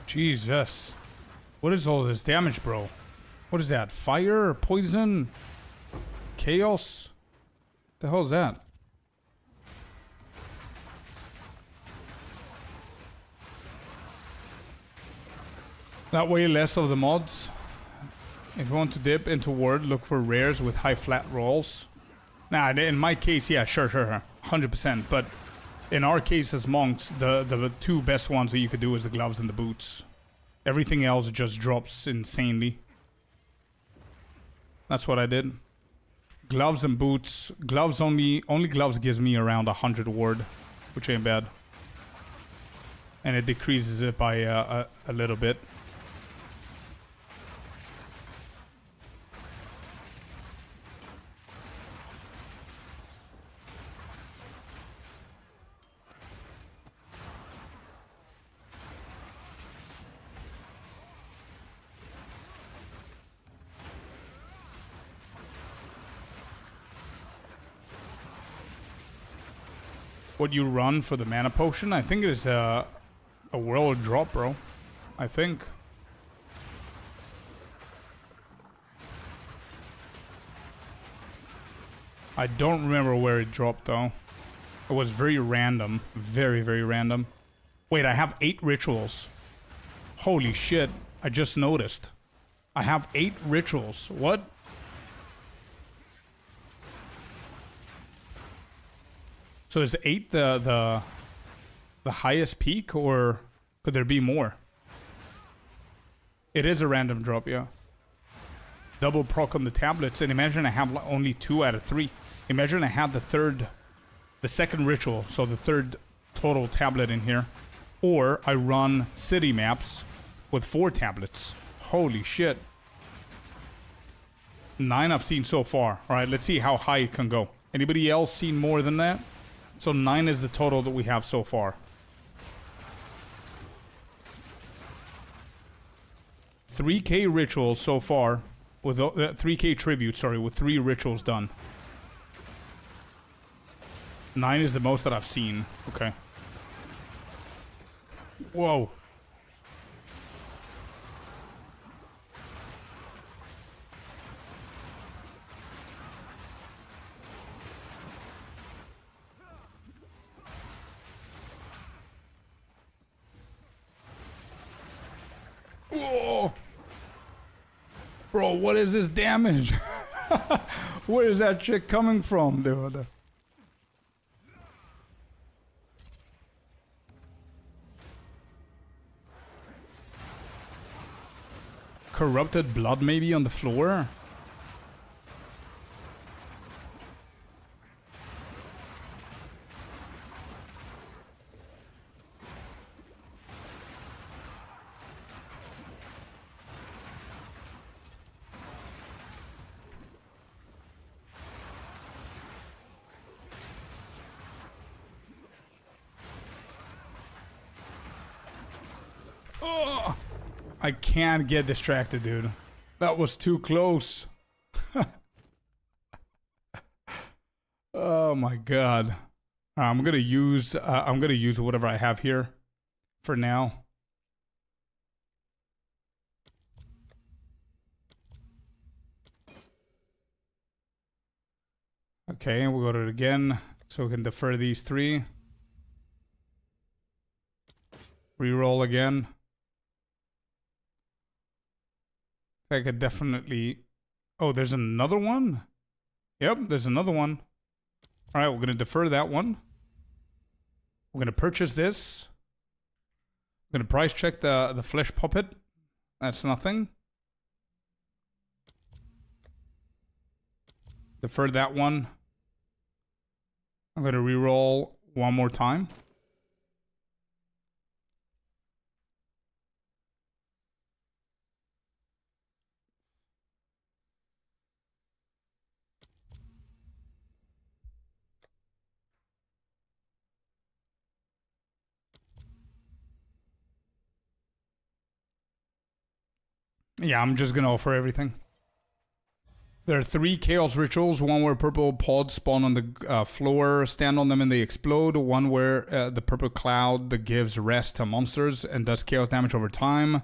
Jesus. What is all this damage, bro? What is that? Fire? Poison? Chaos? The hell is that? That way less of the mods. If you want to dip into Word, look for rares with high flat rolls. Nah, in my case, yeah, sure. 100%. But In our case as monks, the two best ones that you could do is the gloves and the boots. Everything else just drops insanely. That's what I did. Gloves and boots. Gloves only gloves gives me around 100 ward, which ain't bad. And it decreases it by a little bit. What you run for the mana potion? I think it is a world drop, bro. I think. I don't remember where it dropped though. It was very random. Very, very random. Wait, I have 8 rituals. Holy shit. I just noticed. I have 8 rituals. What? So is 8 the highest peak, or could there be more? It is a random drop, yeah. Double proc on the tablets, and imagine I have only 2 out of 3. Imagine I had the second ritual, so the third total tablet in here, or I run city maps with 4 tablets. Holy shit. 9 I've seen so far. All right, let's see how high it can go. Anybody else seen more than that? So 9 is the total that we have so far. 3k rituals so far, with 3k tribute, sorry, with 3 rituals done. 9 is the most that I've seen. Okay. Whoa. Whoa. Bro, what is this damage? Where is that shit coming from, dude? Corrupted blood maybe on the floor? Oh, I can't get distracted, dude. That was too close. Oh my god. I'm gonna use whatever I have here for now. Okay, we'll go to it again so we can defer these 3. Reroll again. I could definitely... Oh, there's another one? Yep, there's another one. Alright, we're going to defer that one. We're going to purchase this. We're going to price check the flesh puppet. That's nothing. Defer that one. I'm going to reroll one more time. Yeah, I'm just gonna offer everything. There are 3 chaos rituals. One where purple pods spawn on the floor, stand on them and they explode. One where the purple cloud that gives rest to monsters and does chaos damage over time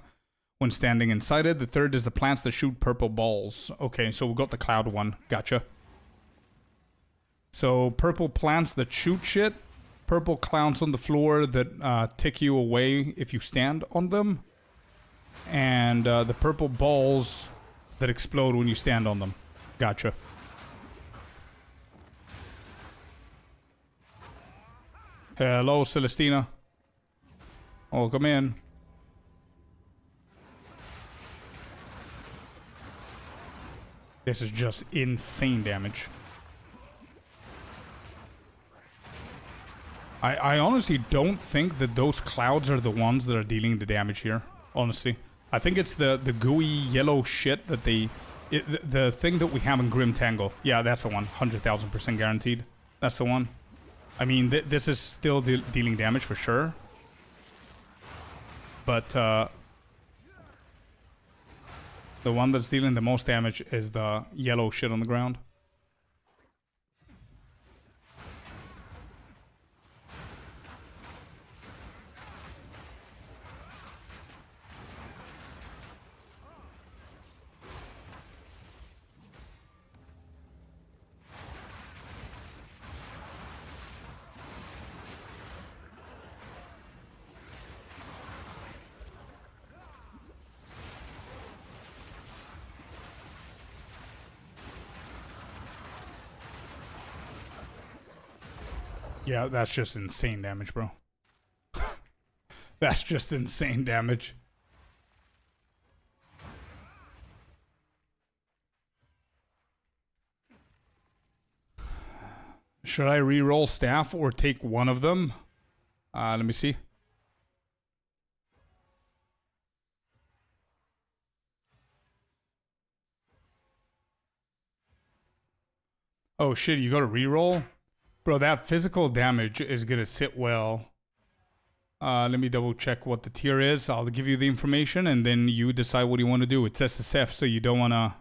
when standing inside it. The third is the plants that shoot purple balls. Okay, so we got the cloud one. Gotcha. So purple plants that shoot shit. Purple clowns on the floor that tick you away if you stand on them. And the purple balls that explode when you stand on them. Gotcha. Hello, Celestina. Welcome in. This is just insane damage. I honestly don't think that those clouds are the ones that are dealing the damage here. Honestly. I think it's the gooey yellow shit that they... the thing that we have in Grim Tangle. Yeah, that's the one. 100,000% guaranteed. That's the one. I mean, this is still dealing damage for sure. But, the one that's dealing the most damage is the yellow shit on the ground. Yeah, that's just insane damage, bro. That's just insane damage. Should I re-roll staff or take one of them? Let me see. Oh shit, you got to re-roll? Bro, that physical damage is gonna sit well. Let me double check what the tier is. I'll give you the information and then you decide what you want to do. It's SSF, so you don't wanna...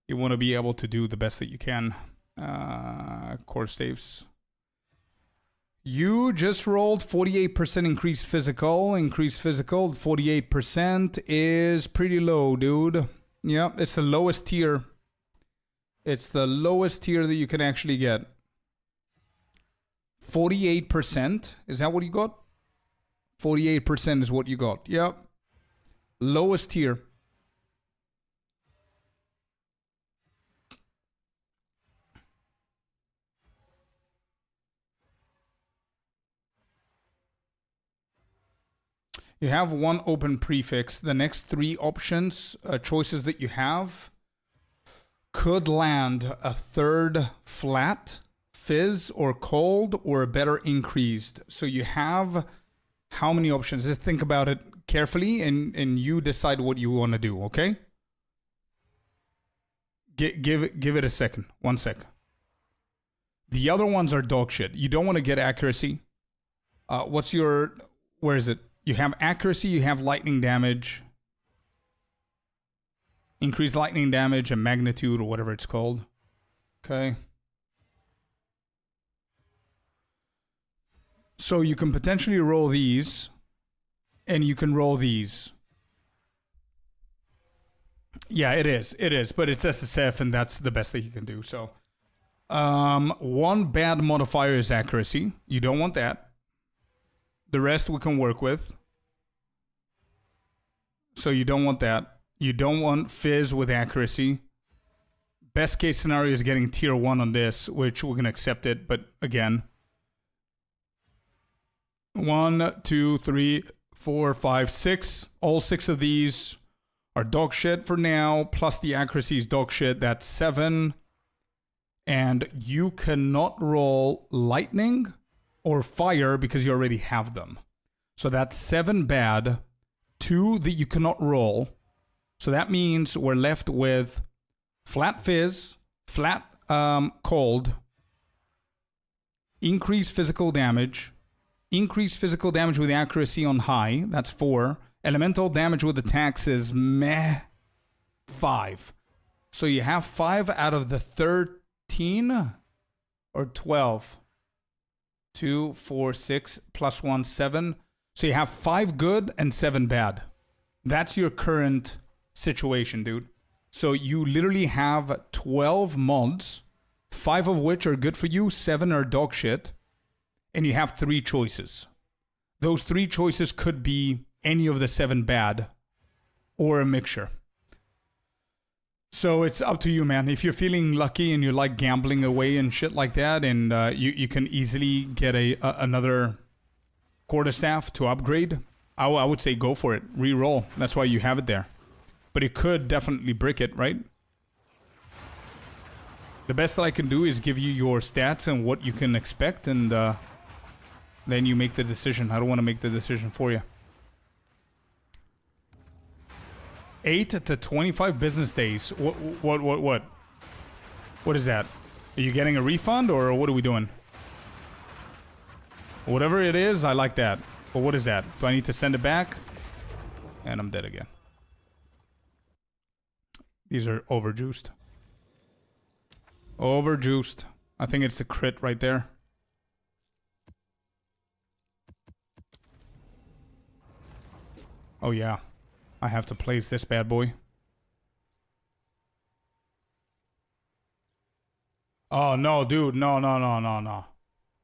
You wanna be able to do the best that you can. Core saves. You just rolled 48% increased physical. Increased physical, 48% is pretty low, dude. Yeah, it's the lowest tier. It's the lowest tier that you can actually get. 48%. Is that what you got? 48% is what you got. Yep. Lowest tier. You have one open prefix. The next three options, choices that you have, could land a third flat, fizz, or cold, or a better increased. So you have how many options? Just think about it carefully and you decide what you want to do, okay? Give it a second. 1 sec. The other ones are dog shit. You don't want to get accuracy. What's your... Where is it? You have accuracy, you have lightning damage. Increased lightning damage and magnitude, or whatever it's called. Okay. So you can potentially roll these, and you can roll these. Yeah, it is, but it's SSF, and that's the best that you can do. So, one bad modifier is accuracy. You don't want that. The rest we can work with. So you don't want that. You don't want fizz with accuracy. Best case scenario is getting tier 1 on this, which we're going to accept it. But again, 1, 2, 3, 4, 5, 6. All 6 of these are dog shit for now. Plus the accuracy is dog shit. That's 7. And you cannot roll lightning or fire because you already have them. So that's 7 bad. 2 that you cannot roll. So that means we're left with flat fizz, flat cold, increased physical damage with accuracy on high, that's 4. Elemental damage with attacks is meh, 5. So you have 5 out of the 13 or 12. 2, 4, 6, plus 1, 7. So you have 5 good and 7 bad. That's your current situation, dude. So you literally have 12 mods, 5 of which are good for you, 7 are dog shit, and you have 3 choices. Those 3 choices could be any of the 7 bad or a mixture. So it's up to you, man. If you're feeling lucky and you like gambling away and shit like that, and you can easily get another quarterstaff to upgrade, I would say go for it. Re-roll. That's why you have it there. But it could definitely brick it, right? The best that I can do is give you your stats and what you can expect, and then you make the decision. I don't want to make the decision for you. 8 to 25 business days. What? What is that? Are you getting a refund or what are we doing? Whatever it is, I like that. But what is that? Do I need to send it back? And I'm dead again. These are overjuiced. Overjuiced. I think it's a crit right there. Oh yeah. I have to place this bad boy. Oh no, dude. No.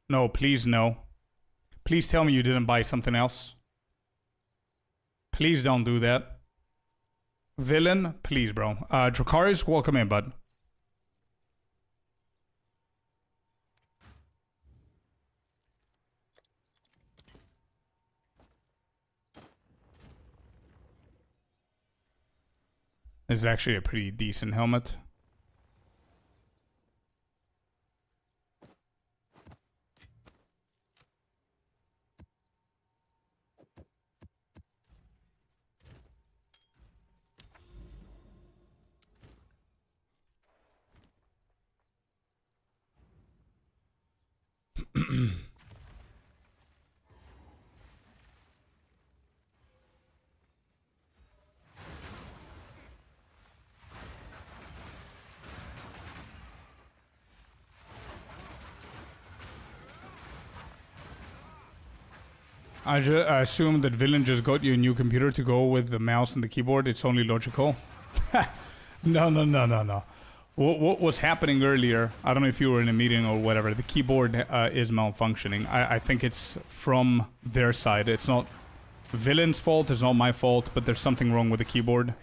No, please no. Please tell me you didn't buy something else. Please don't do that. Villain, please, bro. Dracarys, welcome in, bud. This is actually a pretty decent helmet. I assume that Villain just got you a new computer to go with the mouse and the keyboard. It's only logical. No. What was happening earlier, I don't know if you were in a meeting or whatever, the keyboard is malfunctioning. I think it's from their side. It's not Villain's fault, it's not my fault, but there's something wrong with the keyboard.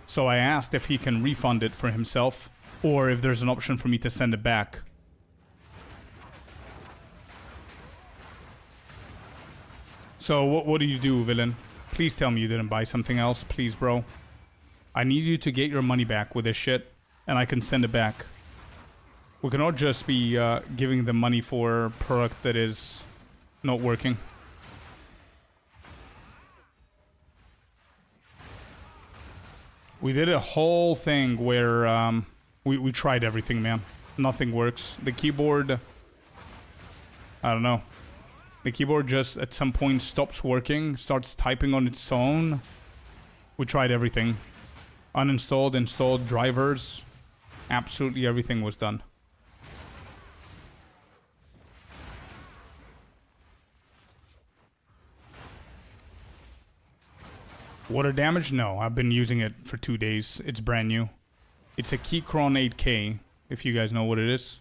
So I asked if he can refund it for himself, or if there's an option for me to send it back. So what do you do, Villain? Please tell me you didn't buy something else. Please, bro. I need you to get your money back with this shit, and I can send it back. We cannot just be giving them money for a product that is not working. We did a whole thing where we tried everything, man. Nothing works. The keyboard... I don't know. The keyboard just at some point stops working, starts typing on its own. We tried everything. Uninstalled, installed, drivers. Absolutely everything was done. Water damage? No, I've been using it for 2 days. It's brand new. It's a Keychron 8K, if you guys know what it is.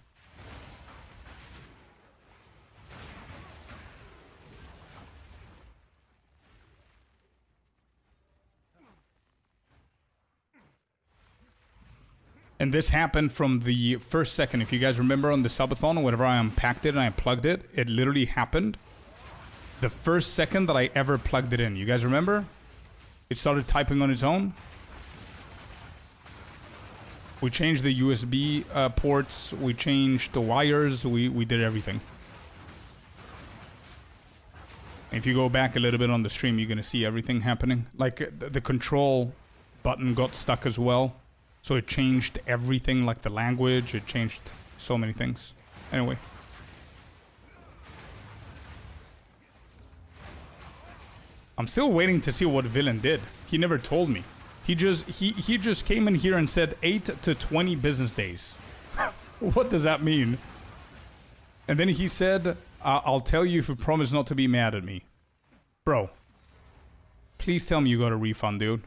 And this happened from the first second. If you guys remember on the subathon, whenever I unpacked it and I plugged it, it literally happened the first second that I ever plugged it in. You guys remember? It started typing on its own. We changed the USB ports. We changed the wires. We did everything. If you go back a little bit on the stream, you're going to see everything happening. Like the control button got stuck as well. So it changed everything, like the language. It changed so many things. Anyway. I'm still waiting to see what Villain did. He never told me. He just came in here and said 8 to 20 business days. What does that mean? And then he said, I'll tell you if you promise not to be mad at me. Bro. Please tell me you got a refund, dude.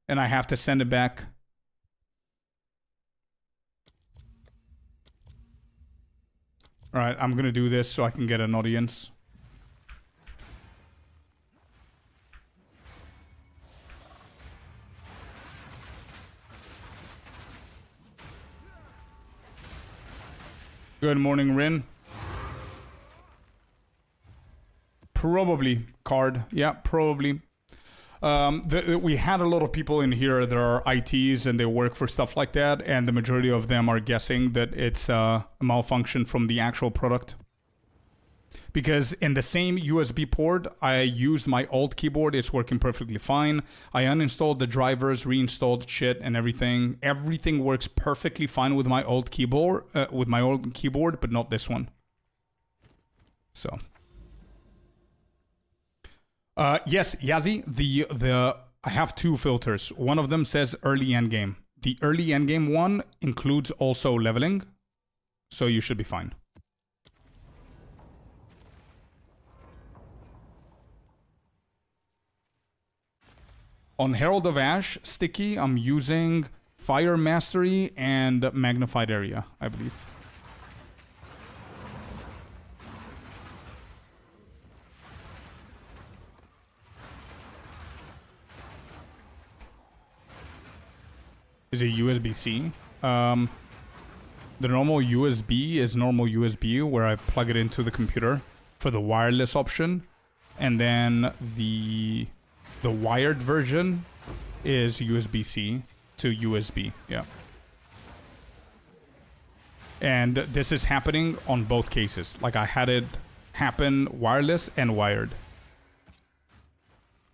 And I have to send it back. Alright, I'm gonna do this so I can get an audience. Good morning, Rin. Probably card. Yeah, probably. We had a lot of people in here that are ITs and they work for stuff like that, and the majority of them are guessing that it's a malfunction from the actual product. Because in the same USB port, I used my old keyboard. It's working perfectly fine. I uninstalled the drivers, reinstalled shit and everything. Everything works perfectly fine with my old keyboard, but not this one. So. Yes, Yazi, I have two filters. One of them says early endgame. The early endgame one includes also leveling, so you should be fine. On Herald of Ash, sticky, I'm using Fire Mastery and Magnified Area, I believe. Is it USB-C? The normal USB is normal USB, where I plug it into the computer for the wireless option. And then the wired version is USB-C to USB, yeah. And this is happening on both cases. Like, I had it happen wireless and wired.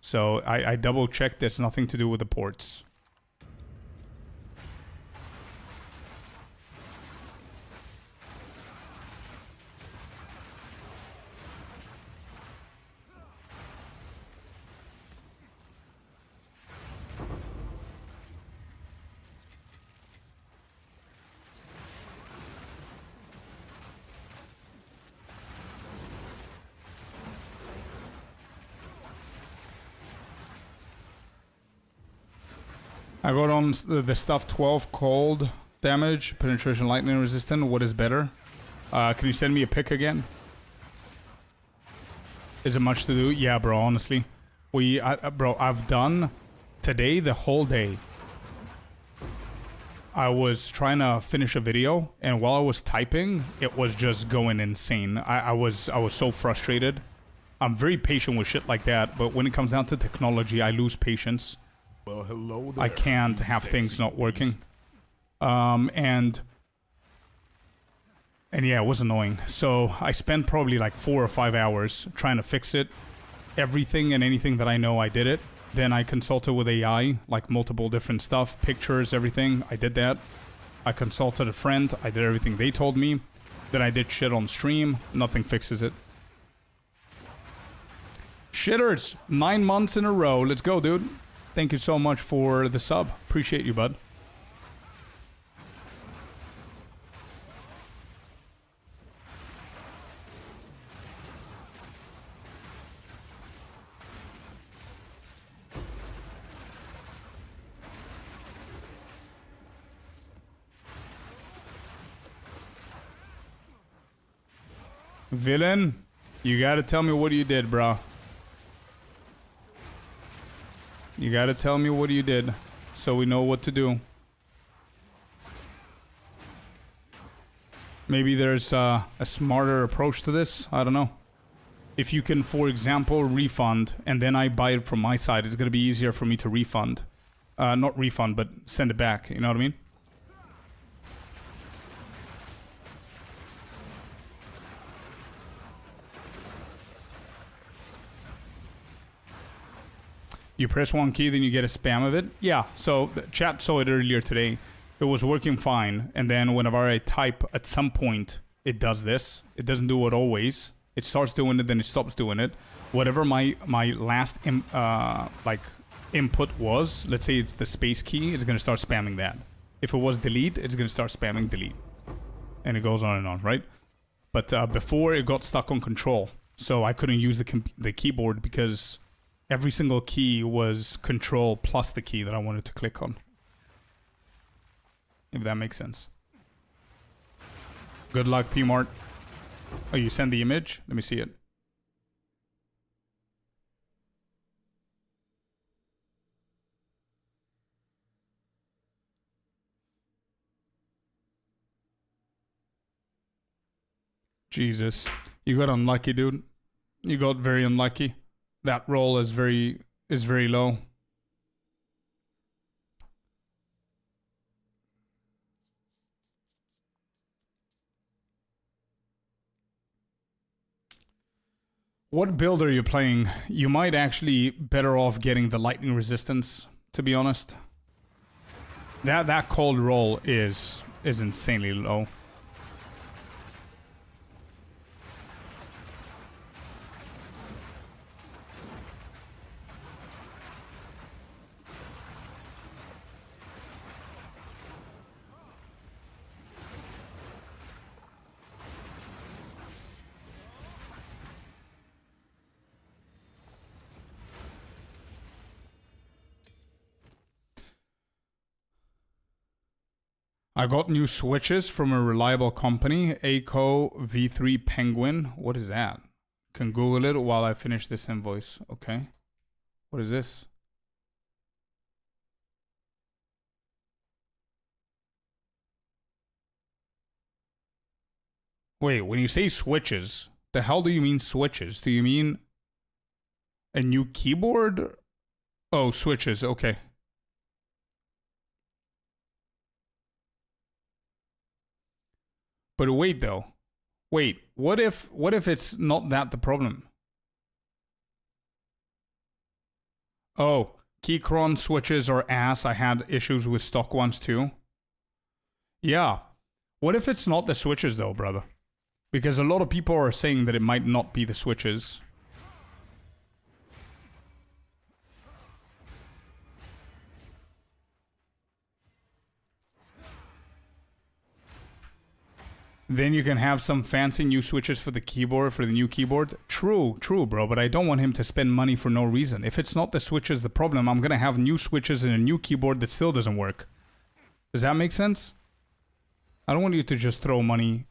So I double-checked, it's nothing to do with the ports. I got on the stuff 12 cold damage, penetration lightning resistant. What is better? Can you send me a pic again? Is it much to do? Yeah, bro, honestly. Bro, I've done today the whole day. I was trying to finish a video, and while I was typing, it was just going insane. I was so frustrated. I'm very patient with shit like that, but when it comes down to technology, I lose patience. Well, hello there. I can't have things not working. And yeah, it was annoying. So I spent probably like 4 or 5 hours trying to fix it. Everything and anything that I know, I did it. Then I consulted with AI, like multiple different stuff, pictures, everything. I did that. I consulted a friend. I did everything they told me. Then I did shit on stream. Nothing fixes it. Shitters, 9 months in a row. Let's go, dude. Thank you so much for the sub. Appreciate you, bud. Villain, you gotta tell me what you did, bro. You gotta tell me what you did, so we know what to do. Maybe there's a smarter approach to this. I don't know. If you can, for example, refund, and then I buy it from my side, it's gonna be easier for me to refund. Not refund, but send it back. You know what I mean? You press one key, then you get a spam of it. Yeah, so the chat saw it earlier today. It was working fine, and then whenever I type, at some point, it does this. It doesn't do it always. It starts doing it, then it stops doing it. Whatever my last input was, let's say it's the space key, it's gonna start spamming that. If it was delete, it's gonna start spamming delete, and it goes on and on, right? But before, it got stuck on control, so I couldn't use the keyboard because every single key was control plus the key that I wanted to click on. If that makes sense. Good luck, P-Mart. Oh, you send the image? Let me see it. Jesus. You got unlucky, dude. You got very unlucky. That roll is very low. What build are you playing? You might actually better off getting the lightning resistance, to be honest. That cold roll is insanely low. I got new switches from a reliable company, ACO V3 Penguin. What is that? Can Google it while I finish this invoice. Okay. What is this? Wait, when you say switches, the hell do you mean switches? Do you mean a new keyboard? Oh, switches. Okay. But wait though. Wait, what if it's not that the problem? Oh, Keychron switches are ass. I had issues with stock ones too. Yeah. What if it's not the switches though, brother? Because a lot of people are saying that it might not be the switches. Then you can have some fancy new switches for the keyboard, for the new keyboard. True, bro, but I don't want him to spend money for no reason. If it's not the switches the problem, I'm gonna have new switches and a new keyboard that still doesn't work. Does that make sense? I don't want you to just throw money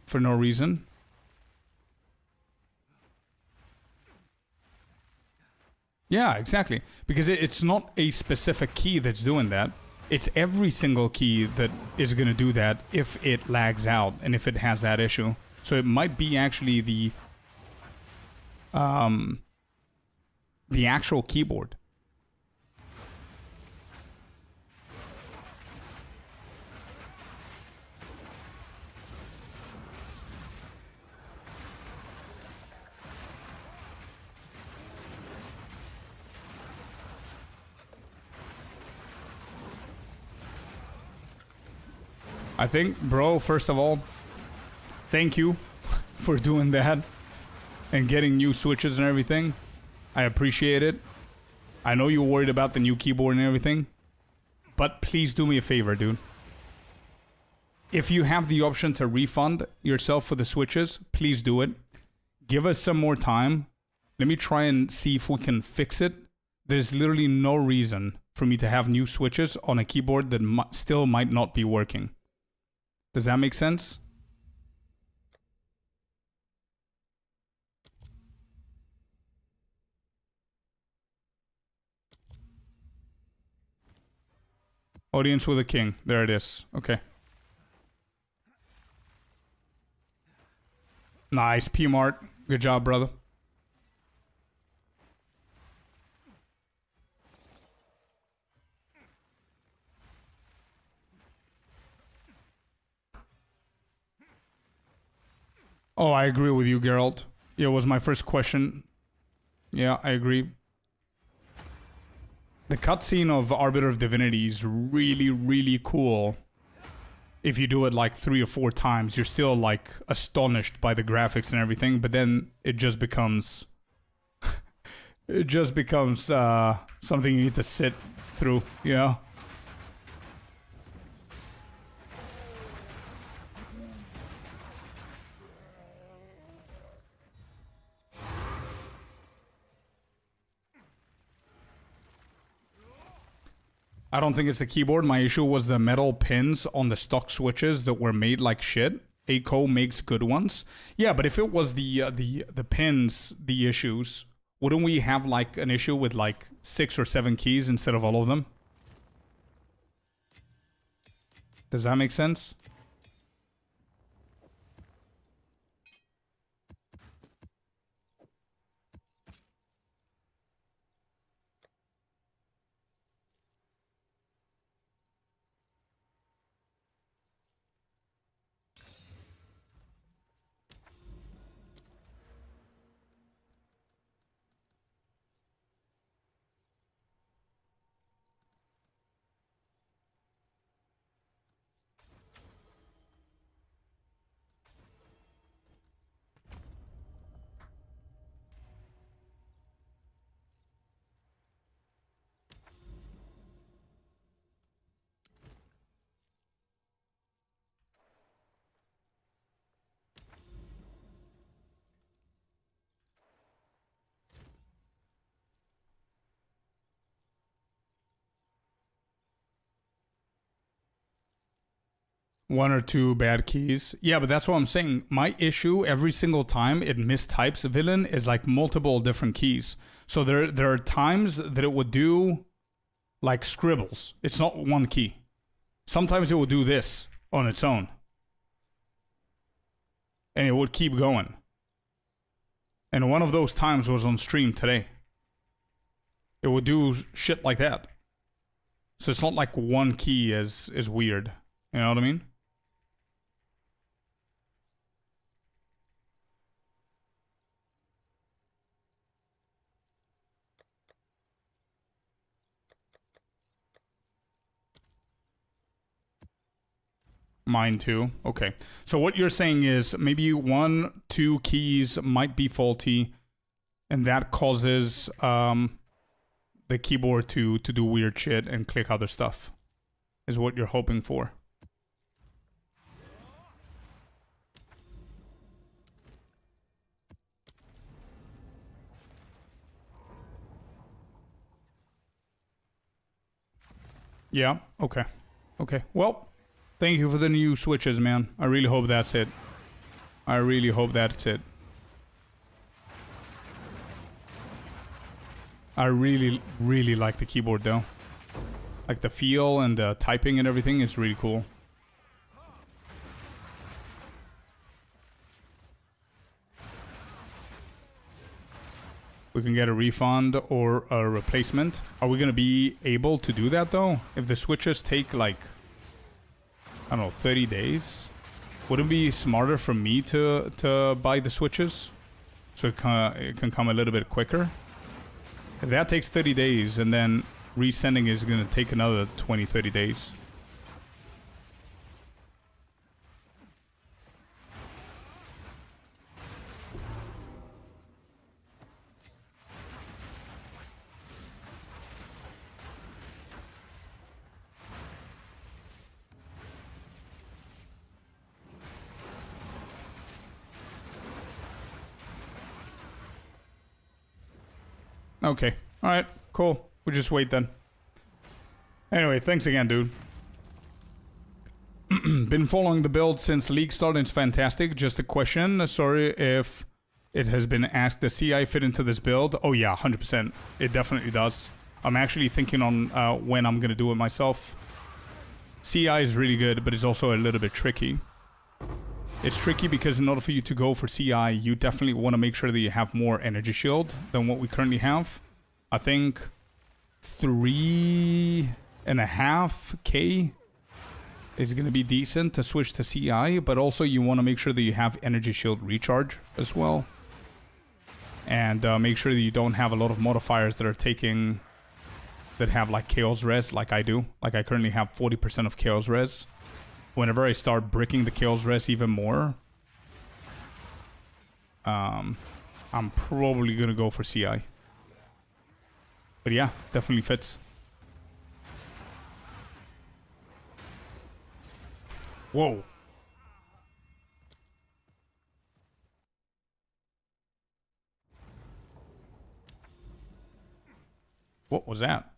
for no reason. Yeah, exactly. Because it's not a specific key that's doing that. It's every single key that is going to do that if it lags out and if it has that issue. So it might be actually the actual keyboard. I think, bro, first of all, thank you for doing that and getting new switches and everything. I appreciate it. I know you're worried about the new keyboard and everything, but please do me a favor, dude. If you have the option to refund yourself for the switches, please do it. Give us some more time. Let me try and see if we can fix it. There's literally no reason for me to have new switches on a keyboard that still might not be working. Does that make sense? Audience with a king. There it is. Okay. Nice, P-Mart. Good job, brother. Oh, I agree with you, Geralt. It was my first question. Yeah, I agree. The cutscene of Arbiter of Divinity is really, really cool. If you do it like 3 or 4 times, you're still like astonished by the graphics and everything, but then it just becomes... it just becomes something you need to sit through, you know? I don't think it's the keyboard. My issue was the metal pins on the stock switches that were made like shit. ACO makes good ones. Yeah, but if it was the pins, the issues, wouldn't we have like an issue with like 6 or 7 keys instead of all of them? Does that make sense? One or two bad keys. Yeah, but that's what I'm saying. My issue every single time it mistypes a villain is like multiple different keys. So there are times that it would do like scribbles. It's not one key. Sometimes it will do this on its own. And it would keep going. And one of those times was on stream today. It would do shit like that. So it's not like one key is weird. You know what I mean? Mine too. Okay. So what you're saying is maybe 1, 2 keys might be faulty, and that causes the keyboard to do weird shit and click other stuff. Is what you're hoping for. Yeah. Okay. Okay. Well. Thank you for the new switches, man. I really hope that's it. I really hope that's it. I really, really like the keyboard though. Like the feel and the typing and everything is really cool. We can get a refund or a replacement. Are we gonna be able to do that though? If the switches take like, I don't know, 30 days? Would it be smarter for me to buy the switches? So it can come a little bit quicker? If that takes 30 days and then resending is going to take another 20, 30 days. Okay. Alright. Cool. We'll just wait then. Anyway, thanks again, dude. Been following the build since league start. It's fantastic. Just a question. Sorry if it has been asked. Does CI fit into this build? Oh yeah, 100%. It definitely does. I'm actually thinking on when I'm going to do it myself. CI is really good, but it's also a little bit tricky. It's tricky because in order for you to go for CI, you definitely want to make sure that you have more energy shield than what we currently have. I think 3.5k is going to be decent to switch to CI, but also you want to make sure that you have energy shield recharge as well. And make sure that you don't have a lot of modifiers that are taking, that have like Chaos Res like I do. Like I currently have 40% of Chaos Res. Whenever I start bricking the Chaos Res even more, I'm probably going to go for CI. But yeah, definitely fits. Whoa. What was that?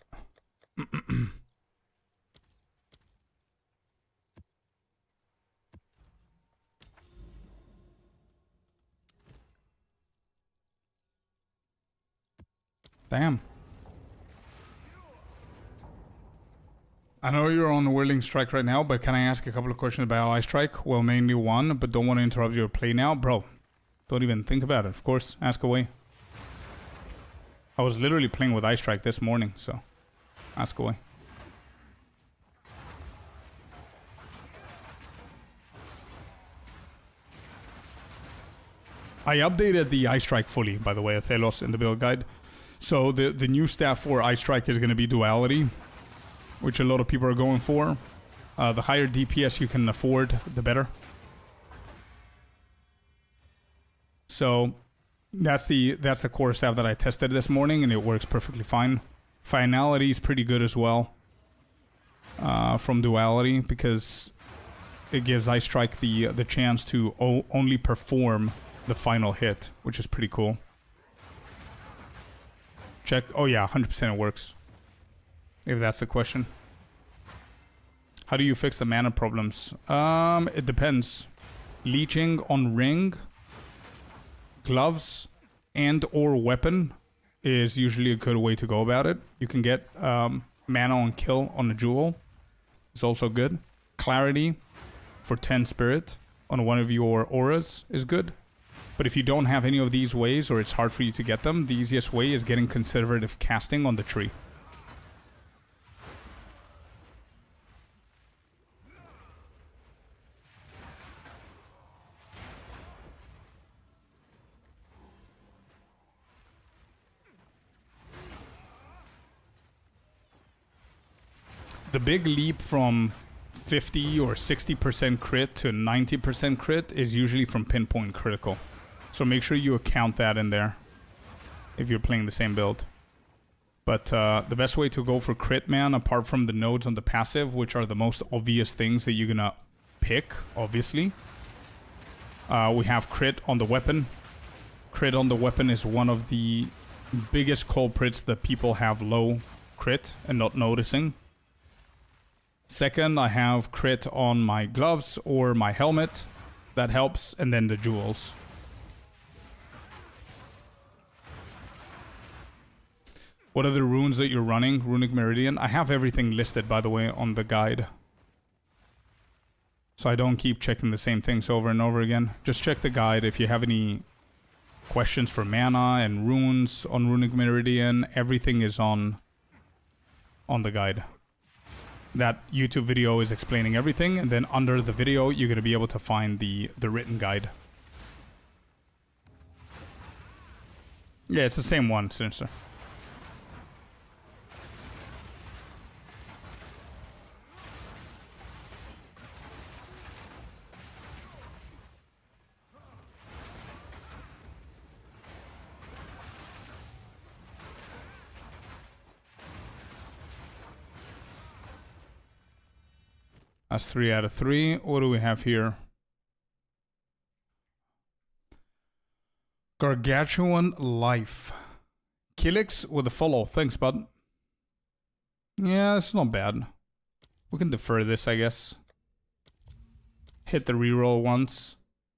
Damn. I know you're on the Whirling strike right now, but can I ask a couple of questions about Ice Strike? Well, mainly one, but don't want to interrupt your play now. Bro, don't even think about it. Of course, ask away. I was literally playing with Ice Strike this morning, so ask away. I updated the Ice Strike fully, by the way, Athelos in the build guide. So the new staff for Ice Strike is going to be Duality, which a lot of people are going for. The higher DPS you can afford, the better. So that's the core staff that I tested this morning, and it works perfectly fine. Finality is pretty good as well from Duality, because it gives Ice Strike the chance to only perform the final hit, which is pretty cool. Check. Oh yeah, 100% it works. If that's the question. How do you fix the mana problems? It depends. Leeching on ring, gloves, and or weapon is usually a good way to go about it. You can get mana on kill on a jewel. It's also good. Clarity for 10 spirit on one of your auras is good. But if you don't have any of these ways, or it's hard for you to get them, the easiest way is getting conservative casting on the tree. The big leap from 50 or 60% crit to 90% crit is usually from pinpoint critical. So make sure you account that in there if you're playing the same build. But the best way to go for crit, man, apart from the nodes on the passive, which are the most obvious things that you're gonna pick, obviously. We have crit on the weapon. Crit on the weapon is one of the biggest culprits that people have low crit and not noticing. Second, I have crit on my gloves or my helmet. That helps. And then the jewels. What are the runes that you're running? Runic Meridian. I have everything listed, by the way, on the guide. So I don't keep checking the same things over and over again. Just check the guide if you have any questions for mana and runes on Runic Meridian. Everything is on the guide. That YouTube video is explaining everything, and then under the video you're going to be able to find the written guide. Yeah, it's the same one, Sinister. That's 3 out of 3. What do we have here? Gargantuan Life. Kilix with a follow. Thanks, bud. Yeah, it's not bad. We can defer this, I guess. Hit the reroll once.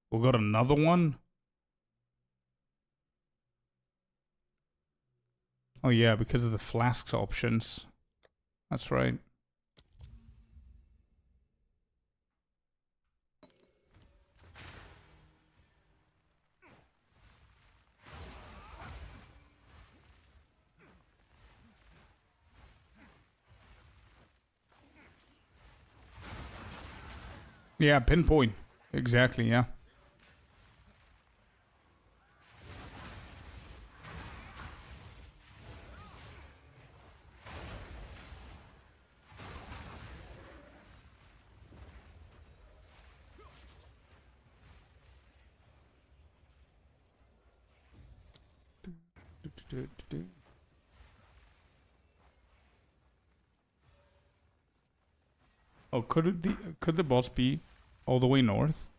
We'll go to another one. Oh yeah, because of the flasks options. That's right. Yeah, pinpoint. Exactly, yeah. Oh, could the boss be all the way north?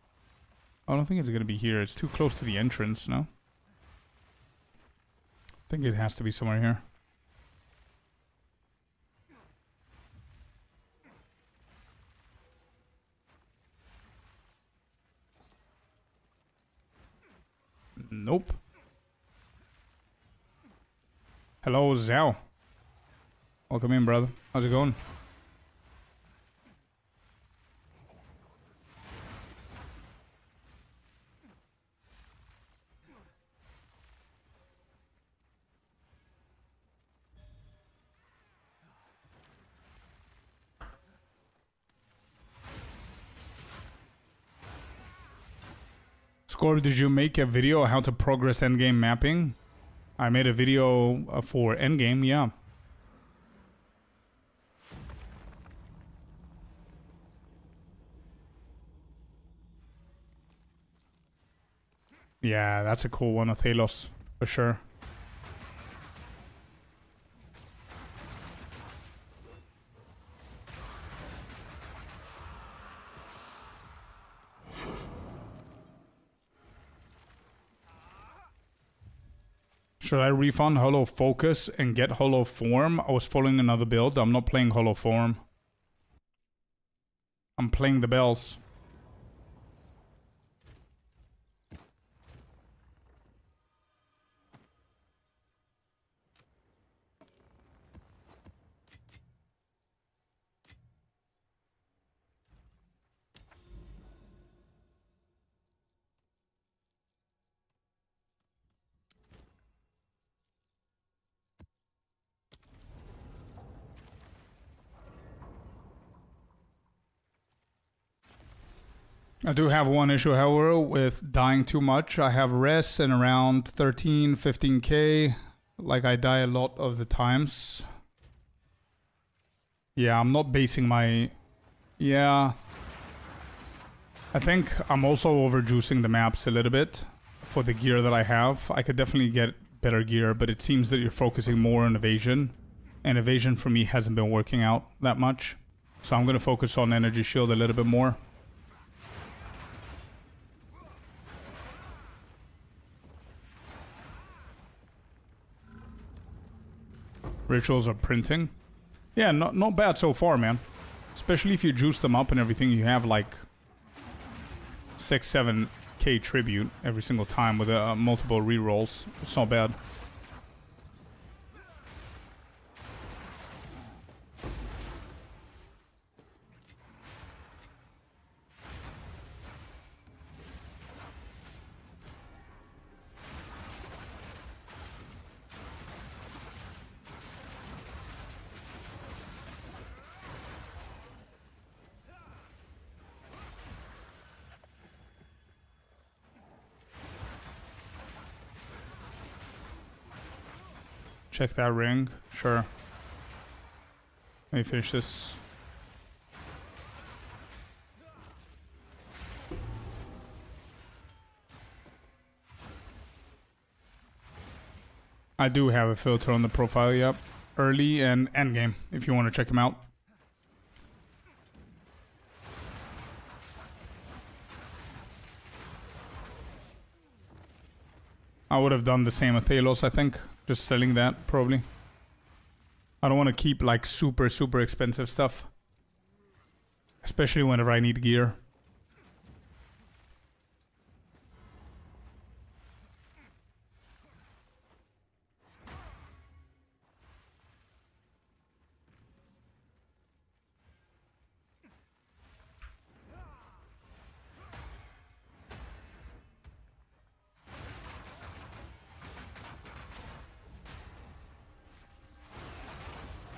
I don't think it's gonna be here. It's too close to the entrance, no? I think it has to be somewhere here. Nope. Hello, Zhao. Welcome in, brother. How's it going? Scorp, did you make a video on how to progress endgame mapping? I made a video for endgame, yeah. Yeah, that's a cool one, Athelos, for sure. Should I refund Hollow Focus and get Hollow Form? I was following another build. I'm not playing Hollow Form. I'm playing the bells. I do have one issue, however, with dying too much. I have res in around 13, 15k. Like, I die a lot of the times. Yeah, I'm not basing my... Yeah. I think I'm also overjuicing the maps a little bit for the gear that I have. I could definitely get better gear, but it seems that you're focusing more on evasion. And evasion for me hasn't been working out that much. So I'm going to focus on energy shield a little bit more. Rituals are printing. Yeah, not bad so far, man. Especially if you juice them up and everything, you have like 6-7k tribute every single time with multiple rerolls. It's not bad. Check that ring. Sure. Let me finish this. I do have a filter on the profile, yep. Early and endgame, if you want to check him out. I would have done the same with Thalos, I think. Just selling that, probably. I don't want to keep, like, super expensive stuff. Especially whenever I need gear.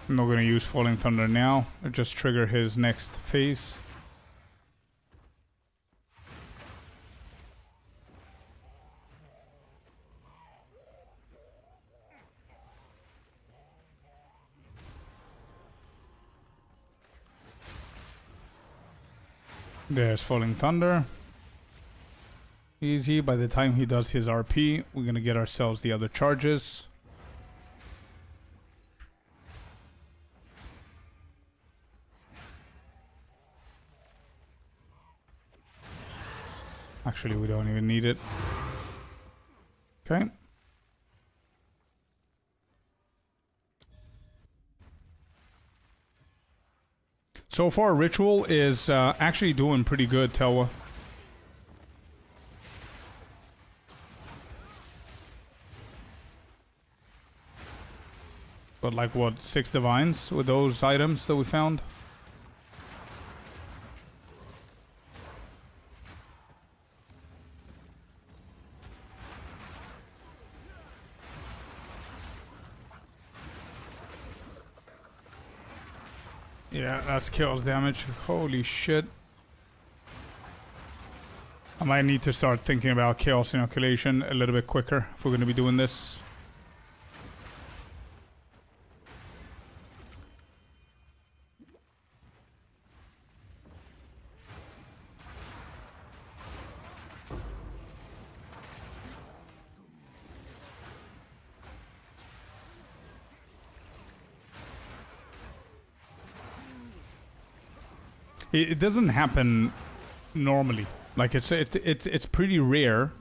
I'm not going to use Falling Thunder now. I'll just trigger his next phase. There's Falling Thunder. Easy. By the time he does his RP, we're going to get ourselves the other charges. Actually, we don't even need it. Okay. So far, Ritual is actually doing pretty good, Telwa. But like, what, 6 divines with those items that we found? Yeah, that's kills damage. Holy shit. I might need to start thinking about chaos inoculation a little bit quicker if we're going to be doing this. It doesn't happen normally. Like, it's pretty rare,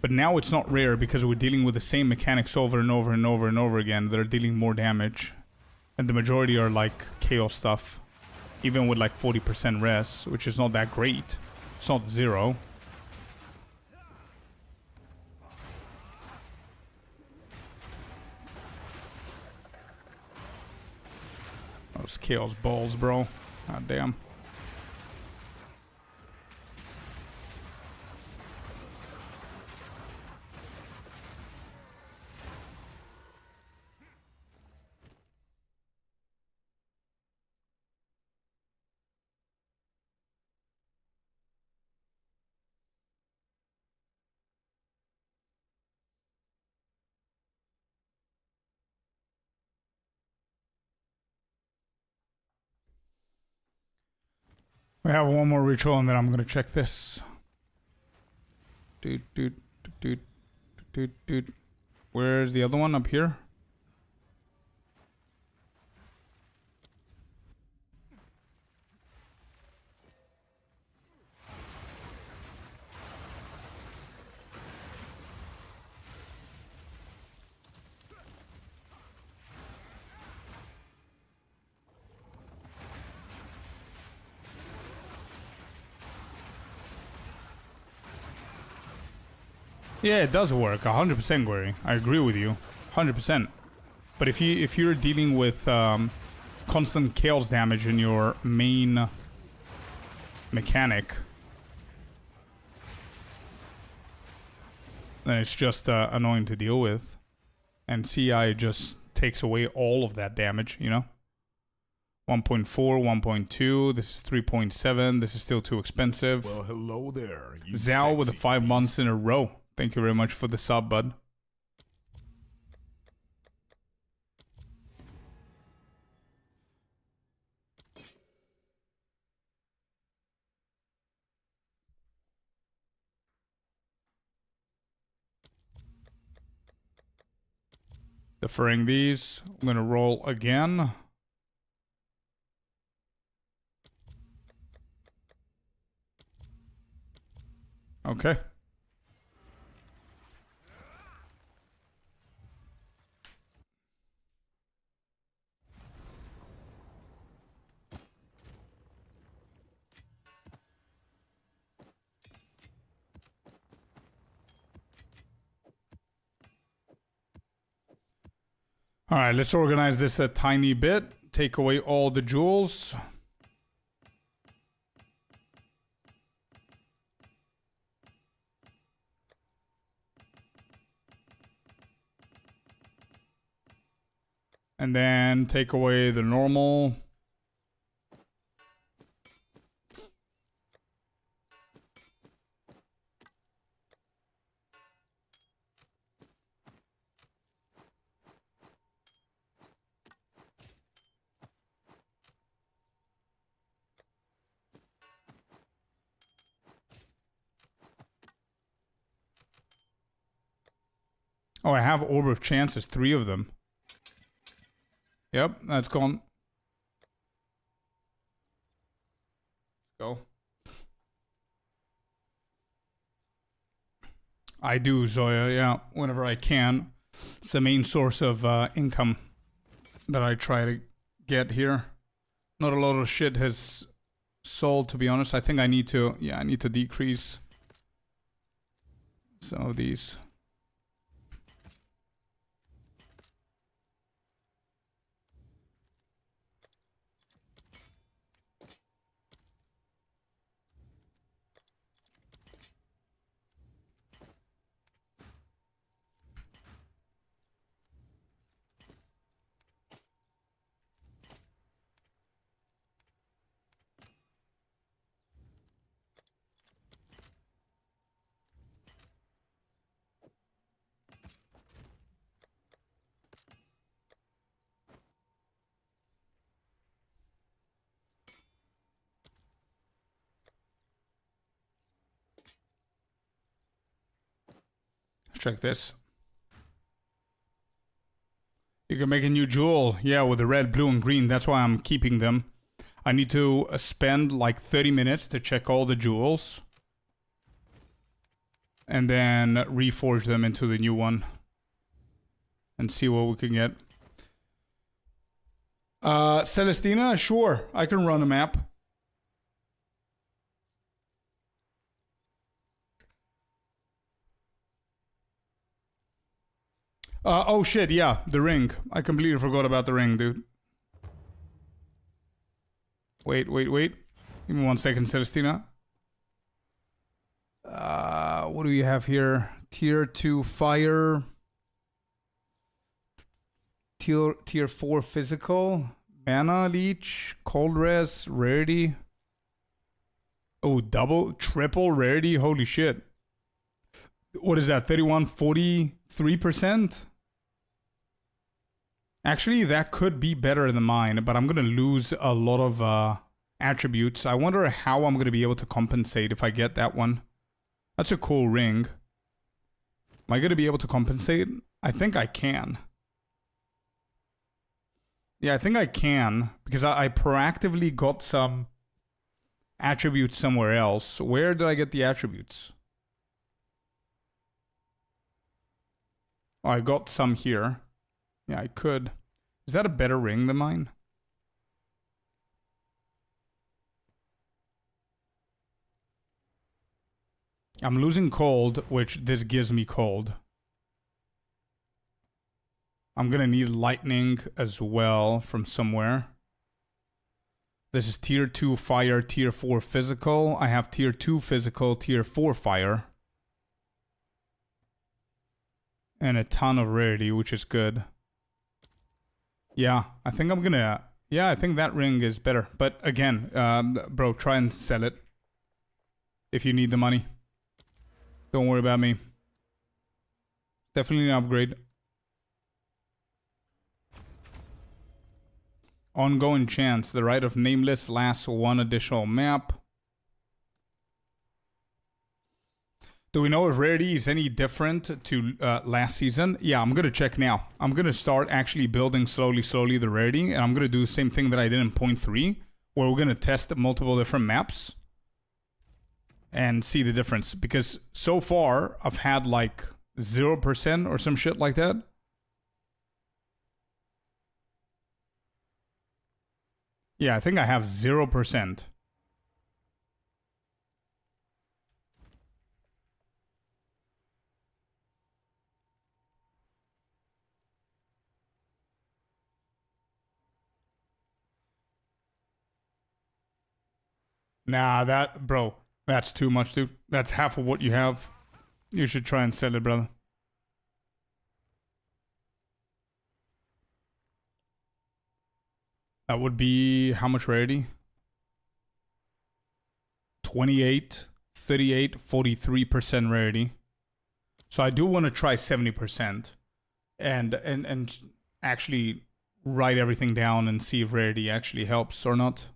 but now it's not rare because we're dealing with the same mechanics over and over and over and over again that are dealing more damage, and the majority are like chaos stuff. Even with like 40% res, which is not that great. It's not 0. Those Chaos balls, bro. God damn. We have one more ritual and then I'm gonna check this. Dude. Where's the other one? Up here? Yeah, it does work. 100%, Gary. I agree with you. 100%. But if you're dealing with constant chaos damage in your main mechanic, then it's just annoying to deal with. And CI just takes away all of that damage, you know? 1.4, 1.2, this is 3.7, this is still too expensive. Well, hello there. You Zhao with the sexy 5 beast. months in a row. Thank you very much for the sub, bud. Deferring these. I'm gonna roll again. Okay. All right, let's organize this a tiny bit. Take away all the jewels. And then take away the normal. Oh, I have Orb of Chances, 3 of them. Yep, that's gone. Go. I do, Zoya, yeah, whenever I can. It's the main source of income that I try to get here. Not a lot of shit has sold, to be honest. I think I need to, I need to decrease some of these. Check this. You can make a new jewel. Yeah, with the red, blue, and green. That's why I'm keeping them. I need to spend like 30 minutes to check all the jewels. And then reforge them into the new one. And see what we can get. Celestina, sure. I can run a map. Oh shit, yeah, the ring. I completely forgot about the ring, dude. Wait. Give me 1 second, Celestina. What do we have here? Tier 2 fire. Tier 4 physical. Mana leech. Cold res. Rarity. Oh, triple rarity. Holy shit. What is that? 31, 43%? Actually, that could be better than mine, but I'm going to lose a lot of attributes. I wonder how I'm going to be able to compensate if I get that one. That's a cool ring. Am I going to be able to compensate? I think I can. Yeah, I think I can, because I proactively got some attributes somewhere else. Where did I get the attributes? Oh, I got some here. Yeah, I could. Is that a better ring than mine? I'm losing cold, which this gives me cold. I'm gonna need lightning as well from somewhere. This is tier 2 fire, tier 4 physical. I have tier 2 physical, tier 4 fire. And a ton of rarity, which is good. Yeah, I think I'm gonna... Yeah, I think that ring is better. But again, bro, try and sell it. If you need the money. Don't worry about me. Definitely an upgrade. Ongoing chance. The right of nameless lasts 1 additional map. Do we know if rarity is any different to last season? Yeah, I'm going to check now. I'm going to start actually building slowly the rarity. And I'm going to do the same thing that I did in 0.3. Where we're going to test multiple different maps. And see the difference. Because so far, I've had like 0% or some shit like that. Yeah, I think I have 0%. Nah, bro, that's too much, dude. That's half of what you have. You should try and sell it, brother. That would be how much rarity? 28, 38, 43% rarity. So I do want to try 70% and actually write everything down and see if rarity actually helps or not.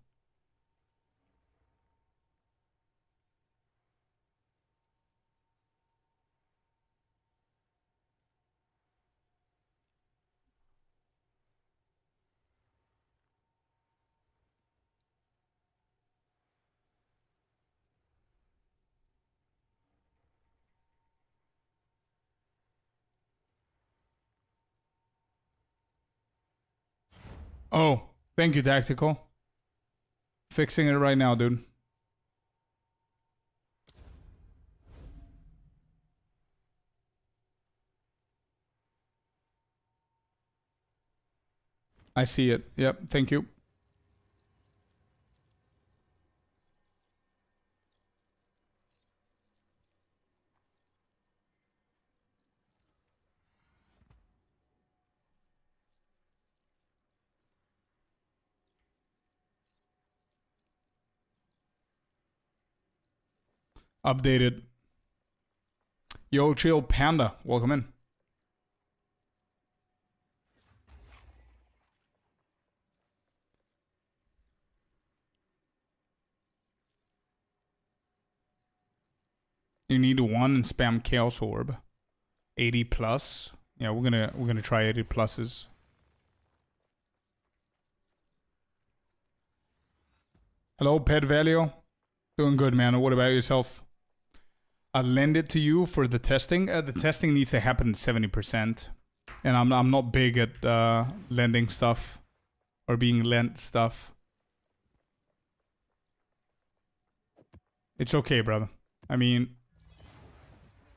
Oh, thank you, Tactical. Fixing it right now, dude. I see it. Yep, thank you. Updated. Yo, chill panda, welcome in. You need 1 and spam Chaos Orb. 80 plus. Yeah, we're gonna try 80 pluses. Hello, Pet Valio. Doing good, man. What about yourself? I'll lend it to you for the testing. The testing needs to happen at 70%. And I'm not big at lending stuff. or being lent stuff. It's okay, brother. I mean,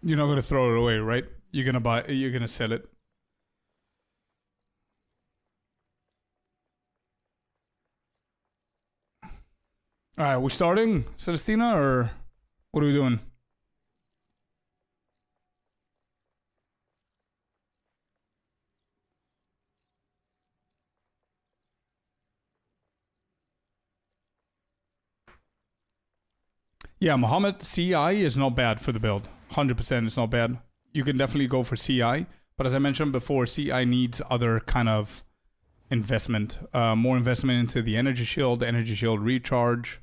you're not gonna throw it away, right? You're gonna buy. You're gonna sell it. All right, we starting, Celestina, or what are we doing? Yeah, Muhammad CI is not bad for the build. 100% it's not bad. You can definitely go for CI, but as I mentioned before, CI needs other kind of investment. More investment into the energy shield recharge,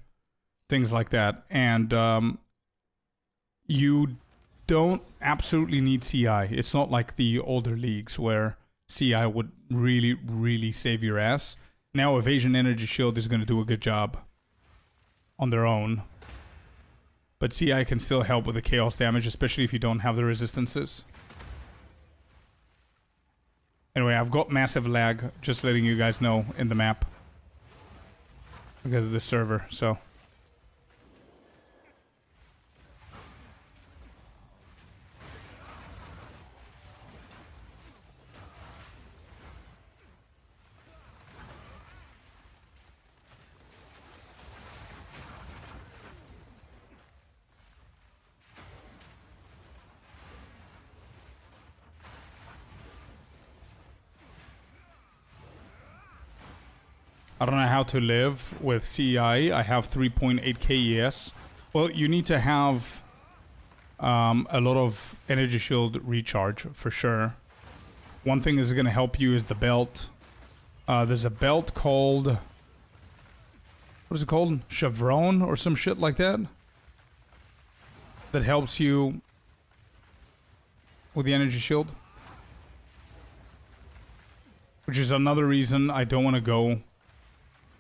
things like that. And you don't absolutely need CI. It's not like the older leagues where CI would really, really save your ass. Now Evasion Energy Shield is going to do a good job on their own. But CI can still help with the chaos damage, especially if you don't have the resistances. Anyway, I've got massive lag, just letting you guys know, in the map. Because of the server, so... I don't know how to live with CI. I have 3.8 KES. Well, you need to have a lot of energy shield recharge for sure. One thing that's going to help you is the belt. There's a belt called... what is it called? Chevron or some shit like that? That helps you with the energy shield. Which is another reason I don't want to go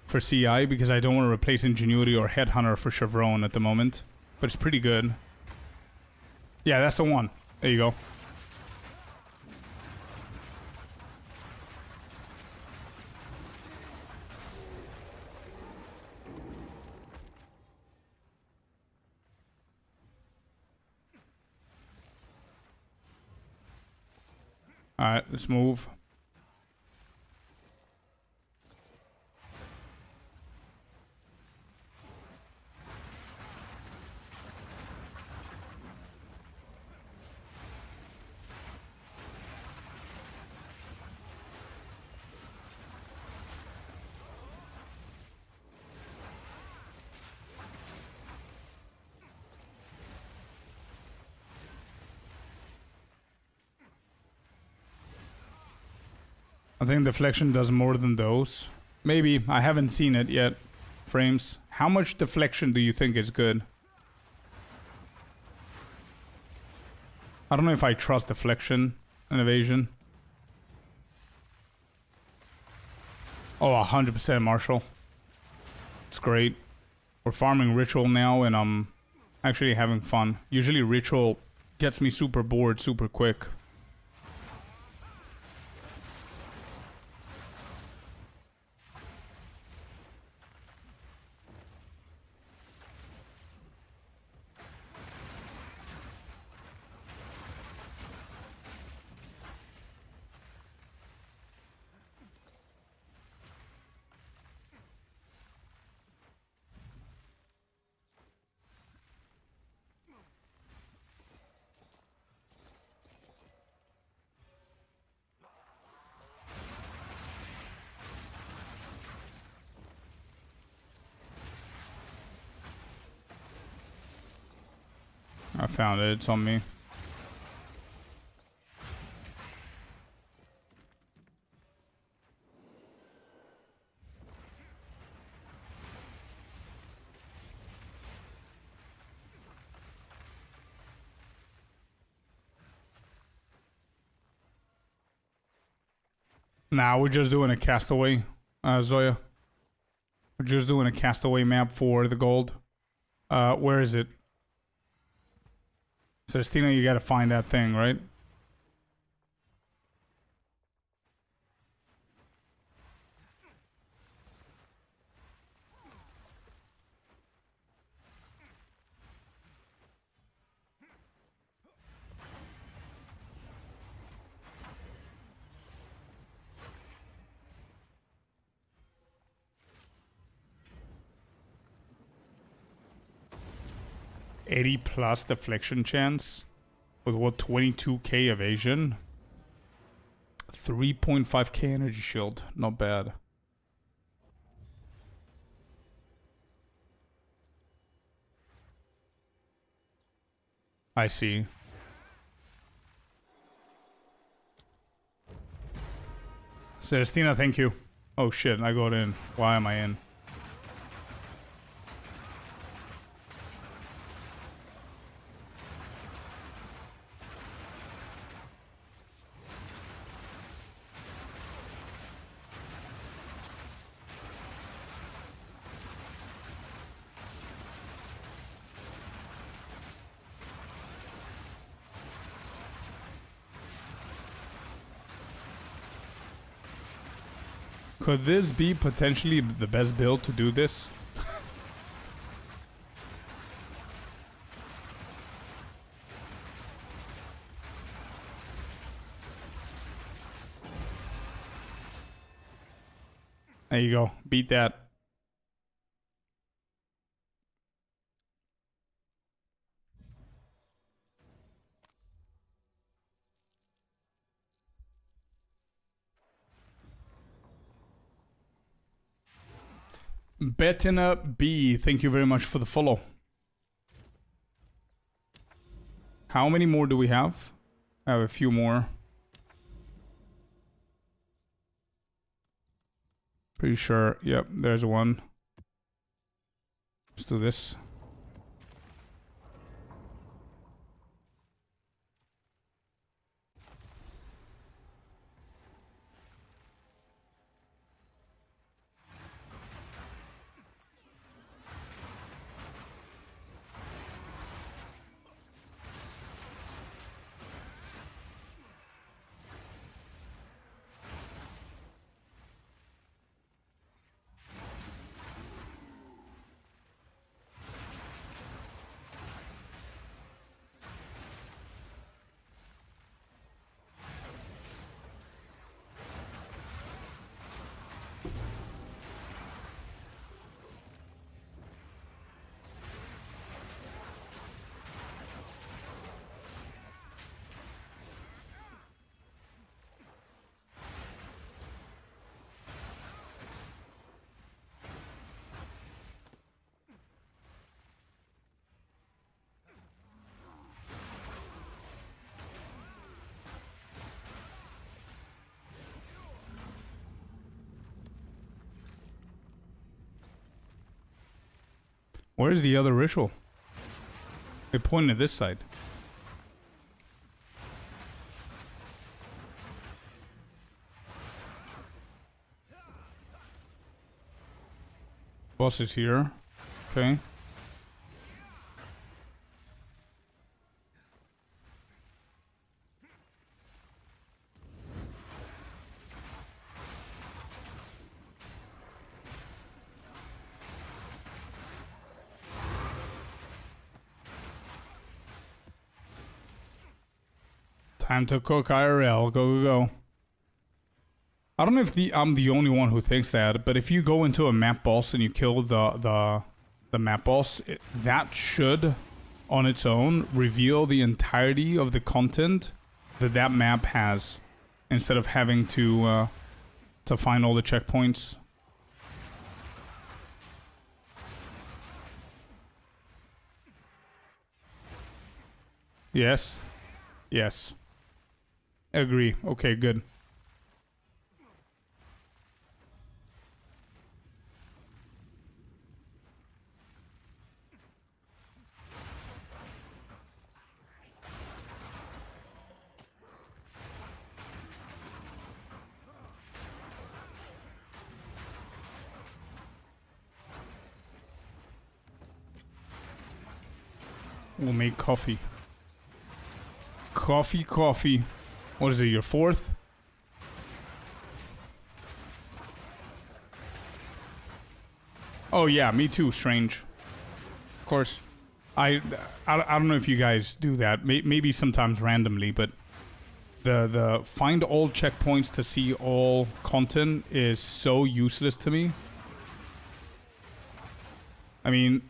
for CI, because I don't want to replace Ingenuity or Headhunter for Chevron at the moment. But it's pretty good. Yeah, that's the one. There you go. Alright, let's move. I think deflection does more than those. Maybe. I haven't seen it yet. Frames. How much deflection do you think is good? I don't know if I trust deflection and evasion. Oh, 100% Marshall. It's great. We're farming Ritual now and I'm actually having fun. Usually Ritual gets me super bored super quick. I found it. It's on me. Nah, we're just doing a castaway, Zoya. We're just doing a castaway map for the gold. Where is it? Celestina, you gotta find that thing, right? 80 plus deflection chance with what, 22k evasion, 3.5k energy shield. Not bad. I see. Celestina, thank you. Oh shit, I got in. Why am I in? Could this be potentially the best build to do this? There you go. Beat that. Bettina B, thank you very much for the follow. How many more do we have? I have a few more. Pretty sure. Yep, there's one. Let's do this. Where's the other ritual? They pointed this side. Boss is here. Okay. Time to cook IRL. Go, go, go. I don't know if I'm the only one who thinks that, but if you go into a map boss and you kill the map boss, that should, on its own, reveal the entirety of the content that map has, instead of having to find all the checkpoints. Yes. Yes. Agree. Okay, good. We'll make coffee. Coffee. What is it, your fourth? Oh yeah, me too, Strange. Of course. I don't know if you guys do that. Maybe sometimes randomly, but the find all checkpoints to see all content is so useless to me. I mean,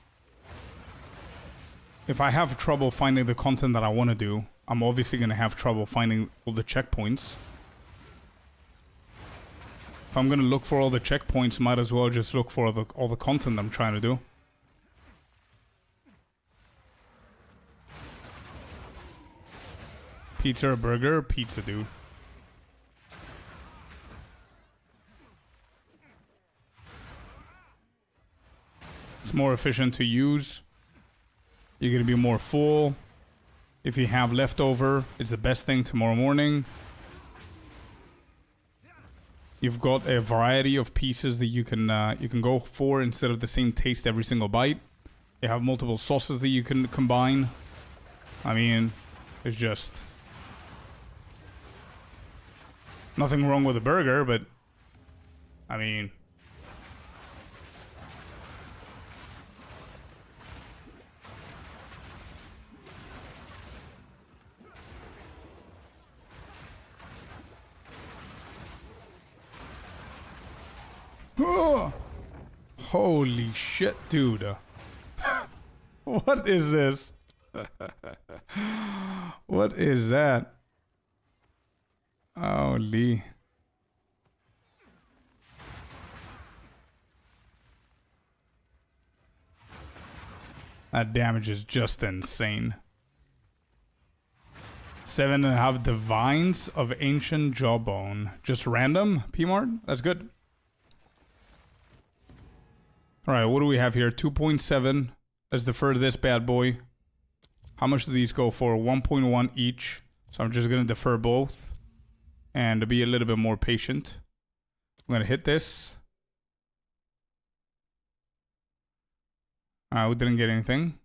if I have trouble finding the content that I want to do, I'm obviously going to have trouble finding all the checkpoints. If I'm going to look for all the checkpoints, might as well just look for all the content I'm trying to do. Pizza or burger? Pizza, dude. It's more efficient to use. You're going to be more full. If you have leftover, it's the best thing tomorrow morning. You've got a variety of pieces that you can go for instead of the same taste every single bite. You have multiple sauces that you can combine. I mean, it's just nothing wrong with a burger, but I mean, holy shit, dude. What is this? What is that? Holy. That damage is just insane. 7.5 divines of ancient jawbone. Just random, P-Mart? That's good. Alright, what do we have here? 2.7. Let's defer this bad boy. How much do these go for? 1.1 each. So I'm just going to defer both. And to be a little bit more patient, I'm going to hit this. We didn't get anything.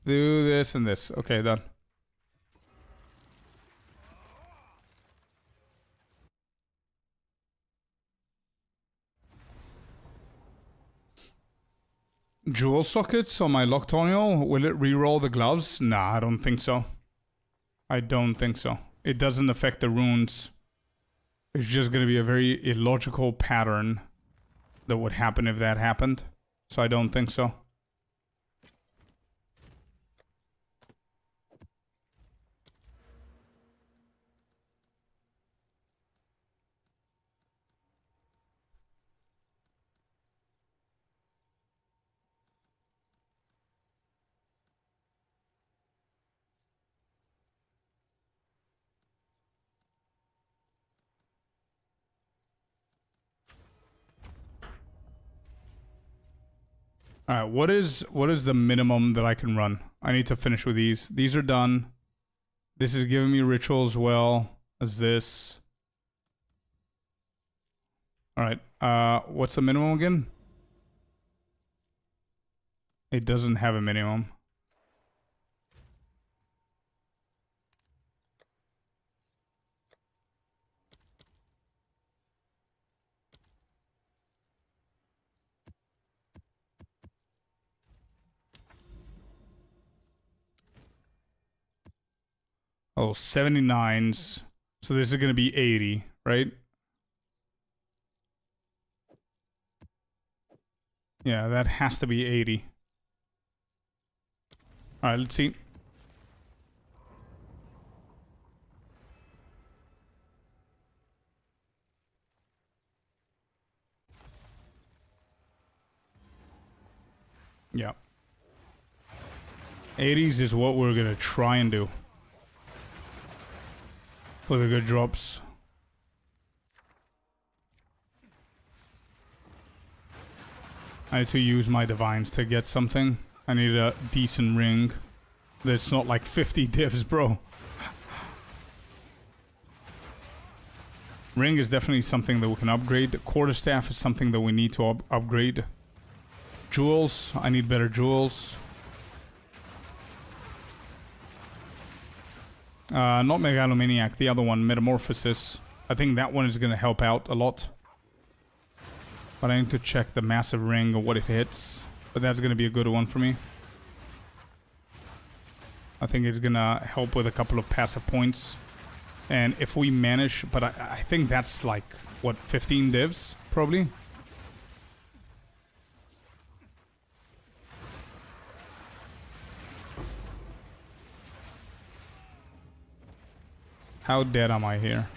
Do this and this. Okay, done. Jewel sockets on my Loctonial. Will it reroll the gloves? Nah, I don't think so. I don't think so. It doesn't affect the runes. It's just going to be a very illogical pattern that would happen if that happened. So I don't think so. Alright, what is the minimum that I can run? I need to finish with these. These are done. This is giving me ritual as well as this. Alright, what's the minimum again? It doesn't have a minimum. Oh, 79s. So this is going to be 80, right? Yeah, that has to be 80. Alright, let's see. Yeah. 80s is what we're going to try and do. For the good drops. I need to use my divines to get something. I need a decent ring. That's not like 50 divs, bro. Ring is definitely something that we can upgrade. Quarterstaff is something that we need to upgrade. Jewels. I need better jewels. Not Megalomaniac, the other one, Metamorphosis. I think that one is going to help out a lot. But I need to check the massive ring or what it hits. But that's going to be a good one for me. I think it's going to help with a couple of passive points. And if we manage... But I think that's like, what, 15 divs? Probably? How dead am I here?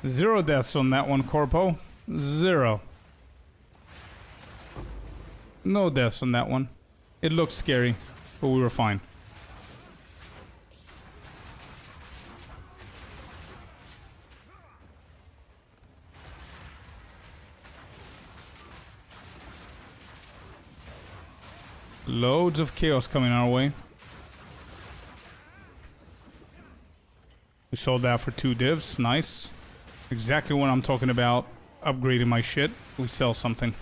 Zero deaths on that one, Corpo. Zero. No deaths on that one. It looked scary, but we were fine. Loads of chaos coming our way. We sold that for 2 divs. Nice. Exactly what I'm talking about. Upgrading my shit. We sell something.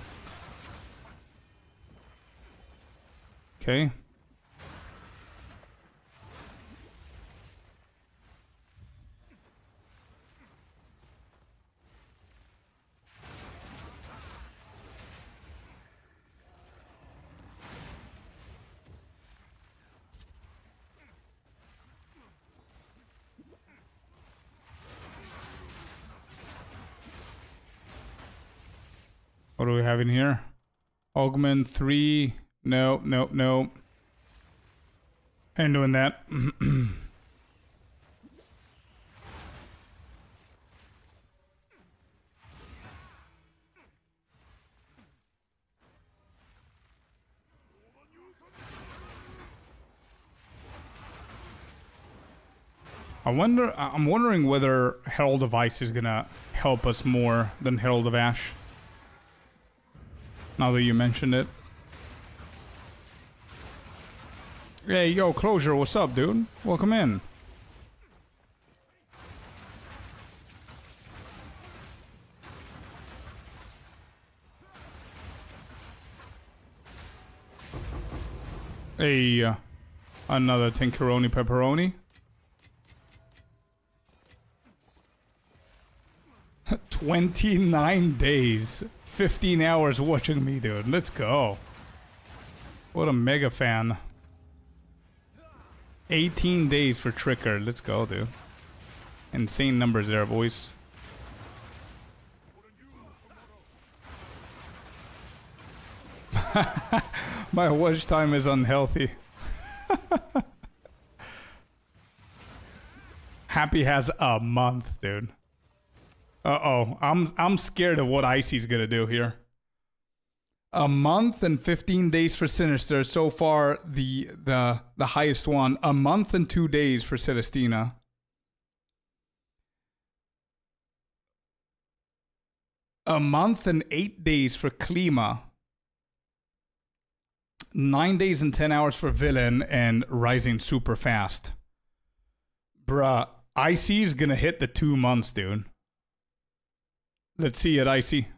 Okay. What do we have in here? Augment 3. No, no, no. Ain't doing that. I'm wondering whether Herald of Ice is gonna help us more than Herald of Ash. Now that you mentioned it. Hey, yo, Closure, what's up, dude? Welcome in. Hey, another Tinkeroni Pepperoni. 29 days. 15 hours watching me, dude. Let's go. What a mega fan. 18 days for Tricker. Let's go, dude. Insane numbers there, boys. My watch time is unhealthy. Happy has a month, dude. Uh-oh. I'm scared of what Icy's gonna do here. A month and 15 days for Sinister. So far, the highest one. A month and 2 days for Celestina. A month and 8 days for Klima. 9 days and 10 hours for Villain and rising super fast. Bruh, Icy's gonna hit the 2 months, dude. Let's see it, Icy.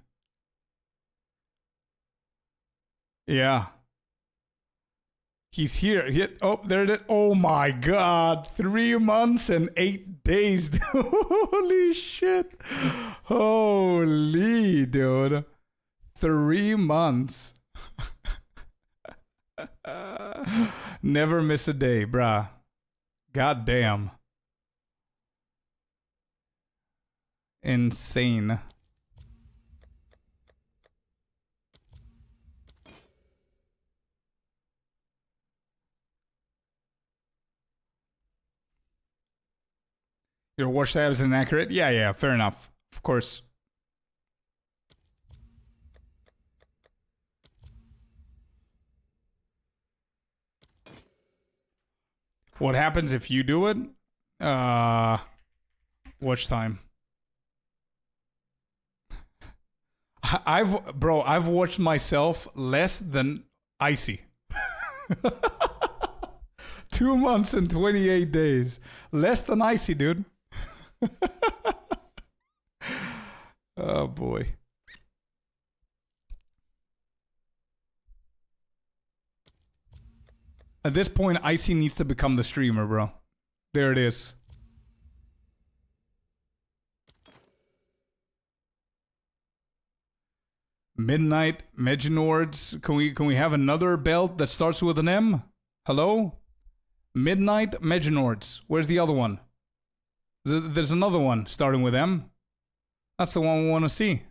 Yeah. He's here. Oh, there it is. Oh my god. 3 months and 8 days. Holy shit. Holy, dude. 3 months. Never miss a day, bruh. God damn. Insane. Your watch tab is inaccurate? Yeah, fair enough. Of course. What happens if you do it? Watch time. I've watched myself less than Icy. 2 months and 28 days. Less than Icy, dude. Oh boy. At this point, Icy needs to become the streamer, bro. There it is. Midnight Meginords. Can we have another belt that starts with an M? Hello? Midnight Meginords. Where's the other one? There's another one starting with M. That's the one we want to see.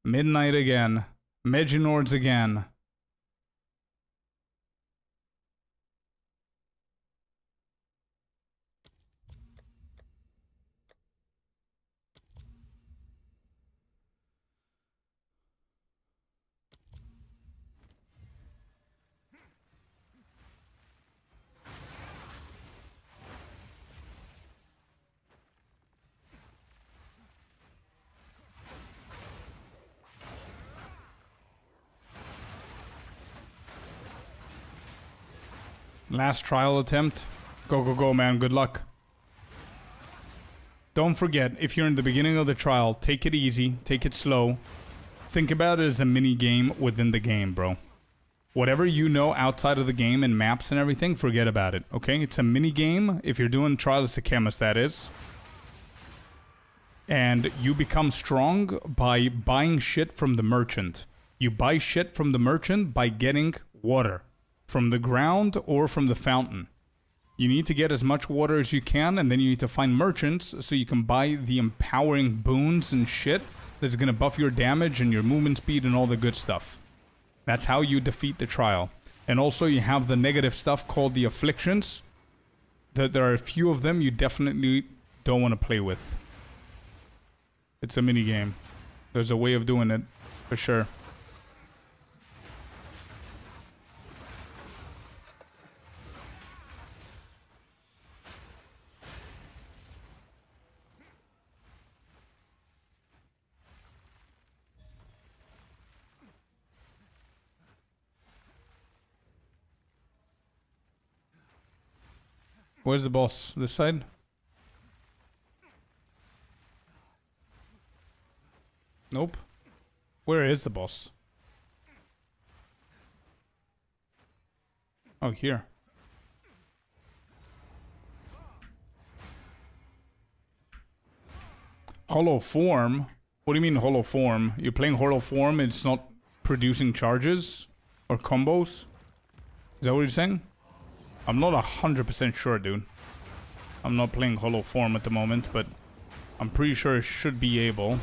Midnight again. Meginords again. Last trial attempt. Go, go, go, man. Good luck. Don't forget, if you're in the beginning of the trial, take it easy. Take it slow. Think about it as a mini game within the game, bro. Whatever you know outside of the game and maps and everything, forget about it, okay? It's a mini game. If you're doing Trial as a Chemist, that is. And you become strong by buying shit from the merchant. You buy shit from the merchant by getting water. From the ground or from the fountain. You need to get as much water as you can, and then you need to find merchants so you can buy the empowering boons and shit that's going to buff your damage and your movement speed and all the good stuff. That's how you defeat the trial. And also you have the negative stuff called the afflictions. There are a few of them you definitely don't want to play with. It's a mini game. There's a way of doing it, for sure. Where's the boss? This side? Nope. Where is the boss? Oh, here. Hollow form? What do you mean hollow form? You're playing hollow form and it's not producing charges? Or combos? Is that what you're saying? I'm not 100% sure, dude. I'm not playing hollow form at the moment, but I'm pretty sure it should be able.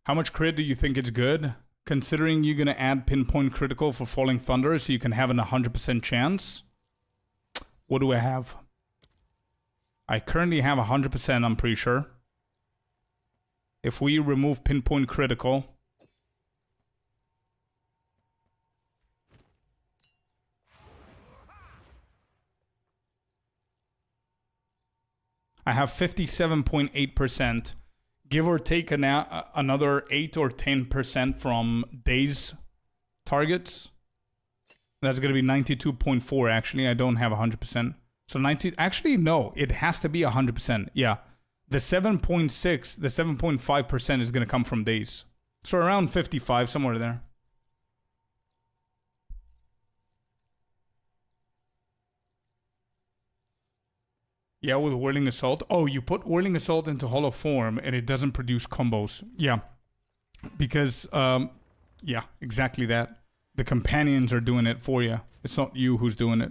How much crit do you think it's good? Considering you're gonna add pinpoint critical for Falling Thunder so you can have an 100% chance. What do I have? I currently have 100%, I'm pretty sure. If we remove pinpoint critical... I have 57.8%. Give or take another 8 or 10% from days targets. That's going to be 92.4 actually. I don't have 100%. So 90... Actually, no. It has to be 100%. Yeah. The 7.6, the 7.5% is going to come from days. So around 55, somewhere there. Yeah, with Whirling Assault. Oh, you put Whirling Assault into hollow form and it doesn't produce combos. Yeah. Because, yeah, exactly that. The companions are doing it for you. It's not you who's doing it.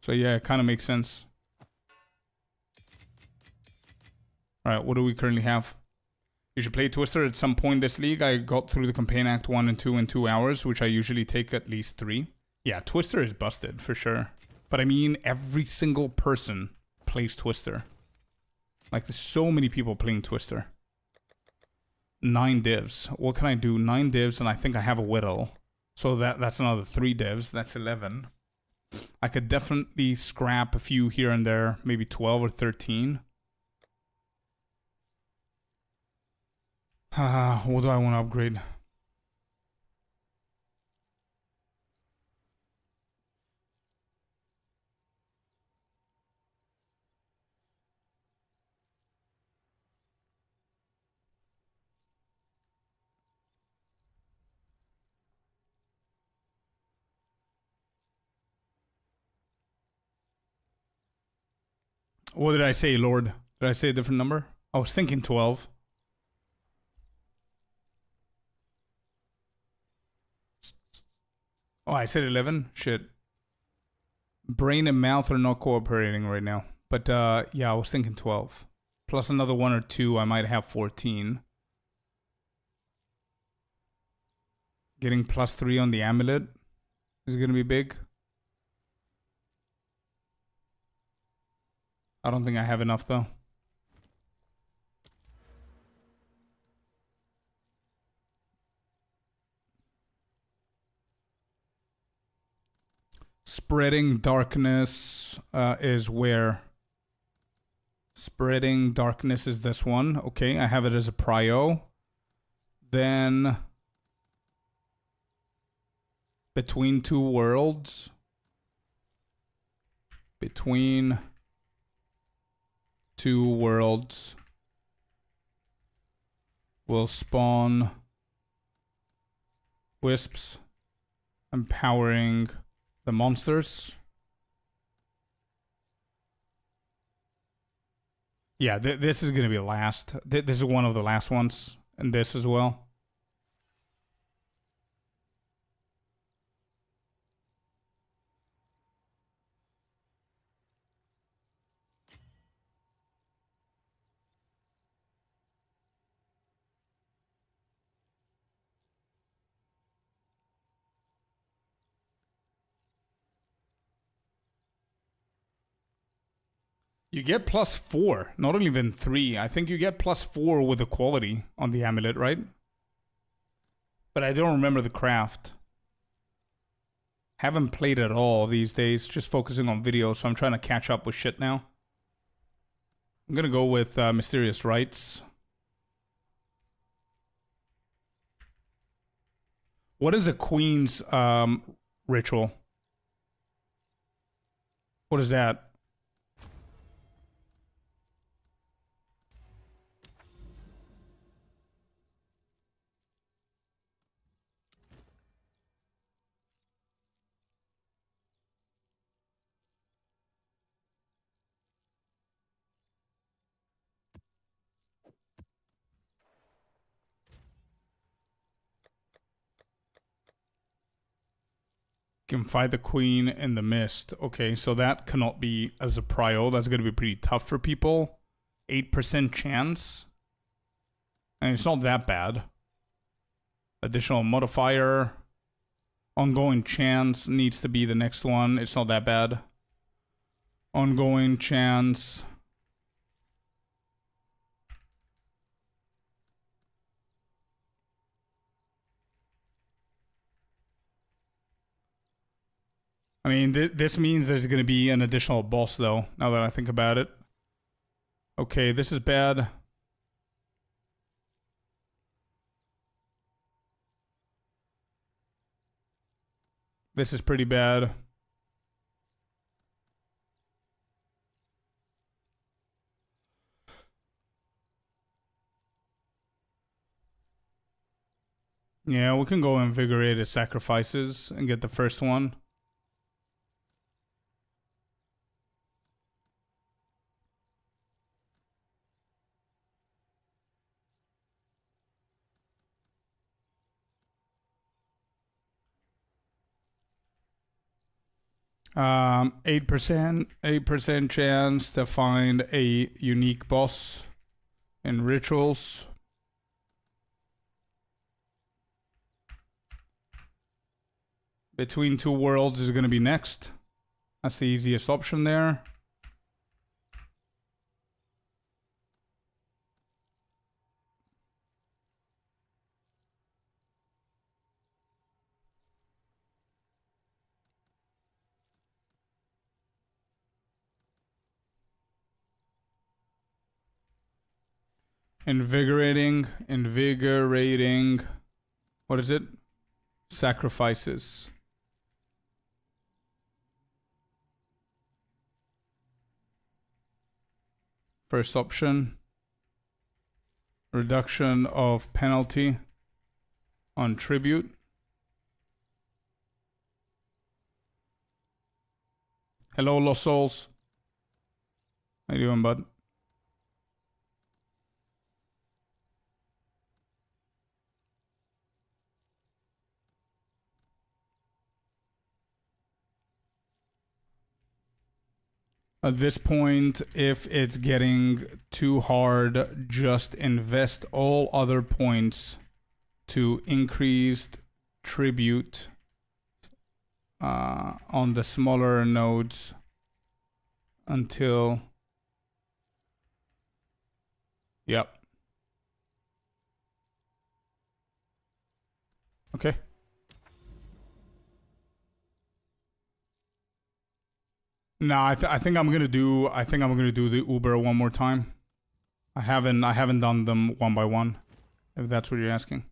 So yeah, it kind of makes sense. Alright, what do we currently have? You should play Twister at some point this league. I got through the campaign act 1 and 2 in 2 hours, which I usually take at least 3. Yeah, Twister is busted, for sure. But I mean, every single person plays Twister. Like, there's so many people playing Twister. 9 divs. What can I do? 9 divs, and I think I have a Whittle. So that's another 3 divs. That's 11. I could definitely scrap a few here and there. Maybe 12 or 13. What do I want to upgrade? What did I say, Lord? Did I say a different number? I was thinking 12. Oh, I said 11? Shit. Brain and mouth are not cooperating right now. But, yeah, I was thinking 12. Plus another 1 or 2, I might have 14. Getting +3 on the amulet is going to be big. I don't think I have enough, though. Spreading darkness is where? Spreading darkness is this one. Okay, I have it as a prio. Then between two worlds. Between two worlds will spawn wisps, empowering the monsters. Yeah, this is going to be last. This is one of the last ones, and this as well. You get +4, not even 3. I think you get +4 with the quality on the amulet, right? But I don't remember the craft. Haven't played at all these days, just focusing on videos, so I'm trying to catch up with shit now. I'm gonna go with Mysterious Rites. What is a queen's ritual? What is that? Can fight the queen in the mist. Okay, so that cannot be as a prio. That's going to be pretty tough for people. 8% chance. And it's not that bad. Additional modifier. Ongoing chance needs to be the next one. It's not that bad. Ongoing chance. I mean, this means there's going to be an additional boss, though, now that I think about it. Okay, this is bad. This is pretty bad. Yeah, we can go Invigorated Sacrifices and get the first one. 8% chance to find a unique boss in rituals. Between two worlds is going to be next. That's the easiest option there. Invigorating. What is it? Sacrifices. First option. Reduction of penalty on tribute. Hello, Lost Souls. How you doing, bud? At this point, if it's getting too hard, just invest all other points to increased tribute on the smaller nodes until... Yep. Okay. No, I think I'm gonna do. I think I'm gonna do the Uber one more time. I haven't done them one by one. If that's what you're asking.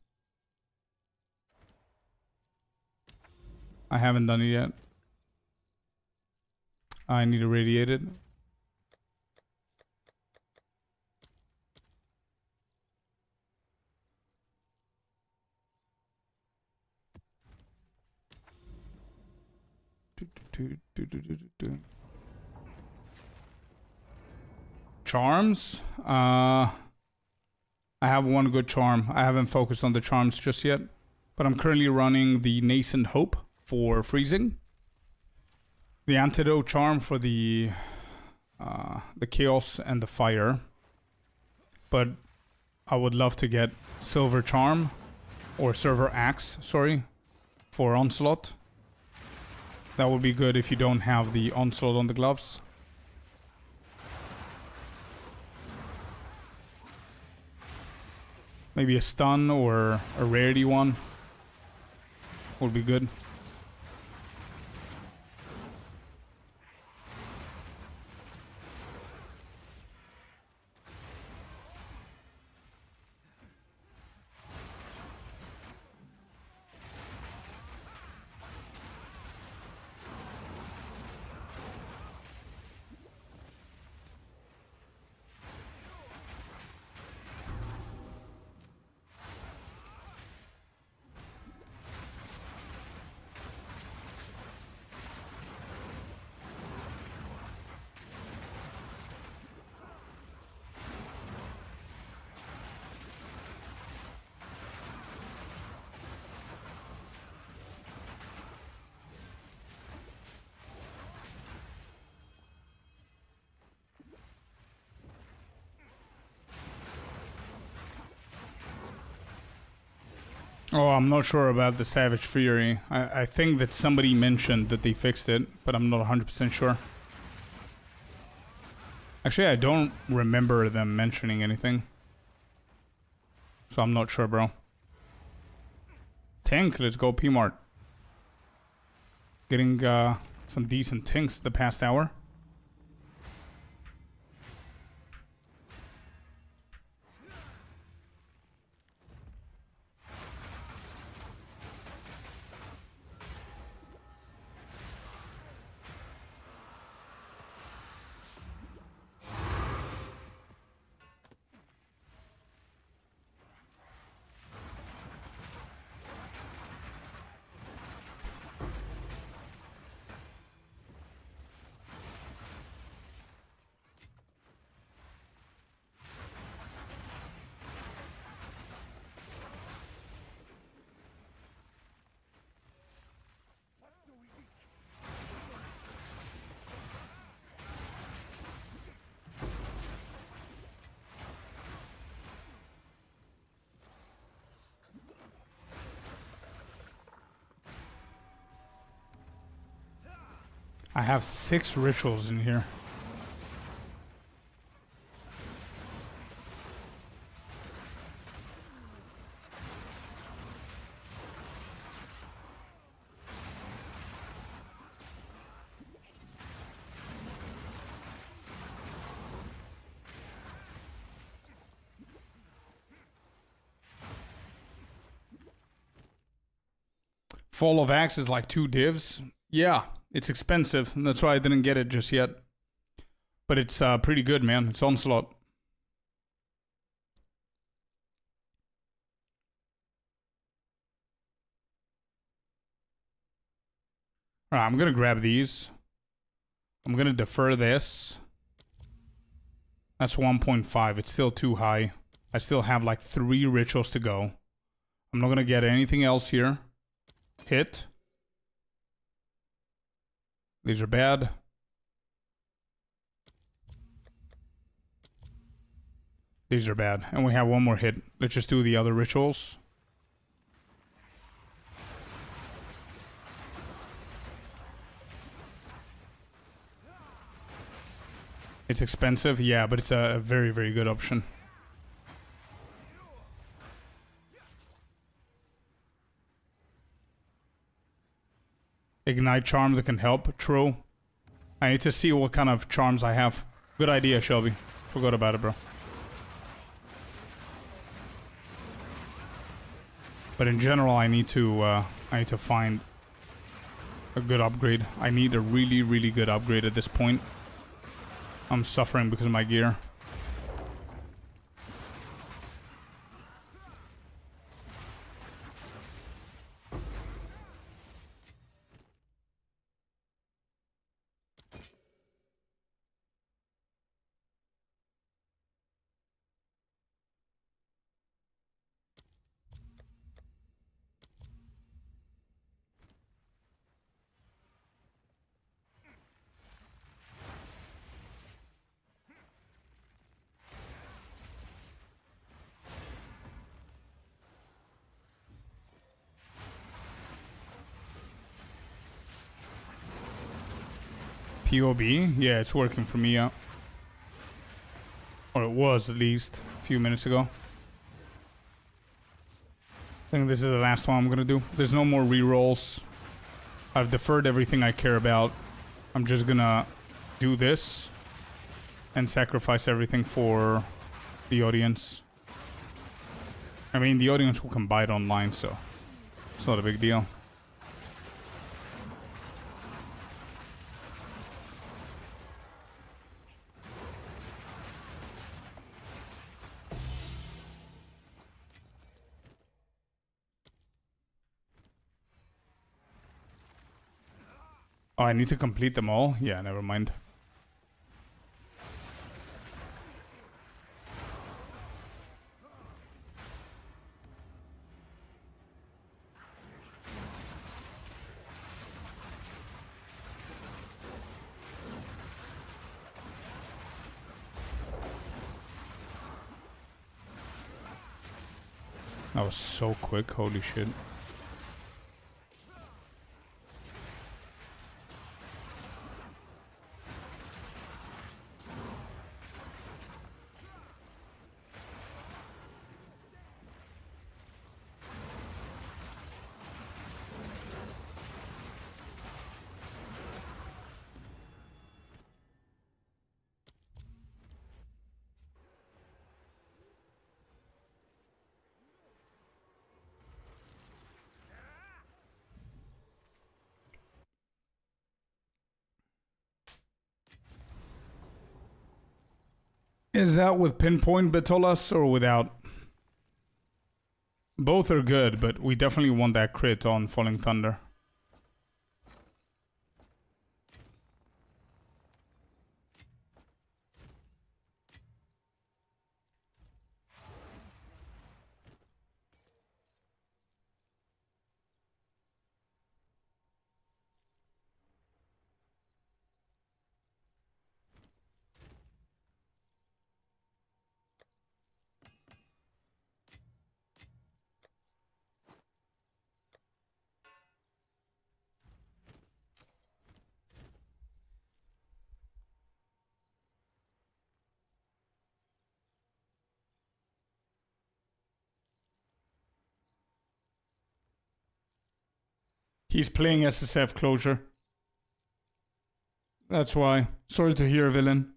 I haven't done it yet. I need to radiate it. Charms? I have one good charm. I haven't focused on the charms just yet. But I'm currently running the Nascent Hope for freezing. The Antidote charm for the Chaos and the Fire. But I would love to get Silver Charm. Or Silver Axe, sorry. For Onslaught. That would be good if you don't have the Onslaught on the gloves. Maybe a stun or a rarity one would be good. Oh, I'm not sure about the Savage Fury. I think that somebody mentioned that they fixed it, but I'm not 100% sure. Actually, I don't remember them mentioning anything. So I'm not sure, bro. Tank, let's go P-Mart. Getting some decent tanks the past hour. I have 6 rituals in here. Fall of Axe is like 2 divs. Yeah, it's expensive. And that's why I didn't get it just yet. But it's pretty good, man. It's Onslaught. Alright, I'm gonna grab these. I'm gonna defer this. That's 1.5. It's still too high. I still have like 3 rituals to go. I'm not gonna get anything else here. Hit. These are bad. These are bad. And we have one more hit. Let's just do the other rituals. It's expensive, yeah, but it's a very, very good option. Ignite charm that can help. True. I need to see what kind of charms I have. Good idea, Shelby. Forgot about it, bro. But in general, I need to find a good upgrade. I need a really, really good upgrade at this point. I'm suffering because of my gear. POB? Yeah, it's working for me out. Or it was, at least, a few minutes ago. I think this is the last one I'm gonna do. There's no more rerolls. I've deferred everything I care about. I'm just gonna do this and sacrifice everything for the audience. I mean, the audience will come buy it online, so it's not a big deal. Oh, I need to complete them all? Yeah, never mind. That was so quick, holy shit. Is that with pinpoint Bitolas or without? Both are good, but we definitely want that crit on Falling Thunder. He's playing SSF closure. That's why. Sorry to hear, villain.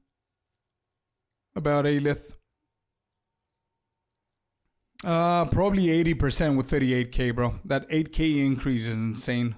About Aelith. Probably 80% with 38k, bro. That 8k increase is insane.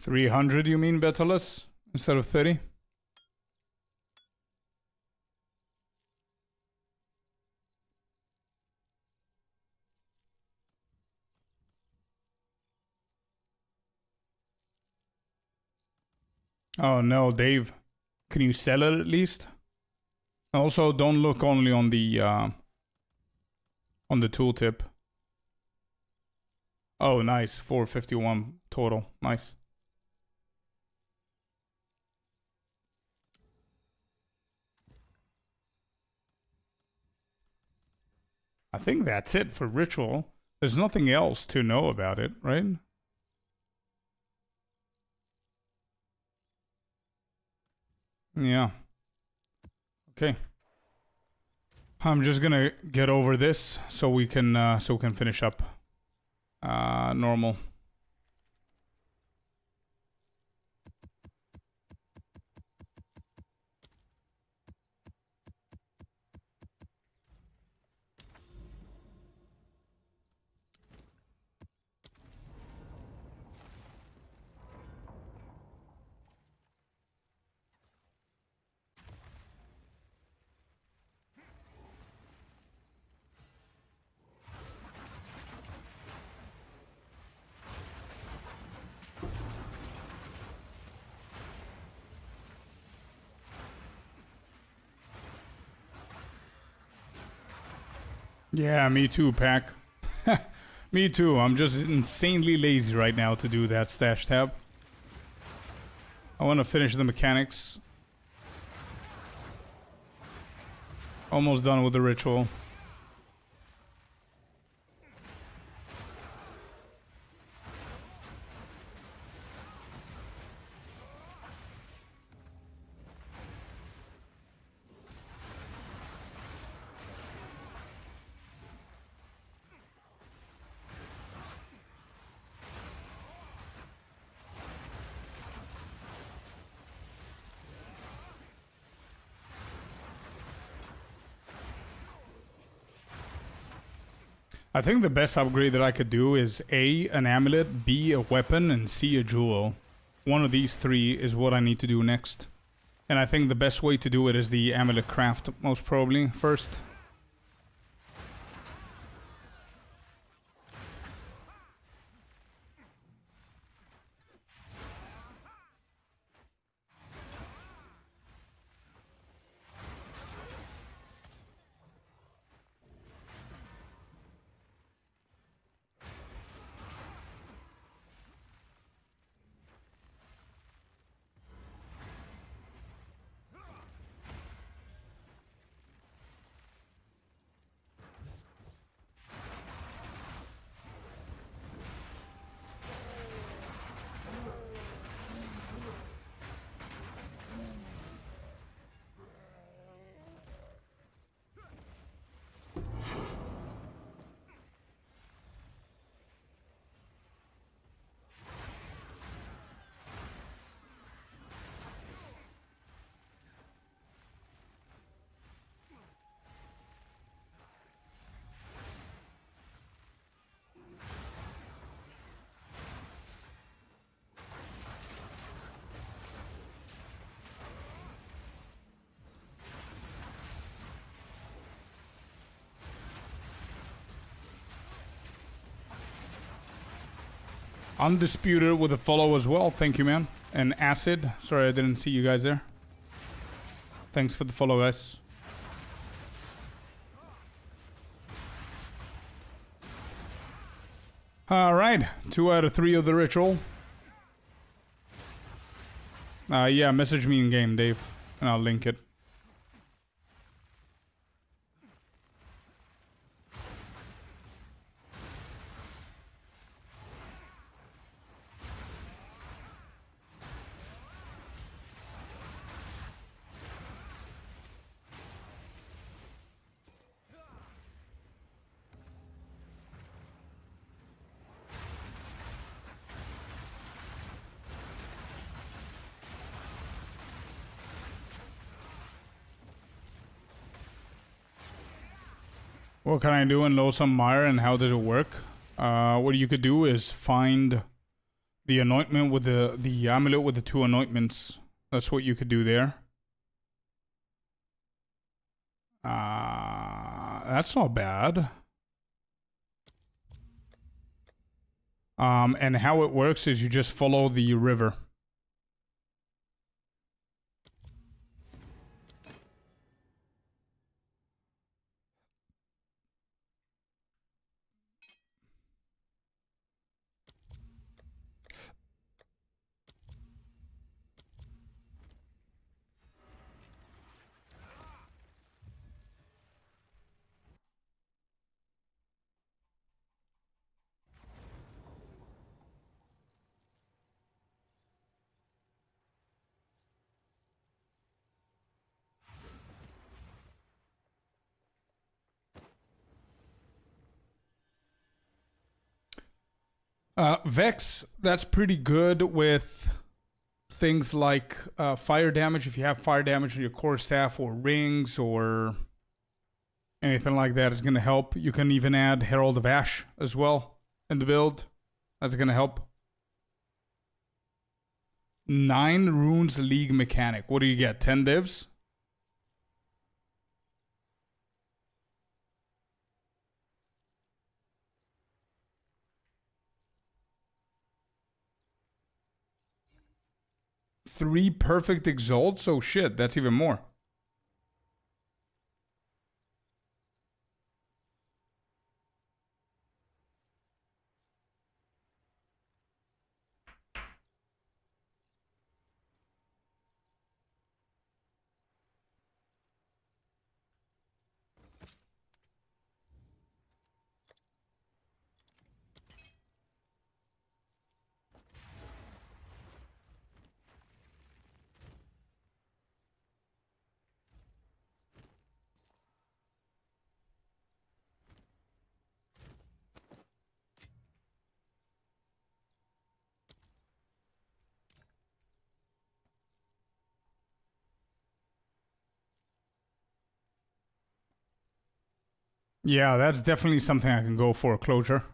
300, you mean, Betulus? Instead of 30? Oh no, Dave. Can you sell it at least? Also, don't look only on the tooltip. Oh, nice. 451 total. Nice. I think that's it for ritual. There's nothing else to know about it, right? Yeah. Okay. I'm just gonna get over this so we can finish up normal. Yeah, me too, Pack. Me too. I'm just insanely lazy right now to do that stash tab. I want to finish the mechanics. Almost done with the ritual. I think the best upgrade that I could do is A, an amulet, B, a weapon, and C, a jewel. One of these three is what I need to do next. And I think the best way to do it is the amulet craft, most probably, first. Undisputed with a follow as well. Thank you, man. And Acid. Sorry I didn't see you guys there. Thanks for the follow, guys. Alright. 2 out of 3 of the ritual. Yeah, message me in game, Dave. And I'll link it. What can I do in Loathsome Mire and how does it work? What you could do is find The anointment with the amulet with the 2 anointments. That's what you could do there. That's not bad. And how it works is you just follow the river. Vex, that's pretty good with things like fire damage. If you have fire damage on your core staff or rings or anything like that, it's going to help. You can even add Herald of Ash as well in the build. That's going to help. 9 runes league mechanic. What do you get? 10 divs? Three perfect exalts? Oh shit, that's even more. Yeah, that's definitely something I can go for, closure.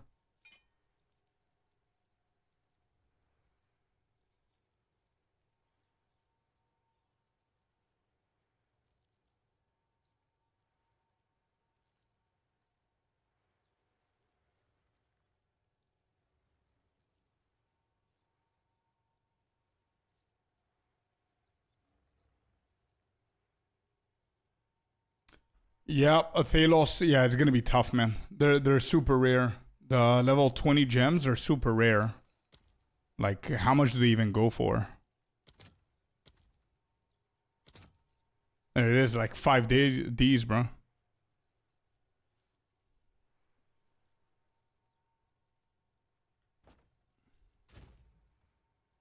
Yeah, Athelos, yeah, it's gonna be tough, man. They're super rare. The level 20 gems are super rare. Like, how much do they even go for? There it is, like 5 days D's, bro.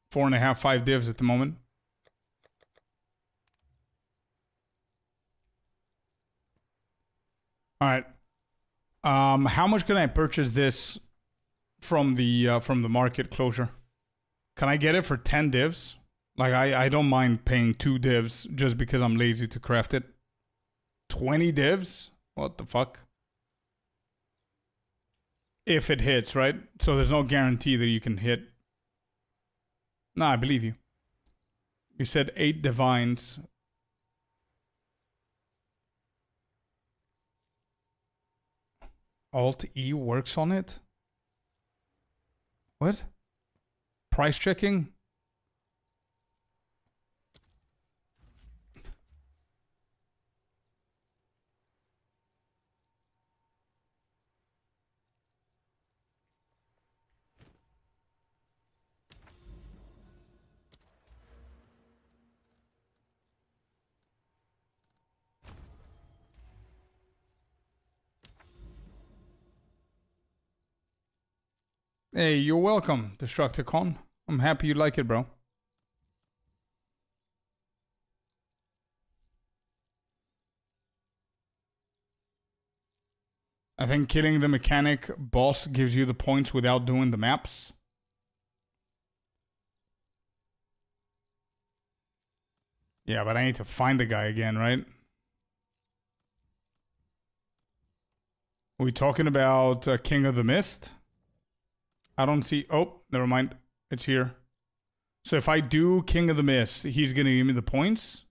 Four and a half, 5 divs at the moment. All right. How much can I purchase this from the market, closure? Can I get it for 10 divs? Like, I don't mind paying 2 divs just because I'm lazy to craft it. 20 divs? What the fuck? If it hits, right? So there's no guarantee that you can hit. Nah, I believe you. You said 8 divines. Alt E works on it? What? Price checking? Hey, you're welcome, Destructicon. I'm happy you like it, bro. I think killing the mechanic boss gives you the points without doing the maps. Yeah, but I need to find the guy again, right? Are we talking about King of the Mist? I don't see... Oh, never mind. It's here. So if I do King of the Mist, he's going to give me the points.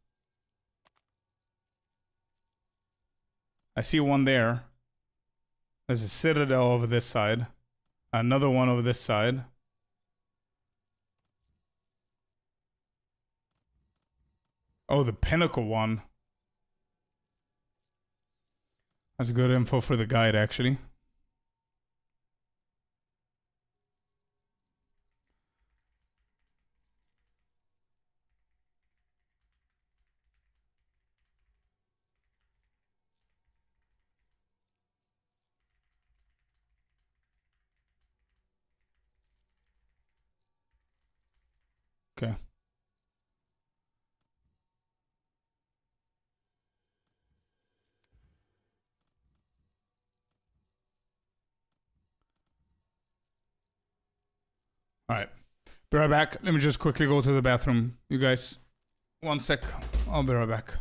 I see one there. There's a citadel over this side. Another one over this side. Oh, the pinnacle one. That's good info for the guide, actually. Okay. All right. Be right back. Let me just quickly go to the bathroom. You guys, 1 sec. I'll be right back.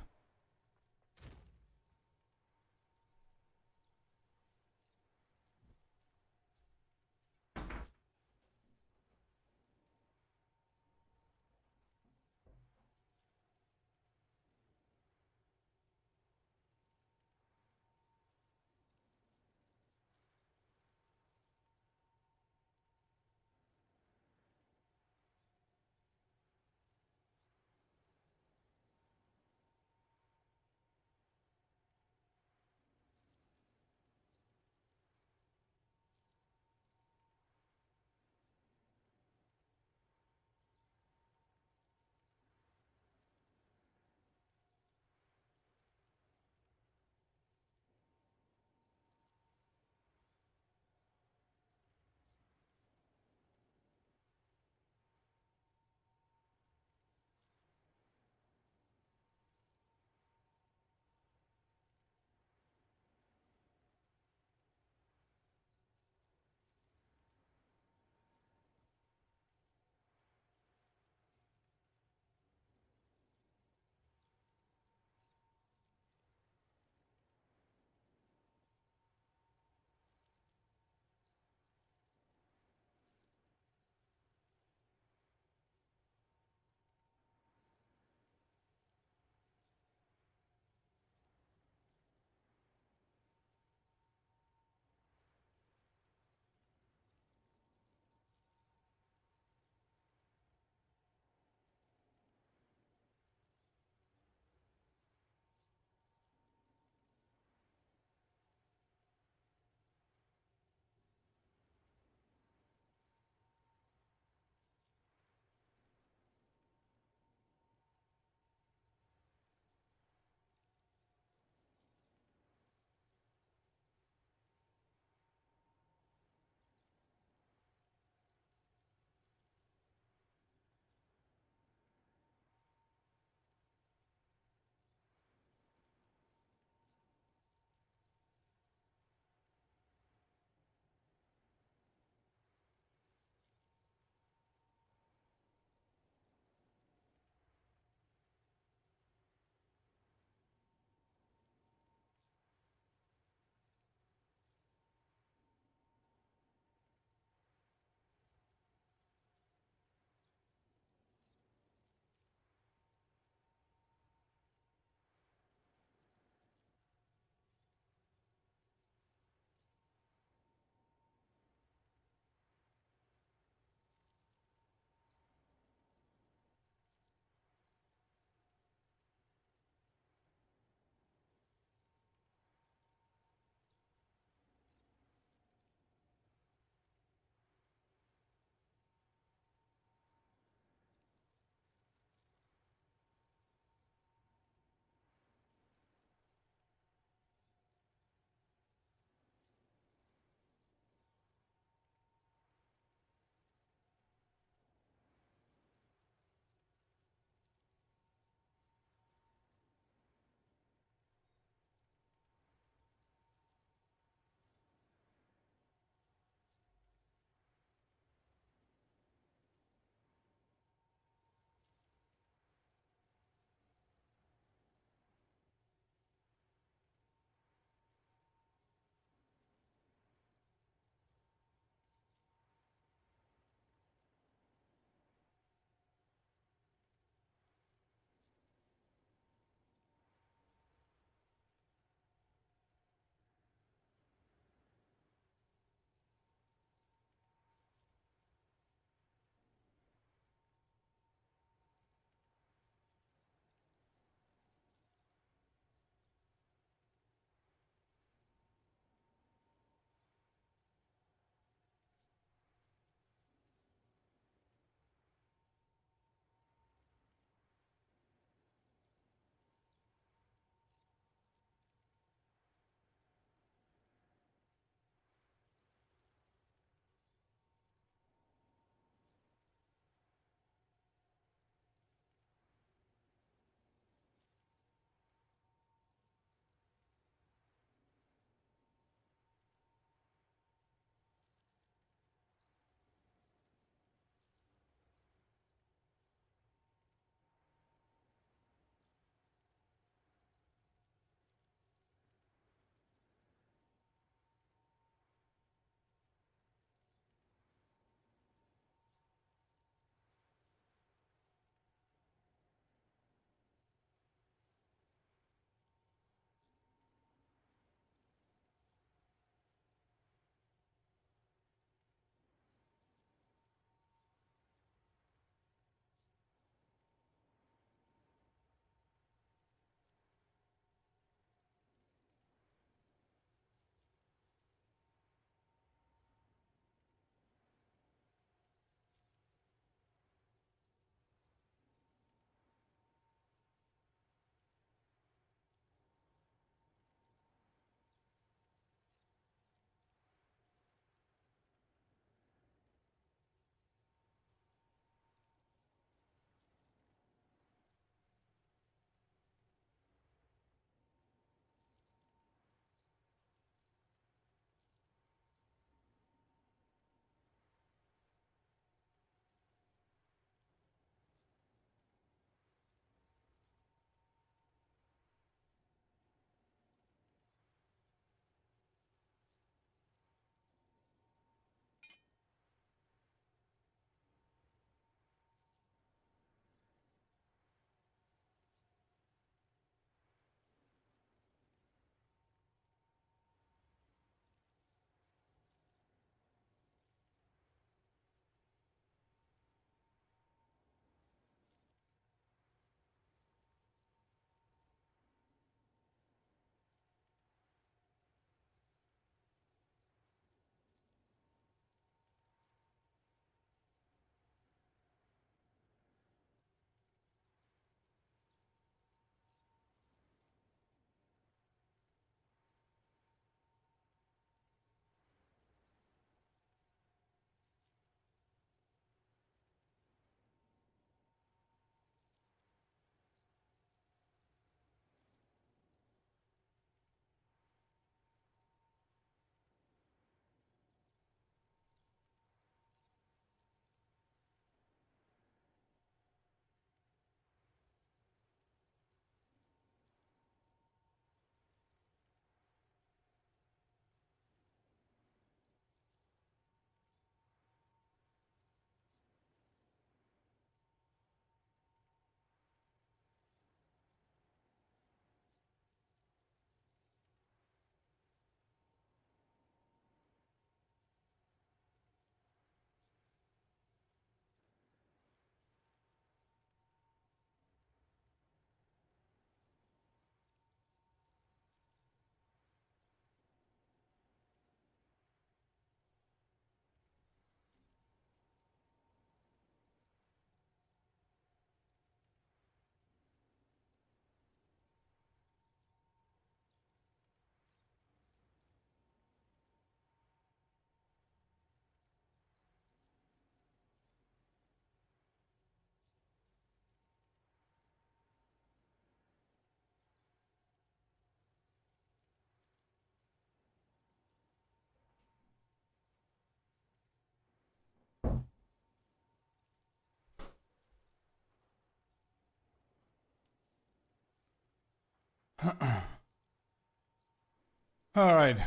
All right.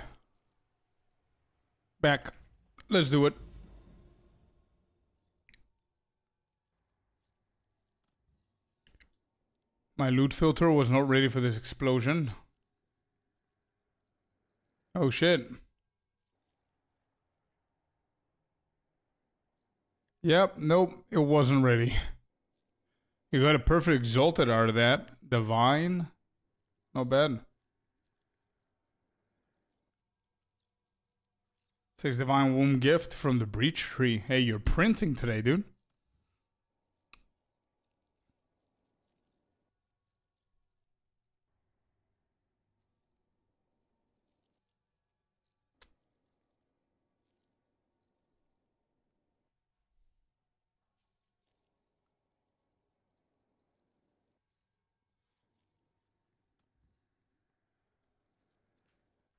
Back. Let's do it. My loot filter was not ready for this explosion. Oh shit. Yep, nope, it wasn't ready. You got a perfect exalted out of that. Divine. Not bad. 6 divine womb gift from the breach tree. Hey, you're printing today, dude.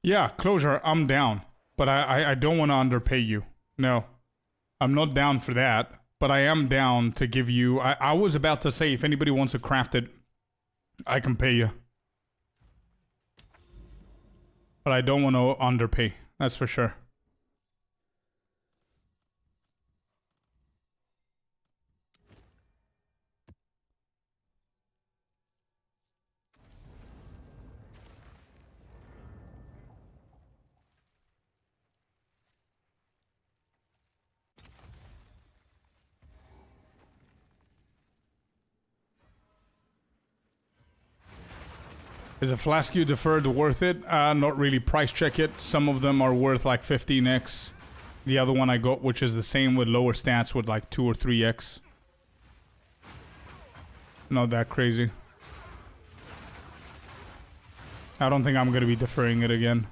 Yeah, closure, I'm down. But I don't want to underpay you. No. I'm not down for that. But I am down to give you... I was about to say, if anybody wants to craft it, I can pay you. But I don't want to underpay. That's for sure. Is a flask you deferred worth it? Not really. Price check it. Some of them are worth like 15x. The other one I got, which is the same with lower stats, with like 2 or 3x. Not that crazy. I don't think I'm going to be deferring it again.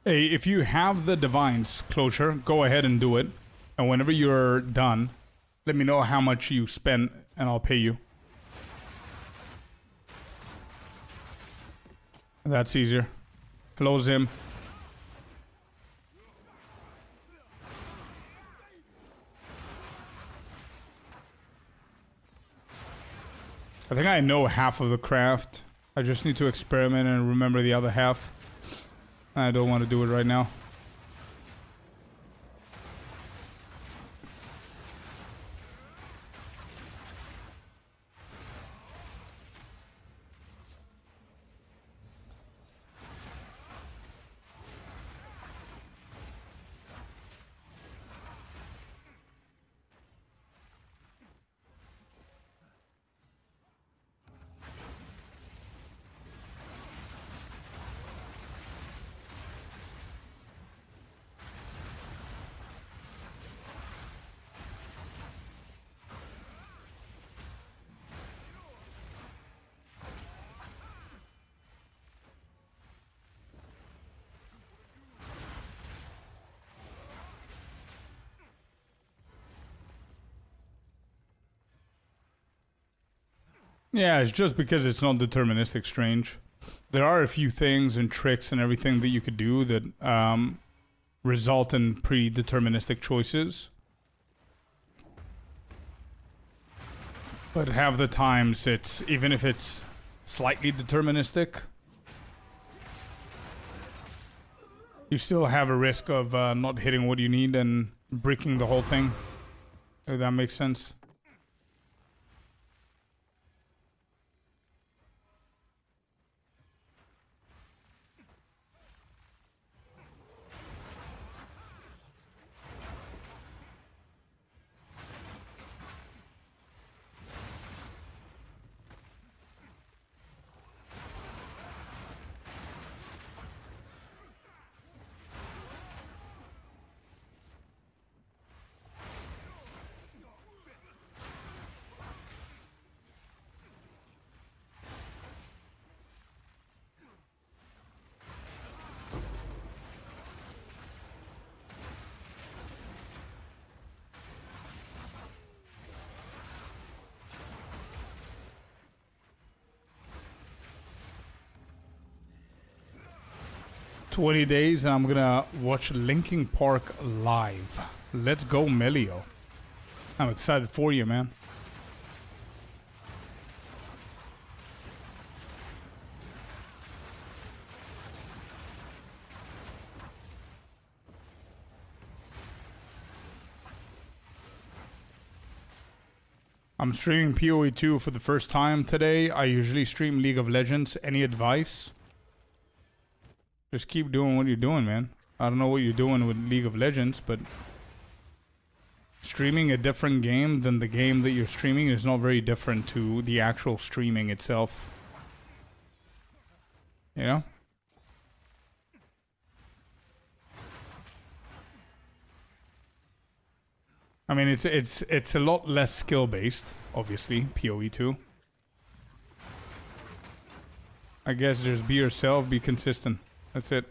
Hey, if you have the Divine's closure, go ahead and do it. And whenever you're done, let me know how much you spent and I'll pay you. That's easier. Hello, Zim. I think I know half of the craft. I just need to experiment and remember the other half. I don't want to do it right now. Yeah, it's just because it's not deterministic strange. There are a few things and tricks and everything that you could do that result in predeterministic choices. But half the times it's, even if it's slightly deterministic, you still have a risk of not hitting what you need and bricking the whole thing. If that makes sense. 20 days and I'm gonna watch Linkin Park live. Let's go, Melio. I'm excited for you, man. I'm streaming POE2 for the first time today. I usually stream League of Legends. Any advice? Just keep doing what you're doing, man. I don't know what you're doing with League of Legends, but streaming a different game than the game that you're streaming is not very different to the actual streaming itself. You know? I mean, it's a lot less skill based, obviously. POE2. I guess just be yourself, be consistent. That's it.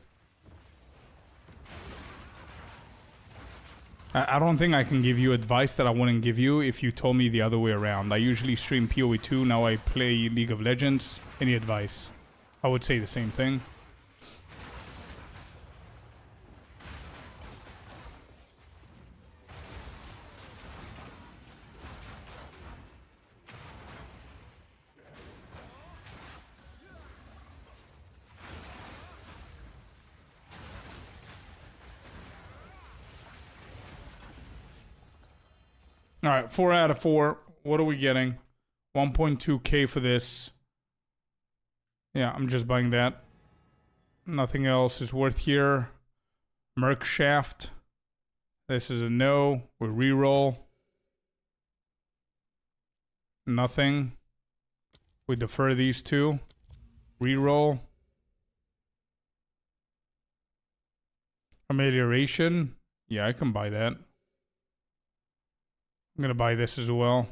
I don't think I can give you advice that I wouldn't give you if you told me the other way around. I usually stream POE2, now I play League of Legends. Any advice? I would say the same thing. All right, 4 out of 4. What are we getting? 1.2k for this. Yeah, I'm just buying that. Nothing else is worth here. Merc Shaft. This is a no. We reroll. Nothing. We defer these two. Reroll. Amelioration. Yeah, I can buy that. I'm gonna buy this as well.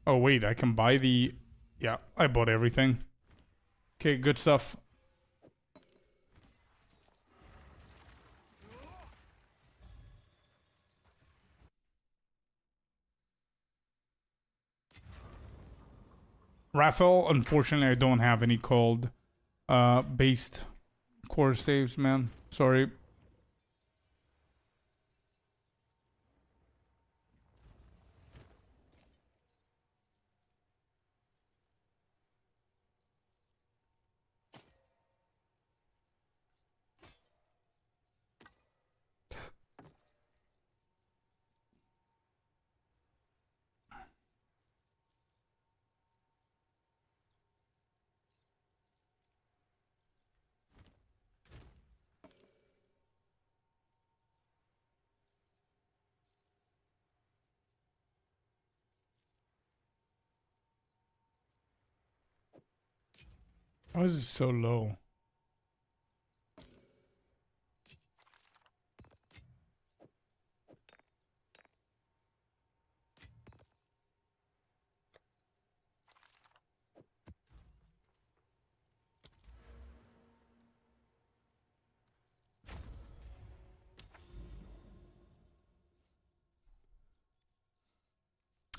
Oh wait, I can buy the... Yeah, I bought everything. Okay, good stuff. Raphael, unfortunately I don't have any cold based core saves, man. Sorry. Why is it so low?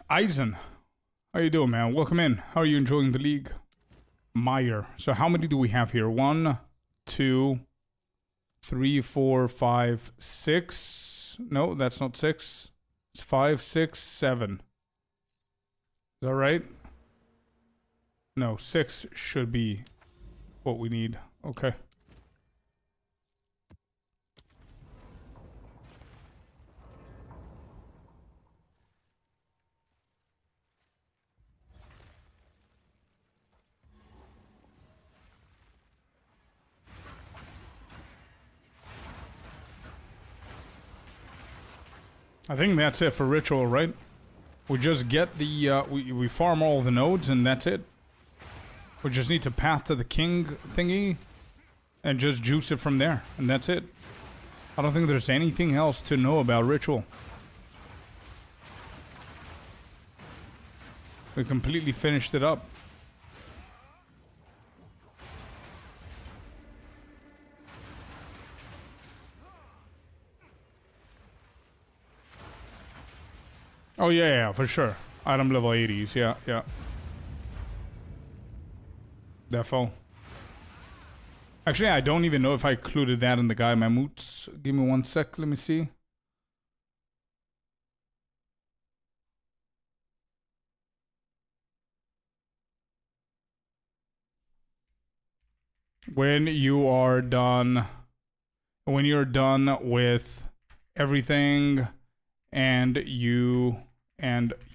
Eisen, how you doing, man? Welcome in. How are you enjoying the league? Meyer. So how many do we have here? 1, 2, 3, 4, 5, 6. No, that's not 6. It's 5, 6, 7. Is that right? No, 6 should be what we need. Okay. I think that's it for ritual, right? We just get the, we farm all the nodes and that's it. We just need to path to the king thingy and just juice it from there. And that's it. I don't think there's anything else to know about ritual. We completely finished it up. Oh, yeah, for sure. Item level 80s, yeah. Defo. Actually, I don't even know if I included that in the guy mammoths. Give me 1 sec. Let me see. When you're done with everything and you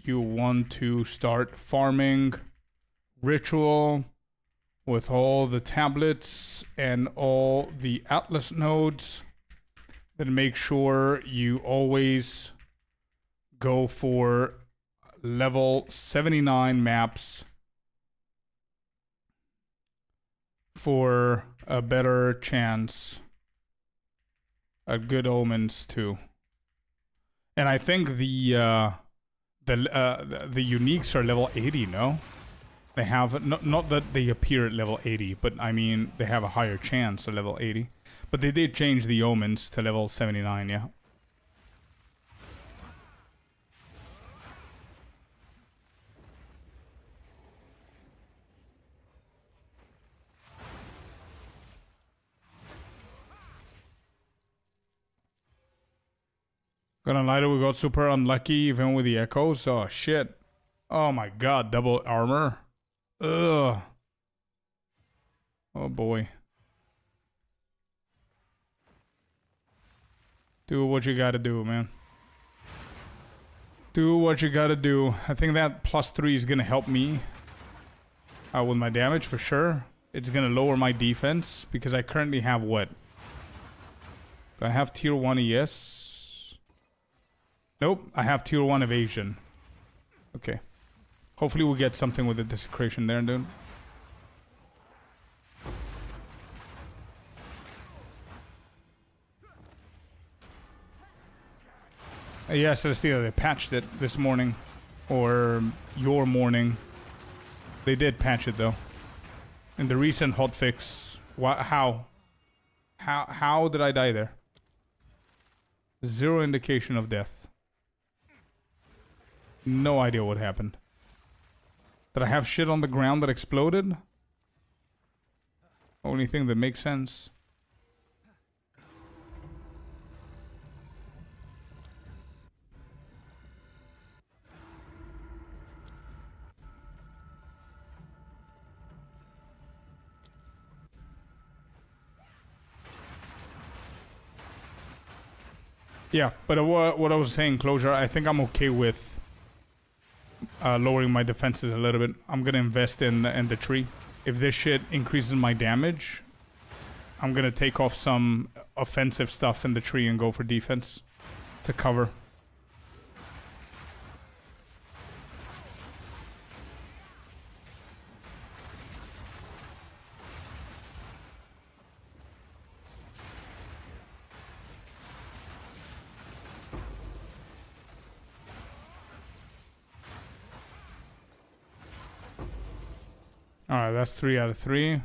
want to start farming ritual with all the tablets and all the atlas nodes, then make sure you always go for level 79 maps for a better chance at good omens too. And I think the uniques are level 80, no? They have, not that they appear at level 80, but I mean, they have a higher chance at level 80. But they did change the omens to level 79, yeah. Gonna lie to, we got super unlucky even with the echoes. Oh shit. Oh my god, double armor. Ugh. Oh boy. Do what you gotta do, man. Do what you gotta do. I think that +3 is gonna help me with my damage for sure. It's gonna lower my defense because I currently have what? Do I have tier 1 ES? Nope, I have tier 1 evasion. Okay. Hopefully we'll get something with the desecration there, dude. Yeah, Celestia, they patched it this morning. Or your morning. They did patch it though. In the recent hotfix. How? How did I die there? Zero indication of death. No idea what happened. Did I have shit on the ground that exploded? Only thing that makes sense. Yeah, but what I was saying, Closure, I think I'm okay with lowering my defenses a little bit. I'm gonna invest in the tree. If this shit increases my damage, I'm gonna take off some offensive stuff in the tree and go for defense to cover. Alright, that's 3 out of 3.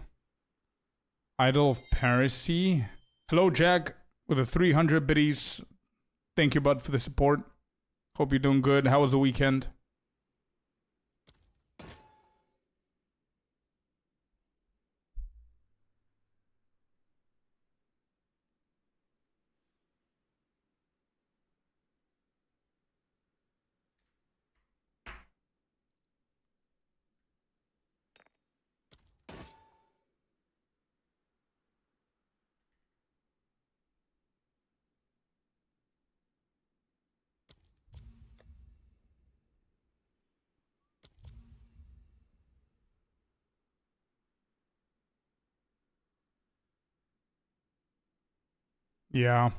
Idol of Parisy. Hello, Jack, with the 300 biddies. Thank you, bud, for the support. Hope you're doing good. How was the weekend? Yeah.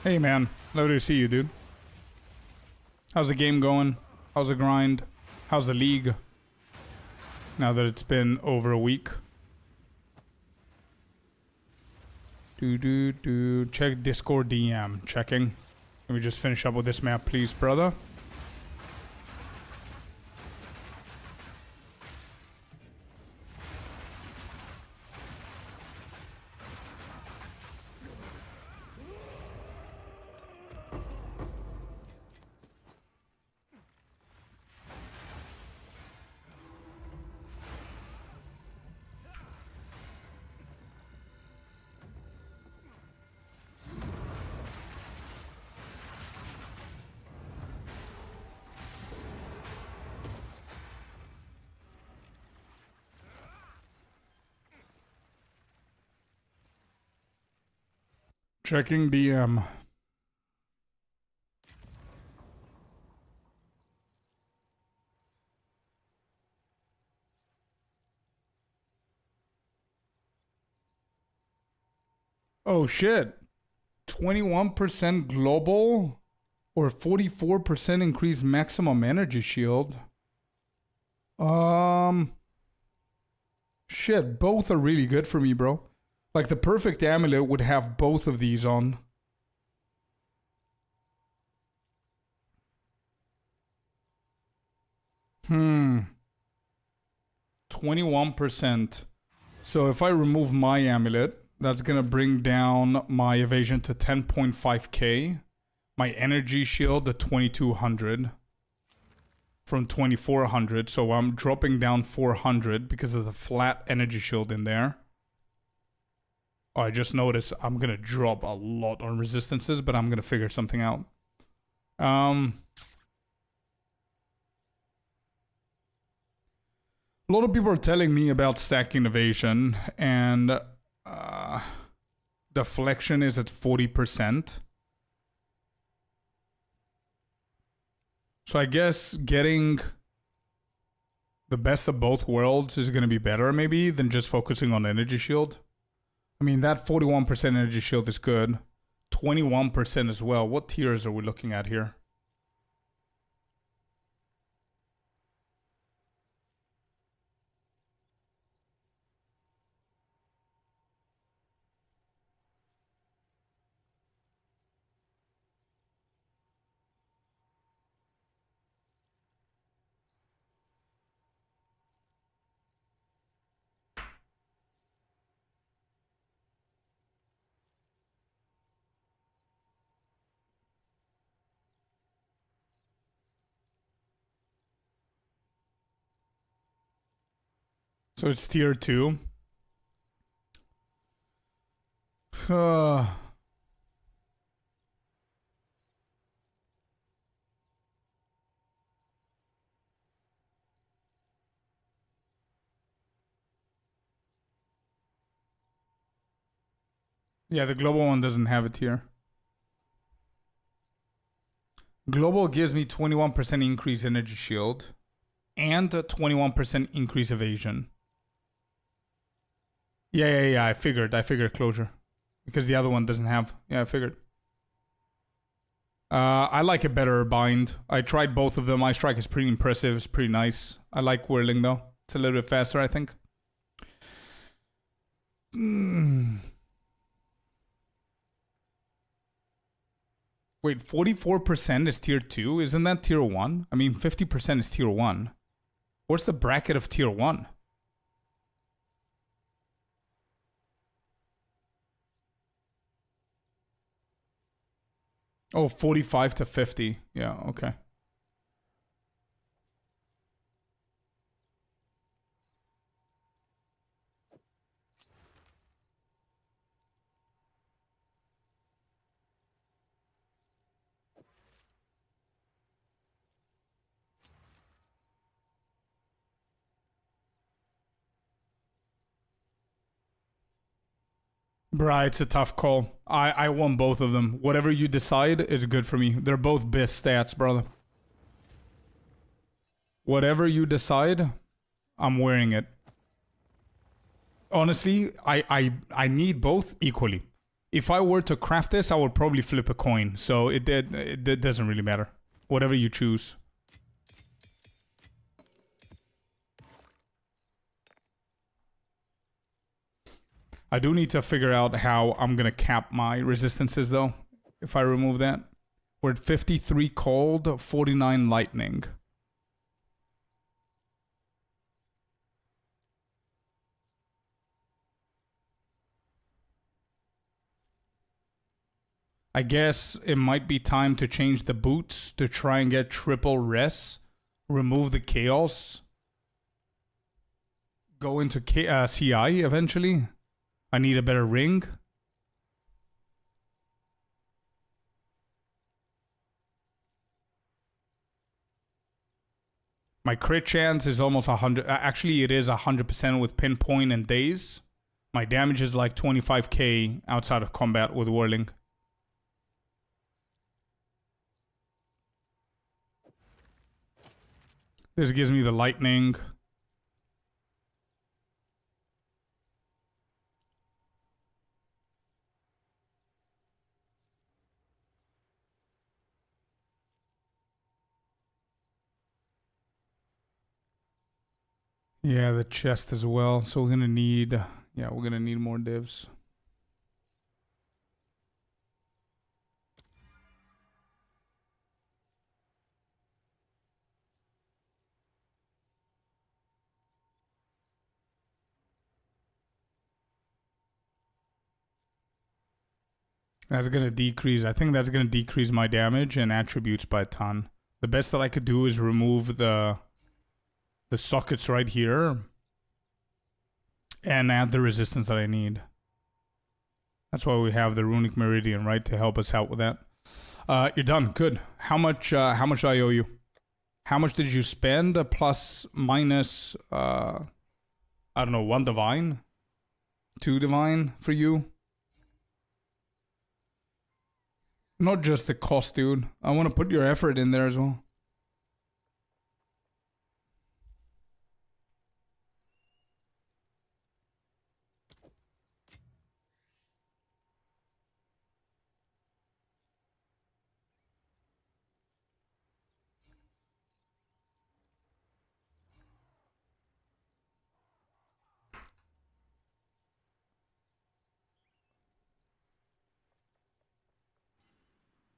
Hey, man. Lovely to see you, dude. How's the game going? How's the grind? How's the league? Now that it's been over a week. Check Discord DM. Checking. Let me just finish up with this map, please, brother. Checking DM. Oh shit. 21% global or 44% increased maximum energy shield. Shit, both are really good for me, bro. Like the perfect amulet would have both of these on. Hmm. 21%. So if I remove my amulet, that's gonna bring down my evasion to 10.5k. My energy shield to 2200 from 2400. So I'm dropping down 400 because of the flat energy shield in there. Oh, I just noticed I'm gonna drop a lot on resistances, but I'm gonna figure something out. A lot of people are telling me about stacking evasion, and deflection is at 40%. So I guess getting the best of both worlds is going to be better maybe than just focusing on energy shield. I mean, that 41% energy shield is good. 21% as well. What tiers are we looking at here? So it's tier 2. Yeah, the global one doesn't have a tier. Global gives me 21% increase energy shield and a 21% increase evasion. Yeah. I figured closure. Because the other one doesn't have. Yeah, I figured. I like a better bind. I tried both of them. My strike is pretty impressive. It's pretty nice. I like Whirling though. It's a little bit faster, I think. Wait, 44% is tier 2? Isn't that tier 1? I mean, 50% is tier 1. What's the bracket of tier 1? Oh, 45 to 50. Yeah, okay. Bruh, it's a tough call. I want both of them. Whatever you decide is good for me. They're both BIS stats, brother. Whatever you decide, I'm wearing it. Honestly, I need both equally. If I were to craft this, I would probably flip a coin. So it doesn't really matter. Whatever you choose. I do need to figure out how I'm going to cap my resistances, though, if I remove that. We're at 53 cold, 49 lightning. I guess it might be time to change the boots to try and get triple res. Remove the chaos. Go into CI eventually. I need a better ring. My crit chance is almost 100. Actually, it is 100% with pinpoint and daze. My damage is like 25k outside of combat with Whirling. This gives me the lightning. Yeah, the chest as well. So we're gonna need, yeah, we're gonna need more divs. That's gonna decrease. I think that's gonna decrease my damage and attributes by a ton. The best that I could do is remove the sockets right here and add the resistance that I need. That's why we have the runic meridian, right, to help us out with that. You're done. Good. How much do I owe you? How much did you spend? Plus, minus, I don't know, 1 divine? 2 divine for you? Not just the cost, dude. I want to put your effort in there as well.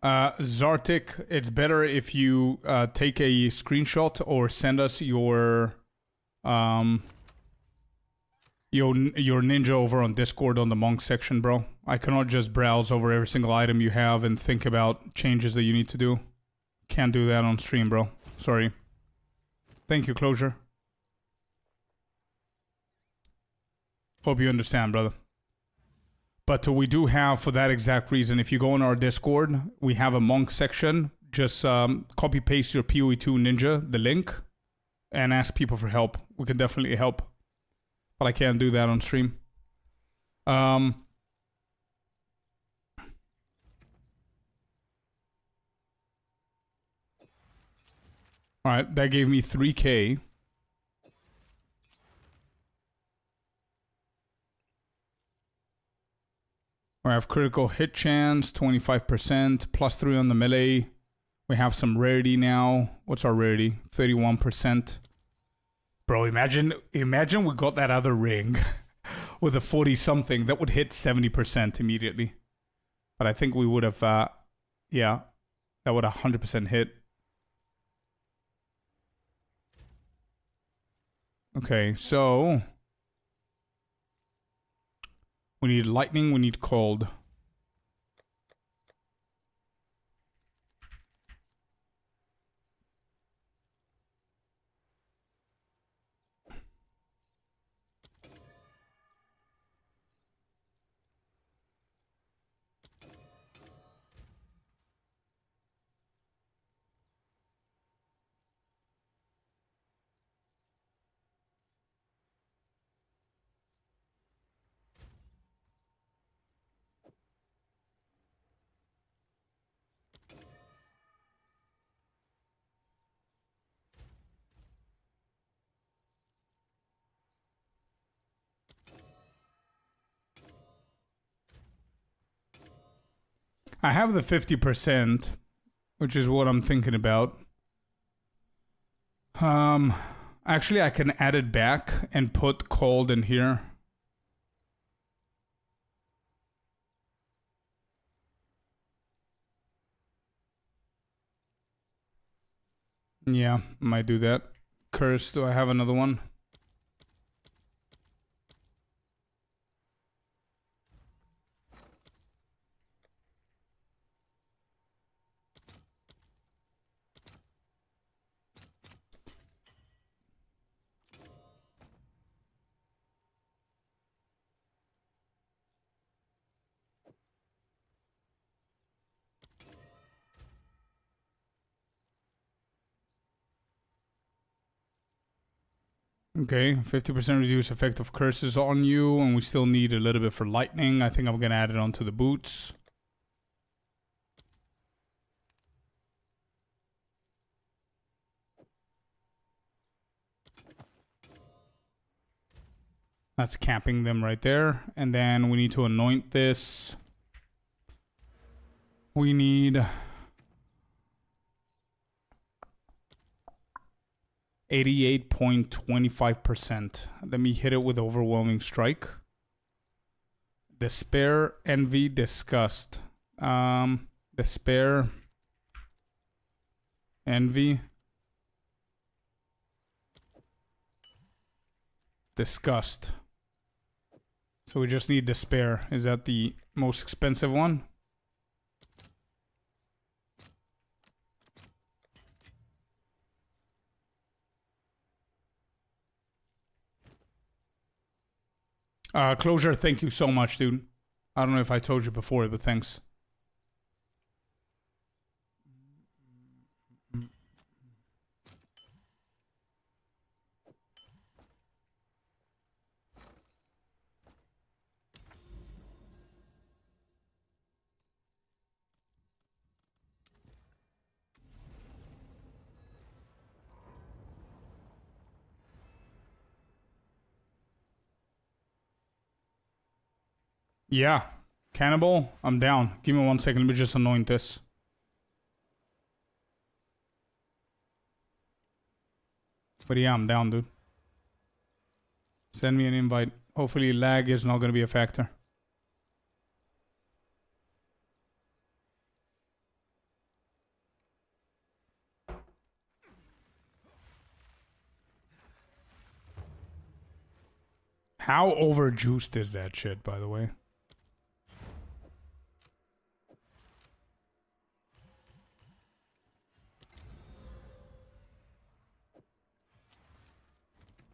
Zartik, it's better if you take a screenshot or send us your ninja over on Discord on the monk section, bro. I cannot just browse over every single item you have and think about changes that you need to do. Can't do that on stream, bro. Sorry. Thank you, Closure. Hope you understand, brother. But we do have, for that exact reason, if you go on our Discord, we have a monk section. Just copy paste your POE2 ninja, the link, and ask people for help. We can definitely help. But I can't do that on stream. Alright, that gave me 3k. We have critical hit chance, 25%, plus 3 on the melee. We have some rarity now. What's our rarity? 31%. Bro, imagine we got that other ring with a 40-something. That would hit 70% immediately. But I think we would have, yeah, that would 100% hit. Okay, so we need lightning, we need cold. I have the 50%, which is what I'm thinking about. Actually, I can add it back and put cold in here. Yeah, might do that. Curse, do I have another one? Okay, 50% reduce effect of curses on you, and we still need a little bit for lightning. I think I'm gonna add it onto the boots. That's capping them right there. And then we need to anoint this. We need 88.25%. Let me hit it with overwhelming strike. Despair, envy, disgust. Despair, envy, disgust. So we just need despair. Is that the most expensive one? Closure, thank you so much, dude. I don't know if I told you before, but thanks. Yeah. Cannibal, I'm down. Give me 1 second. Let me just anoint this. But yeah, I'm down, dude. Send me an invite. Hopefully lag is not going to be a factor. How overjuiced is that shit, by the way?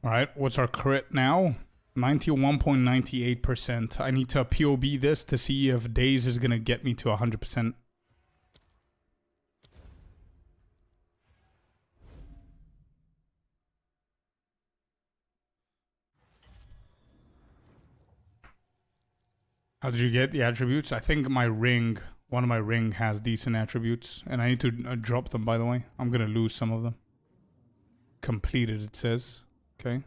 Alright, what's our crit now? 91.98%. I need to POB this to see if Daze is going to get me to 100%. How did you get the attributes? I think my ring, one of my ring has decent attributes. And I need to drop them, by the way. I'm going to lose some of them. Completed, it says. Okay.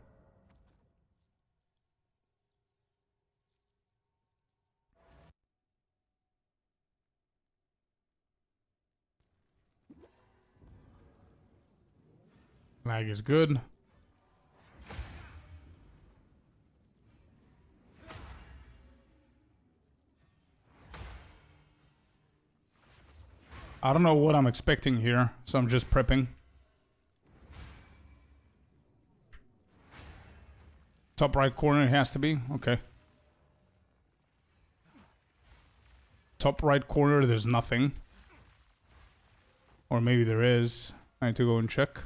Lag is good. I don't know what I'm expecting here, so I'm just prepping. Top right corner it has to be. Okay. Top right corner, there's nothing. Or maybe there is. I need to go and check.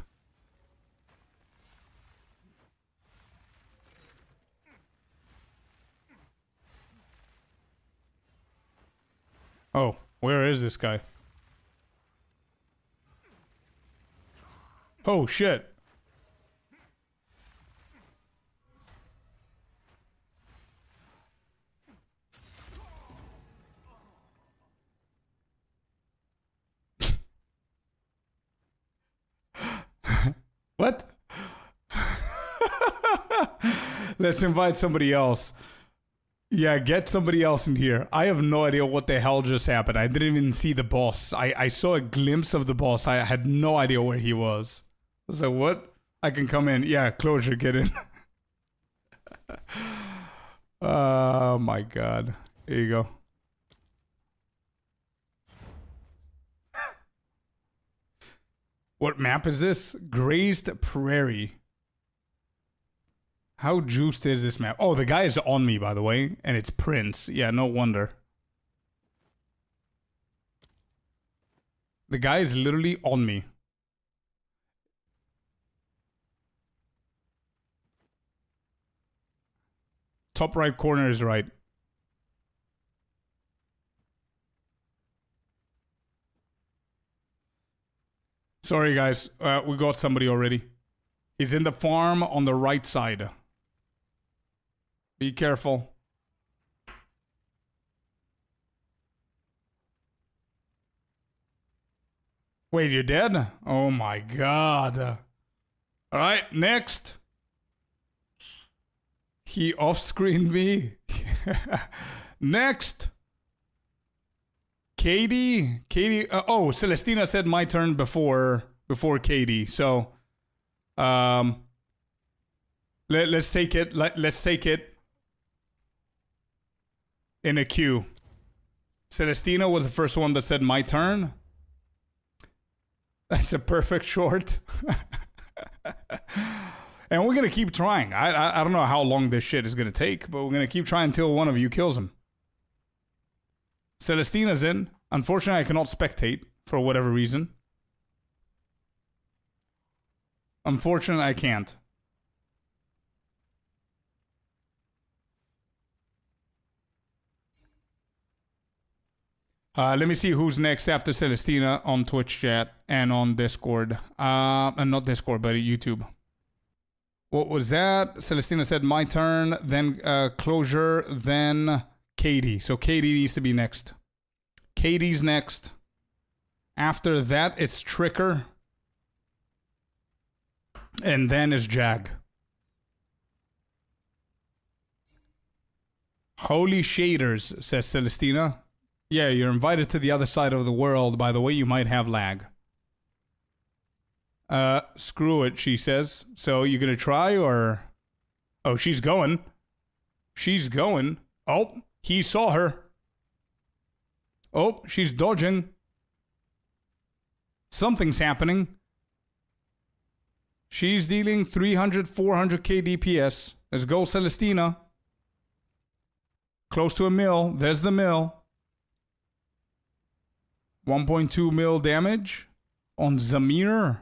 Oh, where is this guy? Oh, shit. What? Let's invite somebody else. Yeah, get somebody else in here. I have no idea what the hell just happened. I didn't even see the boss. I saw a glimpse of the boss. I had no idea where he was. I was like, what? I can come in. Yeah, closure, get in. Oh my god. Here you go. What map is this? Grazed Prairie. How juiced is this map? Oh, the guy is on me, by the way. And it's Prince. Yeah, no wonder. The guy is literally on me. Top right corner is right. Sorry, guys. We got somebody already. He's in the farm on the right side. Be careful. Wait, you're dead? Oh my god. Alright, next. He off-screened me. Next. Katie. Oh, Celestina said my turn before Katie. So, let's take it. Let's take it in a queue. Celestina was the first one that said my turn. That's a perfect short. And we're going to keep trying. I don't know how long this shit is going to take, but we're going to keep trying until one of you kills him. Celestina's in. Unfortunately, I cannot spectate for whatever reason. Unfortunately, I can't. Let me see who's next after Celestina on Twitch chat and on Discord. And not Discord, but YouTube. What was that? Celestina said my turn, then Closure, then Katie. So Katie needs to be next. Katie's next. After that, it's Tricker. And then is Jag. Holy shaders, says Celestina. Yeah, you're invited to the other side of the world. By the way, you might have lag. Screw it, she says. So, you gonna try, or... Oh, she's going. She's going. Oh, he saw her. Oh, she's dodging. Something's happening. She's dealing 300, 400k DPS. Let's go, Celestina. Close to a mil. There's the mil. 1.2 mil damage on Zamir.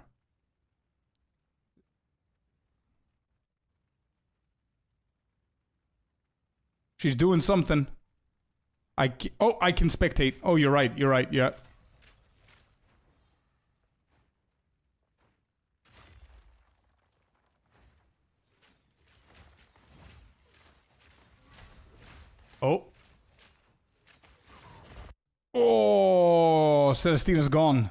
She's doing something. I can spectate. Oh, you're right. You're right. Yeah. Oh. Oh, Celestina's gone.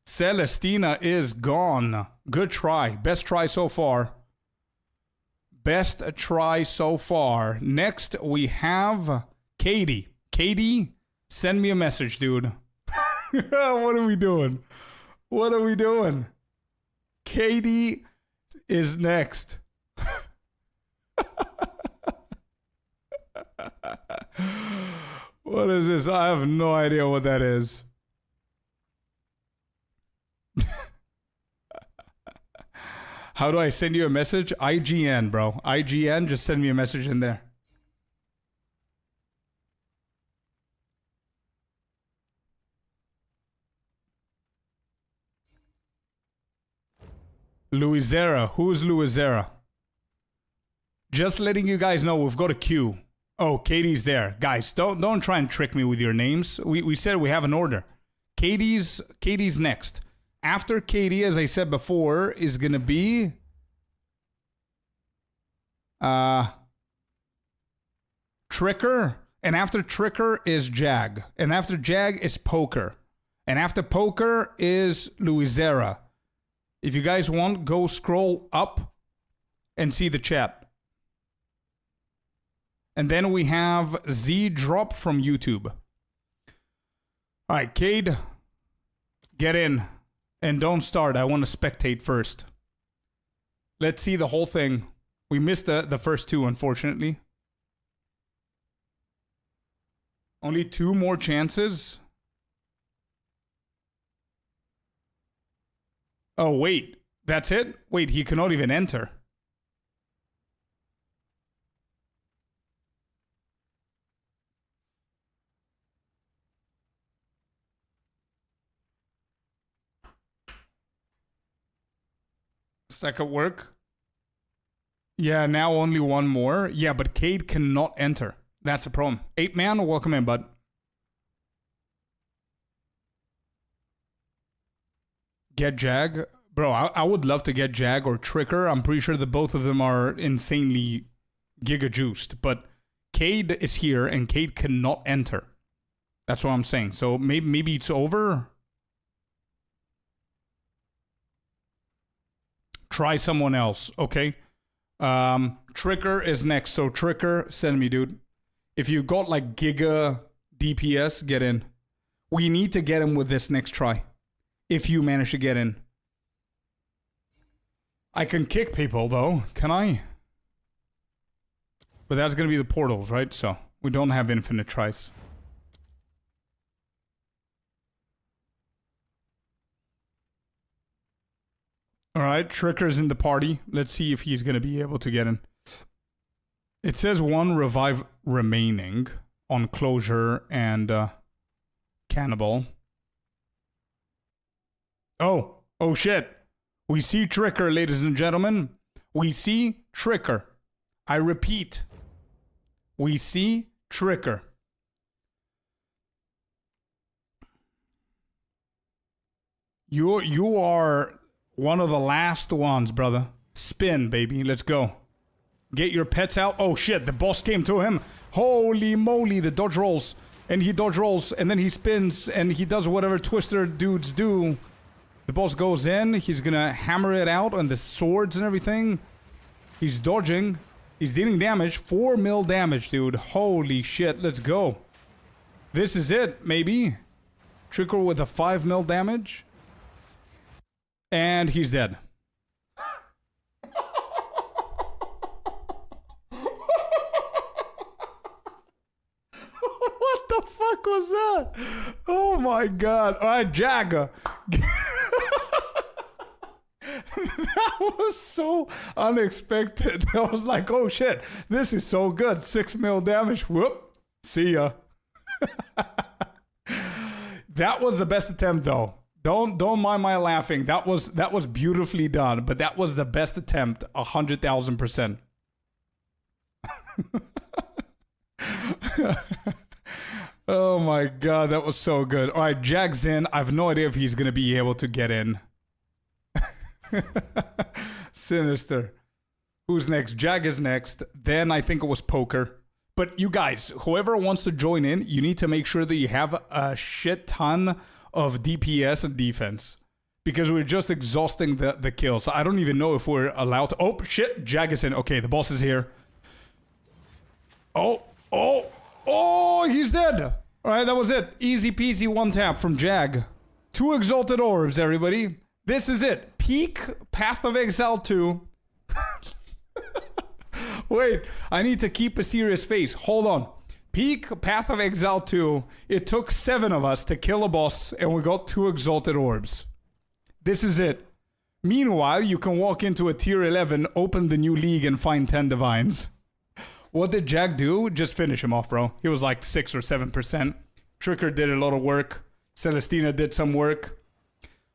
Celestina is gone. Good try. Best try so far. Best try so far. Next, we have Katie. Katie, send me a message, dude. What are we doing? What are we doing? Katie is next. What is this? I have no idea what that is. How do I send you a message? IGN, bro. IGN, just send me a message in there. Louisera. Who's Louisera? Just letting you guys know, we've got a queue. Oh, Katie's there. Guys, don't try and trick me with your names. We said we have an order. Katie's next. After Katie, as I said before, is gonna be Tricker. And after Tricker is Jag. And after Jag is Poker. And after Poker is Louisera. If you guys want, go scroll up and see the chat. And then we have Z Drop from YouTube. All right, Cade, get in. And don't start. I want to spectate first. Let's see the whole thing. We missed the first two, unfortunately. Only 2 more chances. Oh, wait. That's it? Wait, he cannot even enter. That could work. Yeah, now only 1 more. Yeah, but Cade cannot enter. That's the problem. 8-man, welcome in, bud. Get Jag. Bro, I would love to get Jag or Tricker. I'm pretty sure that both of them are insanely giga juiced. But Cade is here and Cade cannot enter. That's what I'm saying. So maybe it's over. Try someone else, okay? Tricker is next. So Tricker, send me, dude. If you got like Giga DPS, get in. We need to get him with this next try. If you manage to get in. I can kick people though, can I? But that's gonna be the portals, right? So we don't have infinite tries. Alright, Tricker's in the party. Let's see if he's gonna be able to get in. It says 1 revive remaining on Closure and Cannibal. Oh shit. We see Tricker, ladies and gentlemen. We see Tricker. I repeat. We see Tricker. You are one of the last ones, brother. Spin, baby. Let's go. Get your pets out. Oh, shit. The boss came to him. Holy moly. The dodge rolls. And he dodge rolls. And then he spins. And he does whatever Twister dudes do. The boss goes in. He's gonna hammer it out on the swords and everything. He's dodging. He's dealing damage. 4 mil damage, dude. Holy shit. Let's go. This is it, maybe. Tricker with a 5 mil damage. And he's dead. What the fuck was that? Oh my god. Alright, Jagger. That was so unexpected. I was like, oh shit, this is so good. 6 mil damage. Whoop. See ya. That was the best attempt though. Don't mind my laughing. That was beautifully done, but that was the best attempt 100,000%. Oh my god, that was so good. All right, Jag's in. I have no idea if he's gonna be able to get in. Sinister. Who's next? Jag is next. Then I think it was Poker. But you guys, whoever wants to join in, you need to make sure that you have a shit ton of DPS and defense. Because we're just exhausting the kills. I don't even know if we're allowed to... Oh, shit. Jag is in. Okay, the boss is here. Oh, he's dead. All right, that was it. Easy peasy one tap from Jag. 2 exalted orbs, everybody. This is it. Peak Path of Exile 2. Wait, I need to keep a serious face. Hold on. Peak Path of Exile 2. It took 7 of us to kill a boss, and we got 2 exalted orbs. This is it. Meanwhile, you can walk into a tier 11, open the new league, and find 10 divines. What did Jag do? Just finish him off, bro. He was like 6 or 7%. Tricker did a lot of work. Celestina did some work.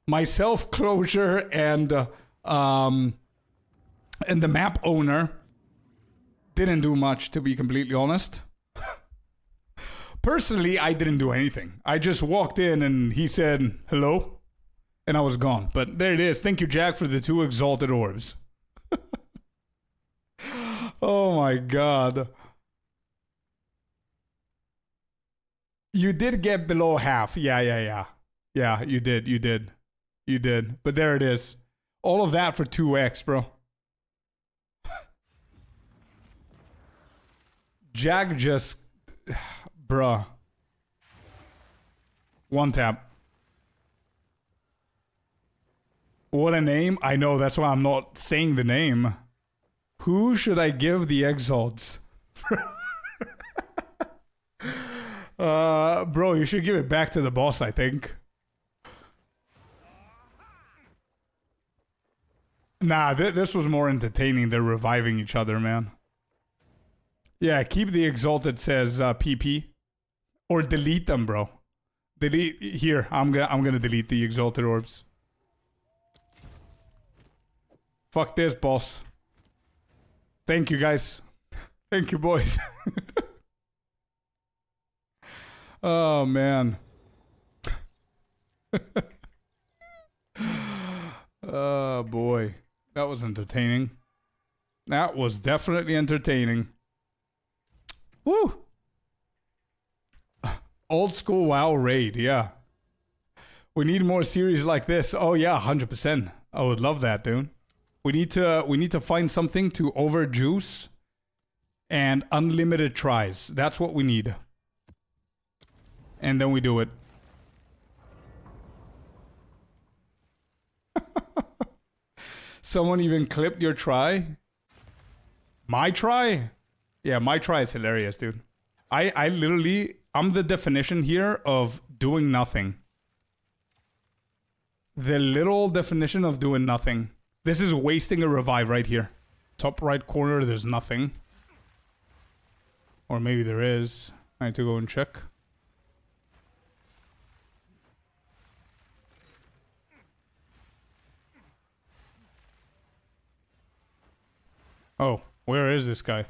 Myself, Closure, and the map owner didn't do much, to be completely honest. Personally, I didn't do anything. I just walked in and he said, hello, and I was gone. But there it is. Thank you, Jack, for the 2 exalted orbs. Oh my god. You did get below half. Yeah. Yeah, you did. But there it is. All of that for 2x, bro. Jag just... Bruh. One tap. What a name. I know, that's why I'm not saying the name. Who should I give the exalts? Bro, you should give it back to the boss, I think. Nah, this was more entertaining. They're reviving each other, man. Yeah, keep the exalted, says PP. Or delete them, bro. Delete here. I'm gonna delete the exalted orbs. Fuck this, boss. Thank you, guys. Thank you, boys. Oh, man. Oh, boy. That was entertaining. That was definitely entertaining. Woo! Old school WoW raid, yeah. We need more series like this. Oh, yeah, 100%. I would love that, dude. We need to find something to overjuice and unlimited tries. That's what we need. And then we do it. Someone even clipped your try? My try? Yeah, my try is hilarious, dude. I literally, I'm the definition here of doing nothing. The literal definition of doing nothing. This is wasting a revive right here. Top right corner, there's nothing. Or maybe there is. I need to go and check. Oh, where is this guy?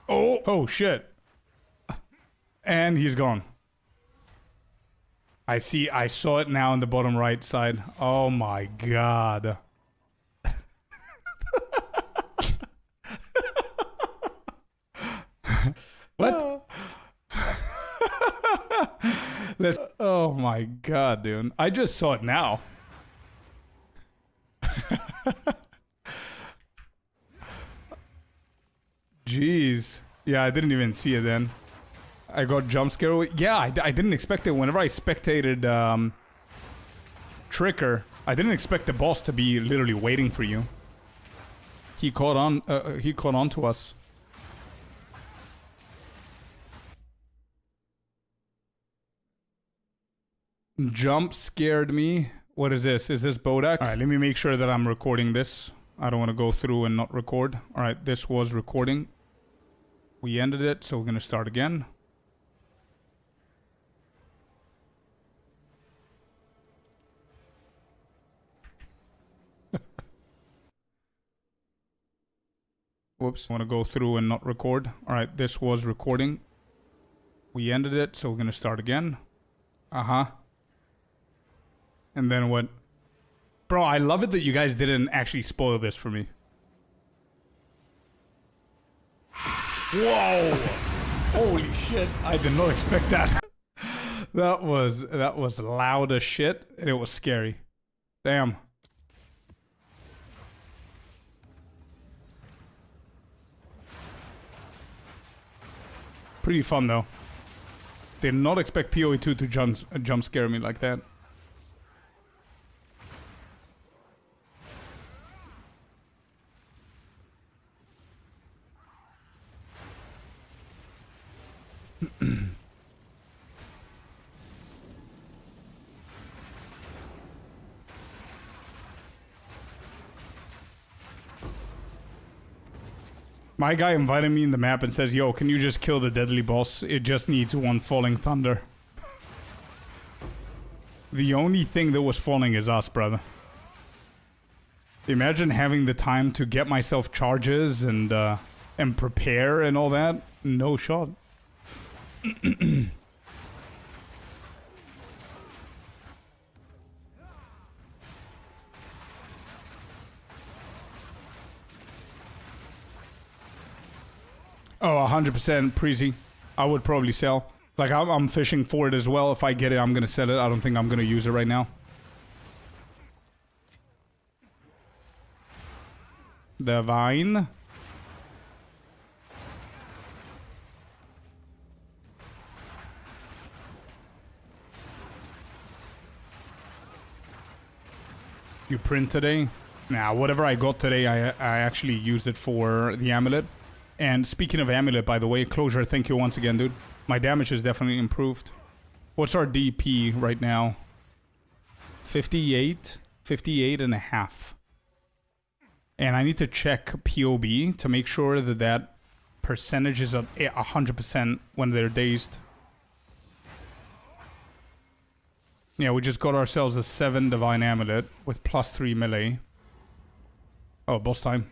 Oh shit. And he's gone. I saw it now in the bottom right side. Oh my god. What? Oh my god, dude. I just saw it now. Jeez. Yeah, I didn't even see it then. I got jump scared. Yeah, I didn't expect it. Whenever I spectated Tricker, I didn't expect the boss to be literally waiting for you. He caught on to us. Jump scared me. What is this? Is this Bodak? Alright, let me make sure that I'm recording this. I don't want to go through and not record. Alright, this was recording. We ended it, so we're going to start again. Whoops. I want to go through and not record. Alright, this was recording. We ended it, so we're going to start again. Uh-huh. And then what? Bro, I love it that you guys didn't actually spoil this for me. Whoa! Holy shit, I did not expect that. That was loud as shit, and it was scary. Damn. Pretty fun though. Did not expect POE2 to jump scare me like that. My guy invited me in the map and says, yo, can you just kill the deadly boss? It just needs one falling thunder. The only thing that was falling is us, brother. Imagine having the time to get myself charges and prepare and all that. No shot. Oh, 100% Preezy. I would probably sell. Like, I'm fishing for it as well. If I get it, I'm going to sell it. I don't think I'm going to use it right now. The vine. You print today? Nah, whatever I got today, I actually used it for the amulet. And speaking of amulet, by the way, Closure, thank you once again, dude. My damage is definitely improved. What's our DP right now? 58? 58 and a half. And I need to check POB to make sure that that percentage is at 100% when they're dazed. Yeah, we just got ourselves a 7 Divine Amulet with +3 melee. Oh, boss time.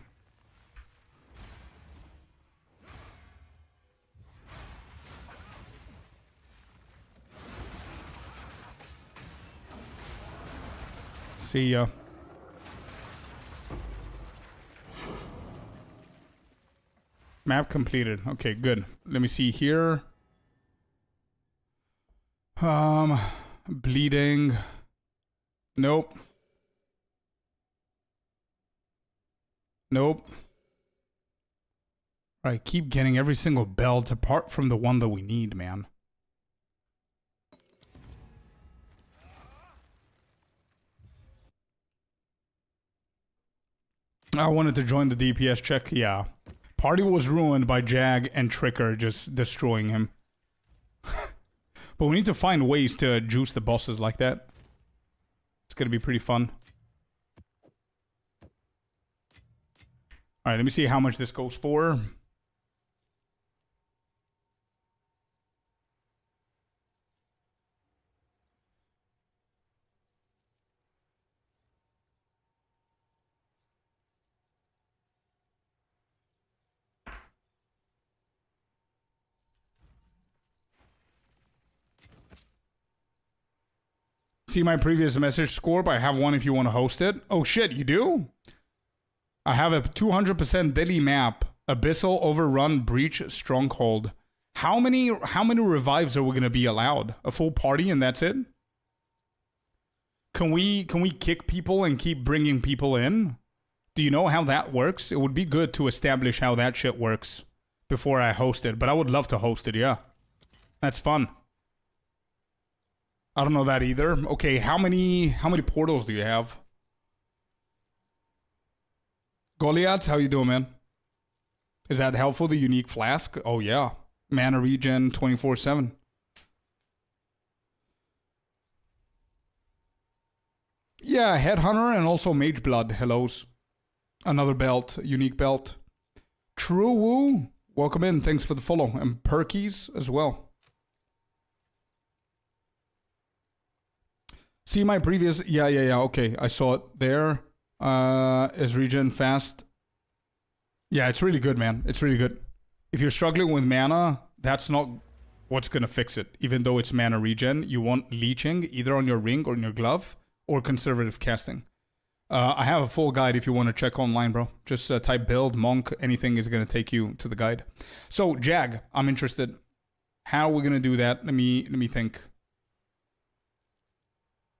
See ya. Map completed. Okay, good. Let me see here. Bleeding. Nope. Nope. Alright, keep getting every single belt apart from the one that we need, man. I wanted to join the DPS check, yeah. Party was ruined by Jag and Tricker just destroying him. But we need to find ways to juice the bosses like that. It's gonna be pretty fun. Alright, let me see how much this goes for. See my previous message, Scorp? I have one if you want to host it. Oh shit, you do? I have a 200% daily map. Abyssal, Overrun, Breach, Stronghold. How many revives are we gonna be allowed? A full party and that's it? Can we kick people and keep bringing people in? Do you know how that works? It would be good to establish how that shit works before I host it, but I would love to host it, yeah. That's fun. I don't know that either. Okay, how many portals do you have? Goliaths, how you doing, man? Is that helpful, the unique flask? Oh yeah. Mana regen 24/7. Yeah, Headhunter and also Mage Blood. Hellos. Another belt, unique belt. True Woo, welcome in. Thanks for the follow. And Perkies as well. See my previous... Yeah. Okay, I saw it there. Is regen fast? Yeah, it's really good, man. It's really good. If you're struggling with mana, that's not what's going to fix it. Even though it's mana regen, you want leeching either on your ring or in your glove or conservative casting. I have a full guide if you want to check online, bro. Just type build, monk, anything is going to take you to the guide. So, Jag, I'm interested. How are we going to do that? Let me think.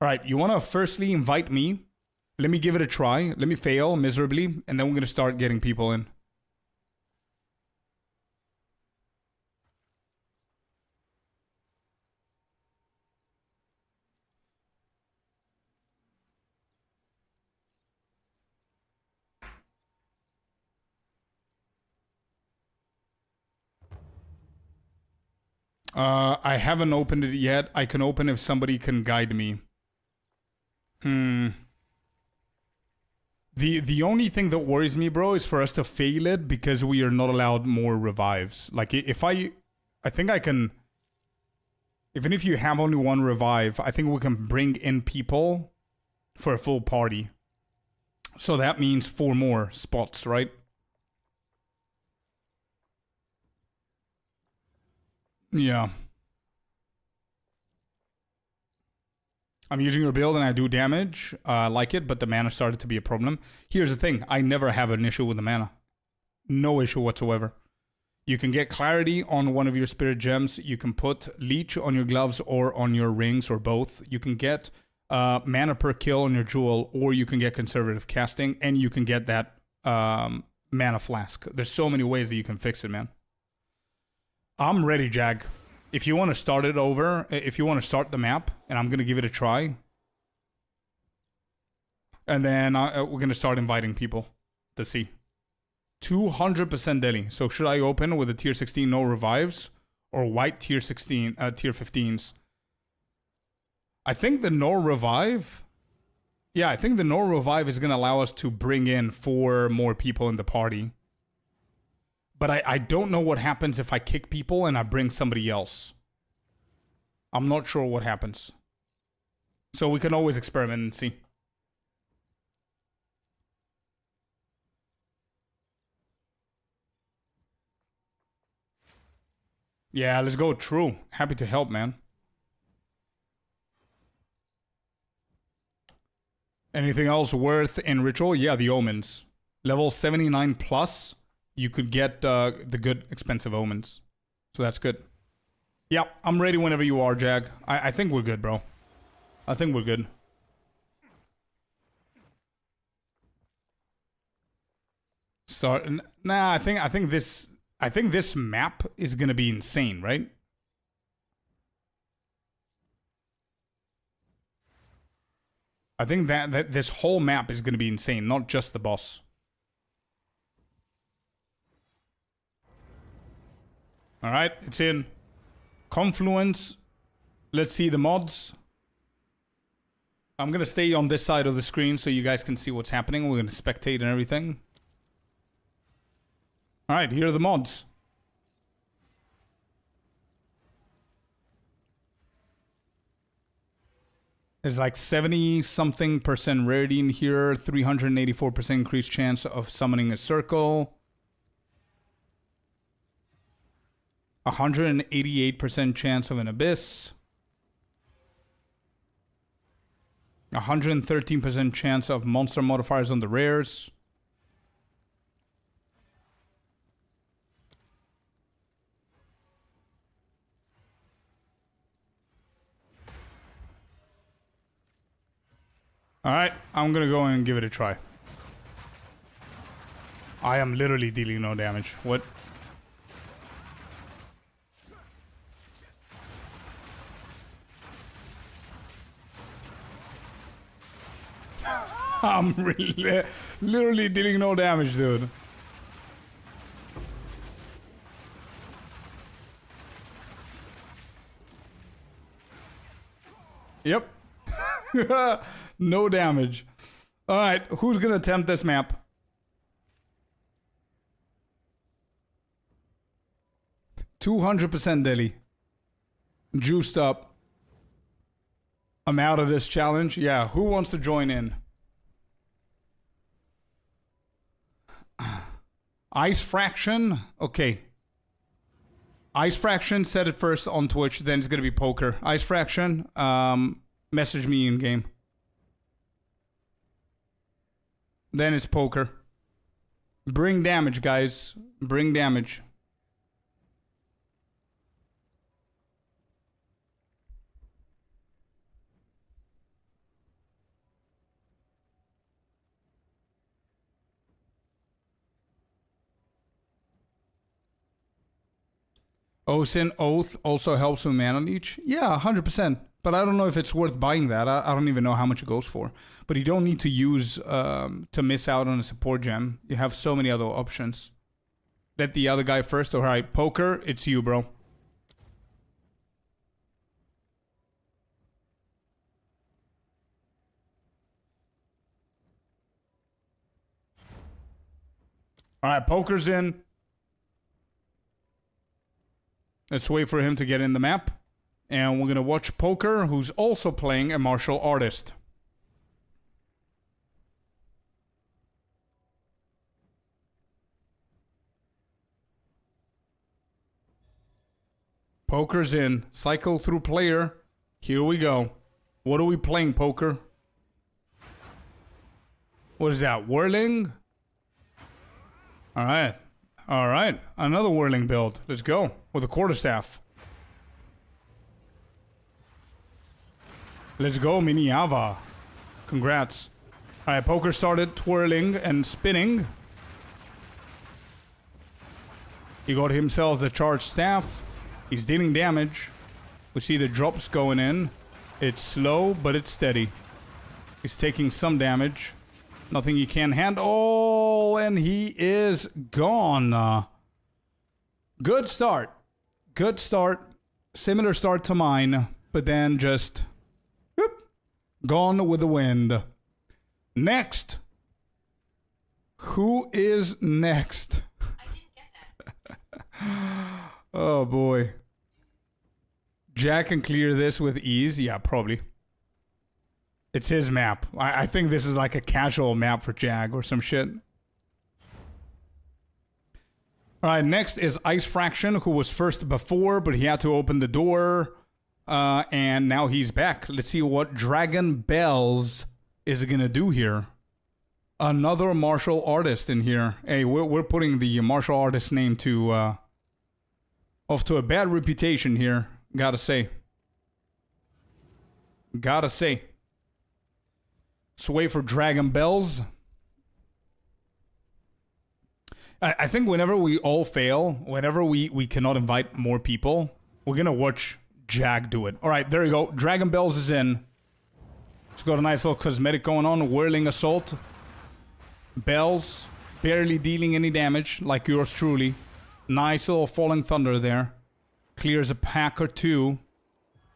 All right, you want to firstly invite me. Let me give it a try. Let me fail miserably, and then we're going to start getting people in. I haven't opened it yet. I can open if somebody can guide me. The only thing that worries me, bro, is for us to fail it because we are not allowed more revives. Like, if I think I can... Even if you have only one revive, I think we can bring in people for a full party. So that means 4 more spots, right? Yeah. I'm using your build and I do damage. I like it, but the mana started to be a problem. Here's the thing. I never have an issue with the mana. No issue whatsoever. You can get clarity on one of your spirit gems. You can put leech on your gloves or on your rings or both. You can get mana per kill on your jewel, or you can get conservative casting, and you can get that mana flask. There's so many ways that you can fix it, man. I'm ready, Jag. If you want to start it over, if you want to start the map, and I'm going to give it a try. And then we're going to start inviting people to see. 200% daily. So should I open with a tier 16 no revives or white tier 16 tier 15s? I think the no revive. Yeah, I think the no revive is going to allow us to bring in 4 more people in the party. But I don't know what happens if I kick people and I bring somebody else. I'm not sure what happens. So we can always experiment and see. Yeah, let's go. True. Happy to help, man. Anything else worth in ritual? Yeah, the omens. Level 79 plus, you could get the good expensive omens. So that's good. Yeah, I'm ready whenever you are, Jag. I think we're good, bro. I think we're good. Start. Nah, I think this map is gonna be insane, right? I think that this whole map is gonna be insane, not just the boss. All right, it's in. Confluence. Let's see the mods. I'm gonna stay on this side of the screen so you guys can see what's happening. We're gonna spectate and everything. All right, here are the mods. There's like 70-something% rarity in here, 384% increased chance of summoning a circle, 188% chance of an abyss, 113% chance of monster modifiers on the rares. Alright, I'm gonna go and give it a try. I am literally dealing no damage. What? I'm really, literally dealing no damage, dude. Yep. No damage. Alright, who's gonna attempt this map? %200% Delhi. Juiced up. I'm out of this challenge. Yeah, who wants to join in? Ice Fraction? Okay. Ice Fraction said it first on Twitch, then it's gonna be Poker. Ice Fraction, message me in game. Then it's Poker. Bring damage, guys. Bring damage. Osin Oath also helps with mana leech. Yeah, 100%. But I don't know if it's worth buying that. I don't even know how much it goes for. But you don't need to use to miss out on a support gem. You have so many other options. Let the other guy first. Alright, Poker, it's you, bro. Alright, Poker's in. Let's wait for him to get in the map. And we're going to watch Poker, who's also playing a martial artist. Poker's in. Cycle through player. Here we go. What are we playing, Poker? What is that? Whirling? Alright. Alright. Another Whirling build. Let's go. With a quarterstaff. Let's go, Miniava. Congrats. Alright, Poker started twirling and spinning. He got himself the charged staff. He's dealing damage. We see the drops going in. It's slow, but it's steady. He's taking some damage. Nothing he can handle. Oh, and he is gone. Good start. Good start. Similar start to mine, but then just whoop, gone with the wind. Next. Who is next? I didn't get that. Oh boy. Jack can clear this with ease. Yeah, probably. It's his map. I think this is like a casual map for Jag or some shit. Alright, next is Ice Fraction, who was first before, but he had to open the door. And now he's back. Let's see what Dragon Bells is gonna do here. Another martial artist in here. Hey, we're putting the martial artist name to off to a bad reputation here. Gotta say. Gotta say. Let's wait for Dragon Bells. I think whenever we all fail, whenever we cannot invite more people, we're gonna watch Jag do it. All right, there you go. Dragon Bells is in. It's got a nice little cosmetic going on. Whirling Assault. Bells barely dealing any damage, like yours truly. Nice little Falling Thunder there. Clears a pack or two.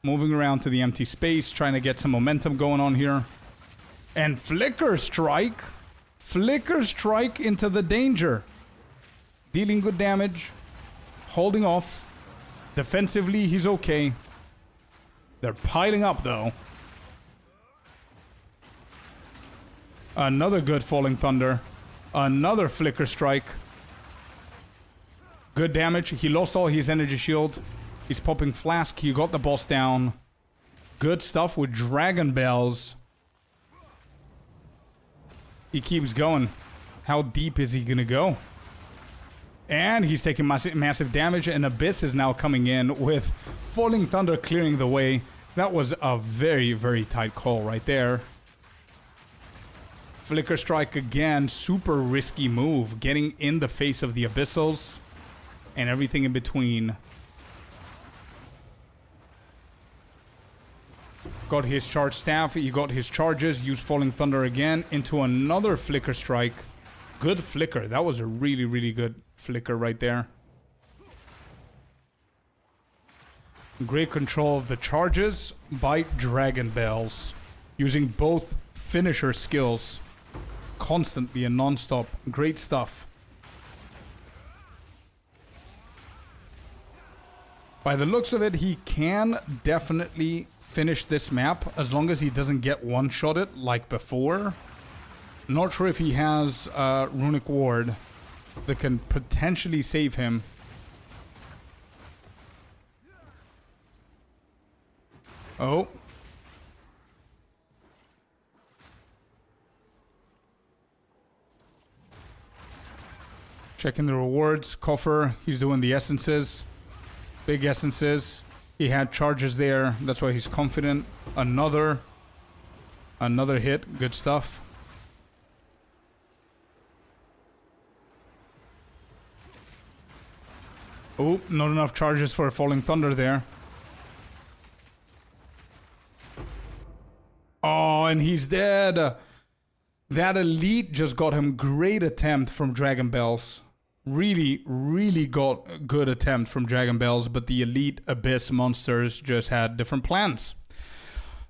Moving around to the empty space, trying to get some momentum going on here. And Flicker Strike. Flicker Strike into the danger. Dealing good damage. Holding off. Defensively, he's okay. They're piling up, though. Another good Falling Thunder. Another Flicker Strike. Good damage. He lost all his energy shield. He's popping Flask. He got the boss down. Good stuff with Dragon Bells. He keeps going. How deep is he gonna go? And he's taking massive damage, and Abyss is now coming in with Falling Thunder clearing the way. That was a very, very tight call right there. Flicker Strike again, super risky move, getting in the face of the Abyssals and everything in between. Got his charge staff, he got his charges, used Falling Thunder again into another Flicker Strike. Good Flicker, that was a really, really good Flicker right there. Great control of the charges by Dragon Bells. Using both finisher skills constantly and non-stop. Great stuff. By the looks of it, he can definitely finish this map as long as he doesn't get one-shotted like before. Not sure if he has Runic Ward that can potentially save him. Oh. Checking the rewards. Coffer. He's doing the essences. Big essences. He had charges there. That's why he's confident. Another hit. Good stuff. Oh, not enough charges for a Falling Thunder there. Oh, and he's dead. That elite just got him great attempt from Dragon Bells. Really, really got a good attempt from Dragon Bells, but the elite Abyss monsters just had different plans.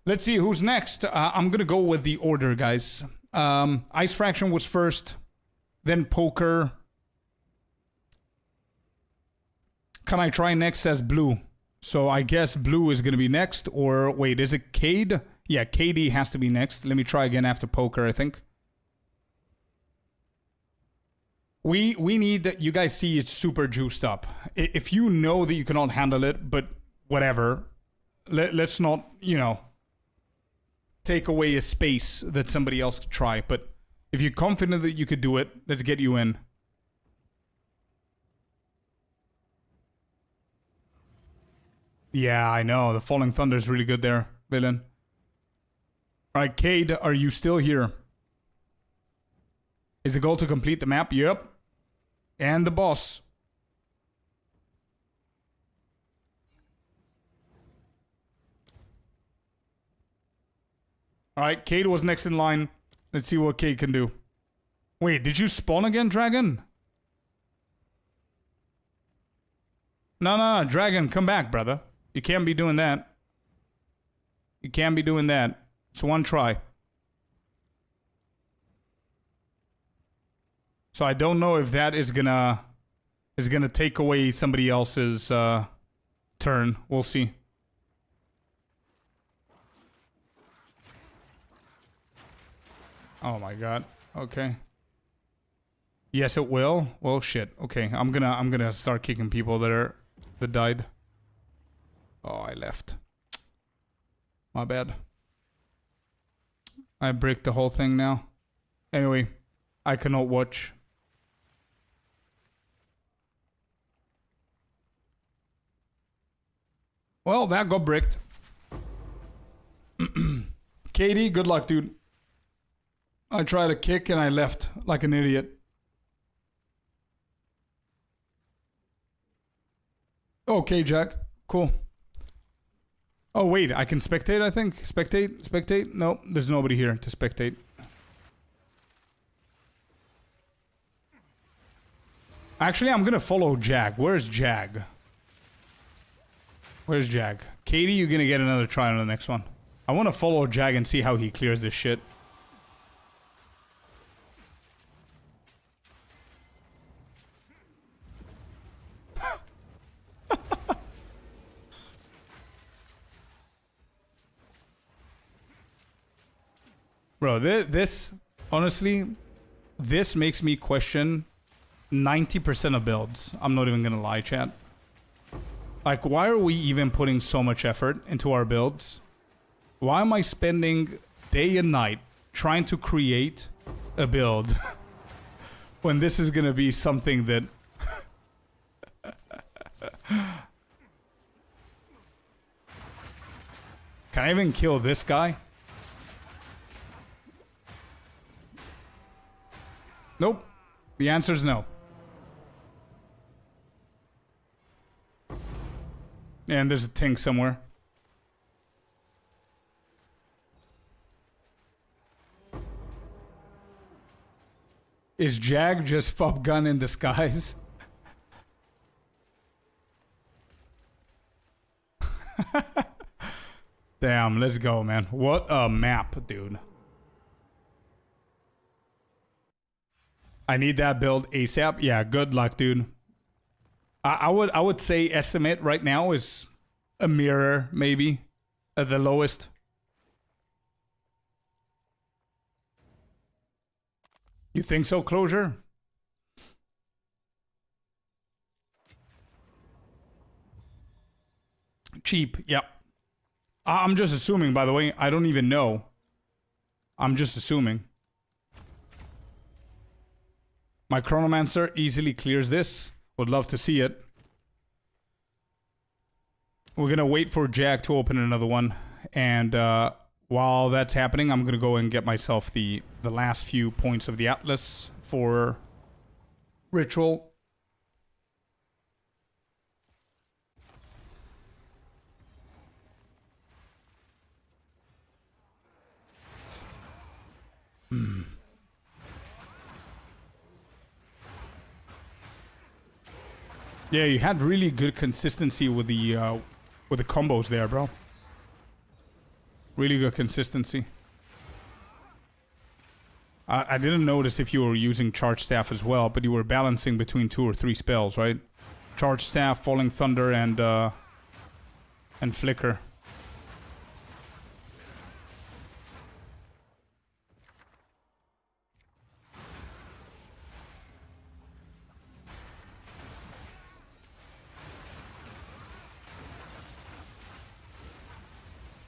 Let's see who's next. I'm going to go with the order, guys. Ice Fraction was first, then Poker. Can I try next as Blue? So I guess Blue is going to be next, or wait, is it Cade? Yeah, KD has to be next. Let me try again after Poker, I think. We need that. You guys see it's super juiced up. If you know that you cannot handle it, but whatever, let's not, take away a space that somebody else could try. But if you're confident that you could do it, let's get you in. Yeah, I know. The Falling Thunder is really good there, villain. Alright, Cade, are you still here? Is the goal to complete the map? Yep. And the boss. Alright, Cade was next in line. Let's see what Cade can do. Wait, did you spawn again, Dragon? No, Dragon, come back, brother. You can't be doing that. You can't be doing that. It's one try. So I don't know if that is gonna take away somebody else's turn. We'll see. Oh my god. Okay. Yes, it will. Well, shit. Okay, I'm gonna start kicking people that died. Oh, I left. My bad. I bricked the whole thing now. Anyway, I cannot watch. Well, that got bricked. Katie, good luck, dude. I tried to kick and I left like an idiot. Okay, Jack. Cool. Oh, wait. I can spectate, I think. Spectate? Spectate? No, there's nobody here to spectate. Actually, I'm gonna follow Jag. Where's Jag? Where's Jag? Katie, you're gonna get another try on the next one. I want to follow Jag and see how he clears this shit. Bro, this honestly, this makes me question 90% of builds. I'm not even gonna lie, chat. Like, why are we even putting so much effort into our builds? Why am I spending day and night trying to create a build when this is gonna be something that... Can I even kill this guy? Nope. The answer is no. And there's a tank somewhere. Is Jag just fob gun in disguise? Damn, let's go, man. What a map, dude. I need that build ASAP. Yeah, good luck, dude. I would say estimate right now is a mirror, maybe, at the lowest. You think so, Closure? Cheap, yep. I'm just assuming, by the way. I don't even know. I'm just assuming. My Chronomancer easily clears this. Would love to see it. We're gonna wait for Jack to open another one. And while that's happening, I'm gonna go and get myself the last few points of the Atlas for Ritual. Yeah, you had really good consistency with the combos there, bro. Really good consistency. I didn't notice if you were using Charge Staff as well, but you were balancing between 2 or 3 spells, right? Charge Staff, Falling Thunder, and Flicker.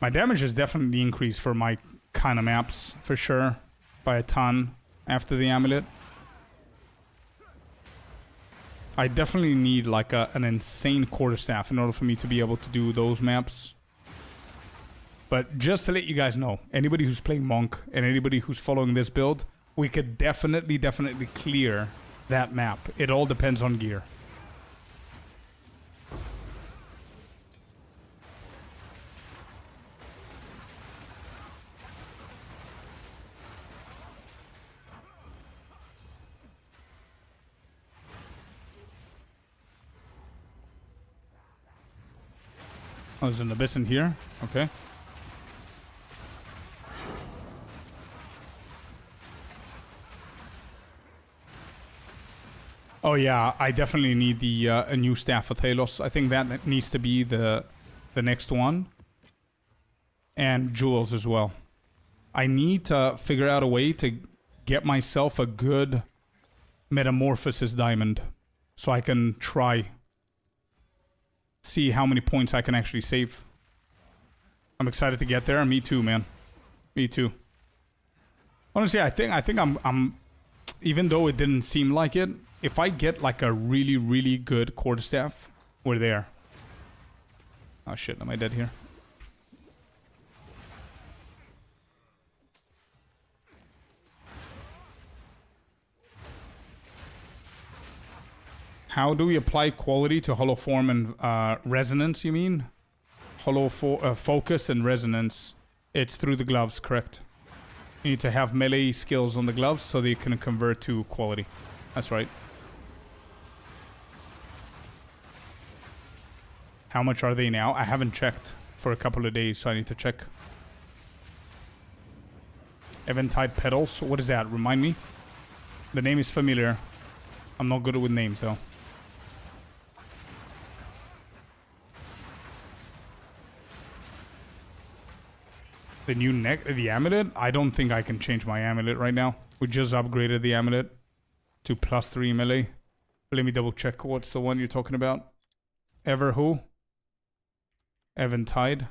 My damage has definitely increased for my kind of maps, for sure. By a ton after the amulet. I definitely need like an insane quarterstaff in order for me to be able to do those maps. But just to let you guys know, anybody who's playing Monk and anybody who's following this build, we could definitely clear that map. It all depends on gear. Oh, there's an abyss in here. Okay. Oh yeah, I definitely need the a new staff of Talos. I think that needs to be the next one. And jewels as well. I need to figure out a way to get myself a good Metamorphosis diamond. So I can try... see how many points I can actually save. I'm excited to get there. Me too, man. Me too. Honestly, I think I'm even though it didn't seem like it, if I get like a really good quarterstaff, we're there. Oh shit, am I dead here? How do we apply quality to hollow form and resonance, you mean? Focus and resonance. It's through the gloves, correct. You need to have melee skills on the gloves so they can convert to quality. That's right. How much are they now? I haven't checked for a couple of days, so I need to check. Eventide pedals. What is that? Remind me. The name is familiar. I'm not good with names though. The new neck, the amulet? I don't think I can change my amulet right now. We just upgraded the amulet to +3 melee. Let me double check what's the one you're talking about. Ever who? Eventide.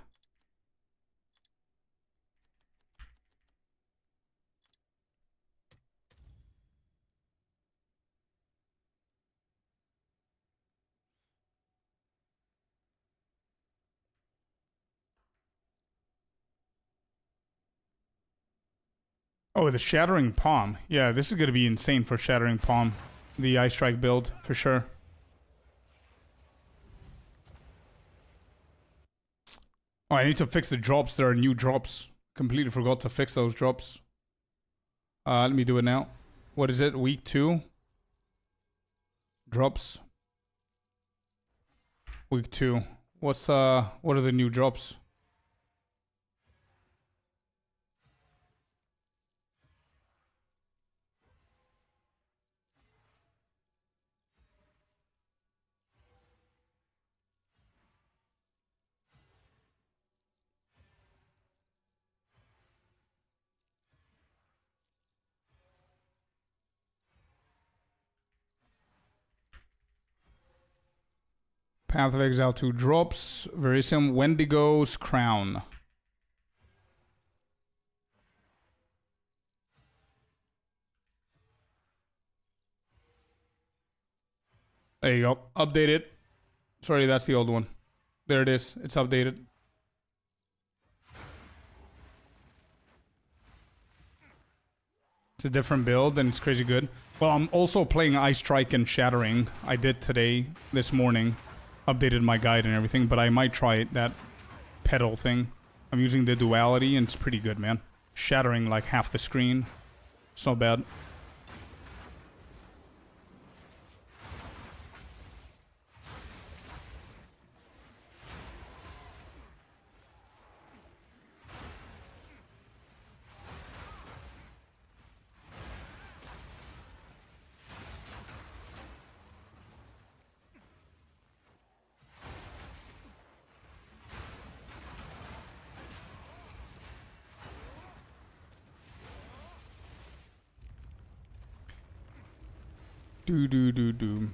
Oh, the Shattering Palm. Yeah, this is going to be insane for Shattering Palm. The Ice Strike build, for sure. Oh, I need to fix the drops. There are new drops. Completely forgot to fix those drops. Let me do it now. What is it? Week 2? Drops. Week 2. What are the new drops? Path of Exile 2 drops. Verisium Wendigo's Crown. There you go. Update it. Sorry, that's the old one. There it is. It's updated. It's a different build and it's crazy good. Well, I'm also playing Ice Strike and Shattering. I did today, this morning. Updated my guide and everything, but I might try it, that pedal thing. I'm using the duality and it's pretty good, man. Shattering like half the screen. It's not bad. Do.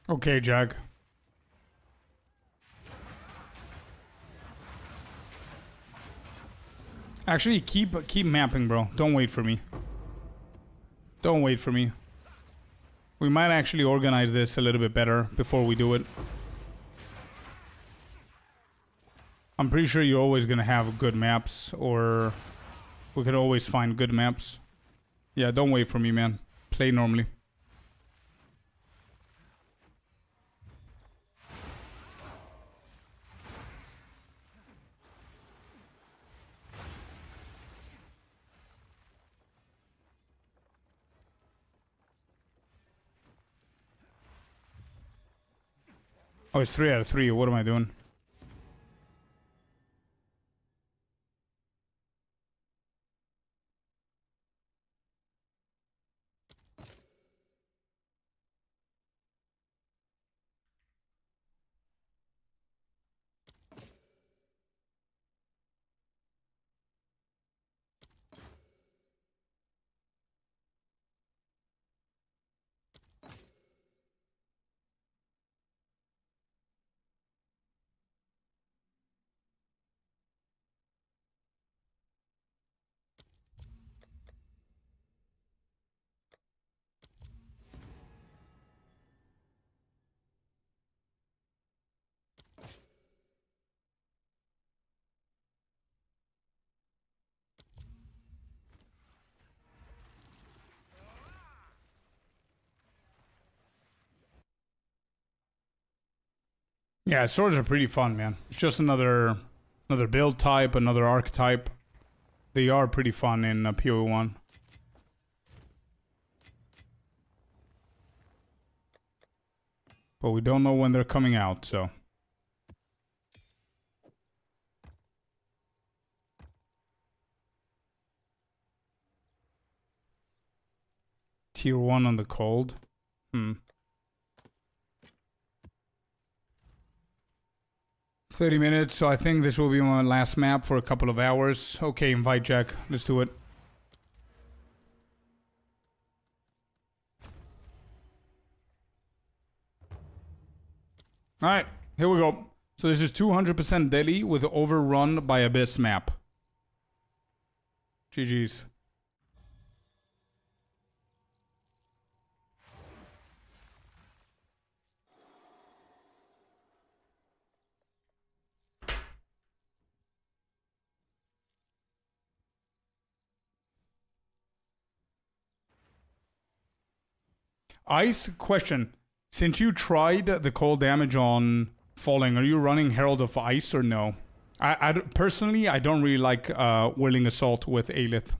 Okay, Jag. Actually, keep mapping, bro. Don't wait for me. Don't wait for me. We might actually organize this a little bit better before we do it. I'm pretty sure you're always gonna have good maps, or we could always find good maps. Yeah, don't wait for me, man. Play normally. Oh, it's 3 out of 3. What am I doing? Yeah, swords are pretty fun, man. It's just another build type, another archetype. They are pretty fun in POE1. But we don't know when they're coming out, so. Tier 1 on the cold. 30 minutes, so I think this will be my last map for a couple of hours. Okay, invite Jack. Let's do it. Alright, here we go. So this is 200% Delhi with Overrun by Abyss map. GG's. Ice question. Since you tried the cold damage on falling, are you running Herald of Ice or no? Personally, I don't really like Whirling Assault with Aelith.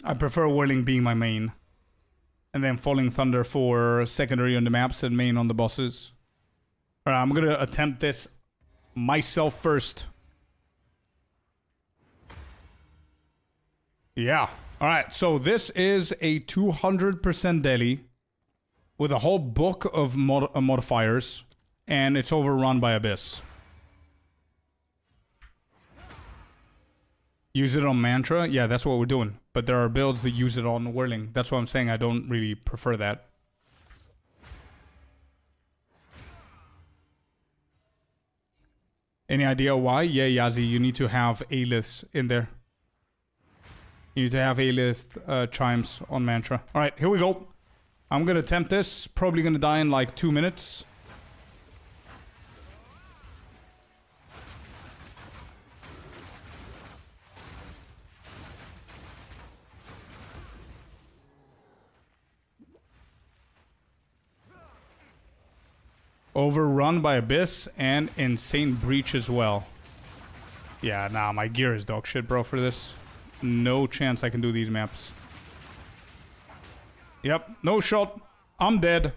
I prefer Whirling being my main. And then Falling Thunder for secondary on the maps and main on the bosses. Alright, I'm gonna attempt this myself first. Yeah. Alright, so this is a 200% Delhi with a whole book of modifiers, and it's overrun by Abyss. Use it on Mantra? Yeah, that's what we're doing. But there are builds that use it on Whirling. That's what I'm saying. I don't really prefer that. Any idea why? Yeah, Yazi, you need to have Aelith in there. You need to have Aelith chimes on Mantra. Alright, here we go. I'm gonna attempt this. Probably gonna die in like 2 minutes. Overrun by Abyss and Insane Breach as well. Yeah, nah, my gear is dog shit, bro, for this. No chance I can do these maps. Yep, no shot. I'm dead.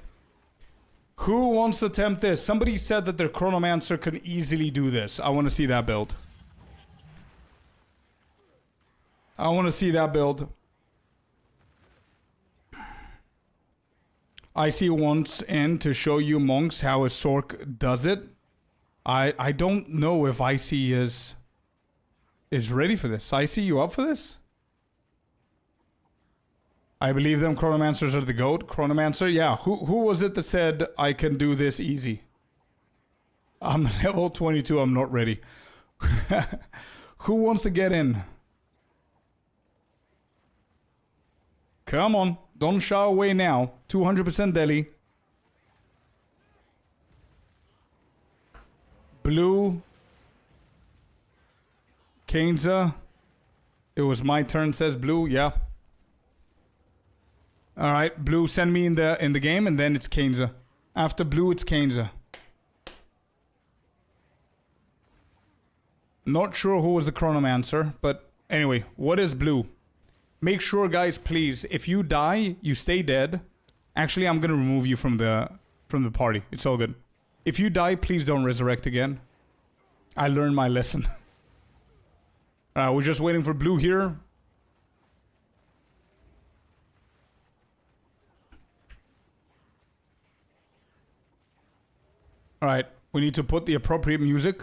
Who wants to attempt this? Somebody said that their Chronomancer can easily do this. I want to see that build. I want to see that build. Icy wants in to show you monks how a Sork does it. I don't know if Icy is ready for this. Icy, you up for this? I believe them Chronomancers are the GOAT. Chronomancer, yeah. Who was it that said I can do this easy? I'm level 22, I'm not ready. Who wants to get in? Come on, don't shy away now. 200% Delhi. Blue. Kainza. It was my turn, says Blue, yeah. Alright, Blue, send me in the game, and then it's Kainza. After Blue, it's Kainza. Not sure who was the Chronomancer, but anyway, what is Blue? Make sure, guys, please, if you die, you stay dead. Actually, I'm gonna remove you from the party. It's all good. If you die, please don't resurrect again. I learned my lesson. We're just waiting for Blue here. Alright, we need to put the appropriate music.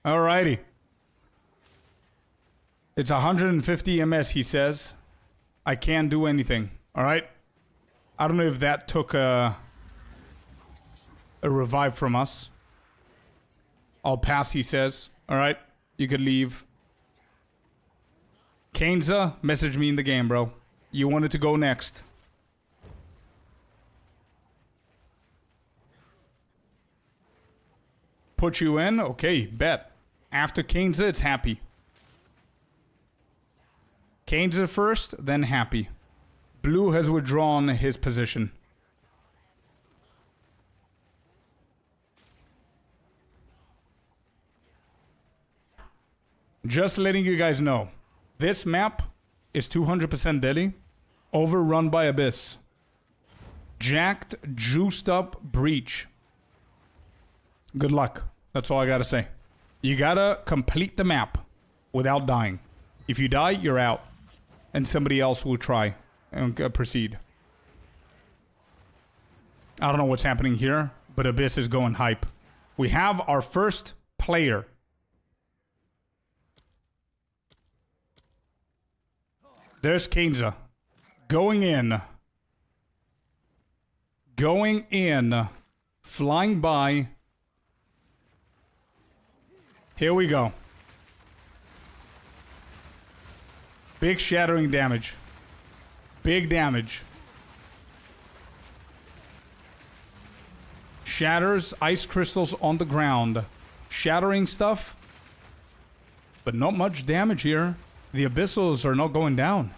Alrighty. It's 150 MS, he says. I can't do anything. Alright? I don't know if that took a revive from us. I'll pass, he says. Alright, you could leave. Kainza, message me in the game, bro. You wanted to go next. Put you in? Okay, bet. After Kainza, it's Happy. Kainza first, then Happy. Blue has withdrawn his position. Just letting you guys know, this map is 200% deadly, overrun by Abyss. Jacked, juiced up Breach. Good luck. That's all I gotta say. You gotta complete the map without dying. If you die, you're out. And somebody else will try and proceed. I don't know what's happening here, but Abyss is going hype. We have our first player. There's Kenza. Going in. Going in. Flying by. Here we go. Big shattering damage. Big damage. Shatters ice crystals on the ground. Shattering stuff. But not much damage here. The abyssals are not going down.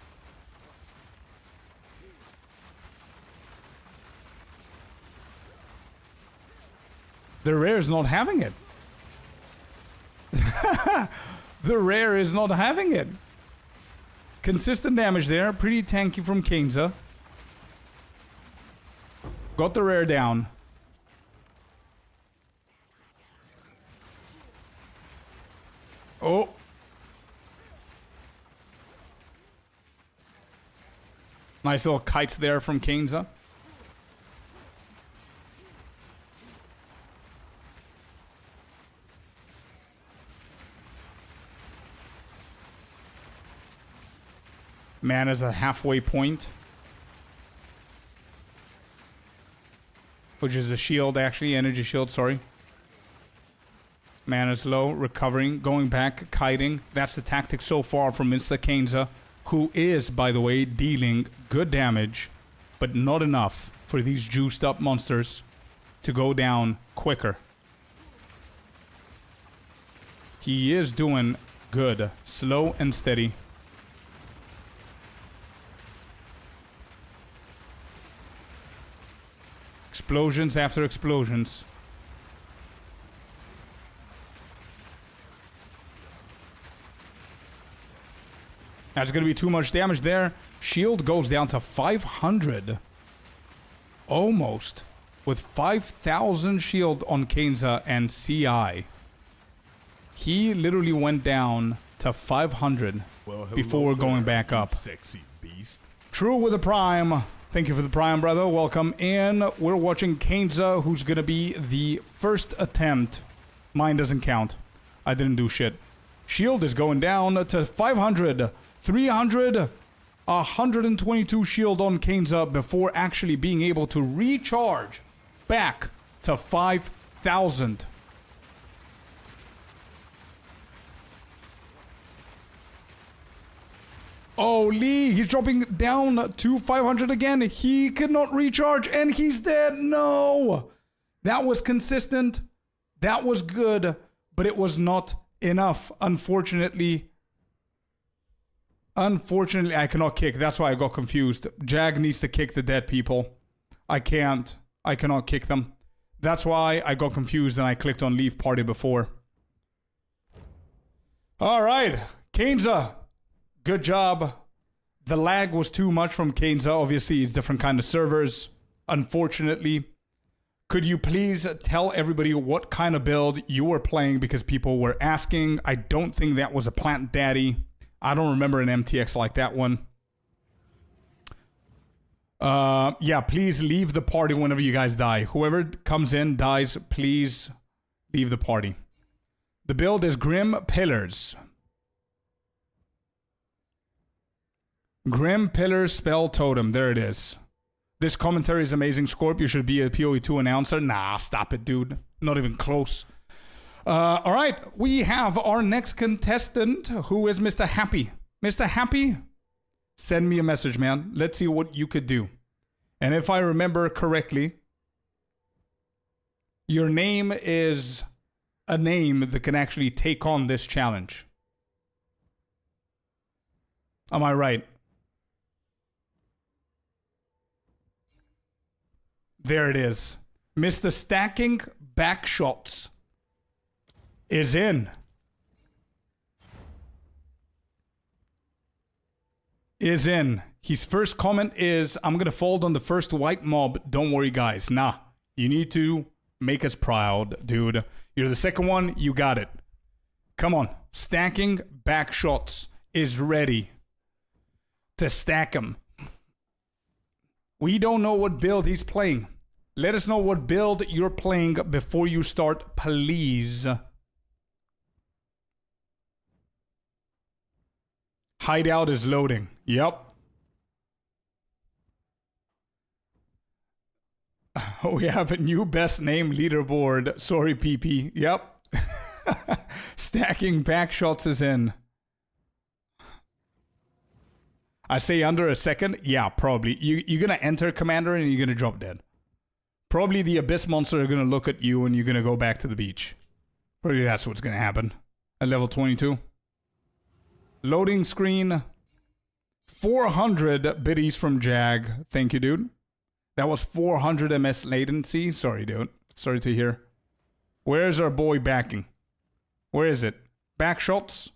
The rare is not having it. The rare is not having it. Consistent damage there. Pretty tanky from Kenza. Got the rare down. Oh. Nice little kites there from Kenza. Mana's a halfway point. Which is a shield, actually. Energy shield, sorry. Mana's low, recovering, going back, kiting. That's the tactic so far from Mr. Kenza, who is, by the way, dealing good damage, but not enough for these juiced up monsters to go down quicker. He is doing good. Slow and steady. Explosions after explosions. That's going to be too much damage there. Shield goes down to 500. Almost. With 5,000 shield on Kenza and CI. He literally went down to 500 before going back up. Sexy beast. True with the Prime. Thank you for the Prime, brother. Welcome in. We're watching Kenza, who's going to be the first attempt. Mine doesn't count. I didn't do shit. Shield is going down to 500. 300. 122 shield on Kenza before actually being able to recharge back to 5,000. Oh, Lee, he's dropping down to 500 again. He cannot recharge and he's dead. No. That was consistent. That was good, but it was not enough. Unfortunately, I cannot kick. That's why I got confused. Jag needs to kick the dead people. I can't. I cannot kick them. That's why I got confused and I clicked on leave party before. All right. Kenza. Good job. The lag was too much from Kenza. Obviously, it's different kind of servers. Unfortunately. Could you please tell everybody what kind of build you were playing because people were asking. I don't think that was a Plant Daddy. I don't remember an MTX like that one. Yeah, please leave the party whenever you guys die. Whoever comes in, dies, please leave the party. The build is Grim Pillars. Grim Pillars Spell Totem. There it is. This commentary is amazing. Scorpius, you should be a POE2 announcer. Nah, stop it, dude. Not even close. All right, we have our next contestant, who is Mr. Happy. Mr. Happy, send me a message, man. Let's see what you could do. And if I remember correctly, your name is a name that can actually take on this challenge. Am I right? There it is. Mr. Stacking back shots is in. Is in. His first comment is, I'm going to fold on the first white mob. Don't worry, guys. Nah, you need to make us proud, dude. You're the second one. You got it. Come on. Stacking back shots is ready to stack him. We don't know what build he's playing. Let us know what build you're playing before you start, please. Hideout is loading. Yep. We have a new best name leaderboard. Sorry, PP. Yep. Stacking back shots is in. I say under a second. Yeah, probably. You're going to enter Commander and you're going to drop dead. Probably the Abyss monster are going to look at you and you're going to go back to the beach. Probably that's what's going to happen. At level 22. Loading screen. 400 biddies from Jag. Thank you, dude. That was 400 ms latency. Sorry, dude. Sorry to hear. Where's our boy backing? Where is it? Back shots?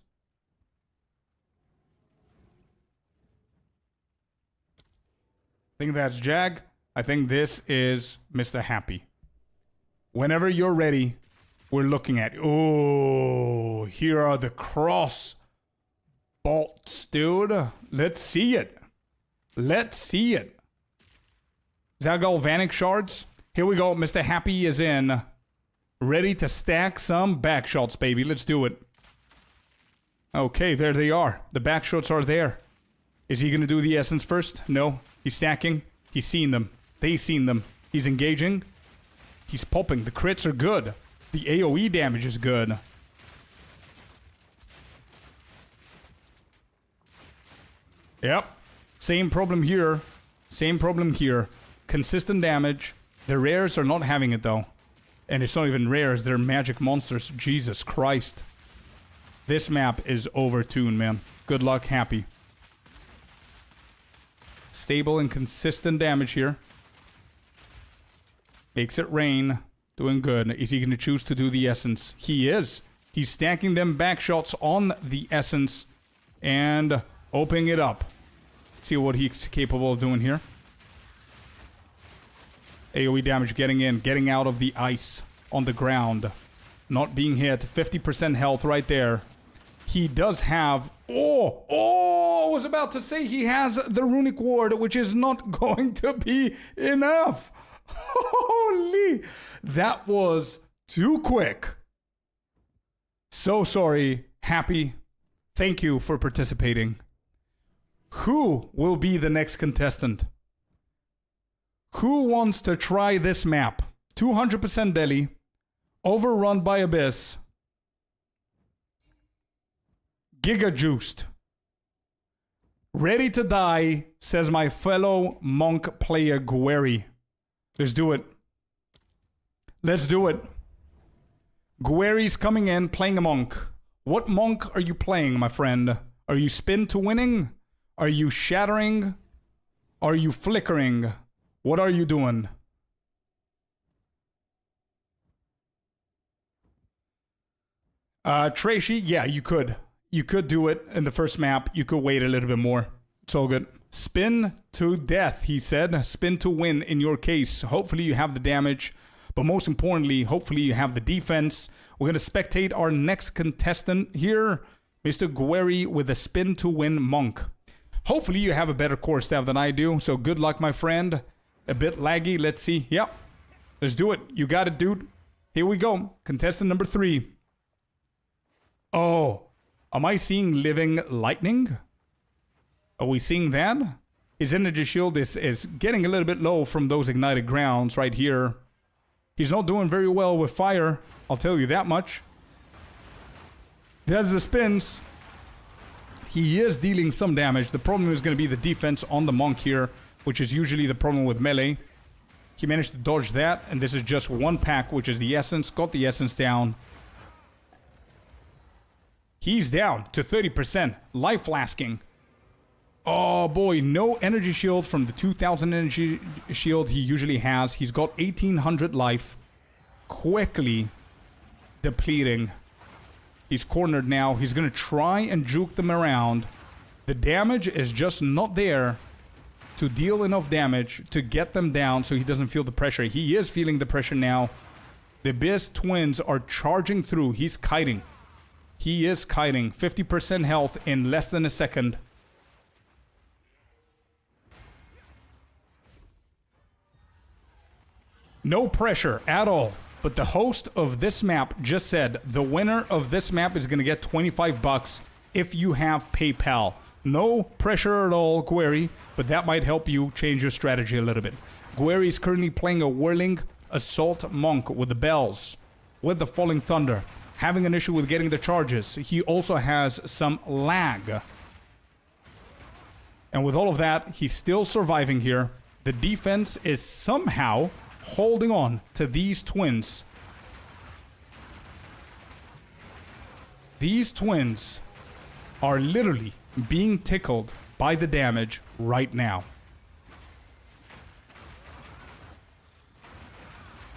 I think that's Jag. I think this is Mr. Happy. Whenever you're ready, we're looking at... Oh, here are the cross bolts, dude. Let's see it. Let's see it. Is that galvanic shards? Here we go. Mr. Happy is in. Ready to stack some back shots, baby. Let's do it. Okay, there they are. The back shots are there. Is he going to do the essence first? No. He's stacking. He's seen them. They've seen them. He's engaging. He's popping. The crits are good. The AoE damage is good. Yep. Same problem here. Same problem here. Consistent damage. The rares are not having it though. And it's not even rares, they're magic monsters. Jesus Christ. This map is overtuned, man. Good luck, Happy. Stable and consistent damage here. Makes it rain. Doing good. Is he going to choose to do the essence? He is. He's stacking them back shots on the essence and opening it up. Let's see what he's capable of doing here. AoE damage getting in, getting out of the ice on the ground. Not being hit. 50% health right there. He does have... I was about to say he has the runic ward, which is not going to be enough. Holy... That was too quick. So sorry, Happy. Thank you for participating. Who will be the next contestant? Who wants to try this map? 200% Delhi. Overrun by Abyss. Giga juiced. Ready to die, says my fellow monk player Gueri. Let's do it. Let's do it. Gueri's coming in, playing a monk. What monk are you playing, my friend? Are you spin to winning? Are you shattering? Are you flickering? What are you doing? Tracy, yeah, you could. You could do it in the first map. You could wait a little bit more. It's all good. Spin to death, he said. Spin to win in your case. Hopefully you have the damage. But most importantly, hopefully you have the defense. We're going to spectate our next contestant here. Mr. Gueri with a spin to win monk. Hopefully you have a better core staff than I do. So good luck, my friend. A bit laggy. Let's see. Yep. Let's do it. You got it, dude. Here we go. Contestant number 3. Oh. Am I seeing living lightning? Are we seeing that? His energy shield is getting a little bit low from those ignited grounds right here. He's not doing very well with fire. I'll tell you that much. There's the spins. He is dealing some damage. The problem is going to be the defense on the monk here, which is usually the problem with melee. He managed to dodge that, and this is just one pack, which is the essence. Got the essence down. He's down to 30%. Life flasking. Oh boy, no energy shield from the 2000 energy shield he usually has. He's got 1800 life. Quickly depleting. He's cornered now. He's going to try and juke them around. The damage is just not there to deal enough damage to get them down so he doesn't feel the pressure. He is feeling the pressure now. The Abyss twins are charging through. He's kiting. He is kiting. 50% health in less than a second. No pressure at all. But the host of this map just said the winner of this map is going to get 25 bucks if you have PayPal. No pressure at all, Gueri, but that might help you change your strategy a little bit. Gueri is currently playing a Whirling Assault Monk with the bells, with the Falling Thunder, having an issue with getting the charges. He also has some lag. And with all of that, he's still surviving here. The defense is somehow holding on to these twins. These twins are literally being tickled by the damage right now.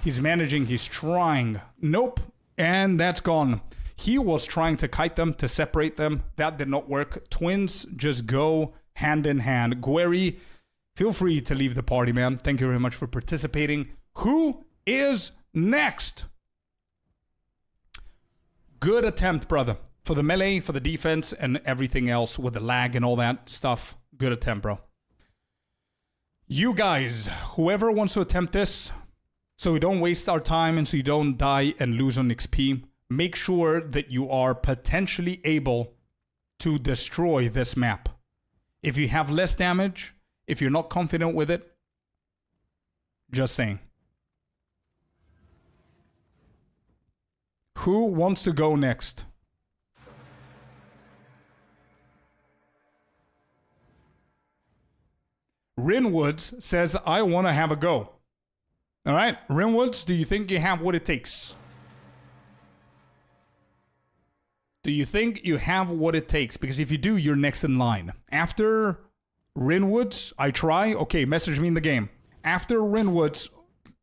He's managing, he's trying. Nope, and that's gone. He was trying to kite them, to separate them. That did not work. Twins just go hand in hand. Gueri, feel free to leave the party, man. Thank you very much for participating. Who is next? Good attempt, brother. For the melee, for the defense, and everything else with the lag and all that stuff. Good attempt, bro. You guys, whoever wants to attempt this, so we don't waste our time and so you don't die and lose on XP, make sure that you are potentially able to destroy this map. If you have less damage, if you're not confident with it, just saying. Who wants to go next? Rinwoods says, I want to have a go. All right, Rinwoods, do you think you have what it takes? Do you think you have what it takes? Because if you do, you're next in line. After Rinwoods, I try. Okay, message me in the game. After Rinwoods,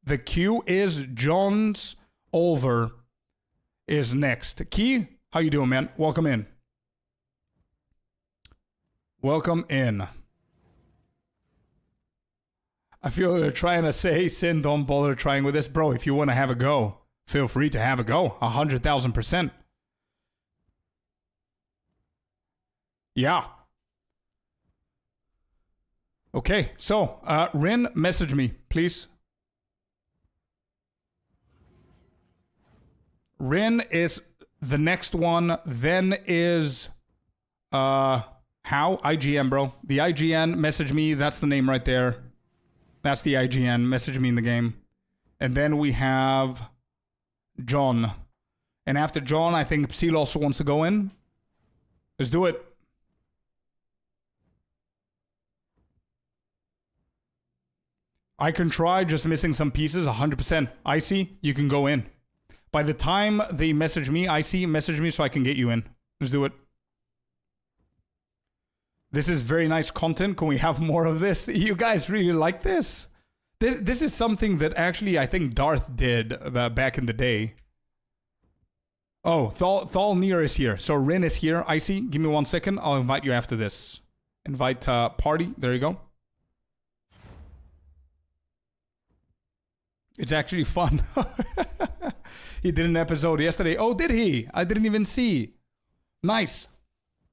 the queue is John's Olver is next. Key, how you doing, man? Welcome in. Welcome in. I feel they're trying to say, Sin, don't bother trying with this. Bro, if you want to have a go, feel free to have a go. 100,000%. Yeah. Okay, so, Rin, message me, please. Rin is the next one, then is, how? IGN, bro. The IGN, message me, that's the name right there. That's the IGN, message me in the game. And then we have John. And after John, I think Psyll also wants to go in. Let's do it. I can try, just missing some pieces, 100%. Icy, you can go in. By the time they message me, Icy, message me so I can get you in. Let's do it. This is very nice content. Can we have more of this? You guys really like this? This is something that actually I think Darth did back in the day. Oh, Thalnir is here. So Rin is here. Icy, give me 1 second. I'll invite you after this. Invite party. There you go. It's actually fun. He did an episode yesterday. Oh, did he? I didn't even see. Nice.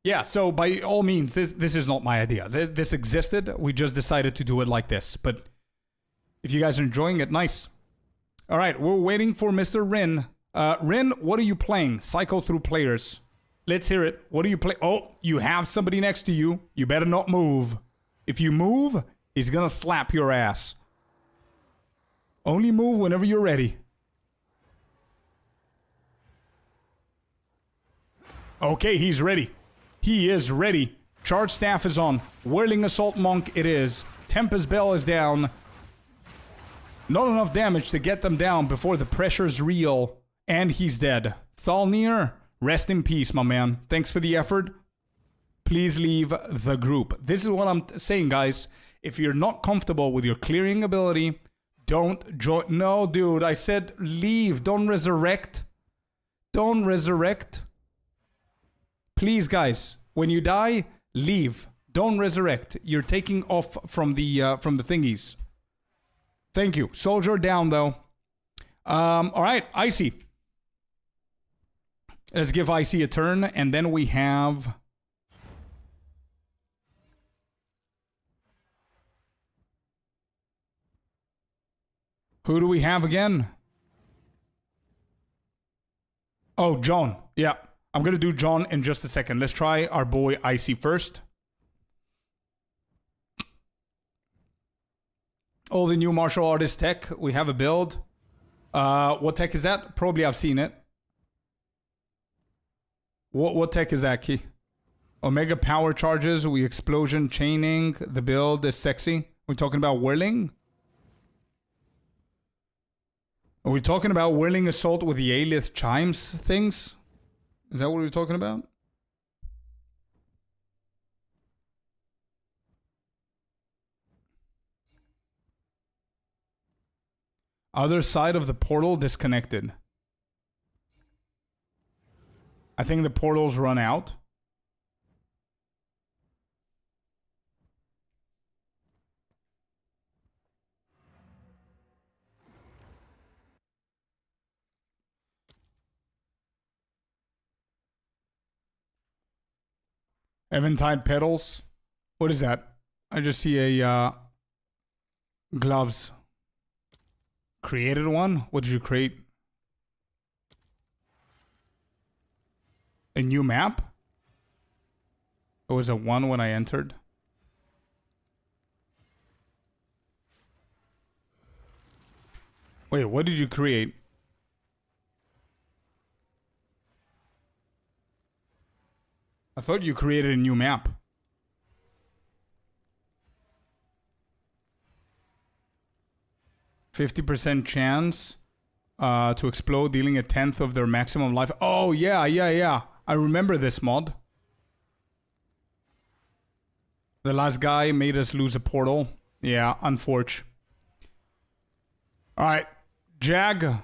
Yeah, so by all means, this is not my idea. This existed. We just decided to do it like this. But if you guys are enjoying it, nice. All right, we're waiting for Mr. Rin. Rin, what are you playing? Cycle through players. Let's hear it. What do you play? Oh, you have somebody next to you. You better not move. If you move, he's gonna slap your ass. Only move whenever you're ready. Okay, he's ready. He is ready. Charge staff is on. Whirling Assault Monk it is. Tempest Bell is down. Not enough damage to get them down before the pressure's real. And he's dead. Thalnir, rest in peace, my man. Thanks for the effort. please leave the group. This is what I'm saying, guys. If you're not comfortable with your clearing ability, don't join. No, dude, I said leave. Don't resurrect. Don't resurrect. Please, guys, when you die, leave. Don't resurrect. You're taking off from the thingies. Thank you. Soldier down, though. All right, Icy. Let's give Icy a turn, and then we have... Who do we have again? Oh, John. Yeah, I'm going to do John in just a second. Let's try our boy Icy first. All the new martial artist tech. We have a build. What tech is that? Probably I've seen it. What tech is that, Key? Omega power charges. We explosion chaining. The build is sexy. We're talking about Whirling. Are we talking about Whirling Assault with the Aelith Chimes things? Is that what we're talking about? Other side of the portal disconnected. I think the portal's run out. Eventide pedals. What is that? I just see a gloves. Created one? What did you create? A new map? It was a 1 when I entered. Wait, what did you create? I thought you created a new map. %50 chance to explode, dealing 1/10 of their maximum life. Oh, yeah. I remember this mod. The last guy made us lose a portal. Yeah, unfortunate. Alright, Jag.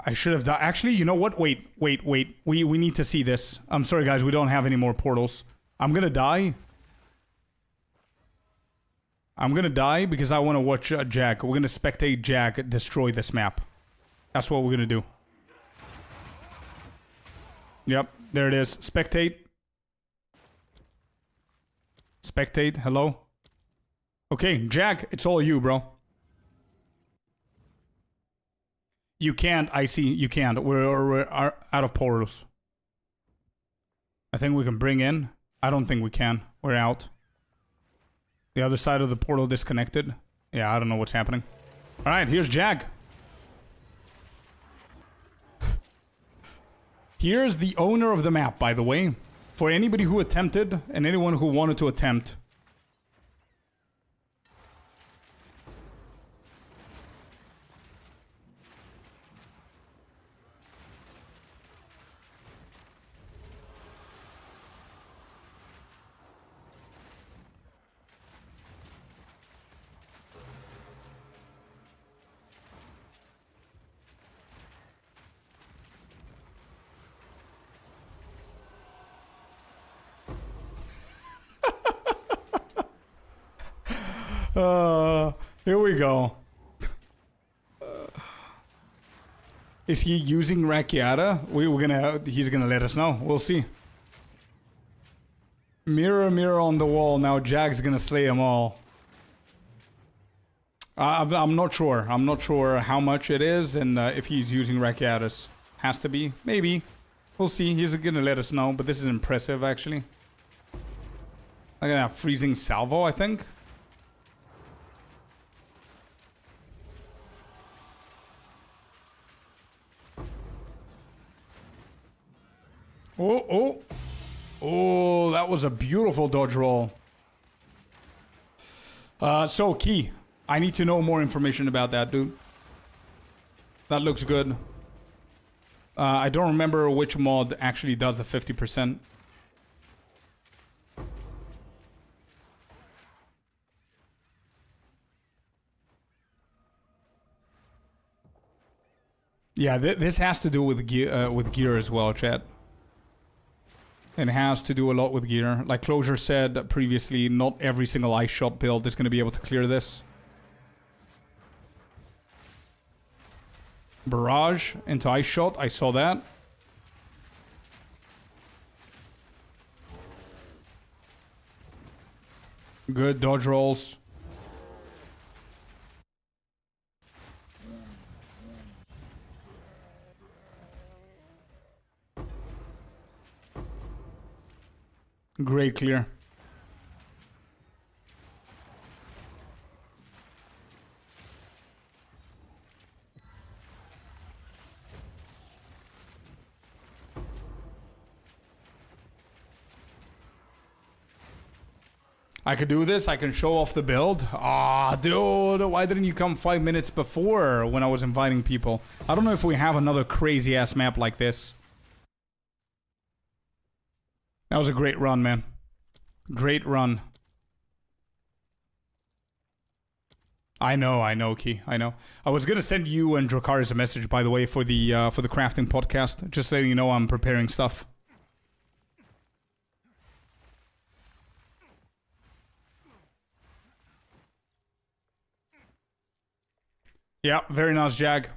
I should have died. Actually, you know what? Wait. We need to see this. I'm sorry, guys. We don't have any more portals. I'm gonna die. I'm gonna die because I want to watch Jag. We're gonna spectate Jag destroy this map. That's what we're gonna do. Yep, there it is. Spectate. Spectate. Hello. Okay, Jag, it's all you, bro. You can't, I see. You can't. We're out of portals. I think we can bring in. I don't think we can. We're out. The other side of the portal disconnected. Yeah, I don't know what's happening. All right, here's Jag. Here's the owner of the map, by the way. For anybody who attempted and anyone who wanted to attempt. Here we go. Is he using Rakiata? He's gonna let us know. We'll see. Mirror, mirror on the wall. Now Jag's gonna slay them all. I'm not sure. I'm not sure how much it is and if he's using Rakiatas. Has to be. Maybe. We'll see. He's gonna let us know. But this is impressive, actually. Look at that freezing salvo, I think. Oh, that was a beautiful dodge roll. So, Key, I need to know more information about that, dude. That looks good. I don't remember which mod actually does the 50%. Yeah, this has to do with gear as well, chat. It has to do a lot with gear. Like Closure said previously, not every single ice shot build is going to be able to clear this. Barrage into ice shot, I saw that. Good dodge rolls. Great clear. I could do this. I can show off the build. Ah, dude, why didn't you come 5 minutes before when I was inviting people? I don't know if we have another crazy ass map like this. That was a great run, man. Great run. I know, Key. I know. I was gonna send you and Dracarys a message, by the way, for the crafting podcast. Just letting you know I'm preparing stuff. Yeah, very nice, Jag.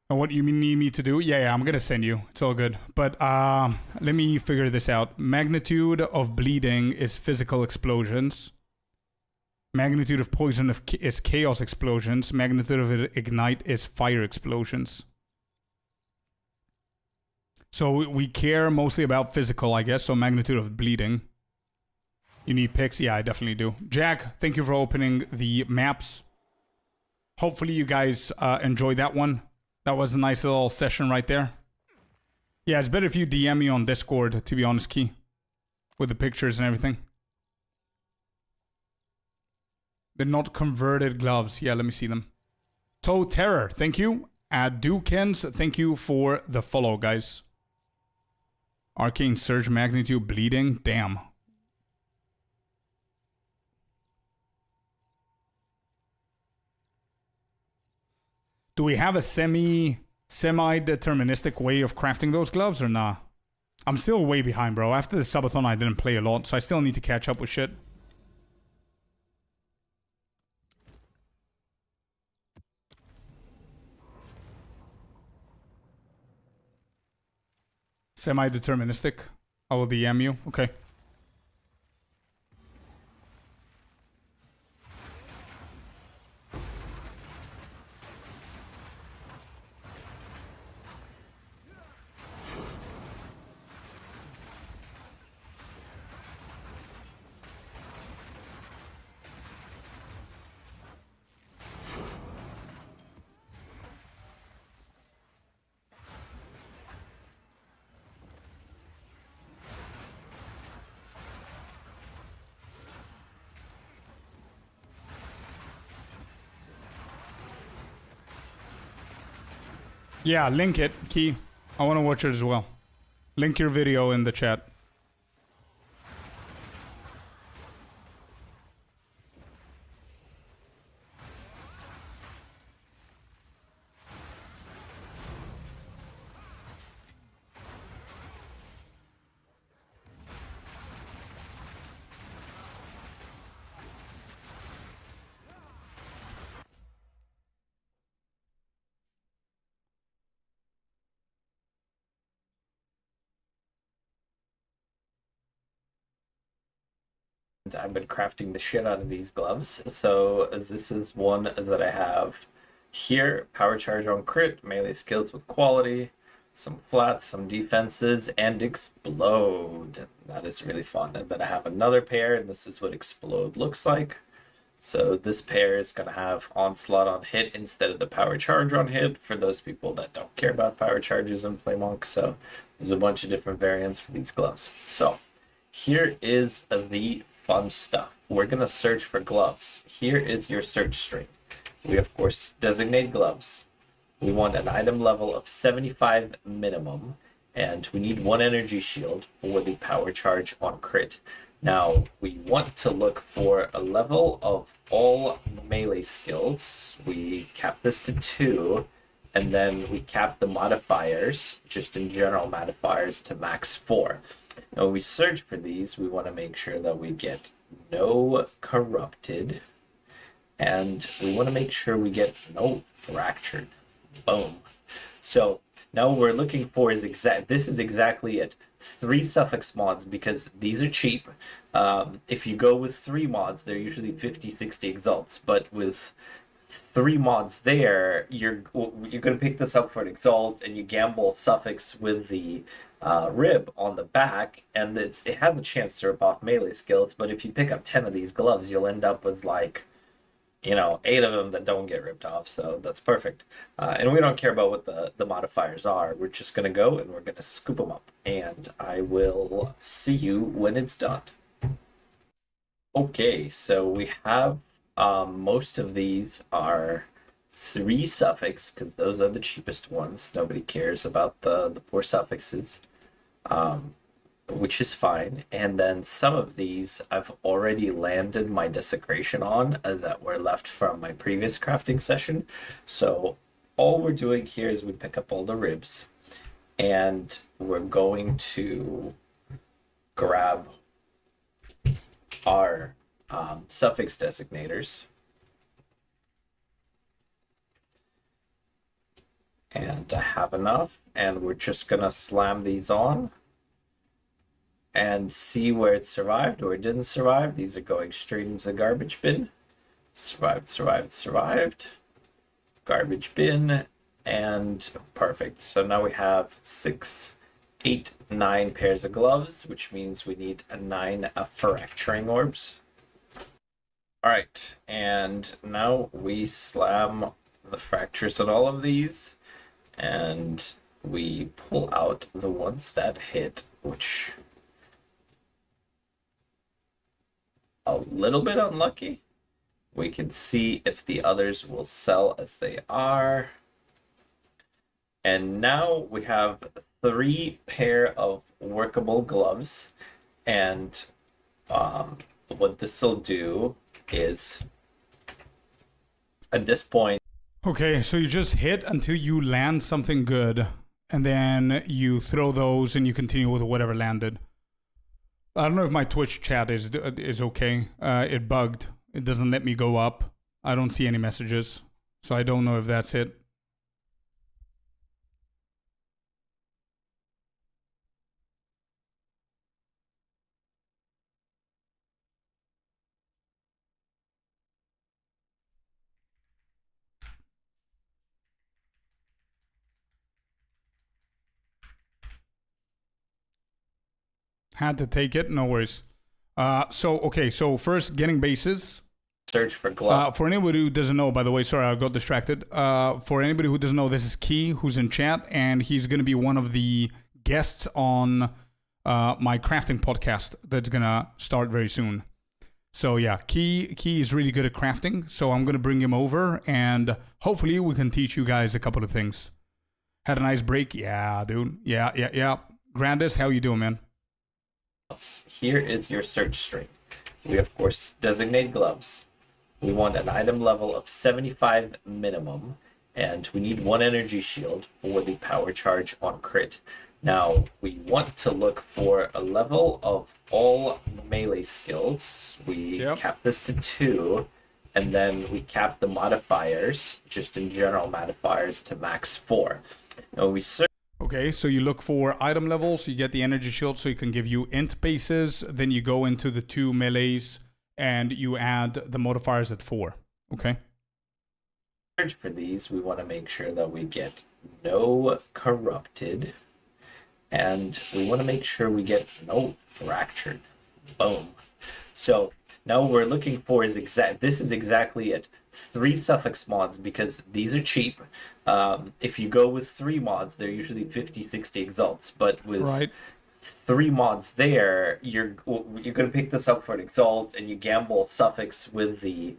And what you need me to do? Yeah, I'm gonna send you. It's all good. But let me figure this out. Magnitude of bleeding is physical explosions. Magnitude of poison is chaos explosions. Magnitude of ignite is fire explosions. So we care mostly about physical, I guess. So magnitude of bleeding. You need picks? Yeah, I definitely do. Jack, thank you for opening the maps. Hopefully you guys enjoyed that one. That was a nice little session right there. Yeah, it's better if you DM me on Discord, to be honest, Key. With the pictures and everything. The not converted gloves. Yeah, let me see them. Toe Terror, thank you. Dukens, thank you for the follow, guys. Arcane Surge Magnitude Bleeding. Damn. Do we have a semi-deterministic way of crafting those gloves or nah? I'm still way behind, bro. After the subathon, I didn't play a lot, so I still need to catch up with shit. Semi-deterministic. I will DM you. Okay. Yeah, link it, Key. I want to watch it as well. Link your video in the chat. I've been crafting the shit out of these gloves. So this is one that I have here. Power charge on crit, melee skills with quality, some flats, some defenses, and explode. That is really fun. And then I have another pair, and this is what explode looks like. So this pair is going to have onslaught on hit instead of the power charge on hit for those people that don't care about power charges and play monk. So there's a bunch of different variants for these gloves. So here is the fun stuff. We're going to search for gloves. Here is your search string. We, of course, designate gloves. We want an item level of 75 minimum, and we need 1 energy shield for the power charge on crit. Now, we want to look for a level of all melee skills. We cap this to 2, and then we cap the modifiers, just in general modifiers, to max 4. Now, when we search for these, we want to make sure that we get no corrupted, and we want to make sure we get no fractured. Boom. So now what we're looking for is this is exactly it. 3 suffix mods, because these are cheap. If you go with 3 mods, they're usually 50, 60 exalts, but with 3 mods there, you're going to pick this up for an exalt, and you gamble suffix with the rib on the back, and it has a chance to rip off melee skills, but if you pick up 10 of these gloves, you'll end up with like 8 of them that don't get ripped off, so that's perfect. And we don't care about what the modifiers are. We're just going to go and we're going to scoop them up, and I will see you when it's done. Okay, so we have most of these are 3 suffix, because those are the cheapest ones. Nobody cares about the poor suffixes. Which is fine. And then some of these I've already landed my desecration on that were left from my previous crafting session. So all we're doing here is we pick up all the ribs, and we're going to grab our suffix designators. And I have enough, and we're just gonna slam these on and see where it survived or it didn't survive. These are going straight into the garbage bin. Survived, survived, survived. Garbage bin, and perfect. So now we have 6, 8, 9 pairs of gloves, which means we need 9 fracturing orbs. All right, and now we slam the fractures on all of these, and we pull out the ones that hit, which a little bit unlucky. We can see if the others will sell as they are. And now we have 3 pair of workable gloves, and what this will do is, at this point, Okay, so you just hit until you land something good, and then you throw those and you continue with whatever landed. I don't know if my Twitch chat is okay. It bugged. It doesn't let me go up. I don't see any messages, so I don't know if that's it. Had to take it. No worries. So first, getting bases. search for gloves. For anybody who doesn't know, by the way, sorry, I got distracted. For anybody who doesn't know, this is Key, who's in chat, and he's going to be one of the guests on my crafting podcast that's going to start very soon. So yeah, Key is really good at crafting, so I'm going to bring him over, and hopefully we can teach you guys a couple of things. Had a nice break? Yeah, dude. Yeah. Grandis, how you doing, man? Here is your search string. We, of course, designate gloves. We want an item level of 75 minimum, and we need 1 energy shield for the power charge on crit. Now, we want to look for a level of all melee skills. We cap this to 2, and then we cap the modifiers, just in general modifiers, to max 4. Now, we search. Okay, so you look for item levels, you get the energy shield so you can give you int bases, then you go into the 2 melees, and you add the modifiers at 4. Okay? Search for these, we want to make sure that we get no corrupted, and we want to make sure we get no fractured. Boom. So now what we're looking for is this is exactly it. 3 suffix mods, because these are cheap. If you go with 3 mods, they're usually 50, 60 exalts, but with 3 mods there, you're going to pick this up for an exalt, and you gamble suffix with the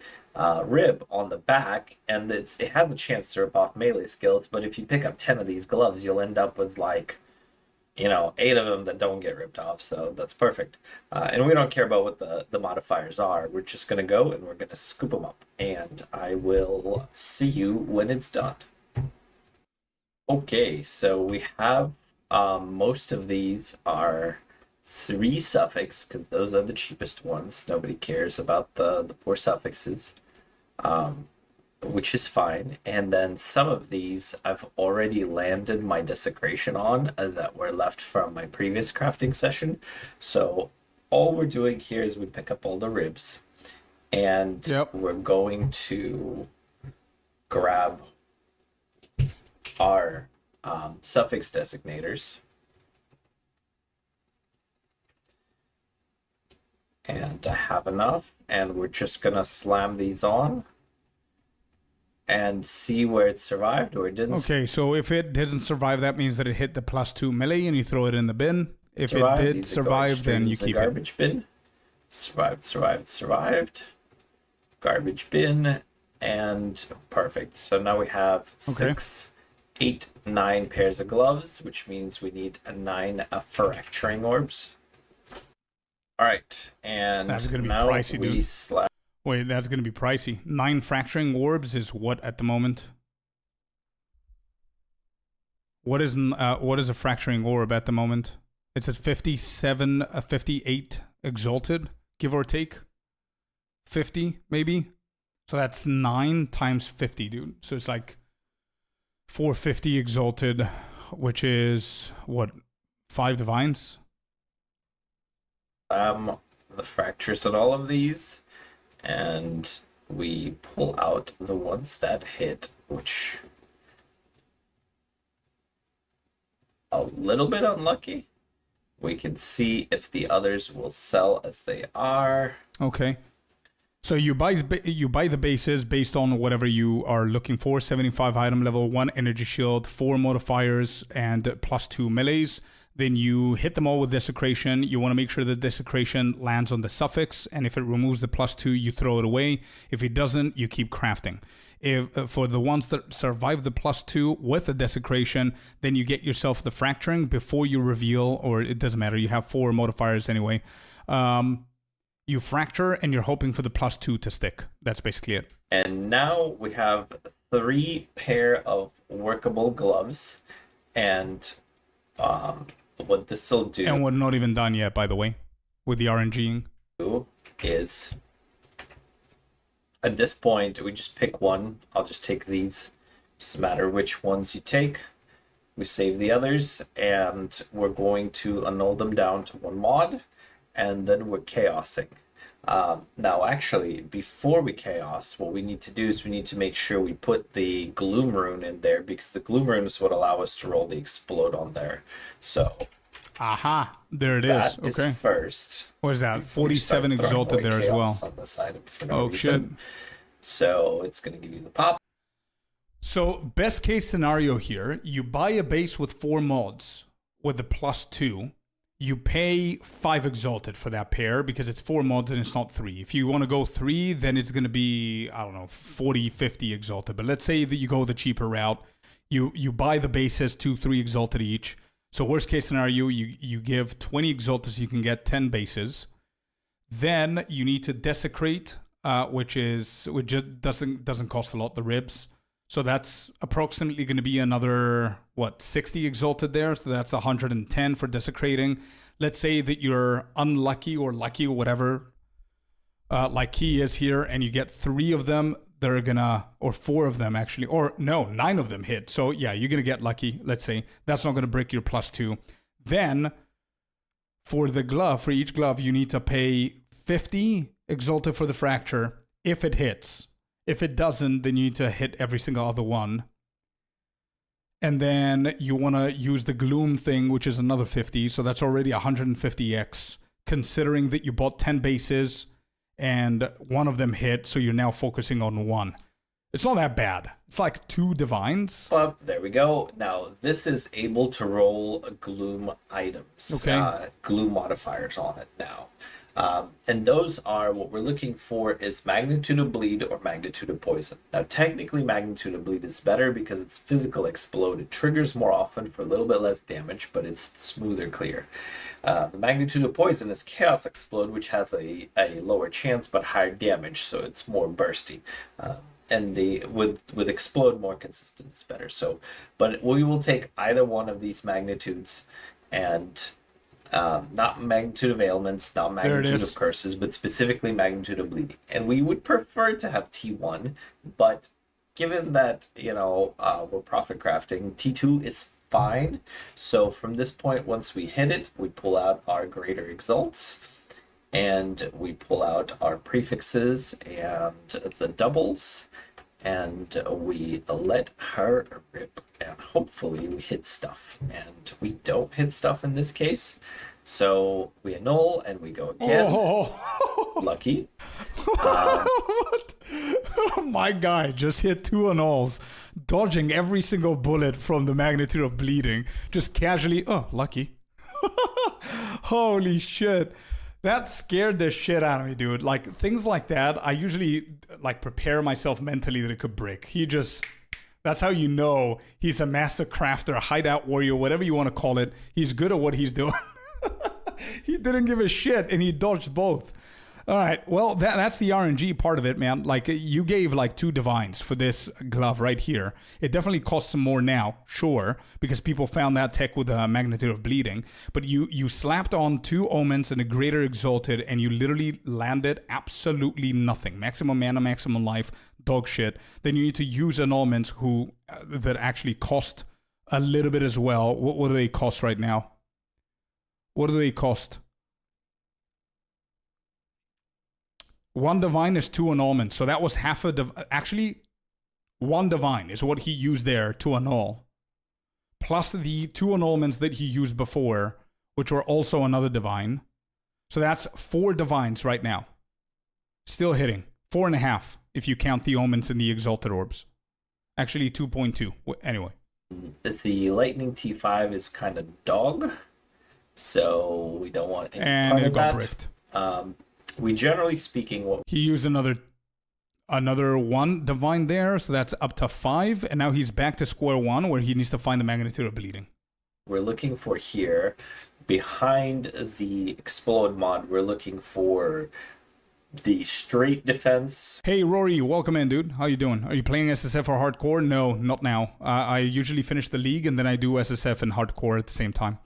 rib on the back, and it has a chance to rip off melee skills, but if you pick up 10 of these gloves, you'll end up with like 8 of them that don't get ripped off, so that's perfect. And we don't care about what the modifiers are. We're just going to go and we're going to scoop them up. And I will see you when it's done. Okay, so we have most of these are 3 suffix, because those are the cheapest ones. Nobody cares about the poor suffixes. Which is fine. And then some of these I've already landed my desecration on that were left from my previous crafting session. So all we're doing here is we pick up all the ribs and we're going to grab our suffix designators. And I have enough, and we're just gonna slam these on and see where it survived or it didn't. Okay, so if it doesn't survive, that means that it hit the +2 melee and you throw it in the bin. If survive. it did These survive, then you keep garbage bin. Survived. Garbage bin, and perfect. So now we have 6, 8, 9 pairs of gloves, which means we need 9 fracturing orbs. All right, and that's gonna be now pricey, we dude. Wait, that's going to be pricey. 9 fracturing orbs is what at the moment? What is a fracturing orb at the moment? It's at 57, 58 exalted, give or take. 50, maybe? So that's 9 times 50, dude. So it's like 450 exalted, which is, what, 5 divines? The fractures on all of these. And we pull out the ones that hit, which a little bit unlucky. We can see if the others will sell as they are. Okay. So you buy the bases based on whatever you are looking for. 75 item level, 1 energy shield, 4 modifiers, and +2 melees. Then you hit them all with desecration. You want to make sure that desecration lands on the suffix, and if it removes the +2, you throw it away. If it doesn't, you keep crafting. If for the ones that survive the +2 with the desecration, then you get yourself the fracturing before you reveal, or it doesn't matter. You have 4 modifiers anyway. You fracture, and you're hoping for the +2 to stick. That's basically it. And now we have 3 pair of workable gloves, and what this will do, and we're not even done yet, by the way, with the RNGing, is at this point we just pick one. I'll just take these. Doesn't matter which ones you take. We save the others, and we're going to annul them down to 1 mod, and then we're chaosing. Now, actually, before we chaos, what we need to do is we need to make sure we put the gloom rune in there, because the gloom rune is what allow us to roll the explode on there. So, there it is. That okay. is first. What is that? 47 exalted there as well. On this item for no reason. Shit. So it's going to give you the pop. So best case scenario here, you buy a base with 4 mods with the +2. You pay 5 exalted for that pair because it's 4 mods and it's not 3. If you want to go 3, then it's going to be, I don't know, 40, 50 exalted. But let's say that you go the cheaper route. You buy the bases 2, 3 exalted each. So worst case scenario, you give 20 exalted so you can get 10 bases. Then you need to desecrate, which just doesn't cost a lot, the ribs. So that's approximately going to be another, 60 exalted there. So that's 110 for desecrating. Let's say that you're unlucky or lucky or whatever, like he is here, and you get 3 of them. They're gonna, or 4 of them actually, or no, 9 of them hit. So yeah, you're gonna get lucky. Let's say that's not gonna break your +2. Then for the glove, for each glove, you need to pay 50 exalted for the fracture if it hits. If it doesn't, then you need to hit every single other one. And then you want to use the gloom thing, which is another 50. So that's already 150x, considering that you bought 10 bases and 1 of them hit. So you're now focusing on 1. It's not that bad. It's like 2 divines. Well, there we go. Now, this is able to roll gloom items. Okay. Gloom modifiers on it now. And those are what we're looking for is magnitude of bleed or magnitude of poison. Now, technically, magnitude of bleed is better because it's physical explode. It triggers more often for a little bit less damage, but it's smoother clear. The magnitude of poison is chaos explode, which has a lower chance but higher damage, so it's more bursty. And the with explode more consistent is better. So, but we will take either one of these magnitudes, and not magnitude of ailments, not magnitude of curses, but specifically magnitude of bleeding. And we would prefer to have T1, but given that we're profit crafting, T2 is fine. So from this point, once we hit it, we pull out our greater exalts, and we pull out our prefixes and the doubles, and we let her rip, and hopefully we hit stuff. And we don't hit stuff in this case, so we annul and we go again. Lucky. What? My guy just hit 2 annuls, dodging every single bullet from the magnitude of bleeding, just casually. Lucky. Holy shit. That scared the shit out of me, dude. Like, things like that, I usually, prepare myself mentally that it could break. That's how you know he's a master crafter, hideout warrior, whatever you want to call it. He's good at what he's doing. He didn't give a shit, and he dodged both. All right, well, that's the RNG part of it, man. Like, you gave, 2 divines for this glove right here. It definitely costs some more now, sure, because people found that tech with a magnitude of bleeding. But you slapped on 2 omens and a greater exalted, and you literally landed absolutely nothing. Maximum mana, maximum life, dog shit. Then you need to use annulments that actually cost a little bit as well. What do they cost right now? What do they cost? 1 divine is 2 annulments, so that was half a actually 1 divine is what he used there to annul, plus the 2 annulments that he used before, which were also another divine. So that's 4 divines right now, still hitting 4.5 if you count the omens and the exalted orbs. Actually 2.2 anyway. The lightning T5 is kind of dog, so we don't want any part of that. Bricked. We generally speaking, he used another 1 divine there, so that's up to 5, and now he's back to square 1 where he needs to find the magnitude of bleeding. We're looking for here, behind the explode mod, we're looking for the straight defense. Hey Rory, welcome in, dude. How you doing? Are you playing SSF or hardcore? No, not now. I usually finish the league and then I do SSF and hardcore at the same time.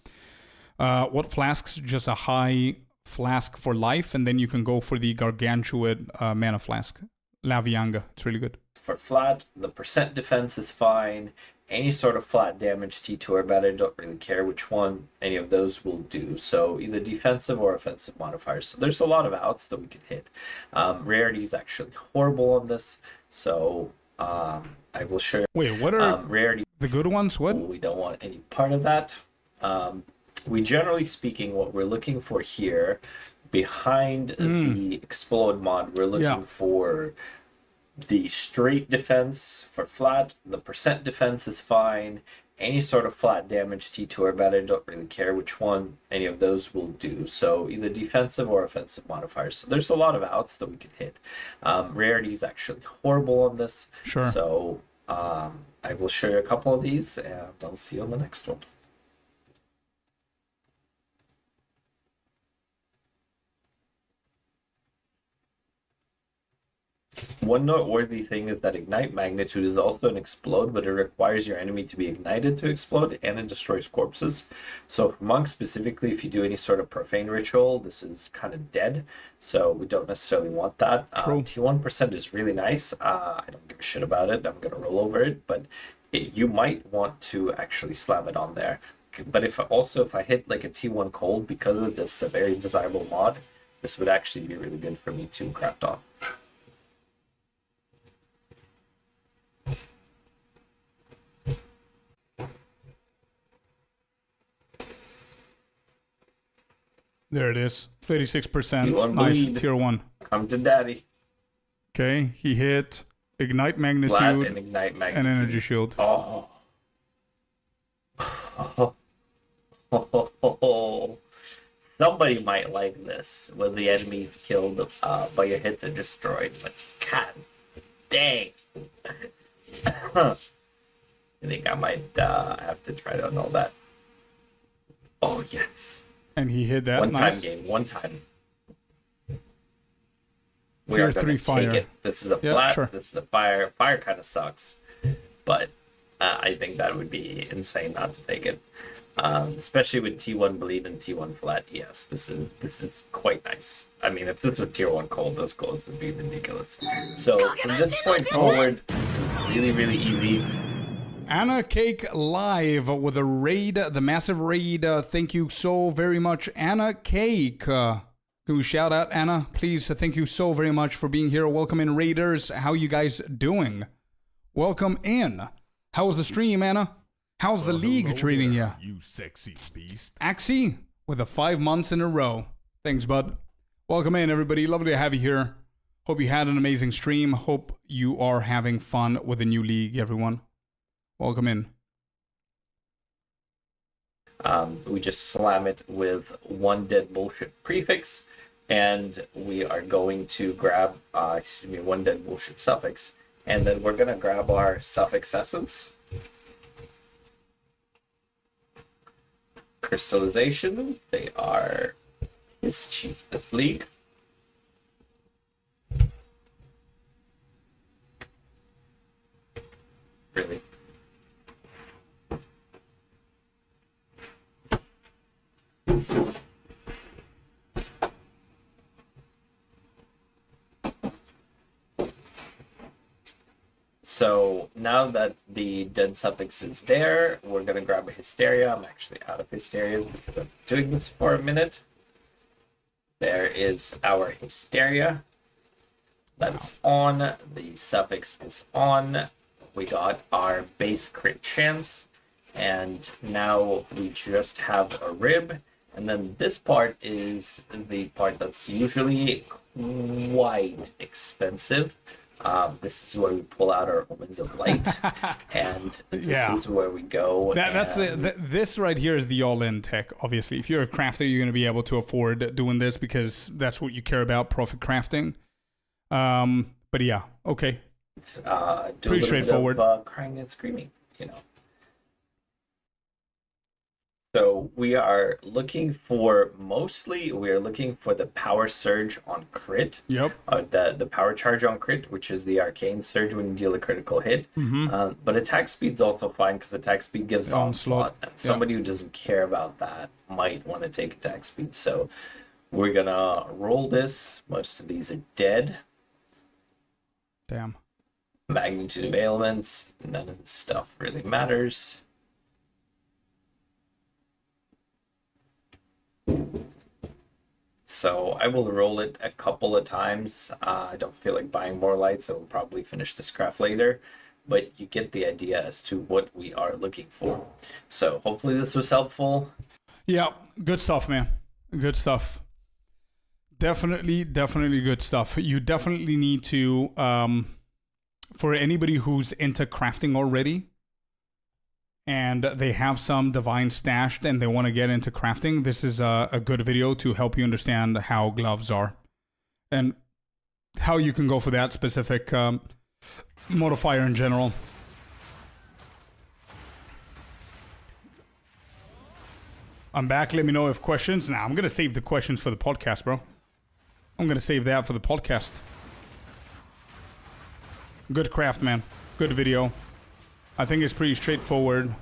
What flasks? Just a high flask for life, and then you can go for the gargantuan mana flask. La Vianga. It's really good. For flat, the percent defense is fine. Any sort of flat damage, T2 or better, don't really care which one. Any of those will do. So either defensive or offensive modifiers. So there's a lot of outs that we can hit. Rarity is actually horrible on this. So I will share. Wait, what are rarity? The good ones? What? We don't want any part of that. We generally speaking, what we're looking for here, behind the explode mod, we're looking for the straight defense. For flat, the percent defense is fine. Any sort of flat damage, T2 or better, don't really care which one. Any of those will do. So either defensive or offensive modifiers. So there's a lot of outs that we can hit. Rarity is actually horrible on this. Sure. So I will show you a couple of these, and I'll see you on the next one. One noteworthy thing is that Ignite Magnitude is also an explode, but it requires your enemy to be ignited to explode, and it destroys corpses. So for monks specifically, if you do any sort of profane ritual, this is kind of dead, so we don't necessarily want that. T1% is really nice. I don't give a shit about it. I'm going to roll over it, but you might want to actually slam it on there. But if I hit like a T1 cold, because of this, it's a very desirable mod, this would actually be really good for me to craft on. There it is. 36%. Nice. Bleed. Tier 1. Come to daddy. Okay, he hit Ignite Magnitude, Flat and Ignite Magnitude. and Energy Shield. Oh. somebody might like this when the enemy's killed by your hits and destroyed, but god dang. I think I might have to try to annul that. Oh yes. And he hit that. One Nice. time game, one time. We Tier are going 3 to fire. take it. This is a Yeah, flat. sure. This is a fire. Fire kind of sucks, but I think that would be insane not to take it. Especially with T1 bleed and T1 flat. Yes, this is quite nice. I mean, if this was tier 1 cold, those goals would be ridiculous. So from this point forward, this is really, really easy. Anna Cake live with a raid, the massive raid. Thank you so very much, Anna Cake. Can we shout out Anna, please? Thank you so very much for being here. Welcome in, Raiders. How you guys doing? Welcome in. How was the stream, Anna? How's the league treating you? You sexy beast. Axie with the 5 months in a row. Thanks, bud. Welcome in, everybody. Lovely to have you here. Hope you had an amazing stream. Hope you are having fun with the new league, everyone. Welcome in. We just slam it with one dead bullshit prefix, and we are going to grab, one dead bullshit suffix, and then we're gonna grab our suffix essence. Crystallization, they are his cheapest league. Really? So now that the dead suffix is there, we're gonna grab a Hysteria. I'm actually out of Hysterias because I'm doing this for a minute. There is our Hysteria. That's on. The suffix is on. We got our base crit chance. And now we just have a rib. And then this part is the part that's usually quite expensive. This is where we pull out our Omens of Light, and this is where we go. This right here is the all-in tech. Obviously, if you're a crafter, you're going to be able to afford doing this because that's what you care about, profit crafting. But yeah, okay. Pretty straightforward. Crying and screaming, you know. So we are looking for the power surge on crit. Yep. The power charge on crit, which is the arcane surge when you deal a critical hit. Mm-hmm. But attack speed's also fine because attack speed gives onslaught. And somebody who doesn't care about that might want to take attack speed. So we're gonna roll this. Most of these are dead. Damn. Magnitude of ailments. None of this stuff really matters. So I will roll it a couple of times. I don't feel like buying more lights, so we'll probably finish this craft later. But you get the idea as to what we are looking for. So hopefully this was helpful. Yeah, good stuff, man. Good stuff. Definitely good stuff. You definitely need to, for anybody who's into crafting already, and they have some divine stashed and they want to get into crafting, this is a good video to help you understand how gloves are and how you can go for that specific modifier in general. I'm back. Let me know if questions. Nah, I'm going to save the questions for the podcast, bro. I'm going to save that for the podcast. Good craft, man. Good video. I think it's pretty straightforward.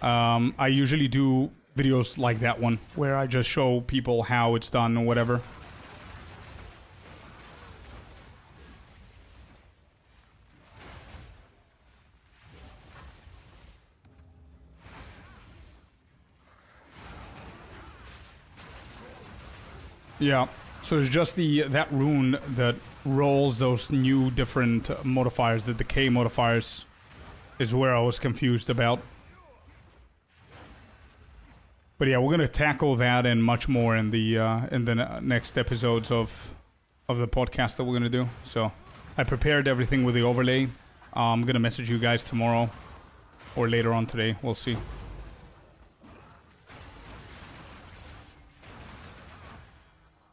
I usually do videos like that one, where I just show people how it's done or whatever. Yeah, so it's just that rune that rolls those new different modifiers, the decay modifiers, is where I was confused about. But yeah, we're gonna tackle that and much more in the next episodes of the podcast that we're gonna do. So I prepared everything with the overlay. I'm gonna message you guys tomorrow or later on today. We'll see.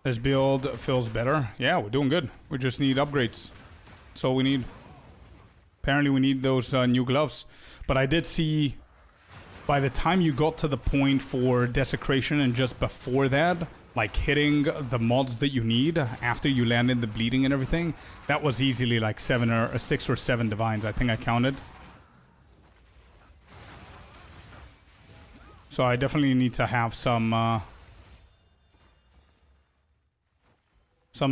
This build feels better. Yeah, we're doing good. We just need upgrades. That's all we need. Apparently we need those new gloves. But I did see by the time you got to the point for desecration and just before that, like hitting the mods that you need after you landed the bleeding and everything, that was easily like 6 or 7 divines, I think I counted. So I definitely need to have some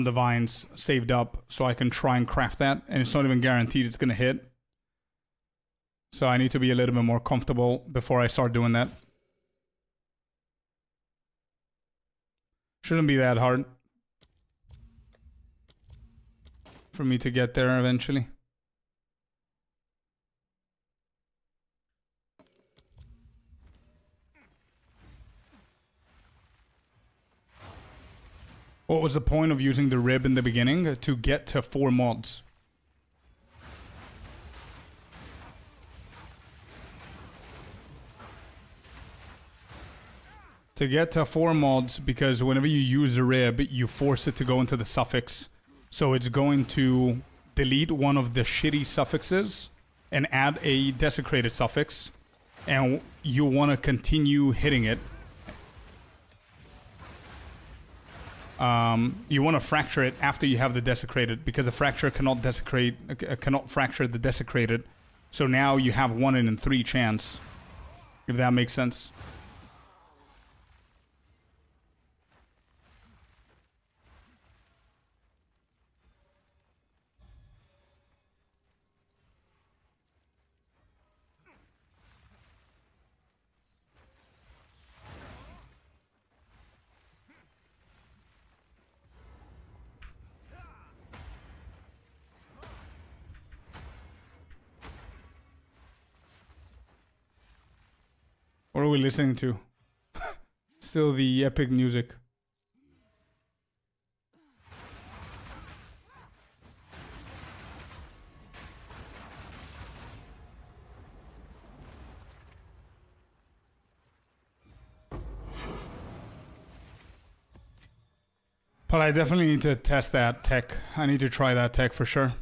divines saved up so I can try and craft that, and it's not even guaranteed it's gonna hit. So I need to be a little bit more comfortable before I start doing that. Shouldn't be that hard for me to get there eventually. What was the point of using the rib in the beginning? To get to 4 mods. To get to 4 mods, because whenever you use the rib, you force it to go into the suffix. So it's going to delete one of the shitty suffixes and add a desecrated suffix. And you want to continue hitting it. You want to fracture it after you have the desecrated, because the fracture cannot fracture the desecrated. So now you have 1 in 3 chance, if that makes sense. What are we listening to? Still the epic music. But I definitely need to test that tech. I need to try that tech for sure.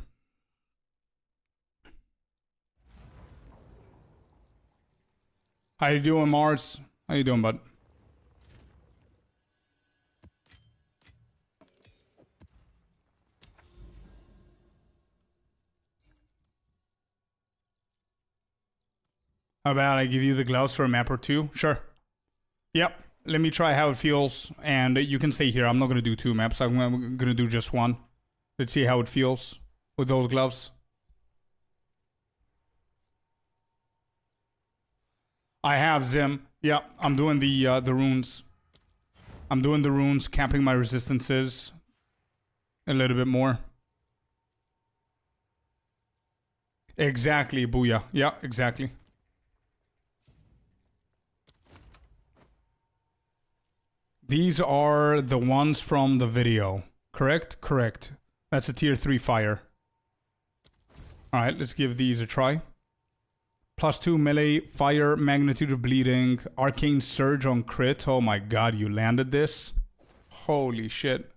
How you doing, Mars? How you doing, bud? How about I give you the gloves for a map or 2? Sure. Yep. Let me try how it feels, and you can stay here. I'm not going to do 2 maps. I'm going to do just 1. Let's see how it feels with those gloves. I have Zim. Yeah, I'm doing the runes. I'm doing the runes, capping my resistances a little bit more. Exactly, booyah. Yeah, exactly. These are the ones from the video. Correct? Correct. That's a tier 3 fire. Alright, let's give these a try. +2 melee, fire, magnitude of bleeding, arcane surge on crit. Oh my god, you landed this? Holy shit.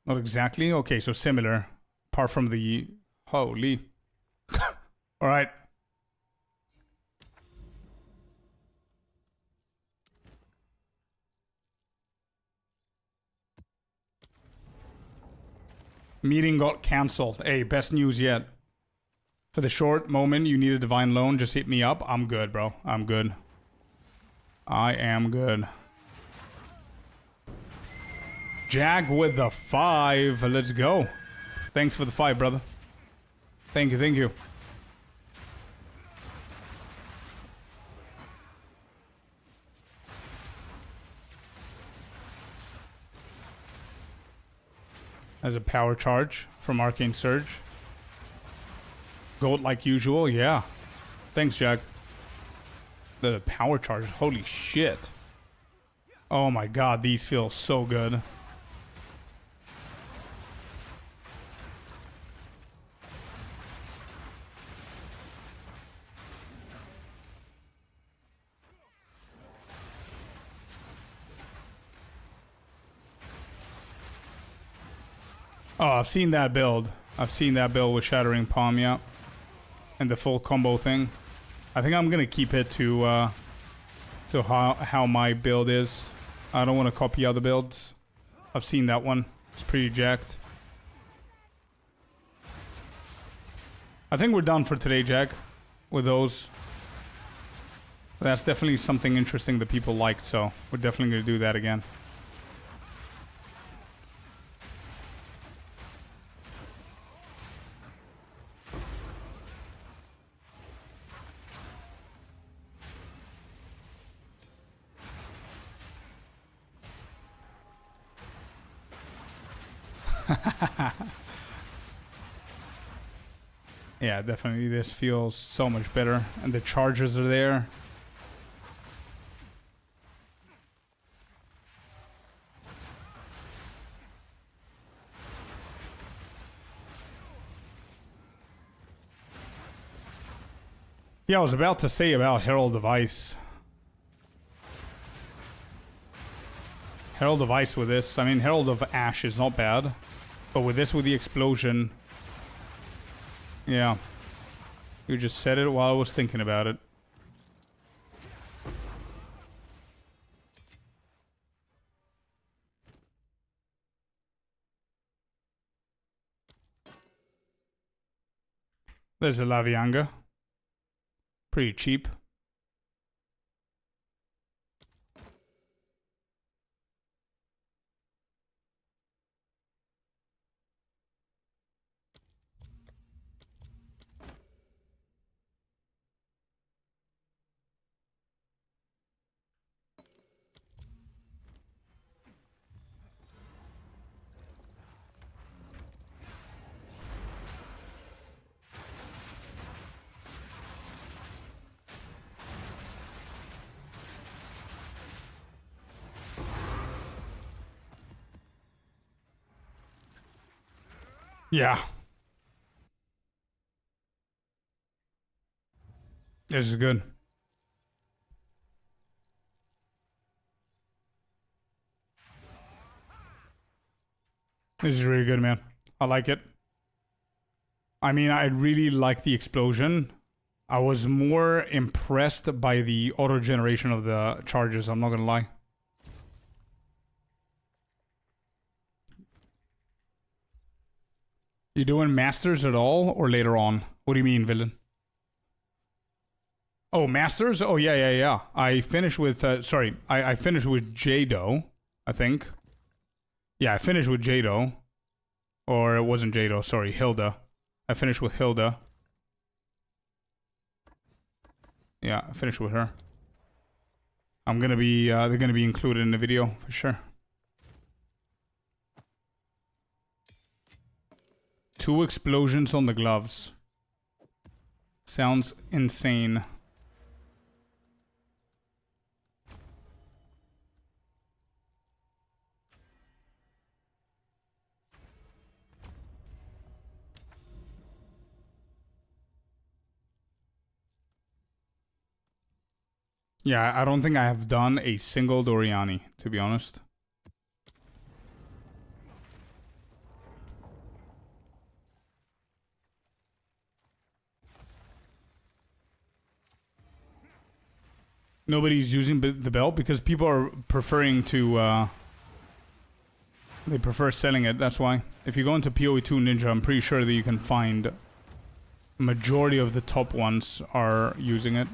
Not exactly. Okay, so similar. Apart from the... Holy. Alright. Meeting got cancelled. Hey, best news yet. For the short moment you need a divine loan, just hit me up. I'm good, bro. I'm good. I am good. Jag with the 5. Let's go. Thanks for the 5, brother. Thank you, thank you. As a power charge from Arcane Surge. Gold like usual, yeah. Thanks, Jack. The power charge, holy shit. Oh my god, these feel so good. Oh, I've seen that build. I've seen that build with Shattering Palm, yeah. And the full combo thing. I think I'm gonna keep it to how my build is. I don't want to copy other builds. I've seen that one. It's pretty jacked. I think we're done for today, Jack. With those. That's definitely something interesting that people liked, so we're definitely gonna do that again. Yeah, definitely this feels so much better. And the charges are there. Yeah, I was about to say about Herald of Ice. Herald of Ice with this. I mean, Herald of Ash is not bad. But with this, with the explosion... Yeah. You just said it while I was thinking about it. There's a Lavianga. Pretty cheap. Yeah. This is good. This is really good, man. I like it. I mean, I really like the explosion. I was more impressed by the auto-generation of the charges, I'm not gonna lie. You doing Masters at all, or later on? What do you mean, villain? Oh, Masters? Oh, yeah. I finished with, I finished with Jado, I think. Yeah, I finished with Jado. Or it wasn't Jado, sorry, Hilda. I finished with Hilda. Yeah, I finished with her. I'm gonna be, they're gonna be included in the video, for sure. 2 explosions on the gloves. Sounds insane. Yeah, I don't think I have done a single Doriani, to be honest. Nobody's using the belt because people are preferring to, they prefer selling it, that's why. If you go into POE2 Ninja, I'm pretty sure that you can find majority of the top ones are using it.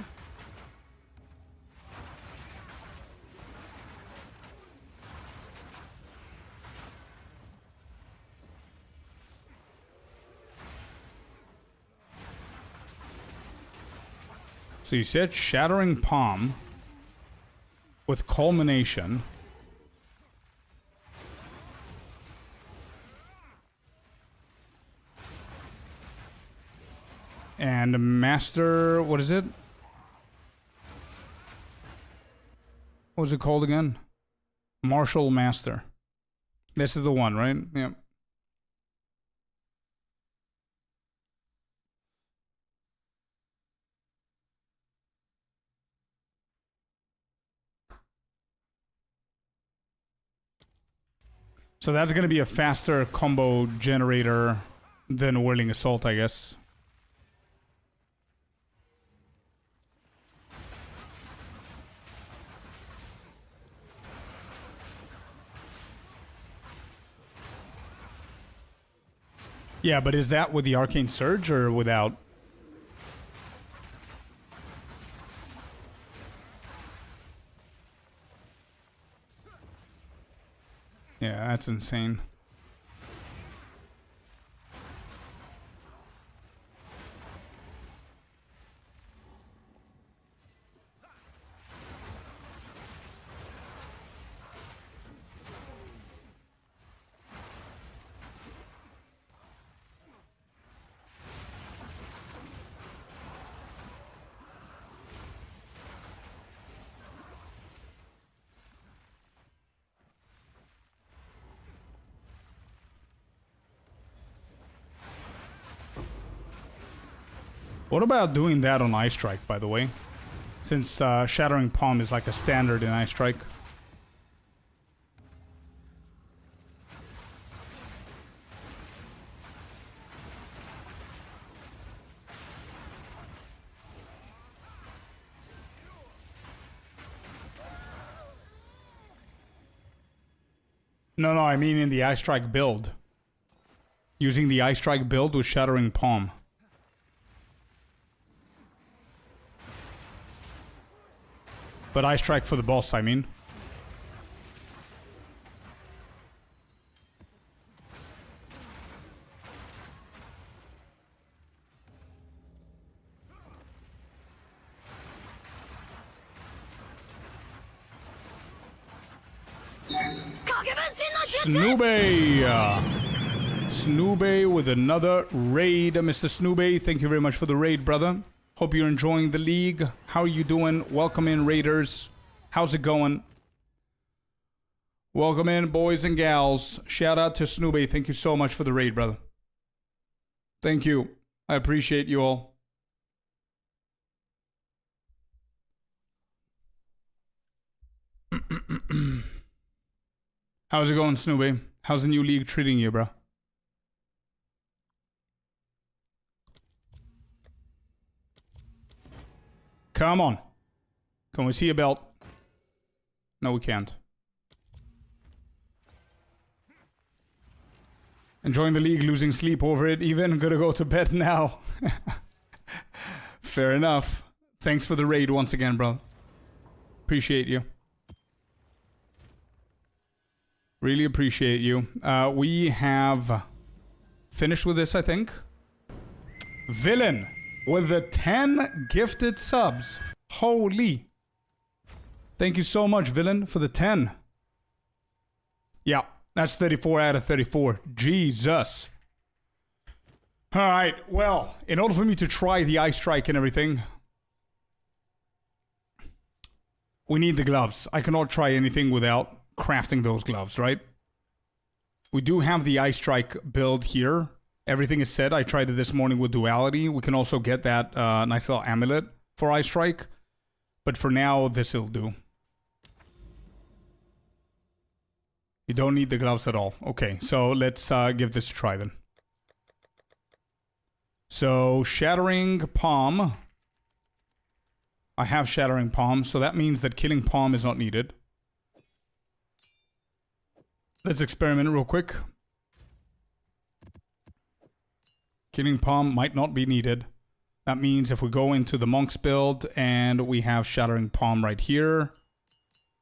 So you said Shattering Palm with Culmination. And Master, what is it? What was it called again? Martial Master. This is the one, right? Yep. So that's going to be a faster combo generator than Whirling Assault, I guess. Yeah, but is that with the Arcane Surge or without? Yeah, that's insane. What about doing that on Ice Strike, by the way? Since Shattering Palm is like a standard in Ice Strike. No, I mean in the Ice Strike build. Using the Ice Strike build with Shattering Palm. But Ice Strike for the boss, I mean. Snoobay! Snoobay with another raid. Mr. Snoobay, thank you very much for the raid, brother. Hope you're enjoying the league. How are you doing? Welcome in, raiders. How's it going? Welcome in, boys and gals. Shout out to Snoobay. Thank you so much for the raid, brother. Thank you. I appreciate you all. How's it going, Snoobay? How's the new league treating you, bro? Come on. Can we see a belt? No, we can't. Enjoying the league, losing sleep over it even. Gonna go to bed now. Fair enough. Thanks for the raid once again, bro. Appreciate you. Really appreciate you. We have finished with this, I think. Villain with the 10 gifted subs. Holy. Thank you so much, Villain, for the 10. Yeah, that's 34 out of 34. Jesus. Alright, well, in order for me to try the Ice Strike and everything, we need the gloves. I cannot try anything without crafting those gloves, right? We do have the Ice Strike build here. Everything is set. I tried it this morning with Duality. We can also get that nice little amulet for Ice Strike. But for now, this will do. You don't need the gloves at all. Okay, so let's give this a try then. So, Shattering Palm. I have Shattering Palm, so that means that Killing Palm is not needed. Let's experiment real quick. Killing Palm might not be needed. That means if we go into the Monk's build and we have Shattering Palm right here.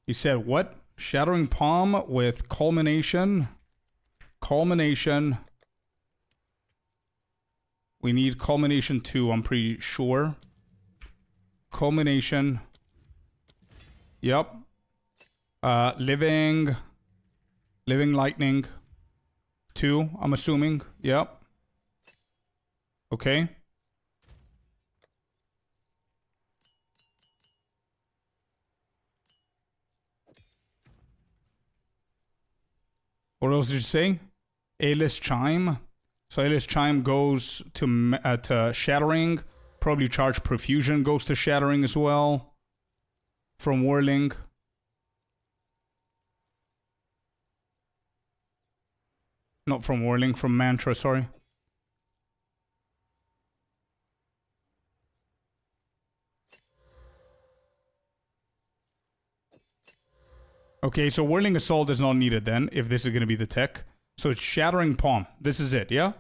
You said what? Shattering Palm with Culmination. Culmination. We need Culmination 2, I'm pretty sure. Culmination. Yep. Living Lightning 2, I'm assuming. Yep. Okay. What else did you say? Aeless Chime. So Aeless Chime goes to Shattering. Probably Charge Profusion goes to Shattering as well. From Whirling. Not from Whirling, from Mantra, sorry. Okay, so Whirling Assault is not needed then, if this is going to be the tech. So it's Shattering Palm. This is it, yeah?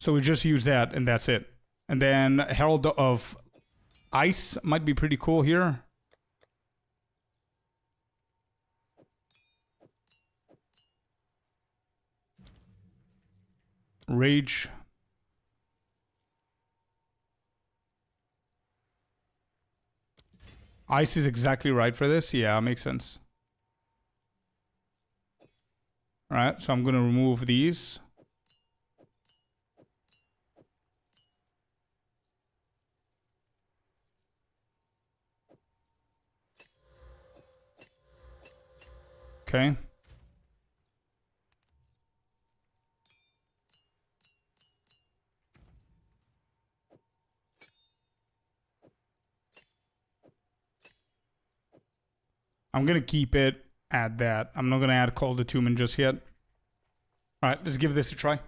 So we just use that, and that's it. And then Herald of Ice might be pretty cool here. Rage. Ice is exactly right for this. Yeah, makes sense. Alright, so I'm going to remove these. Okay. I'm going to keep it at that. I'm not going to add Call to Tumen just yet. Alright, let's give this a try.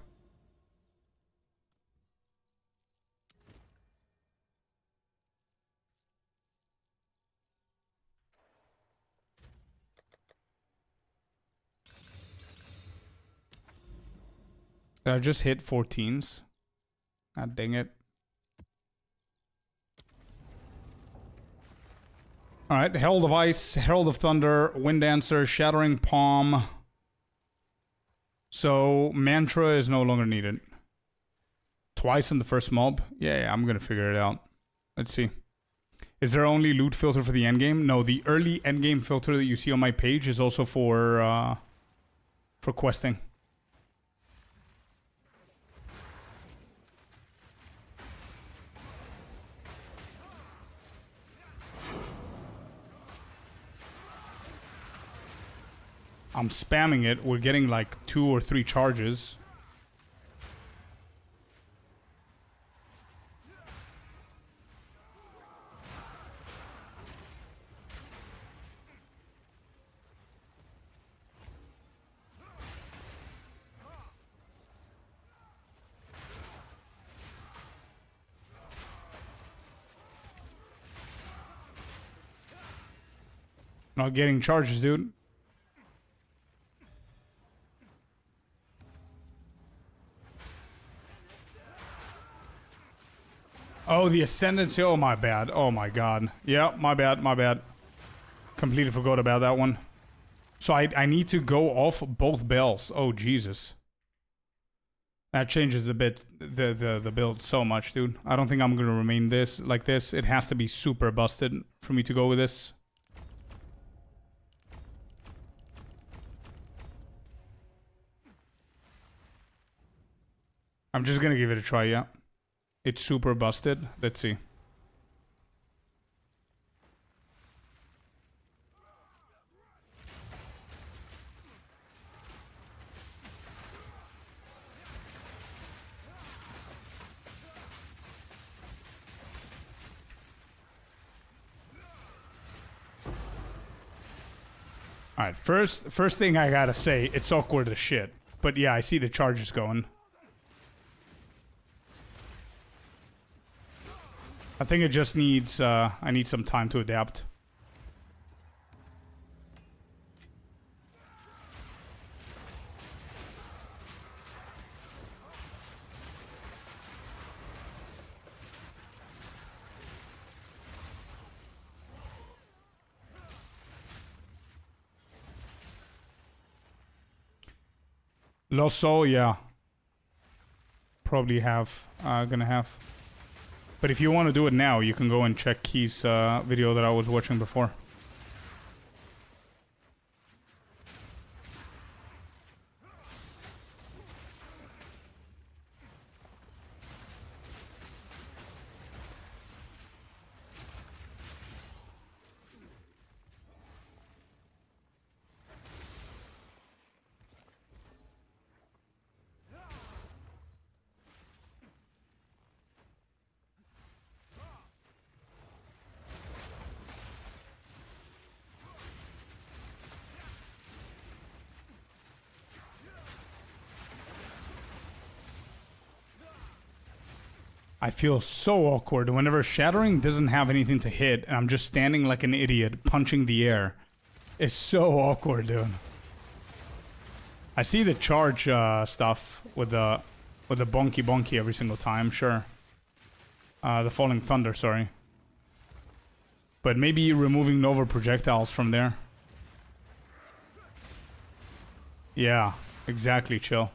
I just hit 14s. God dang it. Alright, Herald of Ice, Herald of Thunder, Wind Dancer, Shattering Palm. So, Mantra is no longer needed. Twice in the first mob? Yeah, I'm gonna figure it out. Let's see. Is there only loot filter for the endgame? No, the early endgame filter that you see on my page is also for questing. I'm spamming it. We're getting like 2 or 3 charges. Not getting charges, dude. Oh, the Ascendancy. Oh, my bad. Oh, my God. Yeah, my bad, my bad. Completely forgot about that one. So I need to go off both bells. Oh, Jesus. That changes a bit the build so much, dude. I don't think I'm going to remain this like this. It has to be super busted for me to go with this. I'm just going to give it a try, yeah. It's super busted. Let's see. Alright, first thing I gotta say, it's awkward as shit. But yeah, I see the charges going. I think it just needs, I need some time to adapt. Lost Soul, yeah. Probably have, gonna have. But if you want to do it now, you can go and check Key's video that I was watching before. I feel so awkward whenever Shattering doesn't have anything to hit and I'm just standing like an idiot punching the air. It's so awkward, dude. I see the charge stuff with the bonky bonky every single time, sure. The Falling Thunder, sorry. But maybe removing Nova projectiles from there. Yeah, exactly, chill.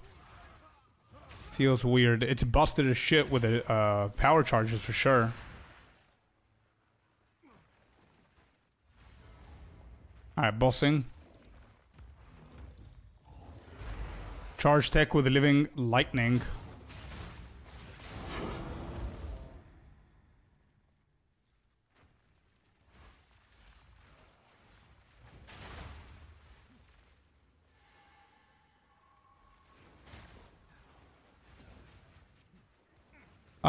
Feels weird. It's busted as shit with the power charges for sure. Alright, bossing. Charge tech with a living lightning.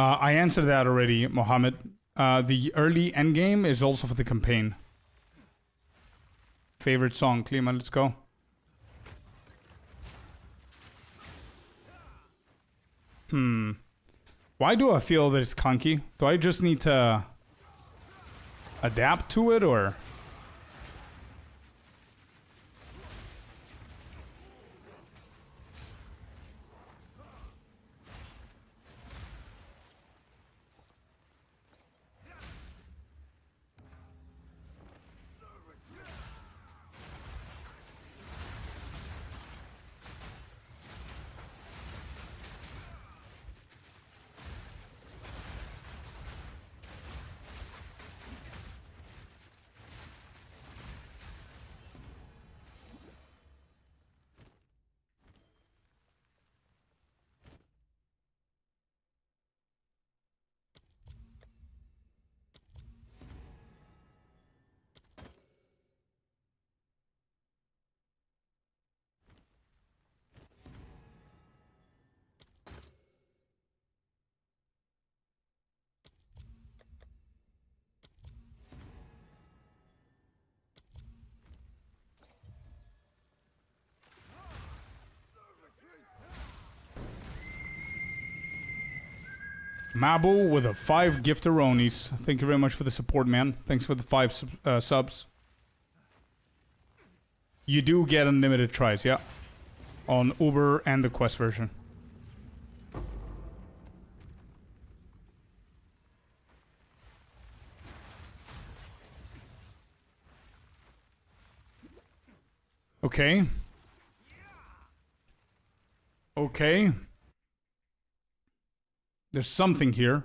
I answered that already, Mohammed. The early endgame is also for the campaign. Favorite song, Klima, let's go. Why do I feel that it's clunky? Do I just need to adapt to it, or? Mabu with a 5 gifteronis. Thank you very much for the support, man. Thanks for the 5 subs. You do get unlimited tries, yeah. On Uber and the Quest version. Okay. Okay. There's something here.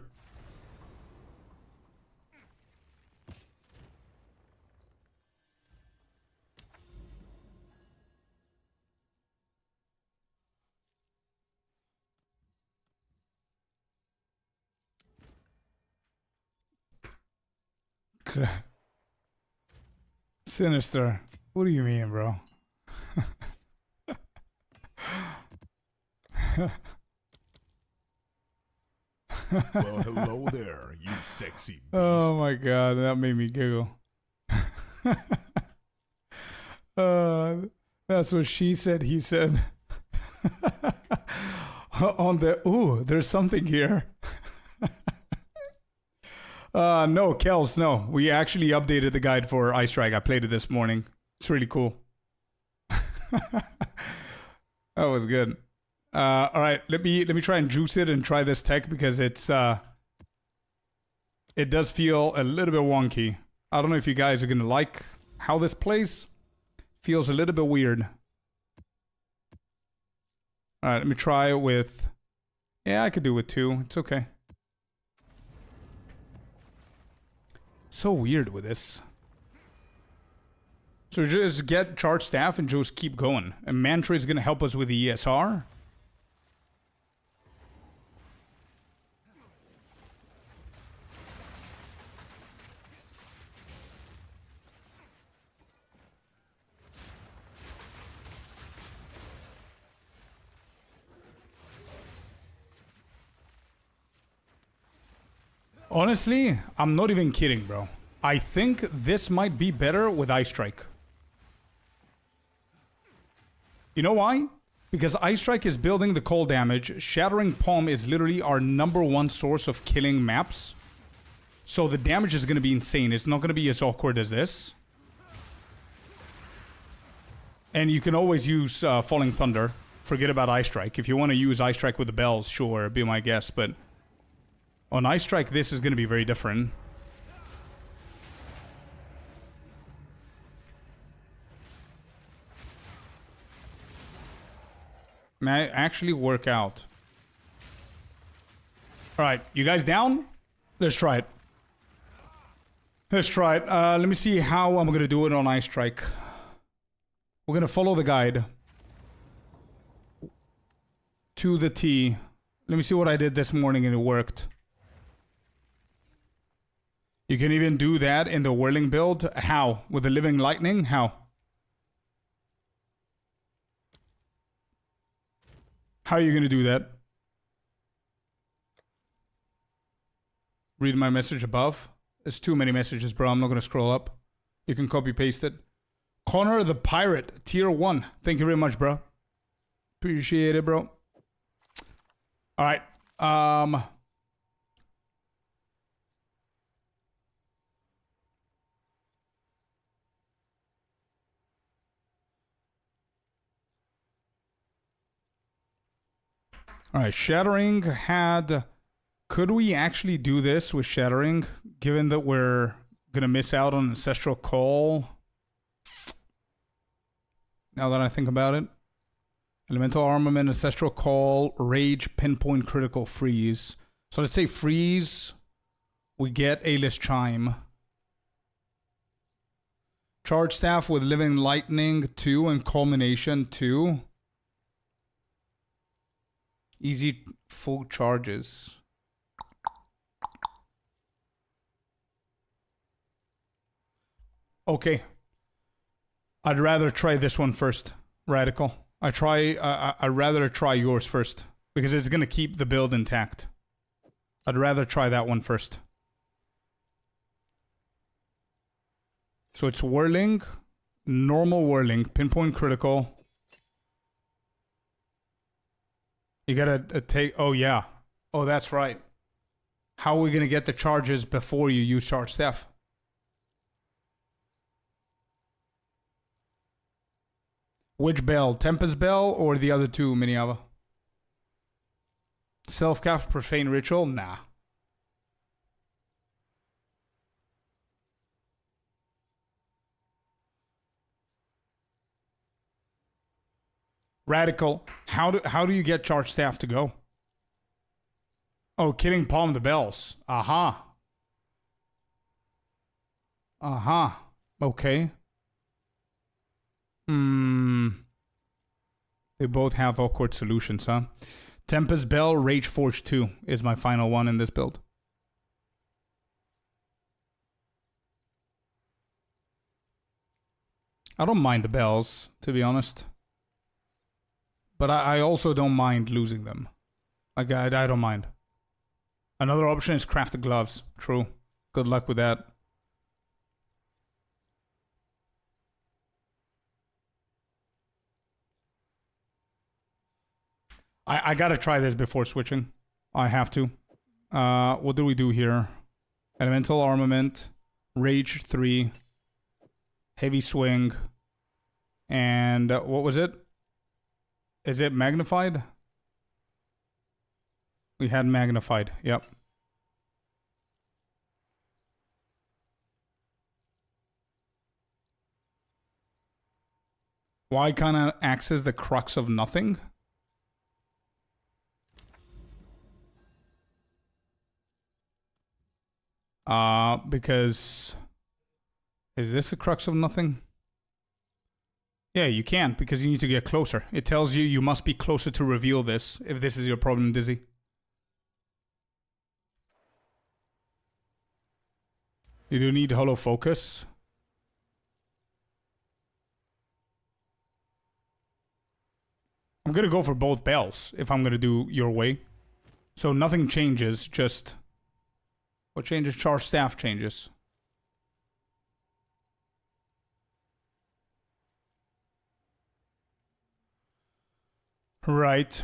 Sinister. What do you mean, bro? Well, hello there, you sexy beast. Oh my god, that made me giggle. That's what she said, he said. On the, ooh, there's something here. No, Kels, no. We actually updated the guide for Ice Strike. I played it this morning. It's really cool. That was good. All right, let me try and juice it and try this tech because it's it does feel a little bit wonky. I don't know if you guys are gonna like how this plays. Feels a little bit weird. All right, let me try it with. Yeah, I could do it with 2. It's okay. So weird with this. So just get charge staff and just keep going. And Mantra is gonna help us with the ESR. Honestly, I'm not even kidding, bro. I think this might be better with Ice Strike. You know why? Because Ice Strike is building the cold damage. Shattering Palm is literally our #1 source of killing maps. So the damage is going to be insane. It's not going to be as awkward as this. And you can always use Falling Thunder. Forget about Ice Strike. If you want to use Ice Strike with the bells, sure, be my guest. But on Ice Strike, this is going to be very different. May actually work out. Alright, you guys down? Let's try it. Let's try it. Let me see how I'm going to do it on Ice Strike. We're going to follow the guide. To the T. Let me see what I did this morning and it worked. You can even do that in the Whirling build. How? With the Living Lightning? How? How are you going to do that? Read my message above. There's too many messages, bro. I'm not going to scroll up. You can copy paste it. Connor the Pirate, tier 1. Thank you very much, bro. Appreciate it, bro. All right. All right, Shattering had... Could we actually do this with Shattering, given that we're going to miss out on Ancestral Call? Now that I think about it. Elemental Armament, Ancestral Call, Rage, Pinpoint, Critical, Freeze. So let's say Freeze, we get A-list Chime. Charge Staff with Living Lightning 2 and Culmination 2. Easy full charges. Okay. I'd rather try this one first, Radical. I'd rather try yours first because it's going to keep the build intact. I'd rather try that one first. So it's Whirling, normal Whirling, Pinpoint Critical. You gotta take... Oh, yeah. Oh, that's right. How are we going to get the charges before you use Charge Staff? Which bell? Tempest Bell or the other two, Miniava? Self-cast Profane Ritual? Nah. Radical. How do you get Charge Staff to go? Oh, Killing Palm the Bells. Aha. Aha. Okay. They both have awkward solutions, huh? Tempest Bell, Rage Forge 2 is my final one in this build. I don't mind the bells, to be honest. But I also don't mind losing them. Like, I don't mind. Another option is craft the gloves. True. Good luck with that. I gotta try this before switching. I have to. What do we do here? Elemental Armament, Rage 3, Heavy Swing, and what was it? Is it Magnified? We had Magnified, yep. Why can't I access the Crux of Nothing? Because... Is this a Crux of Nothing? Yeah, you can't, because you need to get closer. It tells you must be closer to reveal this, if this is your problem, Dizzy. You do need Hollow Focus. I'm gonna go for both bells, if I'm gonna do your way. So nothing changes, just... What changes? Charge Staff changes. Right.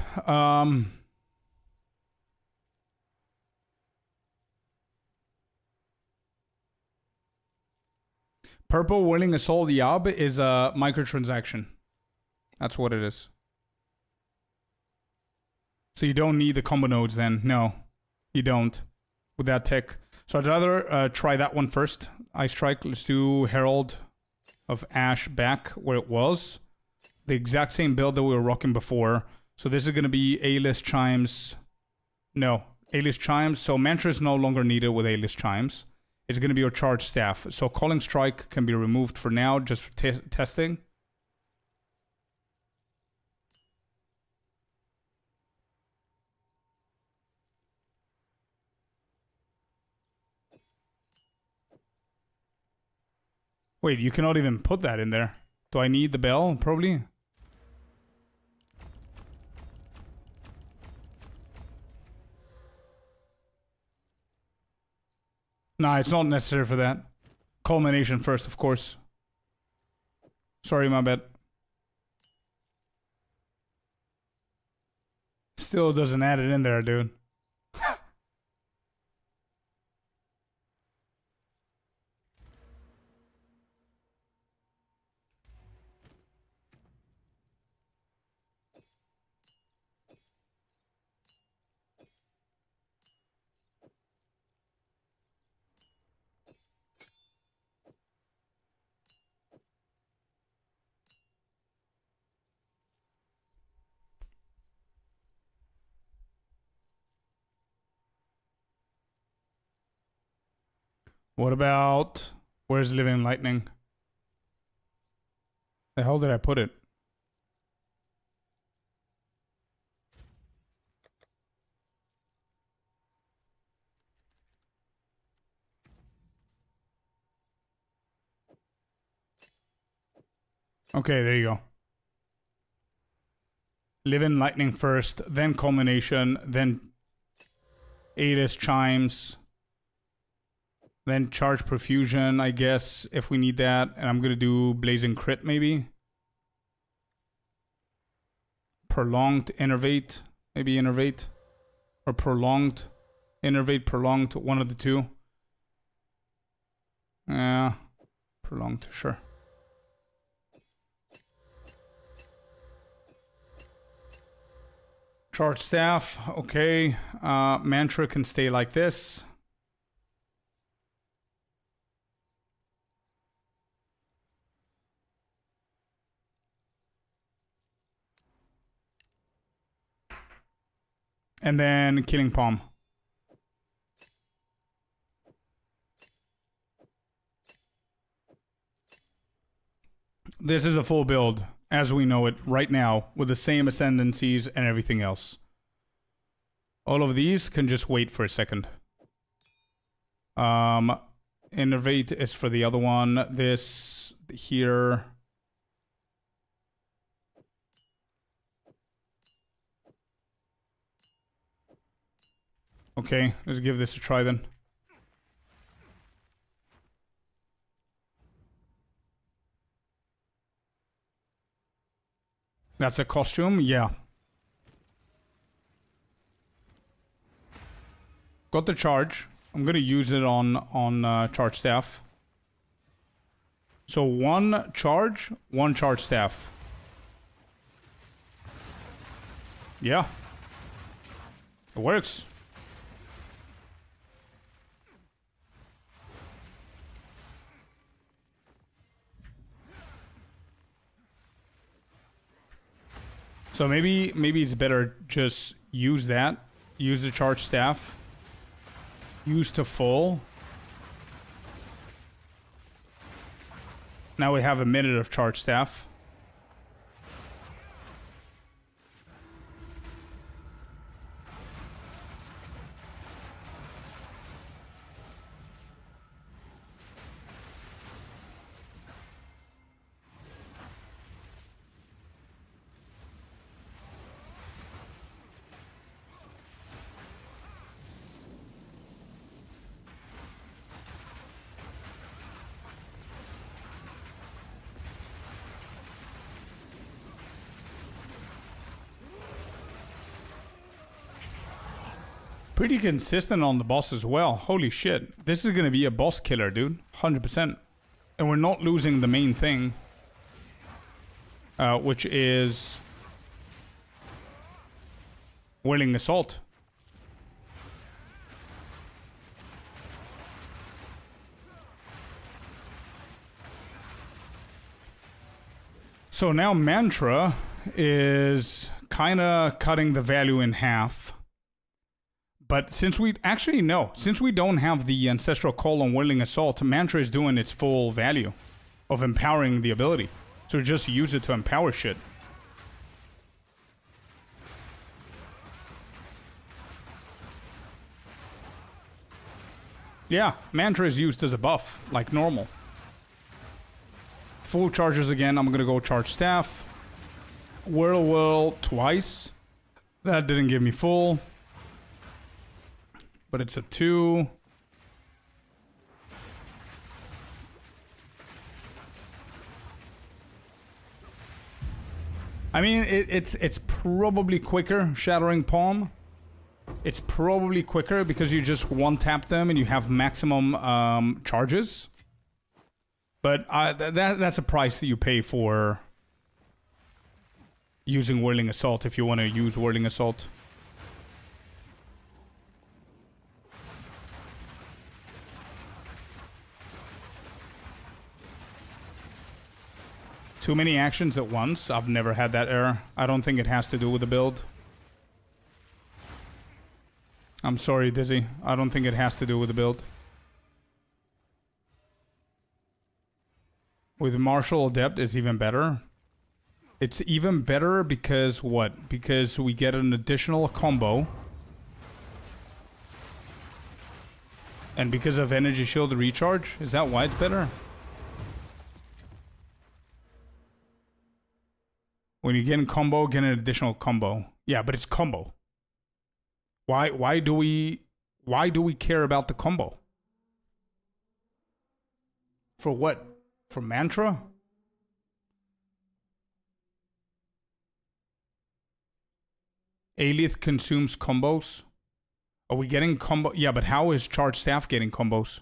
Purple Whirling Assault Yob is a microtransaction. That's what it is. So you don't need the combo nodes then. No, you don't with that tech. So I'd rather try that one first. Ice Strike. Let's do Herald of Ash back where it was. The exact same build that we were rocking before. So this is going to be A-list chimes. No, A-list chimes. So Mantra is no longer needed with A-list chimes. It's going to be your charge staff. So Calling Strike can be removed for now just for testing. Wait, you cannot even put that in there. Do I need the bell? Probably. Nah, it's not necessary for that. Culmination first, of course. Sorry, my bad. Still doesn't add it in there, dude. What about... Where's Living Lightning? The hell did I put it? Okay, there you go. Living Lightning first, then Culmination, then Aedis Chimes, then Charge Perfusion, I guess, if we need that. And I'm going to do Blazing Crit, maybe. Prolonged Innervate, maybe Innervate. Or Prolonged Innervate, Prolonged, one of the two. Yeah, Prolonged, sure. Charge Staff, okay. Mantra can stay like this. And then Killing Palm. This is a full build, as we know it right now, with the same ascendancies and everything else. All of these can just wait for a second. Innervate is for the other one. This here... Okay, let's give this a try then. That's a costume? Yeah. Got the charge. I'm gonna use it on charge staff. So one charge staff. Yeah. It works. So maybe it's better just use that. Use the charge staff. Use to full. Now we have a minute of charge staff. Pretty consistent on the boss as well. Holy shit. This is going to be a boss killer, dude. 100%. And we're not losing the main thing. Which is... Whirling Assault. So now Mantra is kind of cutting the value in half. But since we don't have the Ancestral Call on Whirling Assault, Mantra is doing its full value of empowering the ability. So just use it to empower shit. Yeah, Mantra is used as a buff, like normal. Full charges again, I'm gonna go charge staff. Whirl twice. That didn't give me full. But it's a 2. I mean, it's probably quicker, Shattering Palm. It's probably quicker because you just one-tap them and you have maximum charges. But that's a price that you pay for using Whirling Assault if you want to use Whirling Assault. Too many actions at once. I've never had that error. I don't think it has to do with the build. I'm sorry, Dizzy. I don't think it has to do with the build. With Martial Adept, it's even better. It's even better because what? Because we get an additional combo. And because of Energy Shield Recharge? Is that why it's better? When you get in combo, get an additional combo. Yeah, but it's combo. Why do we care about the combo? For what? For Mantra? Alith consumes combos. Are we getting combo? Yeah, but how is Charge Staff getting combos?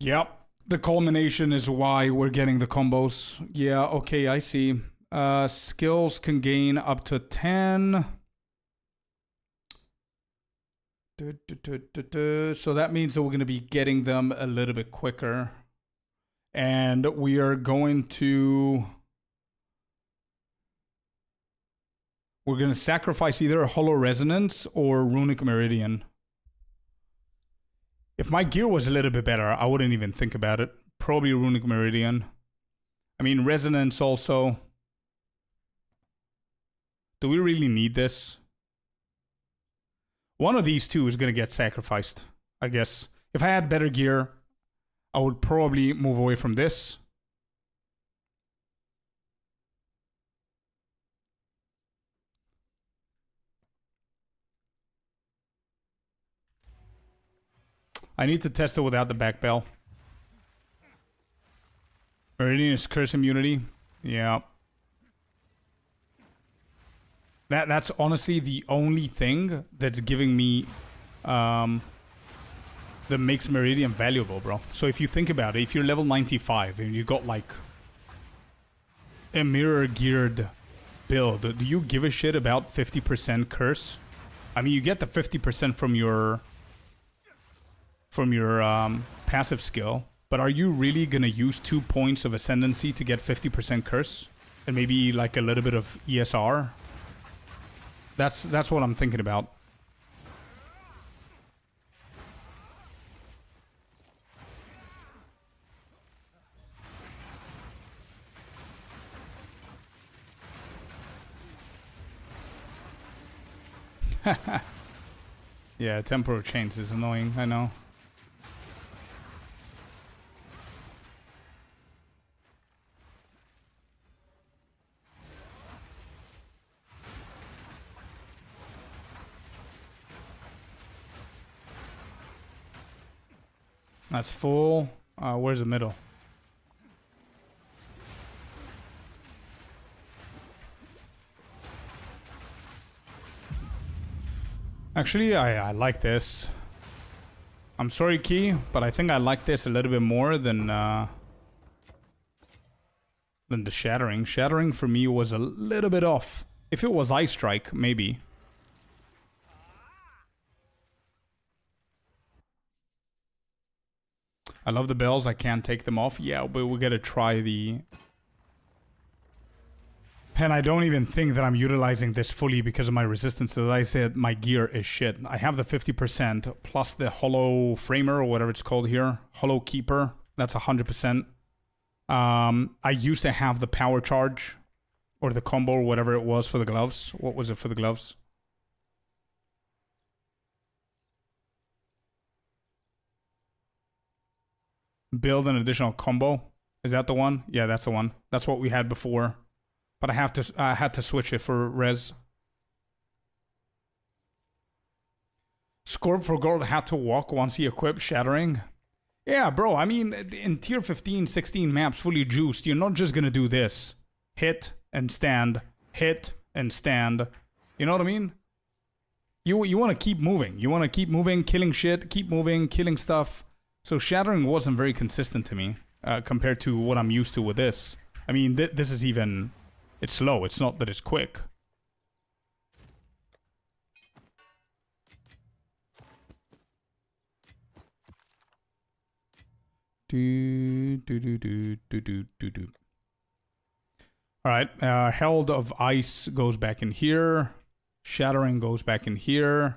Yep. The culmination is why we're getting the combos. Yeah, okay, I see. Skills can gain up to 10. So that means that we're going to be getting them a little bit quicker. And we are going to... We're going to sacrifice either Hollow Resonance or Runic Meridian. If my gear was a little bit better, I wouldn't even think about it. Probably Runic Meridian. I mean, Resonance also. Do we really need this? One of these two is going to get sacrificed, I guess. If I had better gear, I would probably move away from this. I need to test it without the back bell. Meridian is curse immunity. Yeah. That's honestly the only thing that's giving me that makes Meridian valuable, bro. So if you think about it, if you're level 95 and you got like a mirror geared build, do you give a shit about 50% curse? I mean, you get the 50% from your passive skill, but are you really gonna use 2 points of ascendancy to get 50% curse and maybe like a little bit of ESR? That's what I'm thinking about. Yeah, temporal chains is annoying, I know. That's full. Where's the middle? Actually, I like this. I'm sorry, Key, but I think I like this a little bit more than the Shattering. Shattering for me was a little bit off. If it was Ice Strike, maybe. I love the bells. I can't take them off. Yeah, but we gotta try the... And I don't even think that I'm utilizing this fully because of my resistance. As I said, my gear is shit. I have the 50% plus the Hollow Framer or whatever it's called here. Hollow Keeper. That's 100%. I used to have the Power Charge or the combo or whatever it was for the gloves. What was it for the gloves? Build an additional combo. Is that the one? Yeah, that's the one. That's what we had before. But I had to switch it for res. Scorp forgot how to walk once he equipped Shattering. Yeah, bro, I mean, in tier 15, 16 maps fully juiced, you're not just gonna do this. Hit and stand. Hit and stand. You know what I mean? You want to keep moving. You want to keep moving, killing shit, keep moving, killing stuff. So Shattering wasn't very consistent to me compared to what I'm used to with this. I mean, this is even... It's slow. It's not that it's quick. Alright, Herald of Ice goes back in here. Shattering goes back in here.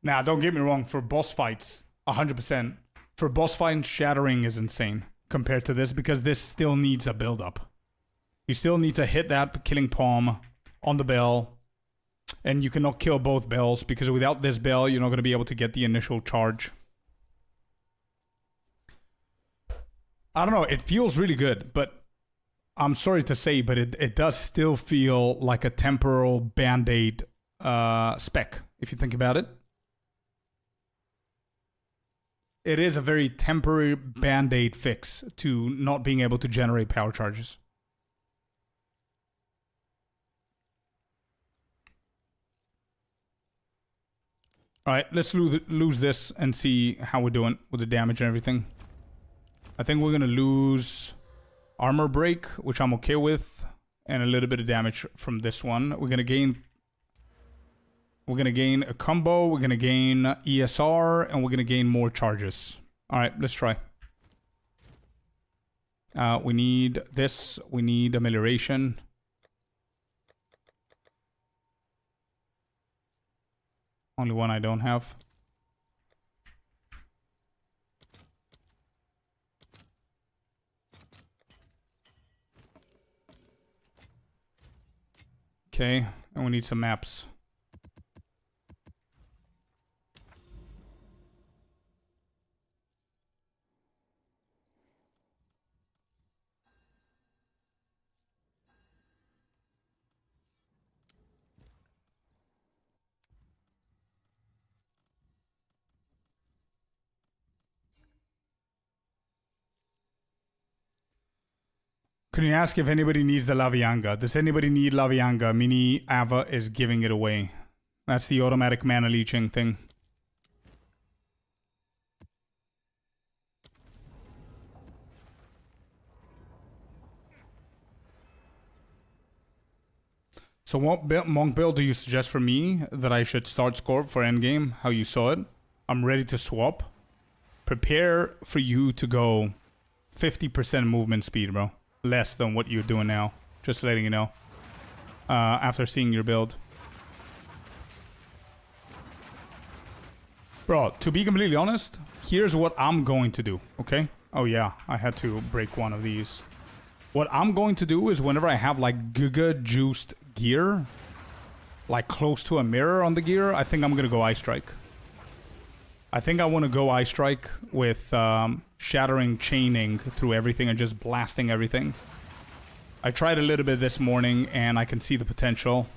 Now, don't get me wrong, for boss fights, 100%. For boss fights, Shattering is insane compared to this because this still needs a build-up. You still need to hit that killing palm on the bell, and you cannot kill both bells because without this bell, you're not going to be able to get the initial charge. I don't know, it feels really good, but I'm sorry to say, but it does still feel like a temporal band-aid spec, if you think about it. It is a very temporary band-aid fix to not being able to generate power charges. Alright, let's lose this and see how we're doing with the damage and everything. I think we're going to lose armor break, which I'm okay with, and a little bit of damage from this one. We're going to gain a combo, we're going to gain ESR, and we're going to gain more charges. Alright, let's try. We need this, we need amelioration. Only one I don't have. Okay, and we need some maps. Can you ask if anybody needs the Lavianga? Does anybody need Lavianga? Mini Ava is giving it away. That's the automatic mana leeching thing. So what monk build do you suggest for me that I should start Scorp for endgame? How you saw it? I'm ready to swap. Prepare for you to go 50% movement speed, bro. Less than what you're doing now. Just letting you know. After seeing your build. Bro, to be completely honest, here's what I'm going to do, okay? Oh yeah, I had to break one of these. What I'm going to do is whenever I have like giga juiced gear, like close to a mirror on the gear, I think I'm gonna go Ice Strike. I think I want to go Ice Strike with Shattering Chaining through everything and just blasting everything. I tried a little bit this morning and I can see the potential.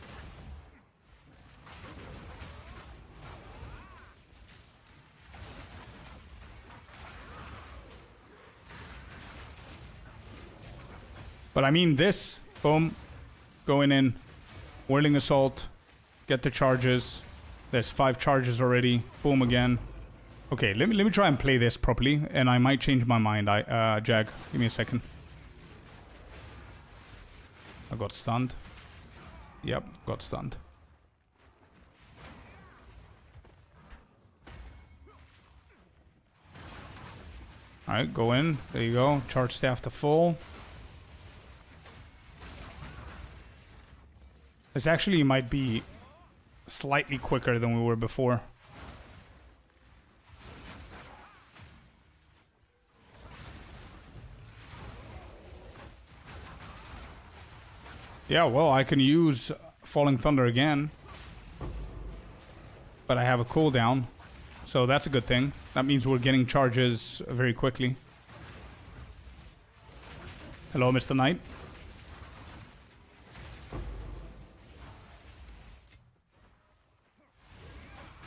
But I mean this, boom, going in, Whirling Assault, get the charges. There's 5 charges already, boom again. Okay, let me try and play this properly, and I might change my mind. Jag, give me a second. I got stunned. Yep, got stunned. Alright, go in. There you go. Charge staff to full. This actually might be slightly quicker than we were before. Yeah, well, I can use Falling Thunder again. But I have a cooldown. So that's a good thing. That means we're getting charges very quickly. Hello, Mr. Knight.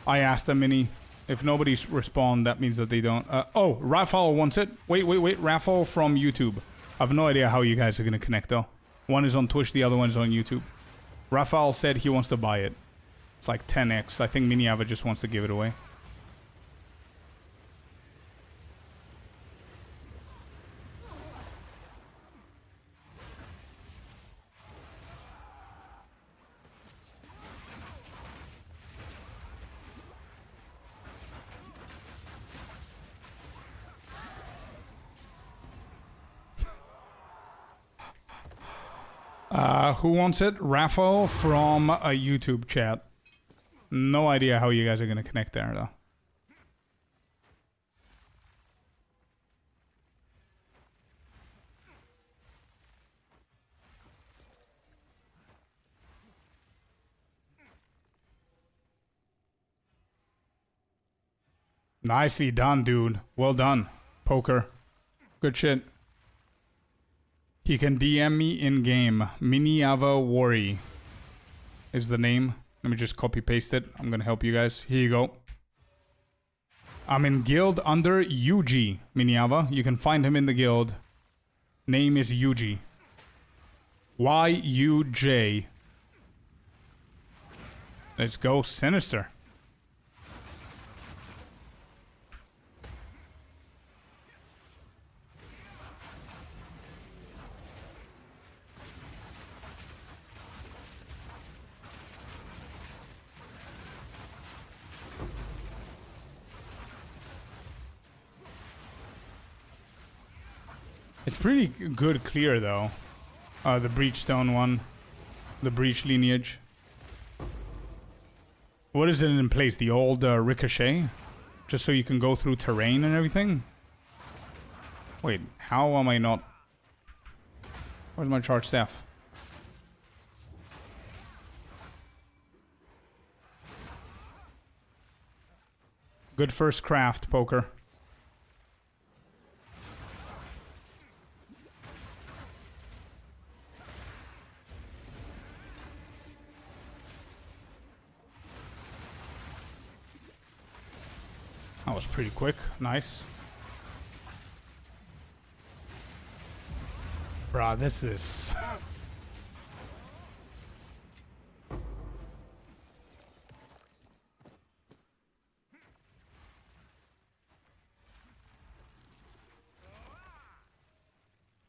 I asked them, Mini. If nobody's respond, that means that they don't. Oh, Raphael wants it. Wait. Raphael from YouTube. I have no idea how you guys are going to connect, though. One is on Twitch, the other one's on YouTube. Raphael said he wants to buy it. It's like 10x. I think Miniava just wants to give it away. Who wants it? Raphael from a YouTube chat. No idea how you guys are going to connect there, though. Nicely done, dude. Well done. Poker. Good shit. He can DM me in-game. Miniava Wari is the name. Let me just copy-paste it. I'm going to help you guys. Here you go. I'm in guild under Yuji, Miniava. You can find him in the guild. Name is Yuji. Y-U-J. Let's go, Sinister. It's pretty good clear, though. The Breachstone one. The Breach lineage. What is it in place? The old Ricochet? Just so you can go through terrain and everything? Wait, how am I not... Where's my charge staff? Good first craft, Poker. That was pretty quick. Nice. Bruh, this is...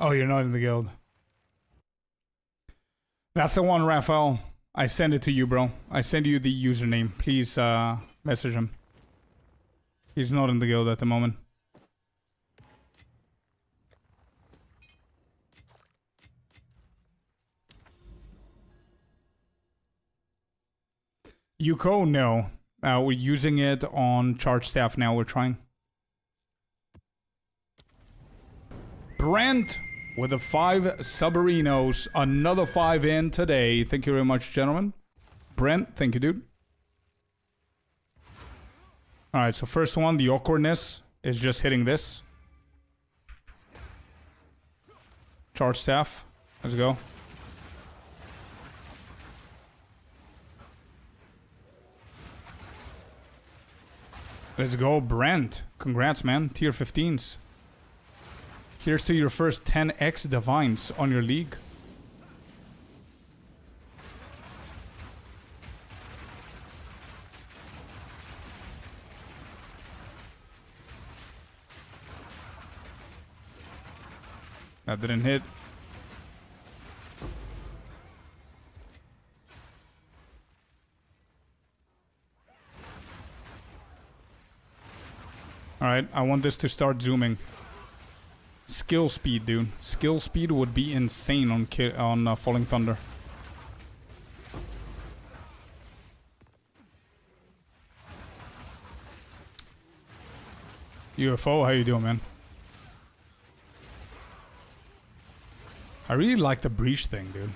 Oh, you're not in the guild. That's the one, Raphael. I send it to you, bro. I send you the username. Please message him. He's not in the guild at the moment. Yuko, no. We're using it on charge staff now. We're trying. Brent with the 5 Subarinos. Another 5 in today. Thank you very much, gentlemen. Brent, thank you, dude. Alright, so first one, the awkwardness is just hitting this. Charge staff. Let's go. Let's go, Brent. Congrats, man. Tier 15s. Here's to your first 10x divines on your league. That didn't hit. Alright, I want this to start zooming. Skill speed, dude. Skill speed would be insane on Falling Thunder. UFO, how you doing, man? I really like the breach thing, dude.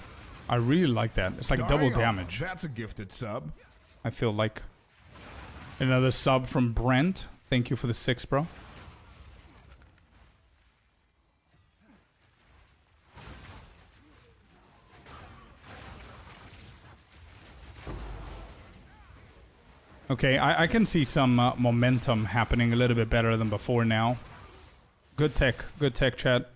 I really like that. It's like double damage. That's a gifted sub. I feel like. Another sub from Brent. Thank you for the 6, bro. Okay, I can see some momentum happening a little bit better than before now. Good tech, chat.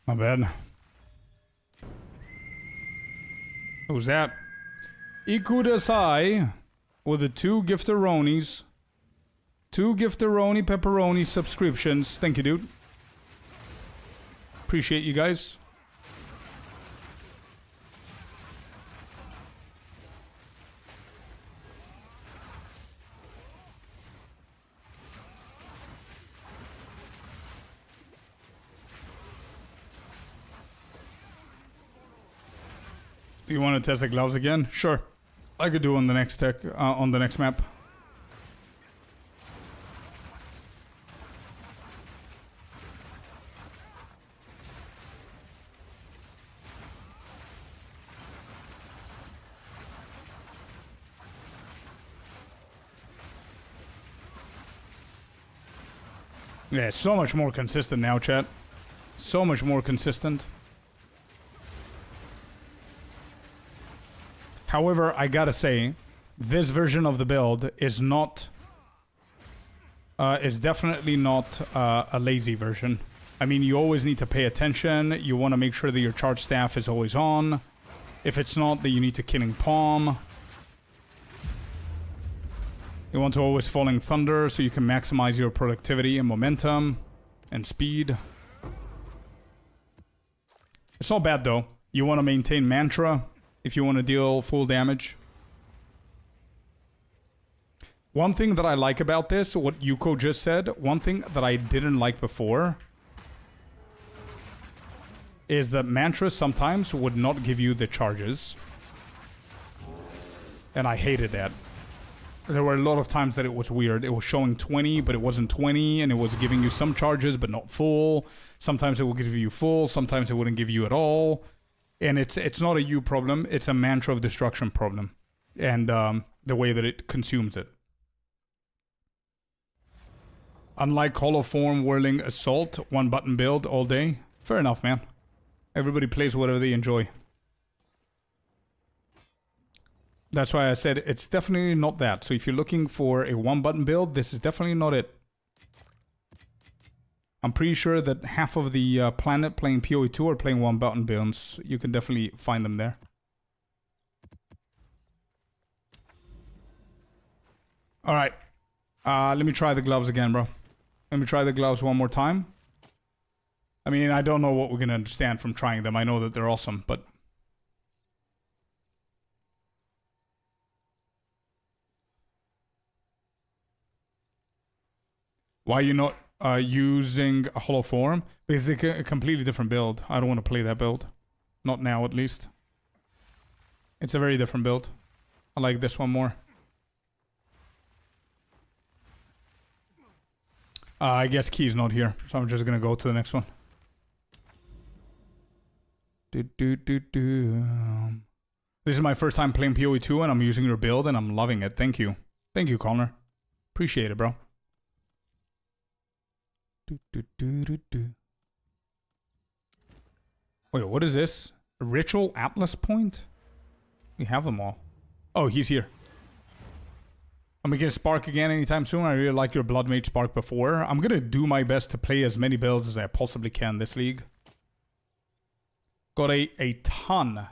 My bad. Who's that? Ikudasai with the 2 gifteronis. 2 gifteroni pepperoni subscriptions. Thank you, dude. Appreciate you guys. You want to test the gloves again? Sure. I could do on the next tech, on the next map. Yeah, so much more consistent now, chat. So much more consistent. However, I gotta say, this version of the build is not... is definitely not a lazy version. I mean, you always need to pay attention. You want to make sure that your charge staff is always on. If it's not, then you need to Killing Palm. You want to always Falling Thunder so you can maximize your productivity and momentum and speed. It's not bad though. You want to maintain Mantra if you want to deal full damage. One thing that I like about this, what Yuko just said, one thing that I didn't like before is that mantras sometimes would not give you the charges. And I hated that. There were a lot of times that it was weird. It was showing 20, but it wasn't 20, and it was giving you some charges, but not full. Sometimes it would give you full, sometimes it wouldn't give you at all. And it's not a you problem, it's a mantra of destruction problem. And the way that it consumes it. Unlike Hollow Form, Whirling, Assault, one button build all day. Fair enough, man. Everybody plays whatever they enjoy. That's why I said it's definitely not that. So if you're looking for a one button build, this is definitely not it. I'm pretty sure that half of the planet playing POE2 are playing one button builds. You can definitely find them there. Alright. Let me try the gloves again, bro. Let me try the gloves one more time. I mean, I don't know what we're going to understand from trying them. I know that they're awesome, but... Why are you not using a Hollow Form? Because it's a completely different build. I don't want to play that build. Not now, at least. It's a very different build. I like this one more. I guess Key's not here, so I'm just gonna go to the next one. This is my first time playing POE2 and I'm using your build and I'm loving it. Thank you. Thank you, Connor. Appreciate it, bro. Wait, what is this? A Ritual Atlas Point? We have them all. Oh, he's here. I'm gonna get Spark again anytime soon. I really like your Blood Mage Spark before. I'm gonna do my best to play as many builds as I possibly can this league. Got a ton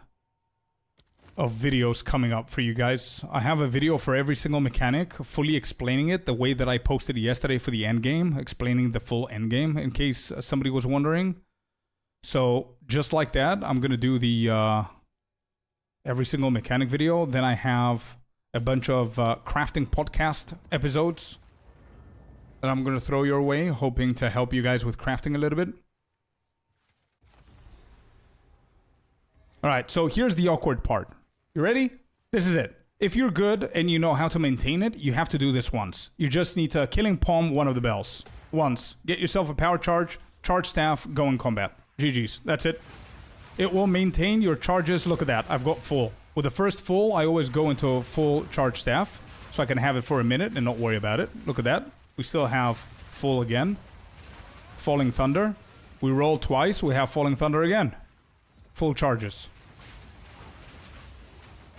of videos coming up for you guys. I have a video for every single mechanic, fully explaining it the way that I posted yesterday for the endgame, explaining the full endgame, in case somebody was wondering. So, just like that, I'm gonna do the every single mechanic video. Then I have a bunch of crafting podcast episodes that I'm going to throw your way, hoping to help you guys with crafting a little bit. Alright, so here's the awkward part. You ready? This is it. If you're good and you know how to maintain it, you have to do this once. You just need to killing palm one of the bells. Once. Get yourself a power charge, charge staff, go in combat. GG's. That's it. It will maintain your charges. Look at that. I've got full. With the first full, I always go into a full charge staff, so I can have it for a minute and not worry about it. Look at that. We still have full again. Falling Thunder. We roll twice, we have Falling Thunder again. Full charges.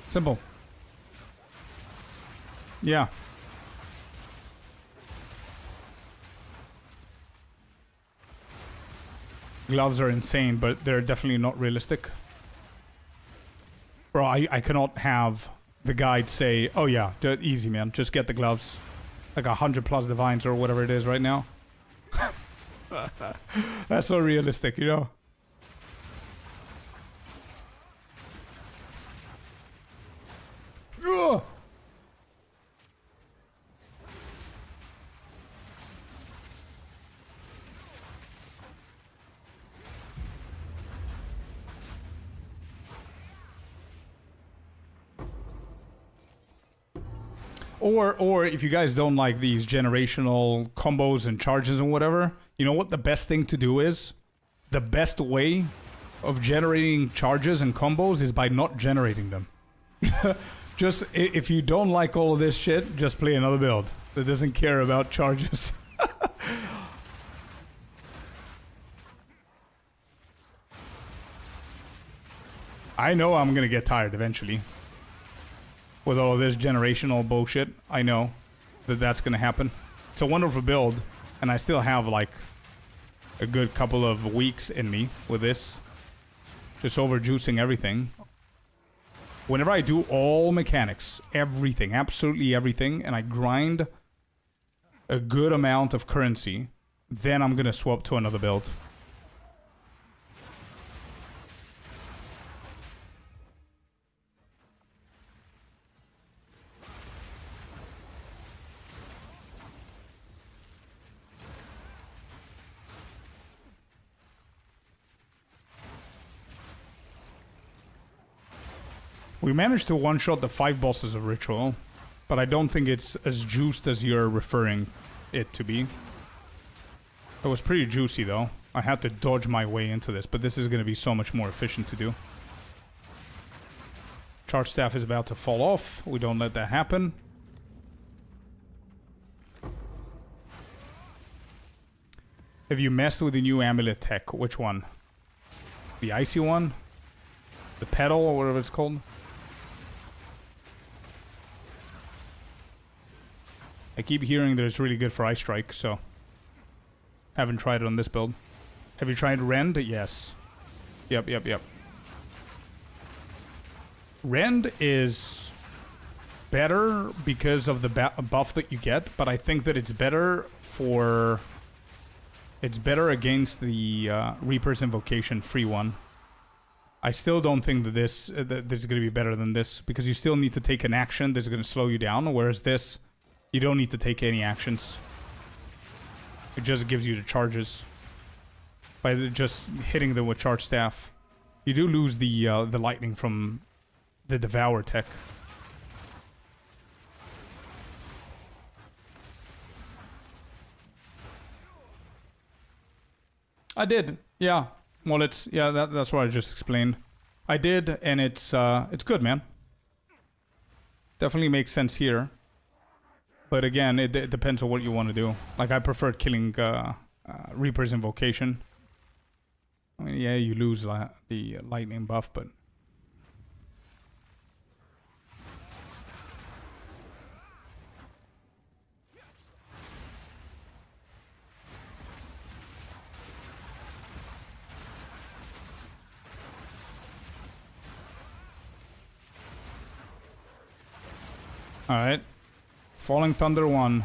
Simple. Yeah. Gloves are insane, but they're definitely not realistic. Bro, I cannot have the guide say, oh yeah, easy man, just get the gloves. Like 100+ divines or whatever it is right now. That's so realistic, you know? Ugh! Or if you guys don't like these generational combos and charges and whatever, you know what the best thing to do is? The best way of generating charges and combos is by not generating them. Just, if you don't like all of this shit, just play another build that doesn't care about charges. I know I'm gonna get tired eventually. With all of this generational bullshit, I know that that's going to happen. It's a wonderful build, and I still have like a good couple of weeks in me with this. Just overjuicing everything. Whenever I do all mechanics, everything, absolutely everything, and I grind a good amount of currency, then I'm going to swap to another build. We managed to one-shot the 5 bosses of Ritual, but I don't think it's as juiced as you're referring it to be. It was pretty juicy, though. I had to dodge my way into this, but this is going to be so much more efficient to do. Charge Staff is about to fall off. We don't let that happen. Have you messed with the new amulet tech? Which one? The icy one? The pedal, or whatever it's called? I keep hearing that it's really good for Ice Strike, so... Haven't tried it on this build. Have you tried Rend? Yes. Yep. Rend is better because of the buff that you get, but I think that it's better for... It's better against the Reaper's Invocation free one. I still don't think that this is going to be better than this, because you still need to take an action that's going to slow you down, whereas this, you don't need to take any actions. It just gives you the charges by just hitting them with Charge Staff. You do lose the lightning from the Devour tech. I did, yeah. Well, that's what I just explained. I did, and it's good, man. Definitely makes sense here. But again, it depends on what you want to do. Like, I preferred killing Reaper's Invocation. I mean, yeah, you lose the lightning buff, but... Alright. Falling Thunder 1.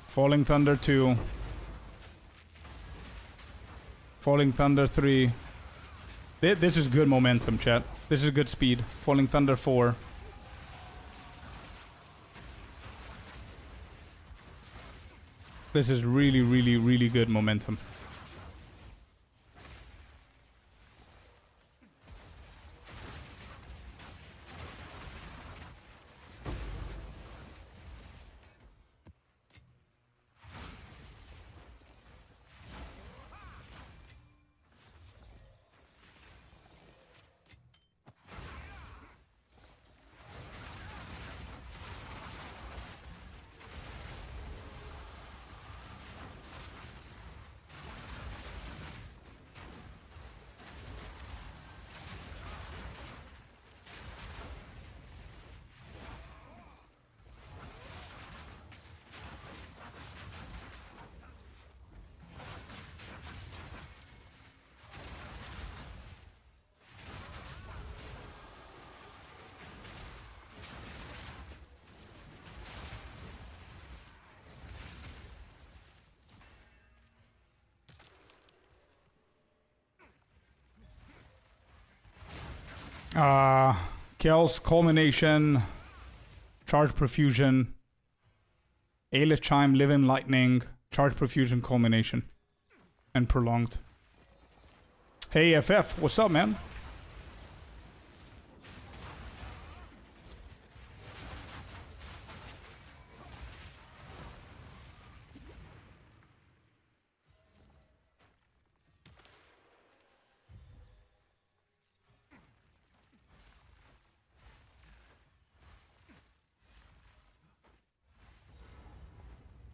Falling Thunder 2. Falling Thunder 3. This is good momentum, chat. This is good speed. Falling Thunder 4. This is really, really, really good momentum. Kel's Culmination, Charge Profusion, Aelith Chime, Living Lightning, Charge Profusion, Culmination, and Prolonged. Hey FF, what's up, man?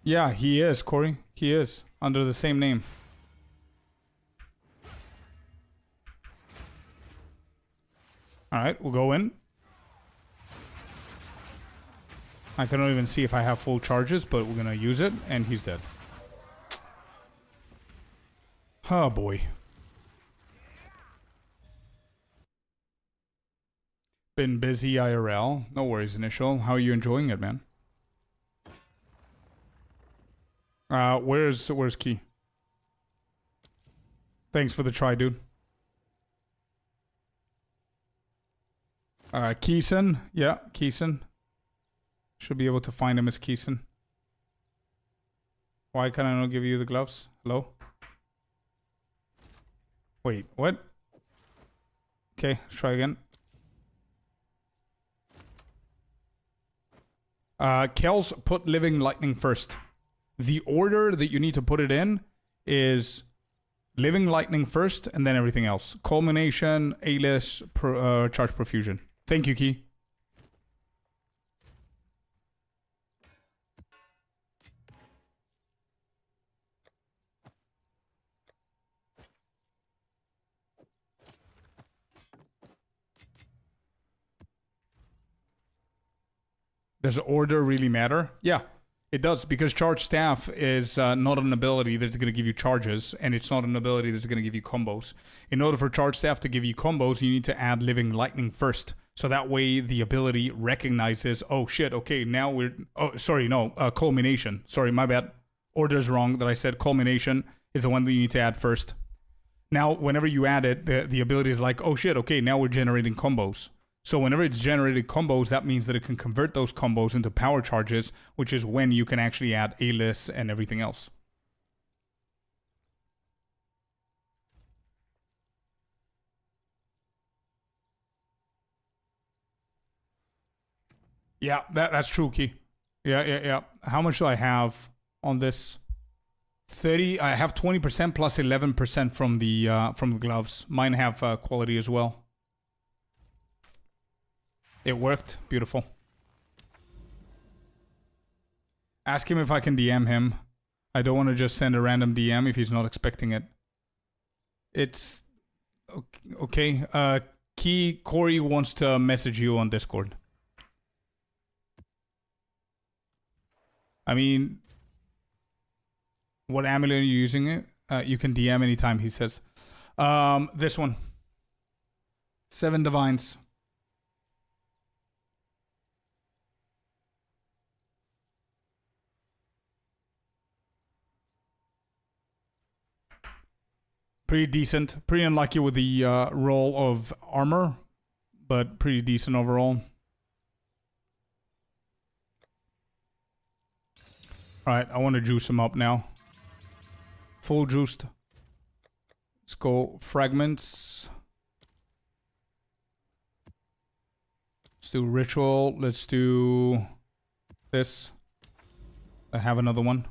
Yeah, he is, Corey. He is. Under the same name. Alright, we'll go in. I cannot even see if I have full charges, but we're gonna use it, and he's dead. Oh boy. Been busy IRL. No worries, Initial. How are you enjoying it, man? Where's Key? Thanks for the try, dude. Keeson. Yeah, Keeson. Should be able to find him as Keeson. Why can I not give you the gloves? Hello? Wait, what? Okay, let's try again. Kels, put Living Lightning first. The order that you need to put it in is Living Lightning first and then everything else. Culmination, A-list, Charge Profusion. Thank you, Key. Does order really matter? Yeah, it does, because Charge Staff is not an ability that's going to give you charges, and it's not an ability that's going to give you combos. In order for Charge Staff to give you combos, you need to add Living Lightning first. So that way the ability recognizes, oh shit, okay, now we're... Oh, sorry, no, Culmination. Sorry, my bad. Order's wrong that I said. Culmination is the one that you need to add first. Now, whenever you add it, the ability is like, oh shit, okay, now we're generating combos. So whenever it's generated combos, that means that it can convert those combos into power charges, which is when you can actually add A-lists and everything else. Yeah, that's true, Key. Yeah. How much do I have on this? 30. I have 20% plus 11% from the gloves. Mine have quality as well. It worked. Beautiful. Ask him if I can DM him. I don't want to just send a random DM if he's not expecting it. It's... Okay. Key, Corey wants to message you on Discord. I mean... What amulet are you using it? You can DM anytime, he says. This one. 7 Divines. Pretty decent. Pretty unlucky with the roll of armor, but pretty decent overall. Alright, I want to juice him up now. Full juiced. Let's go fragments. Let's do ritual. Let's do this. I have another one.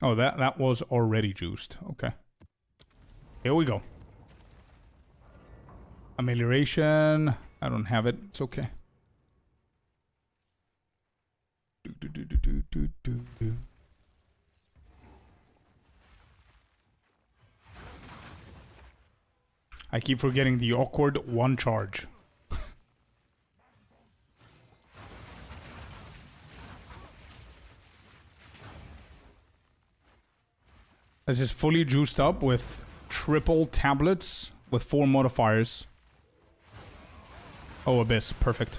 Oh, that was already juiced. Okay. Here we go. Amelioration. I don't have it. It's okay. I keep forgetting the awkward one charge. This is fully juiced up with triple tablets with 4 modifiers. Oh, Abyss. Perfect.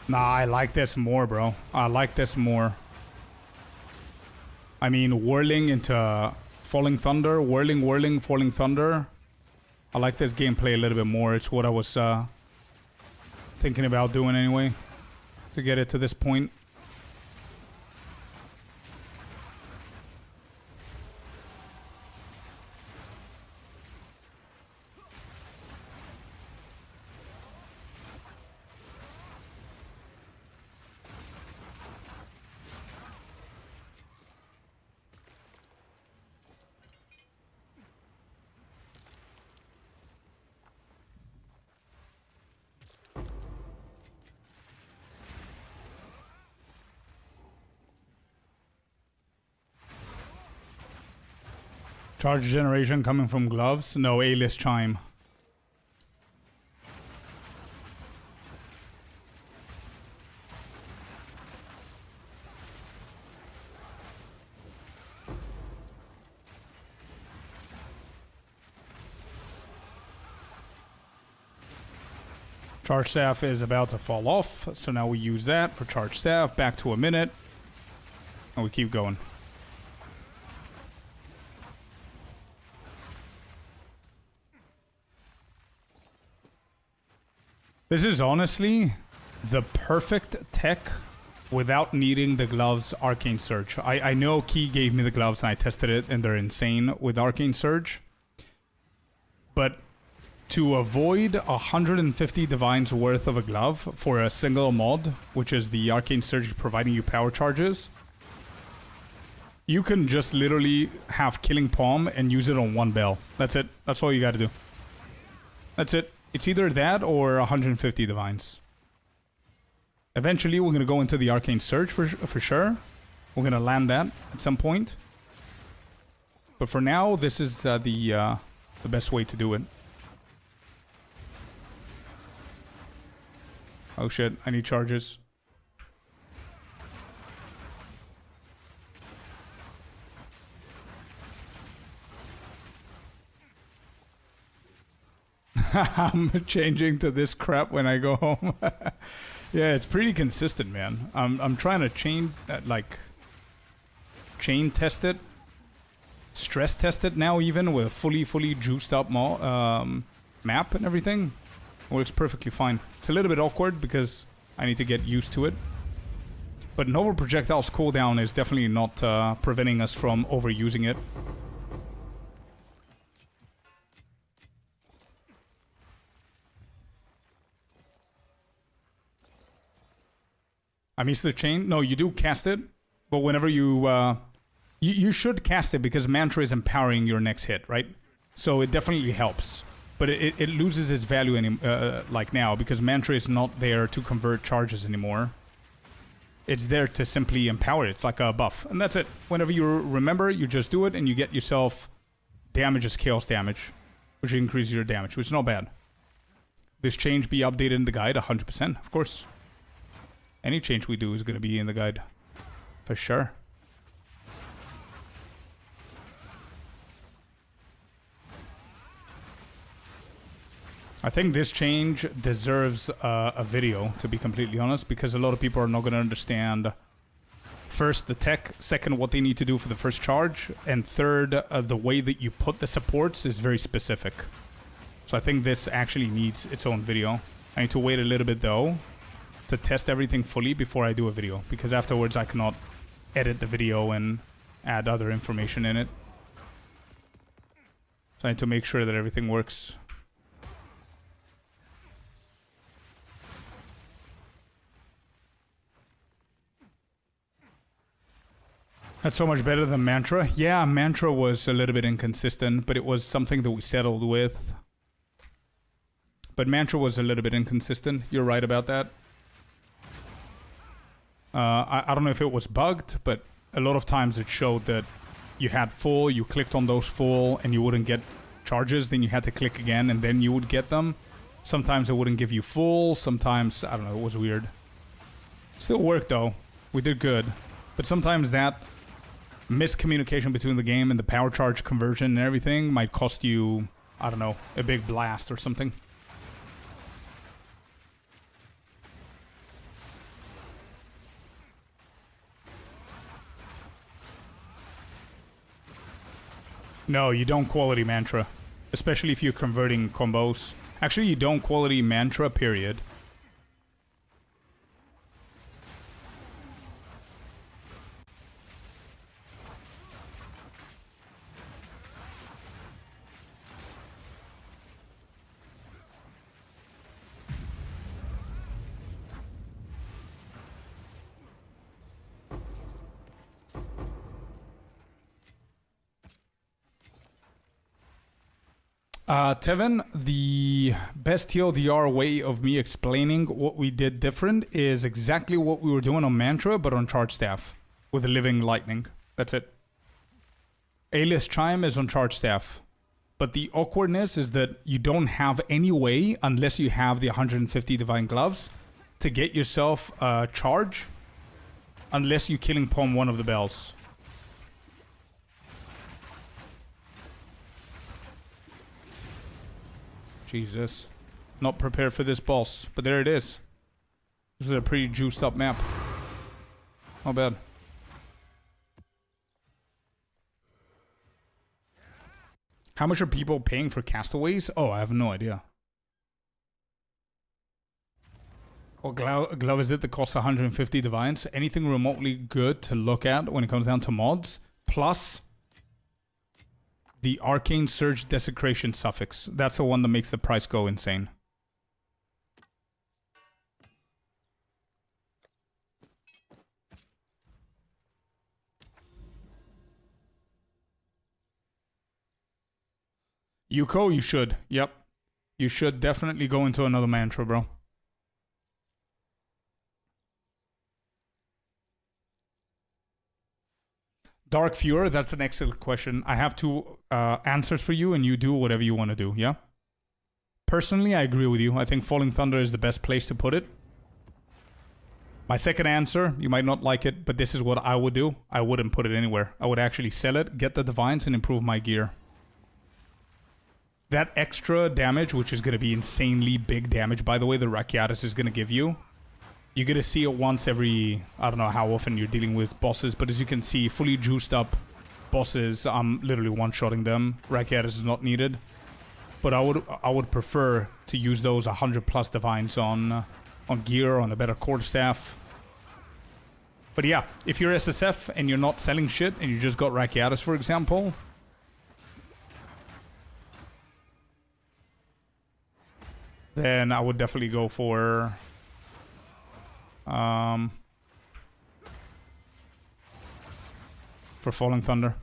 Nah, I like this more, bro. I like this more. I mean, whirling into falling thunder, whirling, falling thunder. I like this gameplay a little bit more. It's what I was thinking about doing anyway, to get it to this point. Charge generation coming from gloves? No, A-list chime. Charge staff is about to fall off, so now we use that for charge staff. Back to a minute. And we keep going. This is honestly the perfect tech without needing the gloves Arcane Surge. I know Key gave me the gloves and I tested it and they're insane with Arcane Surge. But to avoid 150 divines worth of a glove for a single mod, which is the Arcane Surge providing you power charges, you can just literally have Killing Palm and use it on one bell. That's it. That's all you gotta do. That's it. It's either that or 150 divines. Eventually, we're going to go into the Arcane Surge for sure. We're going to land that at some point. But for now, this is the best way to do it. Oh shit, I need charges. I'm changing to this crap when I go home. Yeah, it's pretty consistent, man. I'm trying to chain test it, stress test it now, even with a fully juiced up map and everything. It works perfectly fine. It's a little bit awkward because I need to get used to it. But Nova Projectile's cooldown is definitely not preventing us from overusing it. I missed the chain. No, you do cast it, but whenever you should cast it because Mantra is empowering your next hit, right? So it definitely helps, but it loses its value like now because Mantra is not there to convert charges anymore. It's there to simply empower it. It's like a buff, and that's it. Whenever you remember, you just do it, and you get yourself damage as chaos damage, which increases your damage, which is not bad. This change be updated in the guide 100%, of course. Any change we do is going to be in the guide. For sure. I think this change deserves a video, to be completely honest, because a lot of people are not going to understand, first, the tech, second, what they need to do for the first charge, and third, the way that you put the supports is very specific. So I think this actually needs its own video. I need to wait a little bit, though, to test everything fully before I do a video, because afterwards I cannot edit the video and add other information in it. So I need to make sure that everything works. That's so much better than Mantra. Yeah, Mantra was a little bit inconsistent, but it was something that we settled with. But Mantra was a little bit inconsistent. You're right about that. I don't know if it was bugged, but a lot of times it showed that you had full, you clicked on those full, and you wouldn't get charges. Then you had to click again, and then you would get them. Sometimes it wouldn't give you full. Sometimes, I don't know, it was weird. Still worked, though. We did good. But sometimes that miscommunication between the game and the power charge conversion and everything might cost you, I don't know, a big blast or something. No, you don't quality Mantra. Especially if you're converting combos. Actually, you don't quality Mantra, period. Tevin, the best TLDR way of me explaining what we did different is exactly what we were doing on Mantra, but on Charge Staff with the Living Lightning. That's it. Alias Chime is on Charge Staff. But the awkwardness is that you don't have any way, unless you have the 150 Divine Gloves, to get yourself a charge, unless you Killing Palm one of the bells. Jesus. Not prepared for this boss. But there it is. This is a pretty juiced up map. Not bad. How much are people paying for castaways? Oh, I have no idea. What glove is it that costs 150 divines? Anything remotely good to look at when it comes down to mods. Plus the Arcane Surge Desecration suffix. That's the one that makes the price go insane. Yuko, you should. Yep. You should definitely go into another mantra, bro. Dark Fury, that's an excellent question. I have two answers for you, and you do whatever you want to do, yeah? Personally, I agree with you. I think Falling Thunder is the best place to put it. My second answer, you might not like it, but this is what I would do. I wouldn't put it anywhere. I would actually sell it, get the divines, and improve my gear. That extra damage, which is going to be insanely big damage, by the way, the Rakiatis is going to give you. You're going to see it once every, I don't know how often you're dealing with bosses, but as you can see, fully juiced up bosses, I'm literally one-shotting them. Rakiatis is not needed. But I would prefer to use those 100 plus divines on gear, on a better quarterstaff. But yeah, if you're SSF and you're not selling shit and you just got Rakiatis, for example, then I would definitely go for Falling Thunder.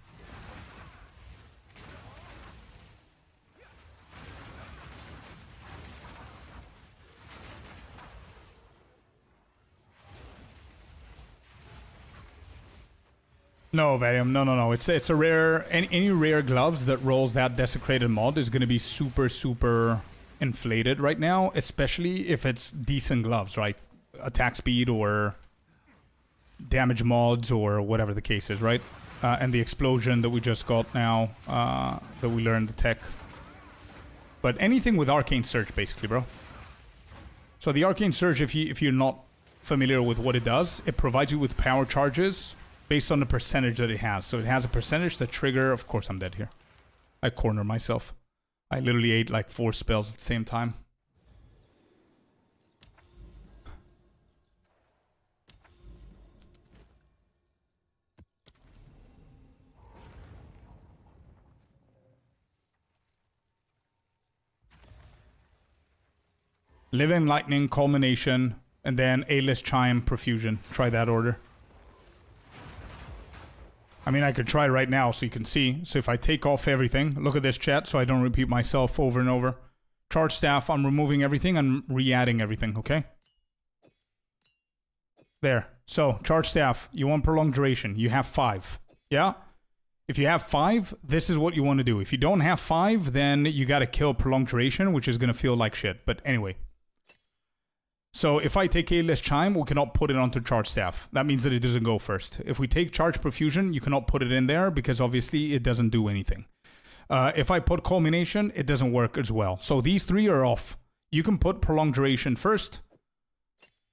No, Valium, no. It's a rare, any rare gloves that rolls that desecrated mod is going to be super inflated right now, especially if it's decent gloves, right? Attack speed or damage mods or whatever the case is, right? And the explosion that we just got now, that we learned the tech. But anything with Arcane Surge, basically, bro. So the Arcane Surge, if you're not familiar with what it does, it provides you with power charges based on the percentage that it has. So it has a percentage that trigger... Of course I'm dead here. I corner myself. I literally ate like 4 spells at the same time. Living Lightning, Culmination, and then A-List Chime, Profusion. Try that order. I mean, I could try right now so you can see. So if I take off everything, look at this chat so I don't repeat myself over and over. Charge Staff, I'm removing everything. I'm re-adding everything, okay? There. So, Charge Staff, you want Prolonged Duration. You have 5. Yeah? If you have 5, this is what you want to do. If you don't have 5, then you got to kill Prolonged Duration, which is going to feel like shit. But anyway. So if I take A-List Chime, we cannot put it onto Charge Staff. That means that it doesn't go first. If we take Charge Profusion, you cannot put it in there because obviously it doesn't do anything. If I put Culmination, it doesn't work as well. So these 3 are off. You can put Prolonged Duration first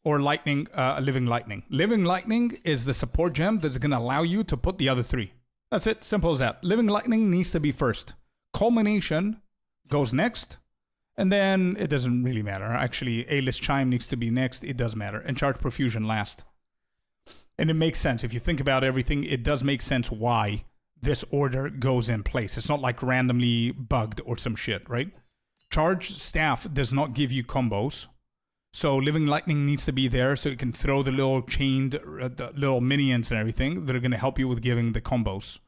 or Lightning, Living Lightning. Living Lightning is the support gem that's going to allow you to put the other 3. That's it. Simple as that. Living Lightning needs to be first. Culmination goes next. And then it doesn't really matter. Actually, A-List Chime needs to be next. It does matter. And Charge Profusion last. And it makes sense. If you think about everything, it does make sense why this order goes in place. It's not like randomly bugged or some shit, right? Charge Staff does not give you combos. So Living Lightning needs to be there so you can throw the little chained, the little minions and everything that are going to help you with giving the combos,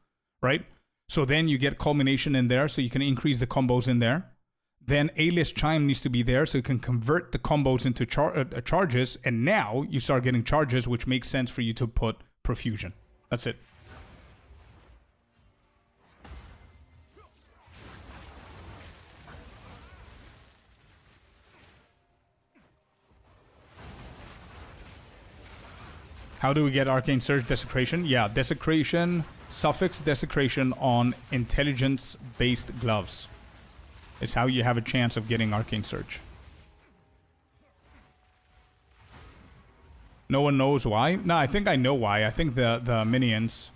right? So then you get Culmination in there so you can increase the combos in there. Then A-List Chime needs to be there so you can convert the combos into charges. And now you start getting charges, which makes sense for you to put Profusion. That's it. How do we get Arcane Surge Desecration? Yeah, Desecration, suffix Desecration on intelligence-based gloves. Is how you have a chance of getting Arcane Surge. No one knows why? No, I think I know why. I think the minions,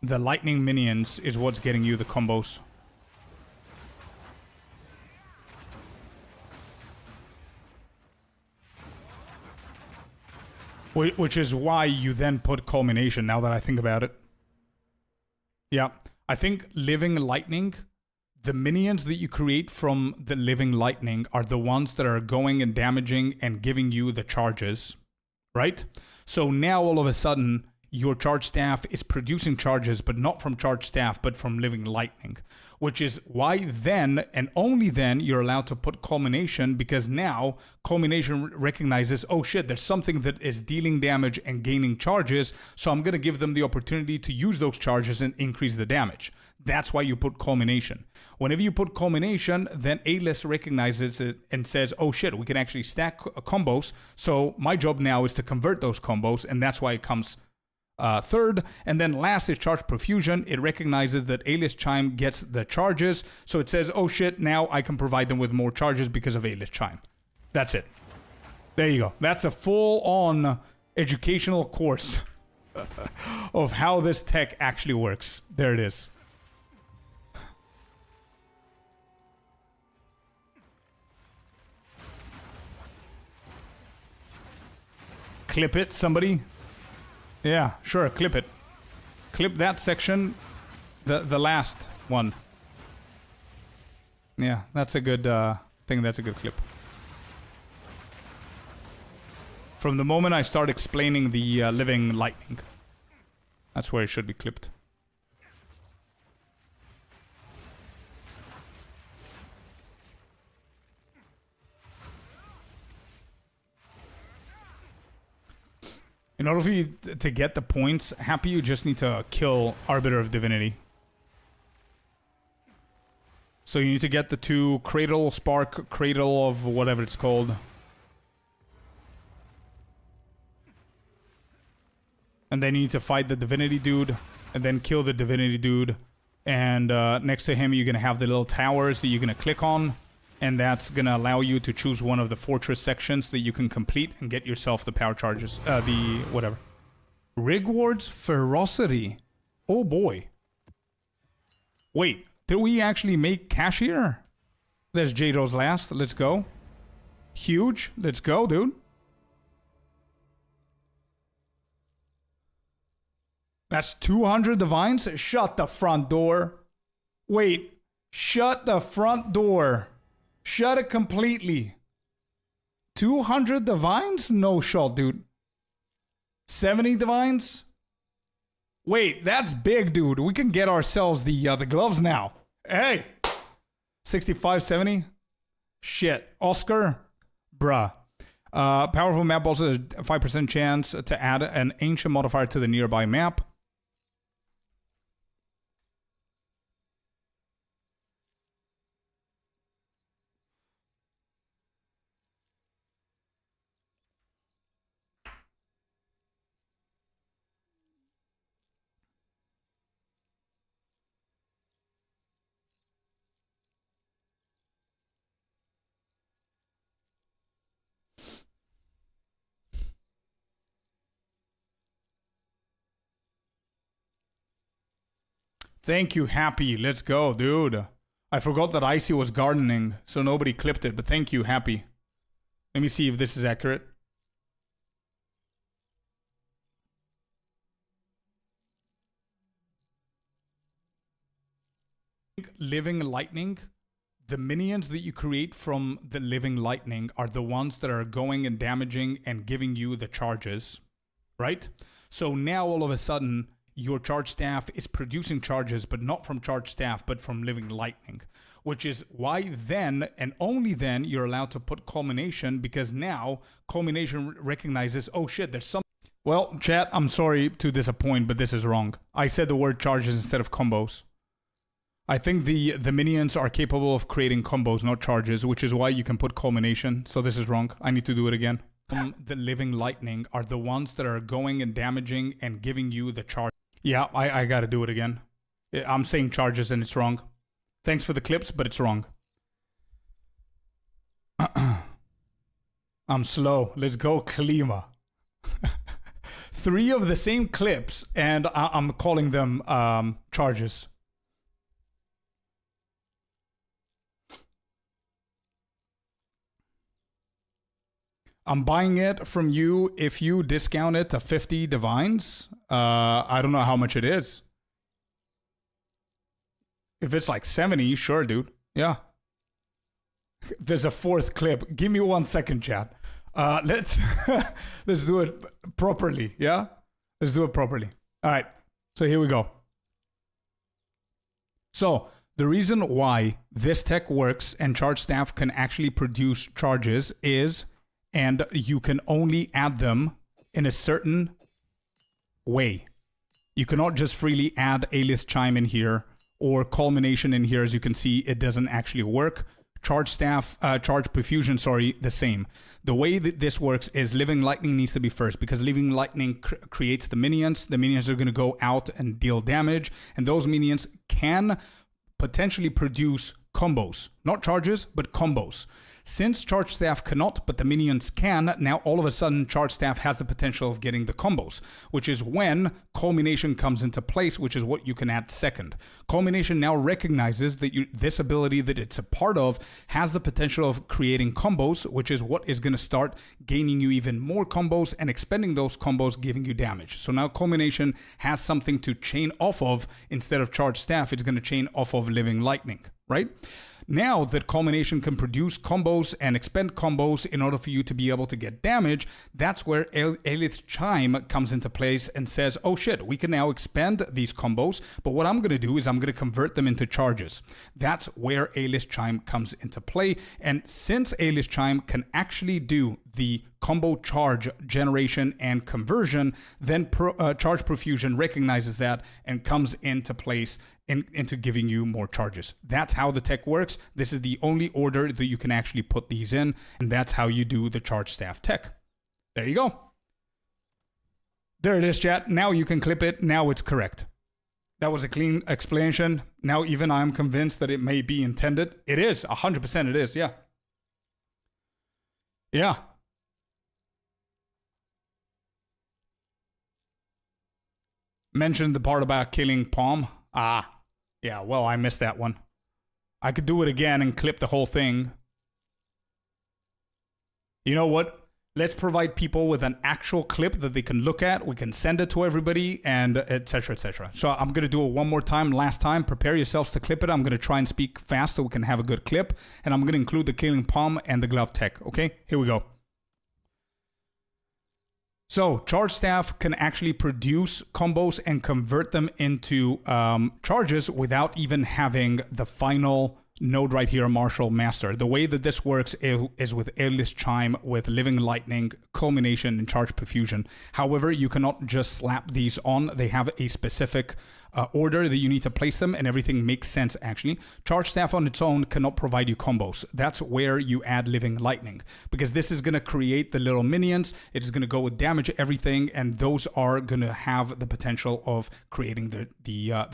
the lightning minions is what's getting you the combos. Which is why you then put culmination, now that I think about it. Yeah, I think living lightning, the minions that you create from the living lightning are the ones that are going and damaging and giving you the charges, right? So now all of a sudden, your charge staff is producing charges, but not from charge staff, but from living lightning, which is why then and only then you're allowed to put culmination, because now culmination recognizes, oh shit, there's something that is dealing damage and gaining charges, so I'm going to give them the opportunity to use those charges and increase the damage. That's why you put culmination. Whenever you put culmination, then A-list recognizes it and says, oh shit, we can actually stack combos, so my job now is to convert those combos, and that's why it comes third. And then last is charge profusion. It recognizes that A-list chime gets the charges, so it says, oh shit, now I can provide them with more charges because of A-list chime. That's it. There you go. That's a full-on educational course of how this tech actually works. There it is. Clip it, somebody. Yeah, sure, clip it. Clip that section, the last one. Yeah, that's a good thing. That's a good clip. From the moment I start explaining the living lightning, that's where it should be clipped. In order for you to get the points, Happy, you just need to kill Arbiter of Divinity. So you need to get the 2 Cradle, Spark, Cradle of whatever it's called. And then you need to fight the Divinity dude, and then kill the Divinity dude. And next to him, you're going to have the little towers that you're going to click on. And that's going to allow you to choose one of the fortress sections that you can complete and get yourself the power charges. The whatever. Rigward's Ferocity. Oh boy. Wait, did we actually make cash here? There's Jado's last. Let's go. Huge. Let's go, dude. That's 200 divines? Shut the front door. Wait. Shut the front door. Shut it completely. 200 divines? No shot, dude. 70 divines? Wait, that's big, dude. We can get ourselves the gloves now. Hey! 65, 70? Shit. Oscar? Bruh. Powerful map also has a 5% chance to add an ancient modifier to the nearby map. Thank you, Happy. Let's go, dude. I forgot that Icy was gardening, so nobody clipped it, but thank you, Happy. Let me see if this is accurate. Living lightning, the minions that you create from the living lightning are the ones that are going and damaging and giving you the charges, right? So now all of a sudden, your charge staff is producing charges, but not from charge staff, but from living lightning, which is why then and only then you're allowed to put culmination, because now culmination recognizes, oh shit, there's some. Well, chat, I'm sorry to disappoint, but this is wrong. I said the word charges instead of combos. I think the minions are capable of creating combos, not charges, which is why you can put culmination. So this is wrong. I need to do it again. The living lightning are the ones that are going and damaging and giving you the charge. Yeah, I gotta do it again. I'm saying charges and it's wrong. Thanks for the clips, but it's wrong. I'm slow. Let's go, Klima. 3 of the same clips, and I'm calling them charges. I'm buying it from you if you discount it to 50 divines. I don't know how much it is. If it's like 70, sure, dude. Yeah. There's a 4th clip. Give me 1 second, chat. Let's do it properly. Yeah? Let's do it properly. All right. So here we go. So the reason why this tech works and charge staff can actually produce charges is, and you can only add them in a certain way. You cannot just freely add A-list chime in here or culmination in here. As you can see, it doesn't actually work. Charge staff, charge perfusion, sorry, the same. The way that this works is living lightning needs to be first, because living lightning creates the minions. The minions are going to go out and deal damage, and those minions can potentially produce combos. Not charges, but combos. Since charge staff cannot, but the minions can, now all of a sudden charge staff has the potential of getting the combos, which is when culmination comes into place, which is what you can add second. Culmination now recognizes that this ability that it's a part of has the potential of creating combos, which is what is going to start gaining you even more combos and expending those combos, giving you damage. So now culmination has something to chain off of. Instead of charge staff, it's going to chain off of living lightning, right? Now that culmination can produce combos and expend combos in order for you to be able to get damage, that's where A-list chime comes into place and says, oh shit, we can now expend these combos, but what I'm going to do is I'm going to convert them into charges. That's where A-list chime comes into play. And since A-list chime can actually do the combo charge generation and conversion, then charge perfusion recognizes that and comes into place into giving you more charges. That's how the tech works. This is the only order that you can actually put these in, and that's how you do the charge staff tech. There you go. There it is, chat. Now you can clip it. Now it's correct. That was a clean explanation. Now even I'm convinced that it may be intended. It is. 100% it is. Yeah. Yeah. Mentioned the part about killing Palm. Yeah, well, I missed that one. I could do it again and clip the whole thing. You know what? Let's provide people with an actual clip that they can look at. We can send it to everybody, and etc., etc. So I'm going to do it one more time, last time. Prepare yourselves to clip it. I'm going to try and speak fast so we can have a good clip. And I'm going to include the killing palm and the glove tech. Okay, here we go. So charge staff can actually produce combos and convert them into charges without even having the final node right here, Martial Master. The way that this works is with A-list chime, with living lightning, culmination, and charge perfusion. However, you cannot just slap these on. They have a specific order that you need to place them, and everything makes sense actually. Charge staff on its own cannot provide you combos. That's where you add living lightning, because this is going to create the little minions. It is going to go with damage everything, and those are going to have the potential of creating the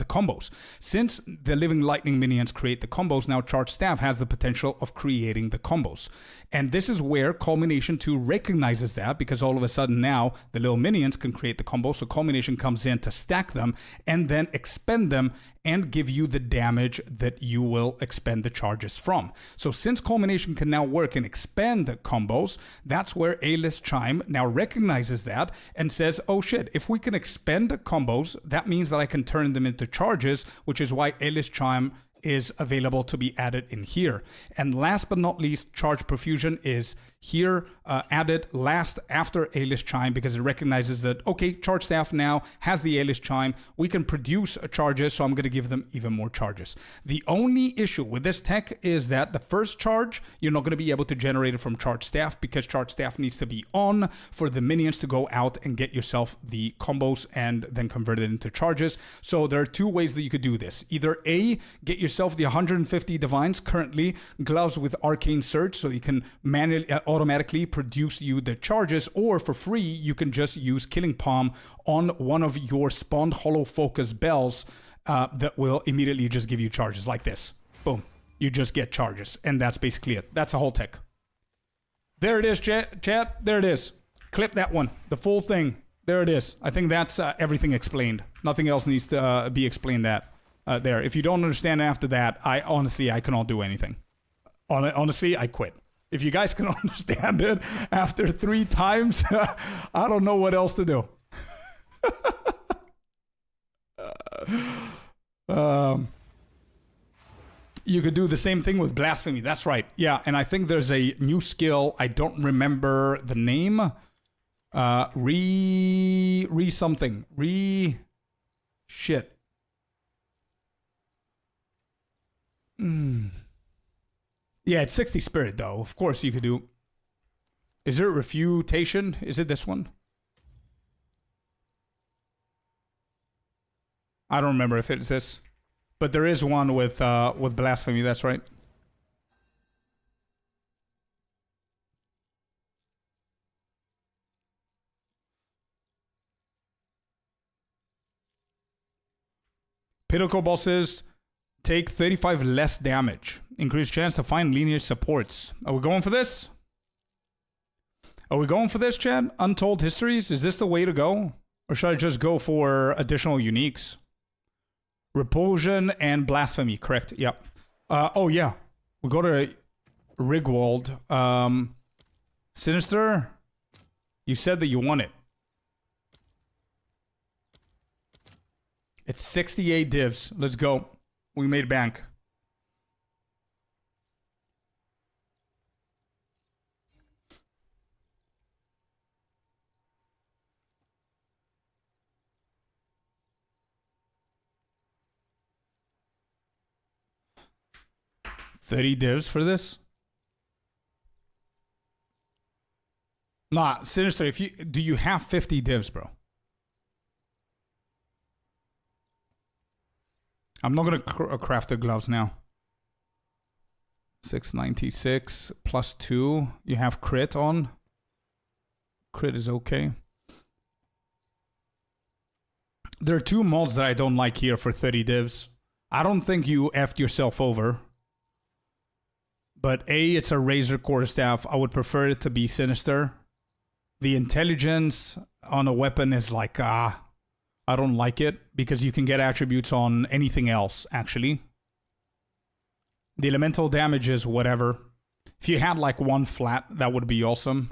combos. Since the living lightning minions create the combos, now charge staff has the potential of creating the combos. And this is where culmination 2 recognizes that, because all of a sudden now the little minions can create the combos. So culmination comes in to stack them and then expend them and give you the damage that you will expend the charges from. So since culmination can now work and expend combos, that's where A-list chime now recognizes that and says, oh shit, if we can expend combos, that means that I can turn them into charges, which is why A-list chime is available to be added in here. And last but not least, charge perfusion is here added last after A-list chime, because it recognizes that, okay, charge staff now has the A-list chime. We can produce charges, so I'm going to give them even more charges. The only issue with this tech is that the first charge, you're not going to be able to generate it from charge staff, because charge staff needs to be on for the minions to go out and get yourself the combos and then convert it into charges. So there are two ways that you could do this. Either A, get yourself the 150 divines, currently gloves with arcane surge, so you can manually automatically produce you the charges, or for free you can just use killing palm on one of your spawned hollow focus bells that will immediately just give you charges like this. Boom, you just get charges, and that's basically it. That's the whole tech. There it is, chat. There it is. Clip that one. The full thing. There it is. I think that's everything explained. Nothing else needs to be explained there. If you don't understand after that, I cannot do anything. Honestly, I quit. If you guys can understand it after 3 times, I don't know what else to do. You could do the same thing with blasphemy. That's right. Yeah, and I think there's a new skill. I don't remember the name. Shit. Yeah, it's 60 spirit though. Of course you could do. Is there refutation? Is it this one? I don't remember if it's this. But there is one with blasphemy, that's right. Pinnacle bosses take 35 less damage. Increased chance to find lineage supports. Are we going for this? Are we going for this, Chad? Untold histories? Is this the way to go? Or should I just go for additional uniques? Repulsion and blasphemy, correct? Yep. Oh, yeah. We go to Rigwald. Sinister, you said that you want it. It's 68 divs. Let's go. We made bank. $30 divs for this? Nah, Sinister, do you have 50 divs, bro? I'm not gonna craft the gloves now. 696 plus 2. You have crit on. Crit is okay. There are 2 mods that I don't like here for 30 divs. I don't think you effed yourself over. But A, it's a Razor Quarterstaff. I would prefer it to be Sinister. The intelligence on a weapon is like, I don't like it. Because you can get attributes on anything else, actually. The elemental damage is whatever. If you had like 1 flat, that would be awesome.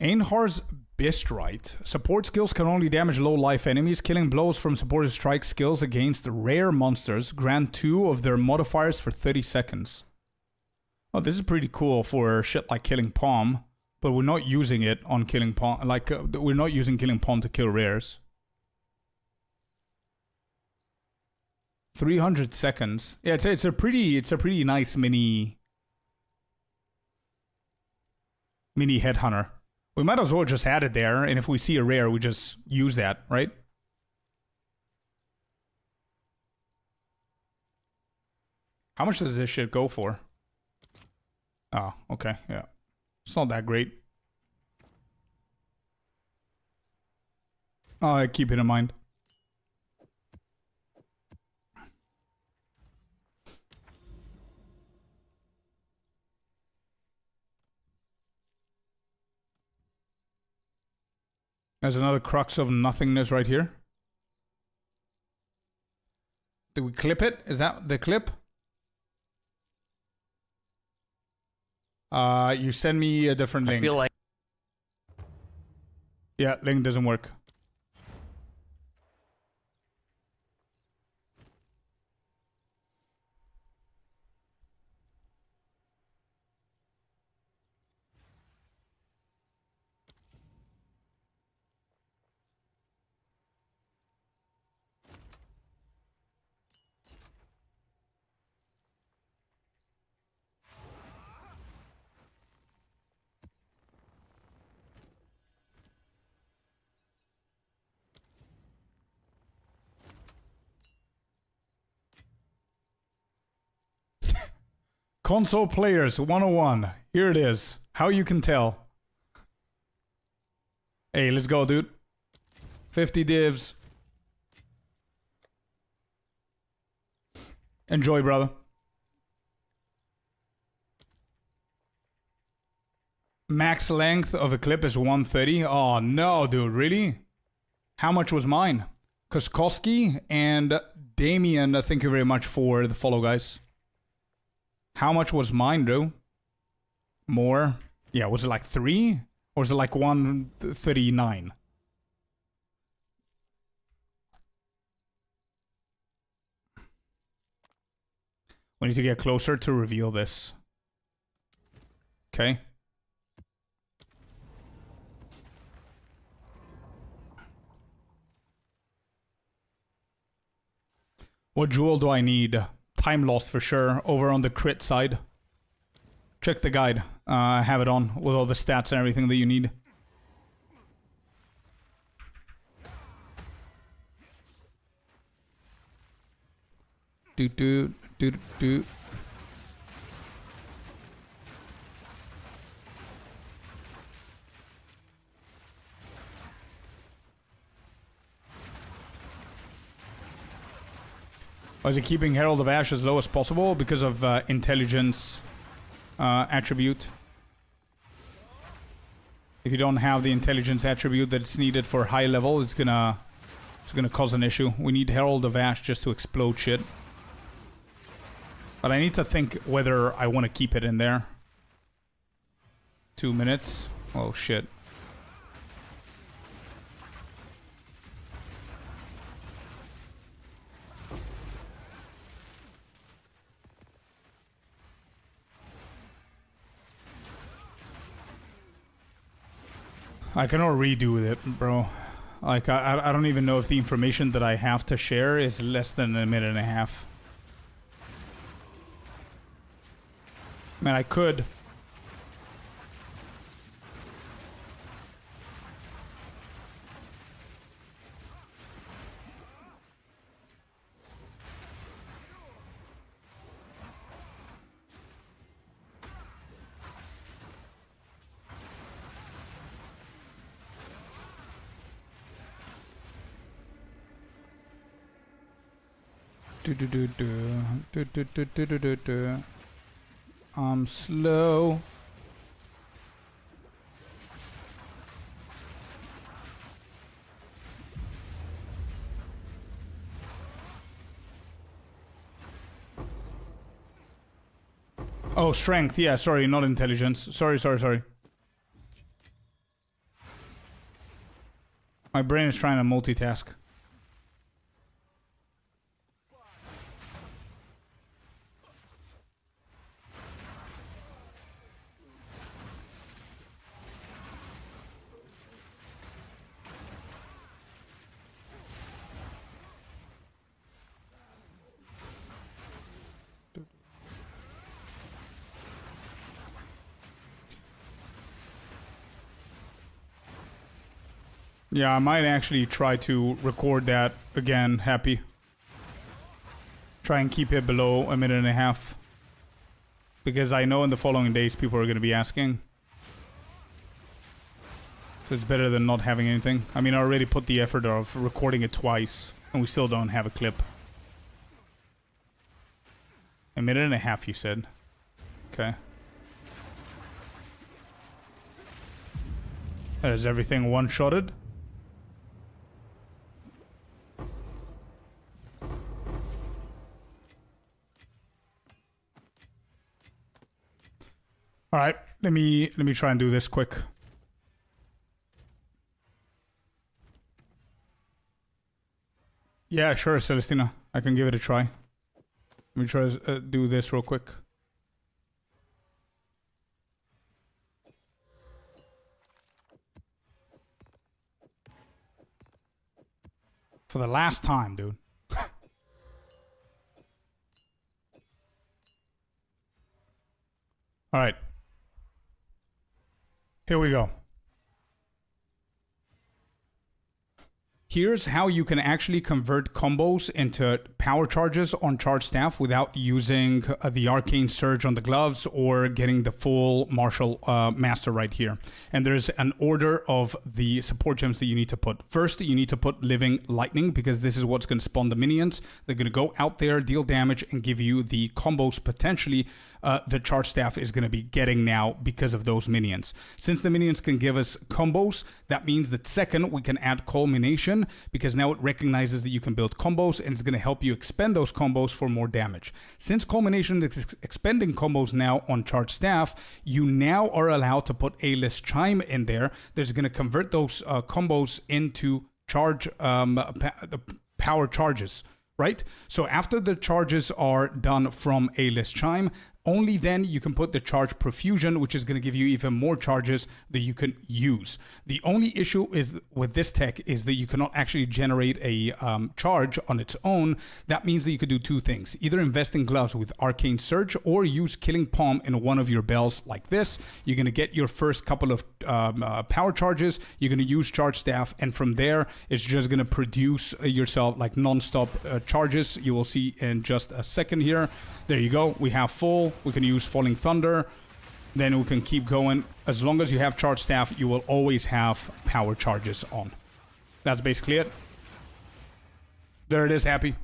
Einhar's Bistrite. Support skills can only damage low life enemies. Killing blows from supported strike skills against rare monsters grant 2 of their modifiers for 30 seconds. Oh, this is pretty cool for shit like killing Palm. But we're not using it on killing Palm. Like, we're not using killing Palm to kill rares. 300 seconds. Yeah, it's a pretty nice mini headhunter. We might as well just add it there, and if we see a rare, we just use that, right? How much does this shit go for? Oh, okay, yeah. It's not that great. Oh, I keep it in mind. There's another crux of nothingness right here. Did we clip it? Is that the clip? You send me a different link. I feel like... Yeah, link doesn't work. Console players 101. Here it is. How you can tell. Hey, let's go, dude. 50 divs. Enjoy, brother. Max length of a clip is 130. Oh, no, dude. Really? How much was mine? Koskoski and Damien, thank you very much for the follow, guys. How much was mine, dude? More? Yeah, was it like 3? Or was it like 139? We need to get closer to reveal this. Okay. What jewel do I need? Time lost for sure. Over on the crit side. Check the guide. I have it on with all the stats and everything that you need. Do. Is it keeping Herald of Ash as low as possible because of intelligence attribute? If you don't have the intelligence attribute that's needed for high level, it's gonna cause an issue. We need Herald of Ash just to explode shit. But I need to think whether I want to keep it in there. 2 minutes. Oh shit. I cannot redo it, bro. Like, I don't even know if the information that I have to share is less than a minute and a half. Man, I could. I'm slow. Oh, strength. Yeah, sorry, not intelligence. Sorry. My brain is trying to multitask. Yeah, I might actually try to record that again, Happy. Try and keep it below a minute and a half. Because I know in the following days people are going to be asking. So it's better than not having anything. I mean, I already put the effort of recording it twice, and we still don't have a clip. A minute and a half, you said. Okay. Is everything one-shotted? All right, let me try and do this quick. Yeah, sure, Celestina. I can give it a try. Let me try to do this real quick. For the last time, dude. All right. Here we go. Here's how you can actually convert combos into power charges on charge staff without using the arcane surge on the gloves or getting the full martial master right here. And there's an order of the support gems that you need to put. First, you need to put living lightning because this is what's going to spawn the minions. They're going to go out there, deal damage, and give you the combos potentially the charge staff is going to be getting now because of those minions. Since the minions can give us combos, that means that second, we can add culmination because now it recognizes that you can build combos and it's going to help you expend those combos for more damage. Since culmination is expending combos now on charge staff, you now are allowed to put A-list chime in there. That's going to convert those combos into charge power charges, right? So after the charges are done from A-list chime, only then you can put the charge profusion, which is going to give you even more charges that you can use. The only issue is with this tech is that you cannot actually generate a charge on its own. That means that you could do two things. Either invest in gloves with arcane surge or use killing palm in one of your bells like this. You're going to get your first couple of power charges. You're going to use charge staff. And from there, it's just going to produce yourself like non-stop charges. You will see in just a second here. There you go. We have full. We can use falling thunder. Then we can keep going. As long as you have charge staff, you will always have power charges on. That's basically it. There it is, happy.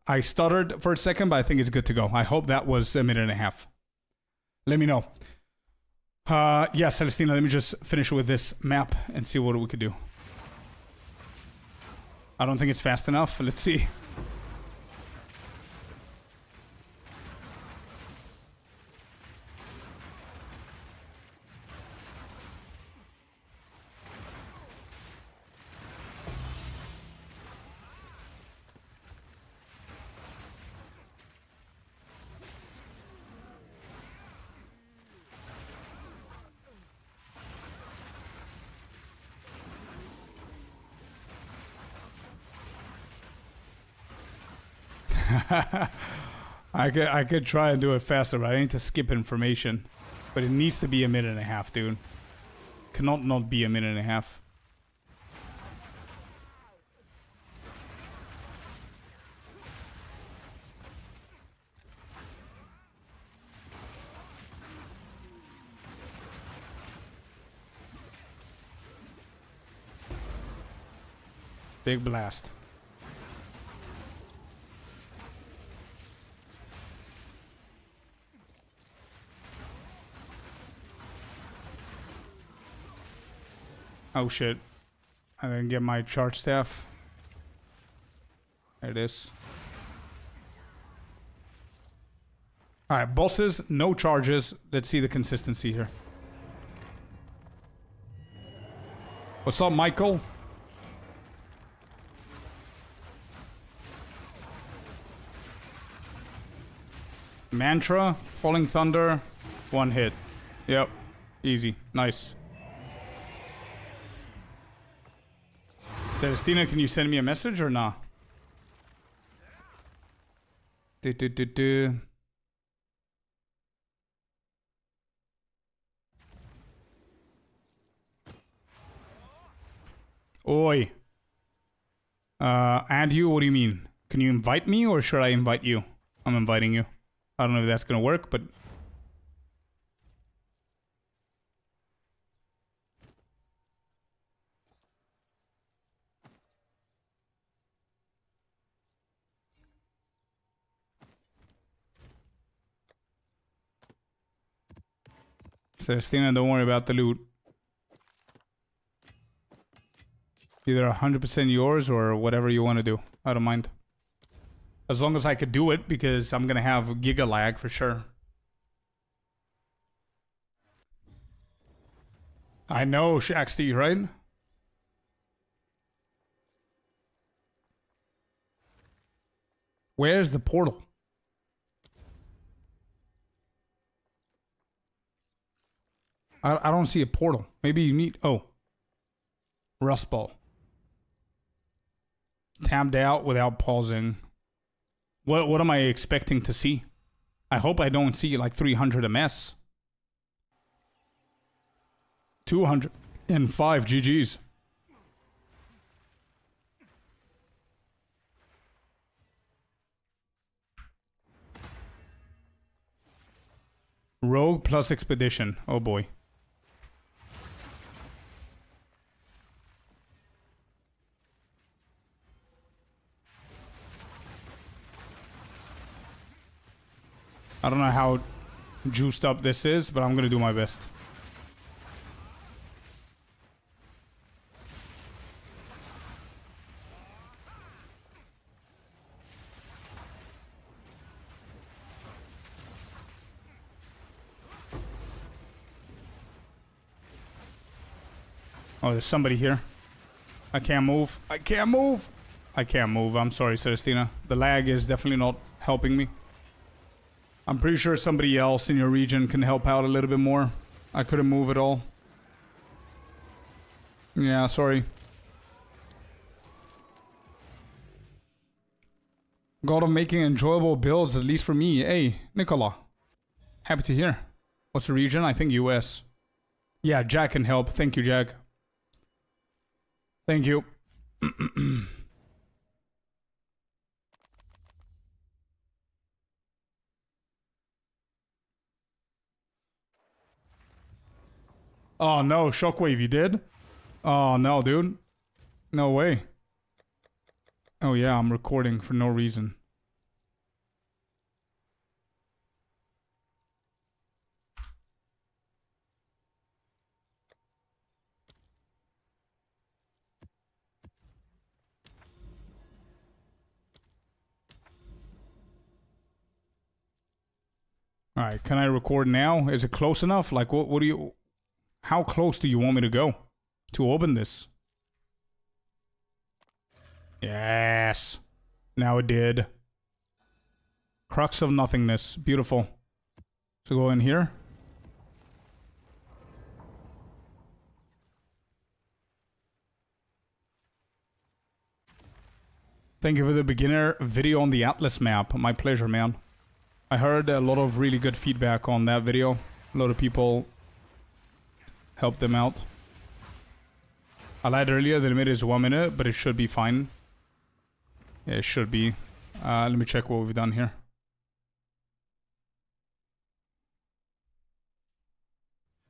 I stuttered for a second, but I think it's good to go. I hope that was a minute and a half. Let me know. Yeah, Celestina, let me just finish with this map and see what we could do. I don't think it's fast enough. Let's see. I could try and do it faster, but I need to skip information. But it needs to be a minute and a half, dude. Cannot not be a minute and a half. Big blast. Oh shit. I didn't get my charge staff. There it is. Alright, bosses, no charges. Let's see the consistency here. What's up, Michael? Mantra, Falling Thunder, one hit. Yep, easy, nice. Celestina, can you send me a message or not? Oi. Add you? What do you mean? Can you invite me or should I invite you? I'm inviting you. I don't know if that's gonna work, but... Celestina, don't worry about the loot. Either 100% yours or whatever you want to do. I don't mind. As long as I could do it, because I'm gonna have giga lag for sure. I know, Shaxty, right? Where's the portal? I don't see a portal. Maybe you need... Oh. Rust Ball. Tabbed out without pausing. What am I expecting to see? I hope I don't see like 300 MS. 205 GG's. Rogue plus expedition. Oh boy. I don't know how juiced up this is, but I'm gonna do my best. Oh, there's somebody here. I can't move. I can't move. I can't move. I'm sorry, Celestina. The lag is definitely not helping me. I'm pretty sure somebody else in your region can help out a little bit more. I couldn't move at all. Yeah, sorry. God of making enjoyable builds, at least for me. Hey, Nicola. Happy to hear. What's the region? I think US. Yeah, Jack can help. Thank you, Jack. Thank you. Oh no, Shockwave, you did? Oh no, dude. No way. Oh yeah, I'm recording for no reason. Alright, can I record now? Is it close enough? Like, what do you... How close do you want me to go to open this? Yes. Now it did. Crux of nothingness. Beautiful. So go in here. Thank you for the beginner video on the Atlas map. My pleasure, man. I heard a lot of really good feedback on that video. A lot of people helped them out. I lied earlier, the limit is 1 minute, but it should be fine. Yeah, it should be. Let me check what we've done here.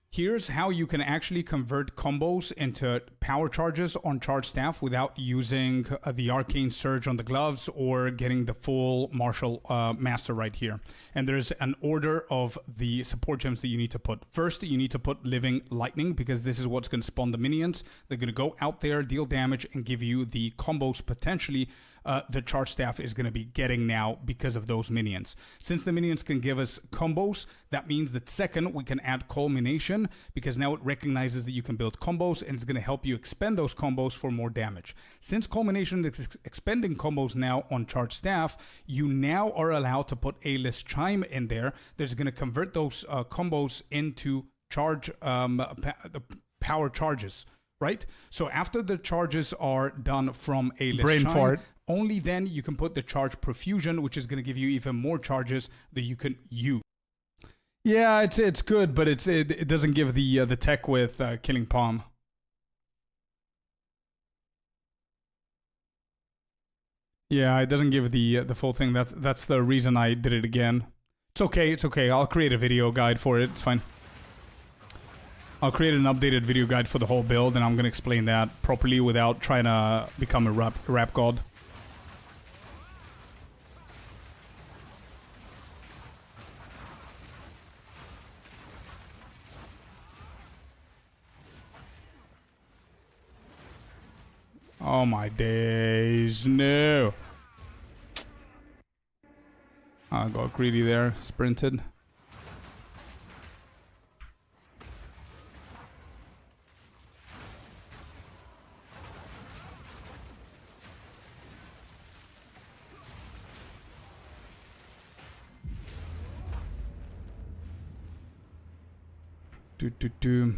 Here's how you can actually convert combos into power charges on charge staff without using the arcane surge on the gloves or getting the full martial master right here. And there's an order of the support gems that you need to put. First, you need to put living lightning because this is what's going to spawn the minions. They're going to go out there, deal damage, and give you the combos potentially the charge staff is going to be getting now because of those minions. Since the minions can give us combos, that means that second we can add culmination because now it recognizes that you can build combos and it's going to help you expend those combos for more damage. Since culmination is expending combos now on charge staff, you now are allowed to put A-list chime in there. That's going to convert those combos into charge the power charges. Right? So after the charges are done from A-list Brain chime, fart. only then you can put the charge profusion, which is going to give you even more charges that you can use. Yeah, it's good, but it doesn't give the tech with killing palm. Yeah, it doesn't give the full thing. That's the reason I did it again. It's okay. It's okay. I'll create a video guide for it. It's fine. I'll create an updated video guide for the whole build, and I'm going to explain that properly without trying to become a rap god. Oh my days, no. I got greedy there, sprinted. Do.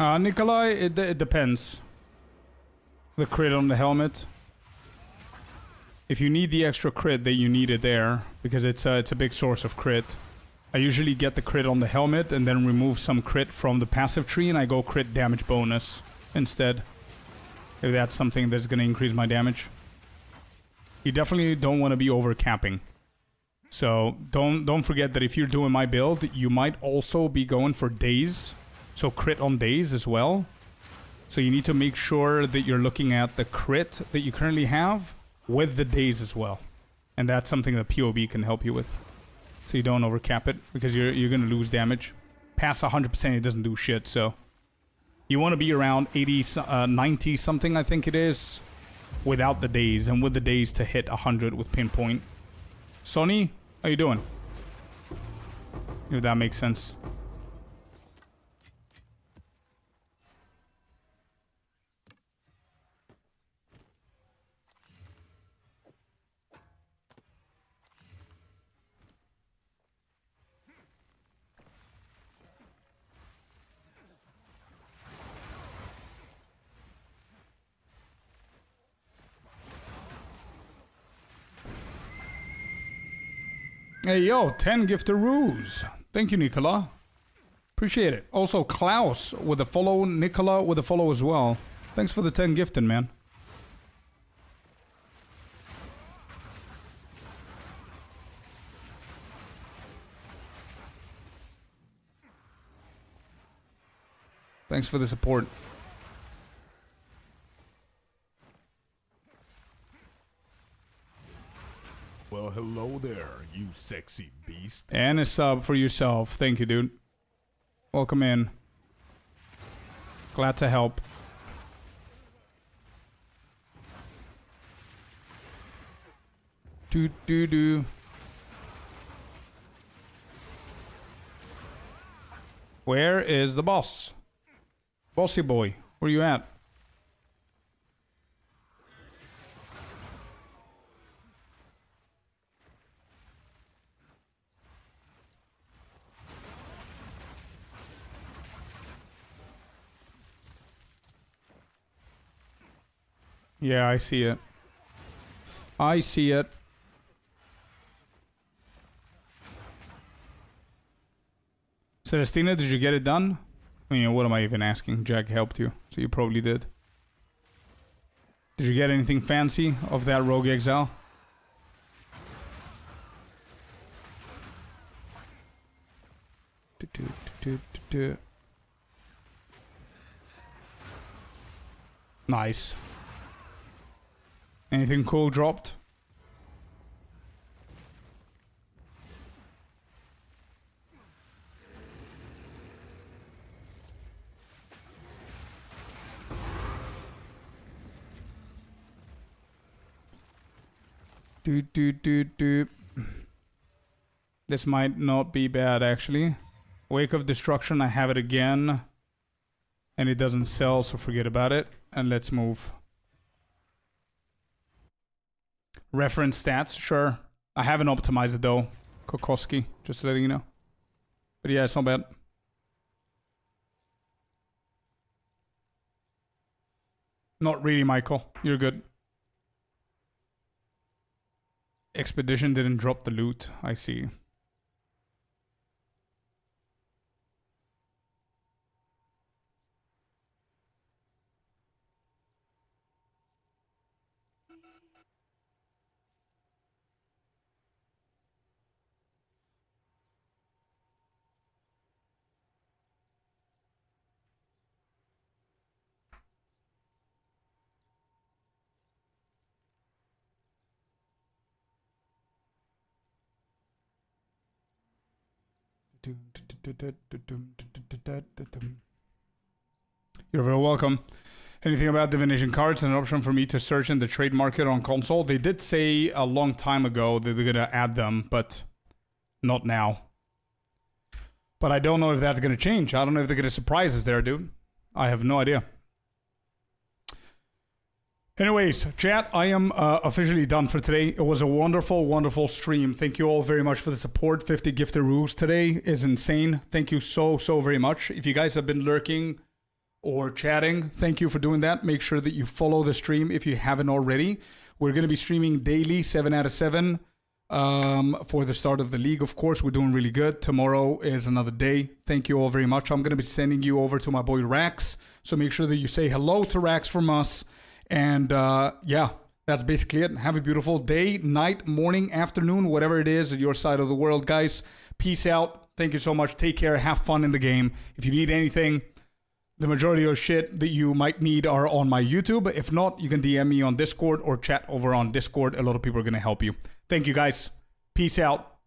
Nikolai, it depends. The crit on the helmet. If you need the extra crit, then you need it there, because it's a big source of crit. I usually get the crit on the helmet and then remove some crit from the passive tree, and I go crit damage bonus instead. If that's something that's going to increase my damage. You definitely don't want to be over capping. So don't forget that if you're doing my build, you might also be going for days. So crit on days as well. So you need to make sure that you're looking at the crit that you currently have with the days as well. And that's something that POB can help you with. So you don't overcap it, because you're going to lose damage. Past 100% it doesn't do shit, so... You want to be around 80, 90 something, I think it is, without the days, and with the days to hit 100 with pinpoint. Sonny, how you doing? If that makes sense. Hey, yo, 10 giftaroos. Thank you, Nicola. Appreciate it. Also, Klaus with a follow. Nicola with a follow as well. Thanks for the 10 gifting, man. Thanks for the support. Well, hello there, you sexy beast. And a sub for yourself. Thank you, dude. Welcome in. Glad to help. Do. Where is the boss? Bossy boy, where you at? Yeah, I see it. I see it. Celestina, did you get it done? I mean, what am I even asking? Jack helped you, so you probably did. Did you get anything fancy of that Rogue Exile? Nice. Anything cool dropped? Do. This might not be bad, actually. Wake of Destruction, I have it again. And it doesn't sell, so forget about it. And let's move. Reference stats, sure. I haven't optimized it though. Kokoski, just letting you know. But yeah, it's not bad. Not really, Michael. You're good. Expedition didn't drop the loot. I see. You're very welcome. Anything about divination cards? An option for me to search in the trade market on console? They did say a long time ago that they're gonna add them, but not now. But I don't know if that's gonna change. I don't know if they're gonna surprise us there, dude. I have no idea. Anyways, chat, I am officially done for today. It was a wonderful, wonderful stream. Thank you all very much for the support. 50 gifted rules today is insane. Thank you so very much. If you guys have been lurking or chatting, thank you for doing that. Make sure that you follow the stream if you haven't already. We're going to be streaming daily, 7 out of 7, for the start of the league. Of course, we're doing really good. Tomorrow is another day. Thank you all very much. I'm going to be sending you over to my boy Rax. So make sure that you say hello to Rax from us. And yeah, that's basically it. Have a beautiful day, night, morning, afternoon, whatever it is at your side of the world, guys. Peace out. Thank you so much. Take care. Have fun in the game. If you need anything, the majority of shit that you might need are on my YouTube. If not, you can DM me on Discord or chat over on Discord. A lot of people are going to help you. Thank you, guys. Peace out.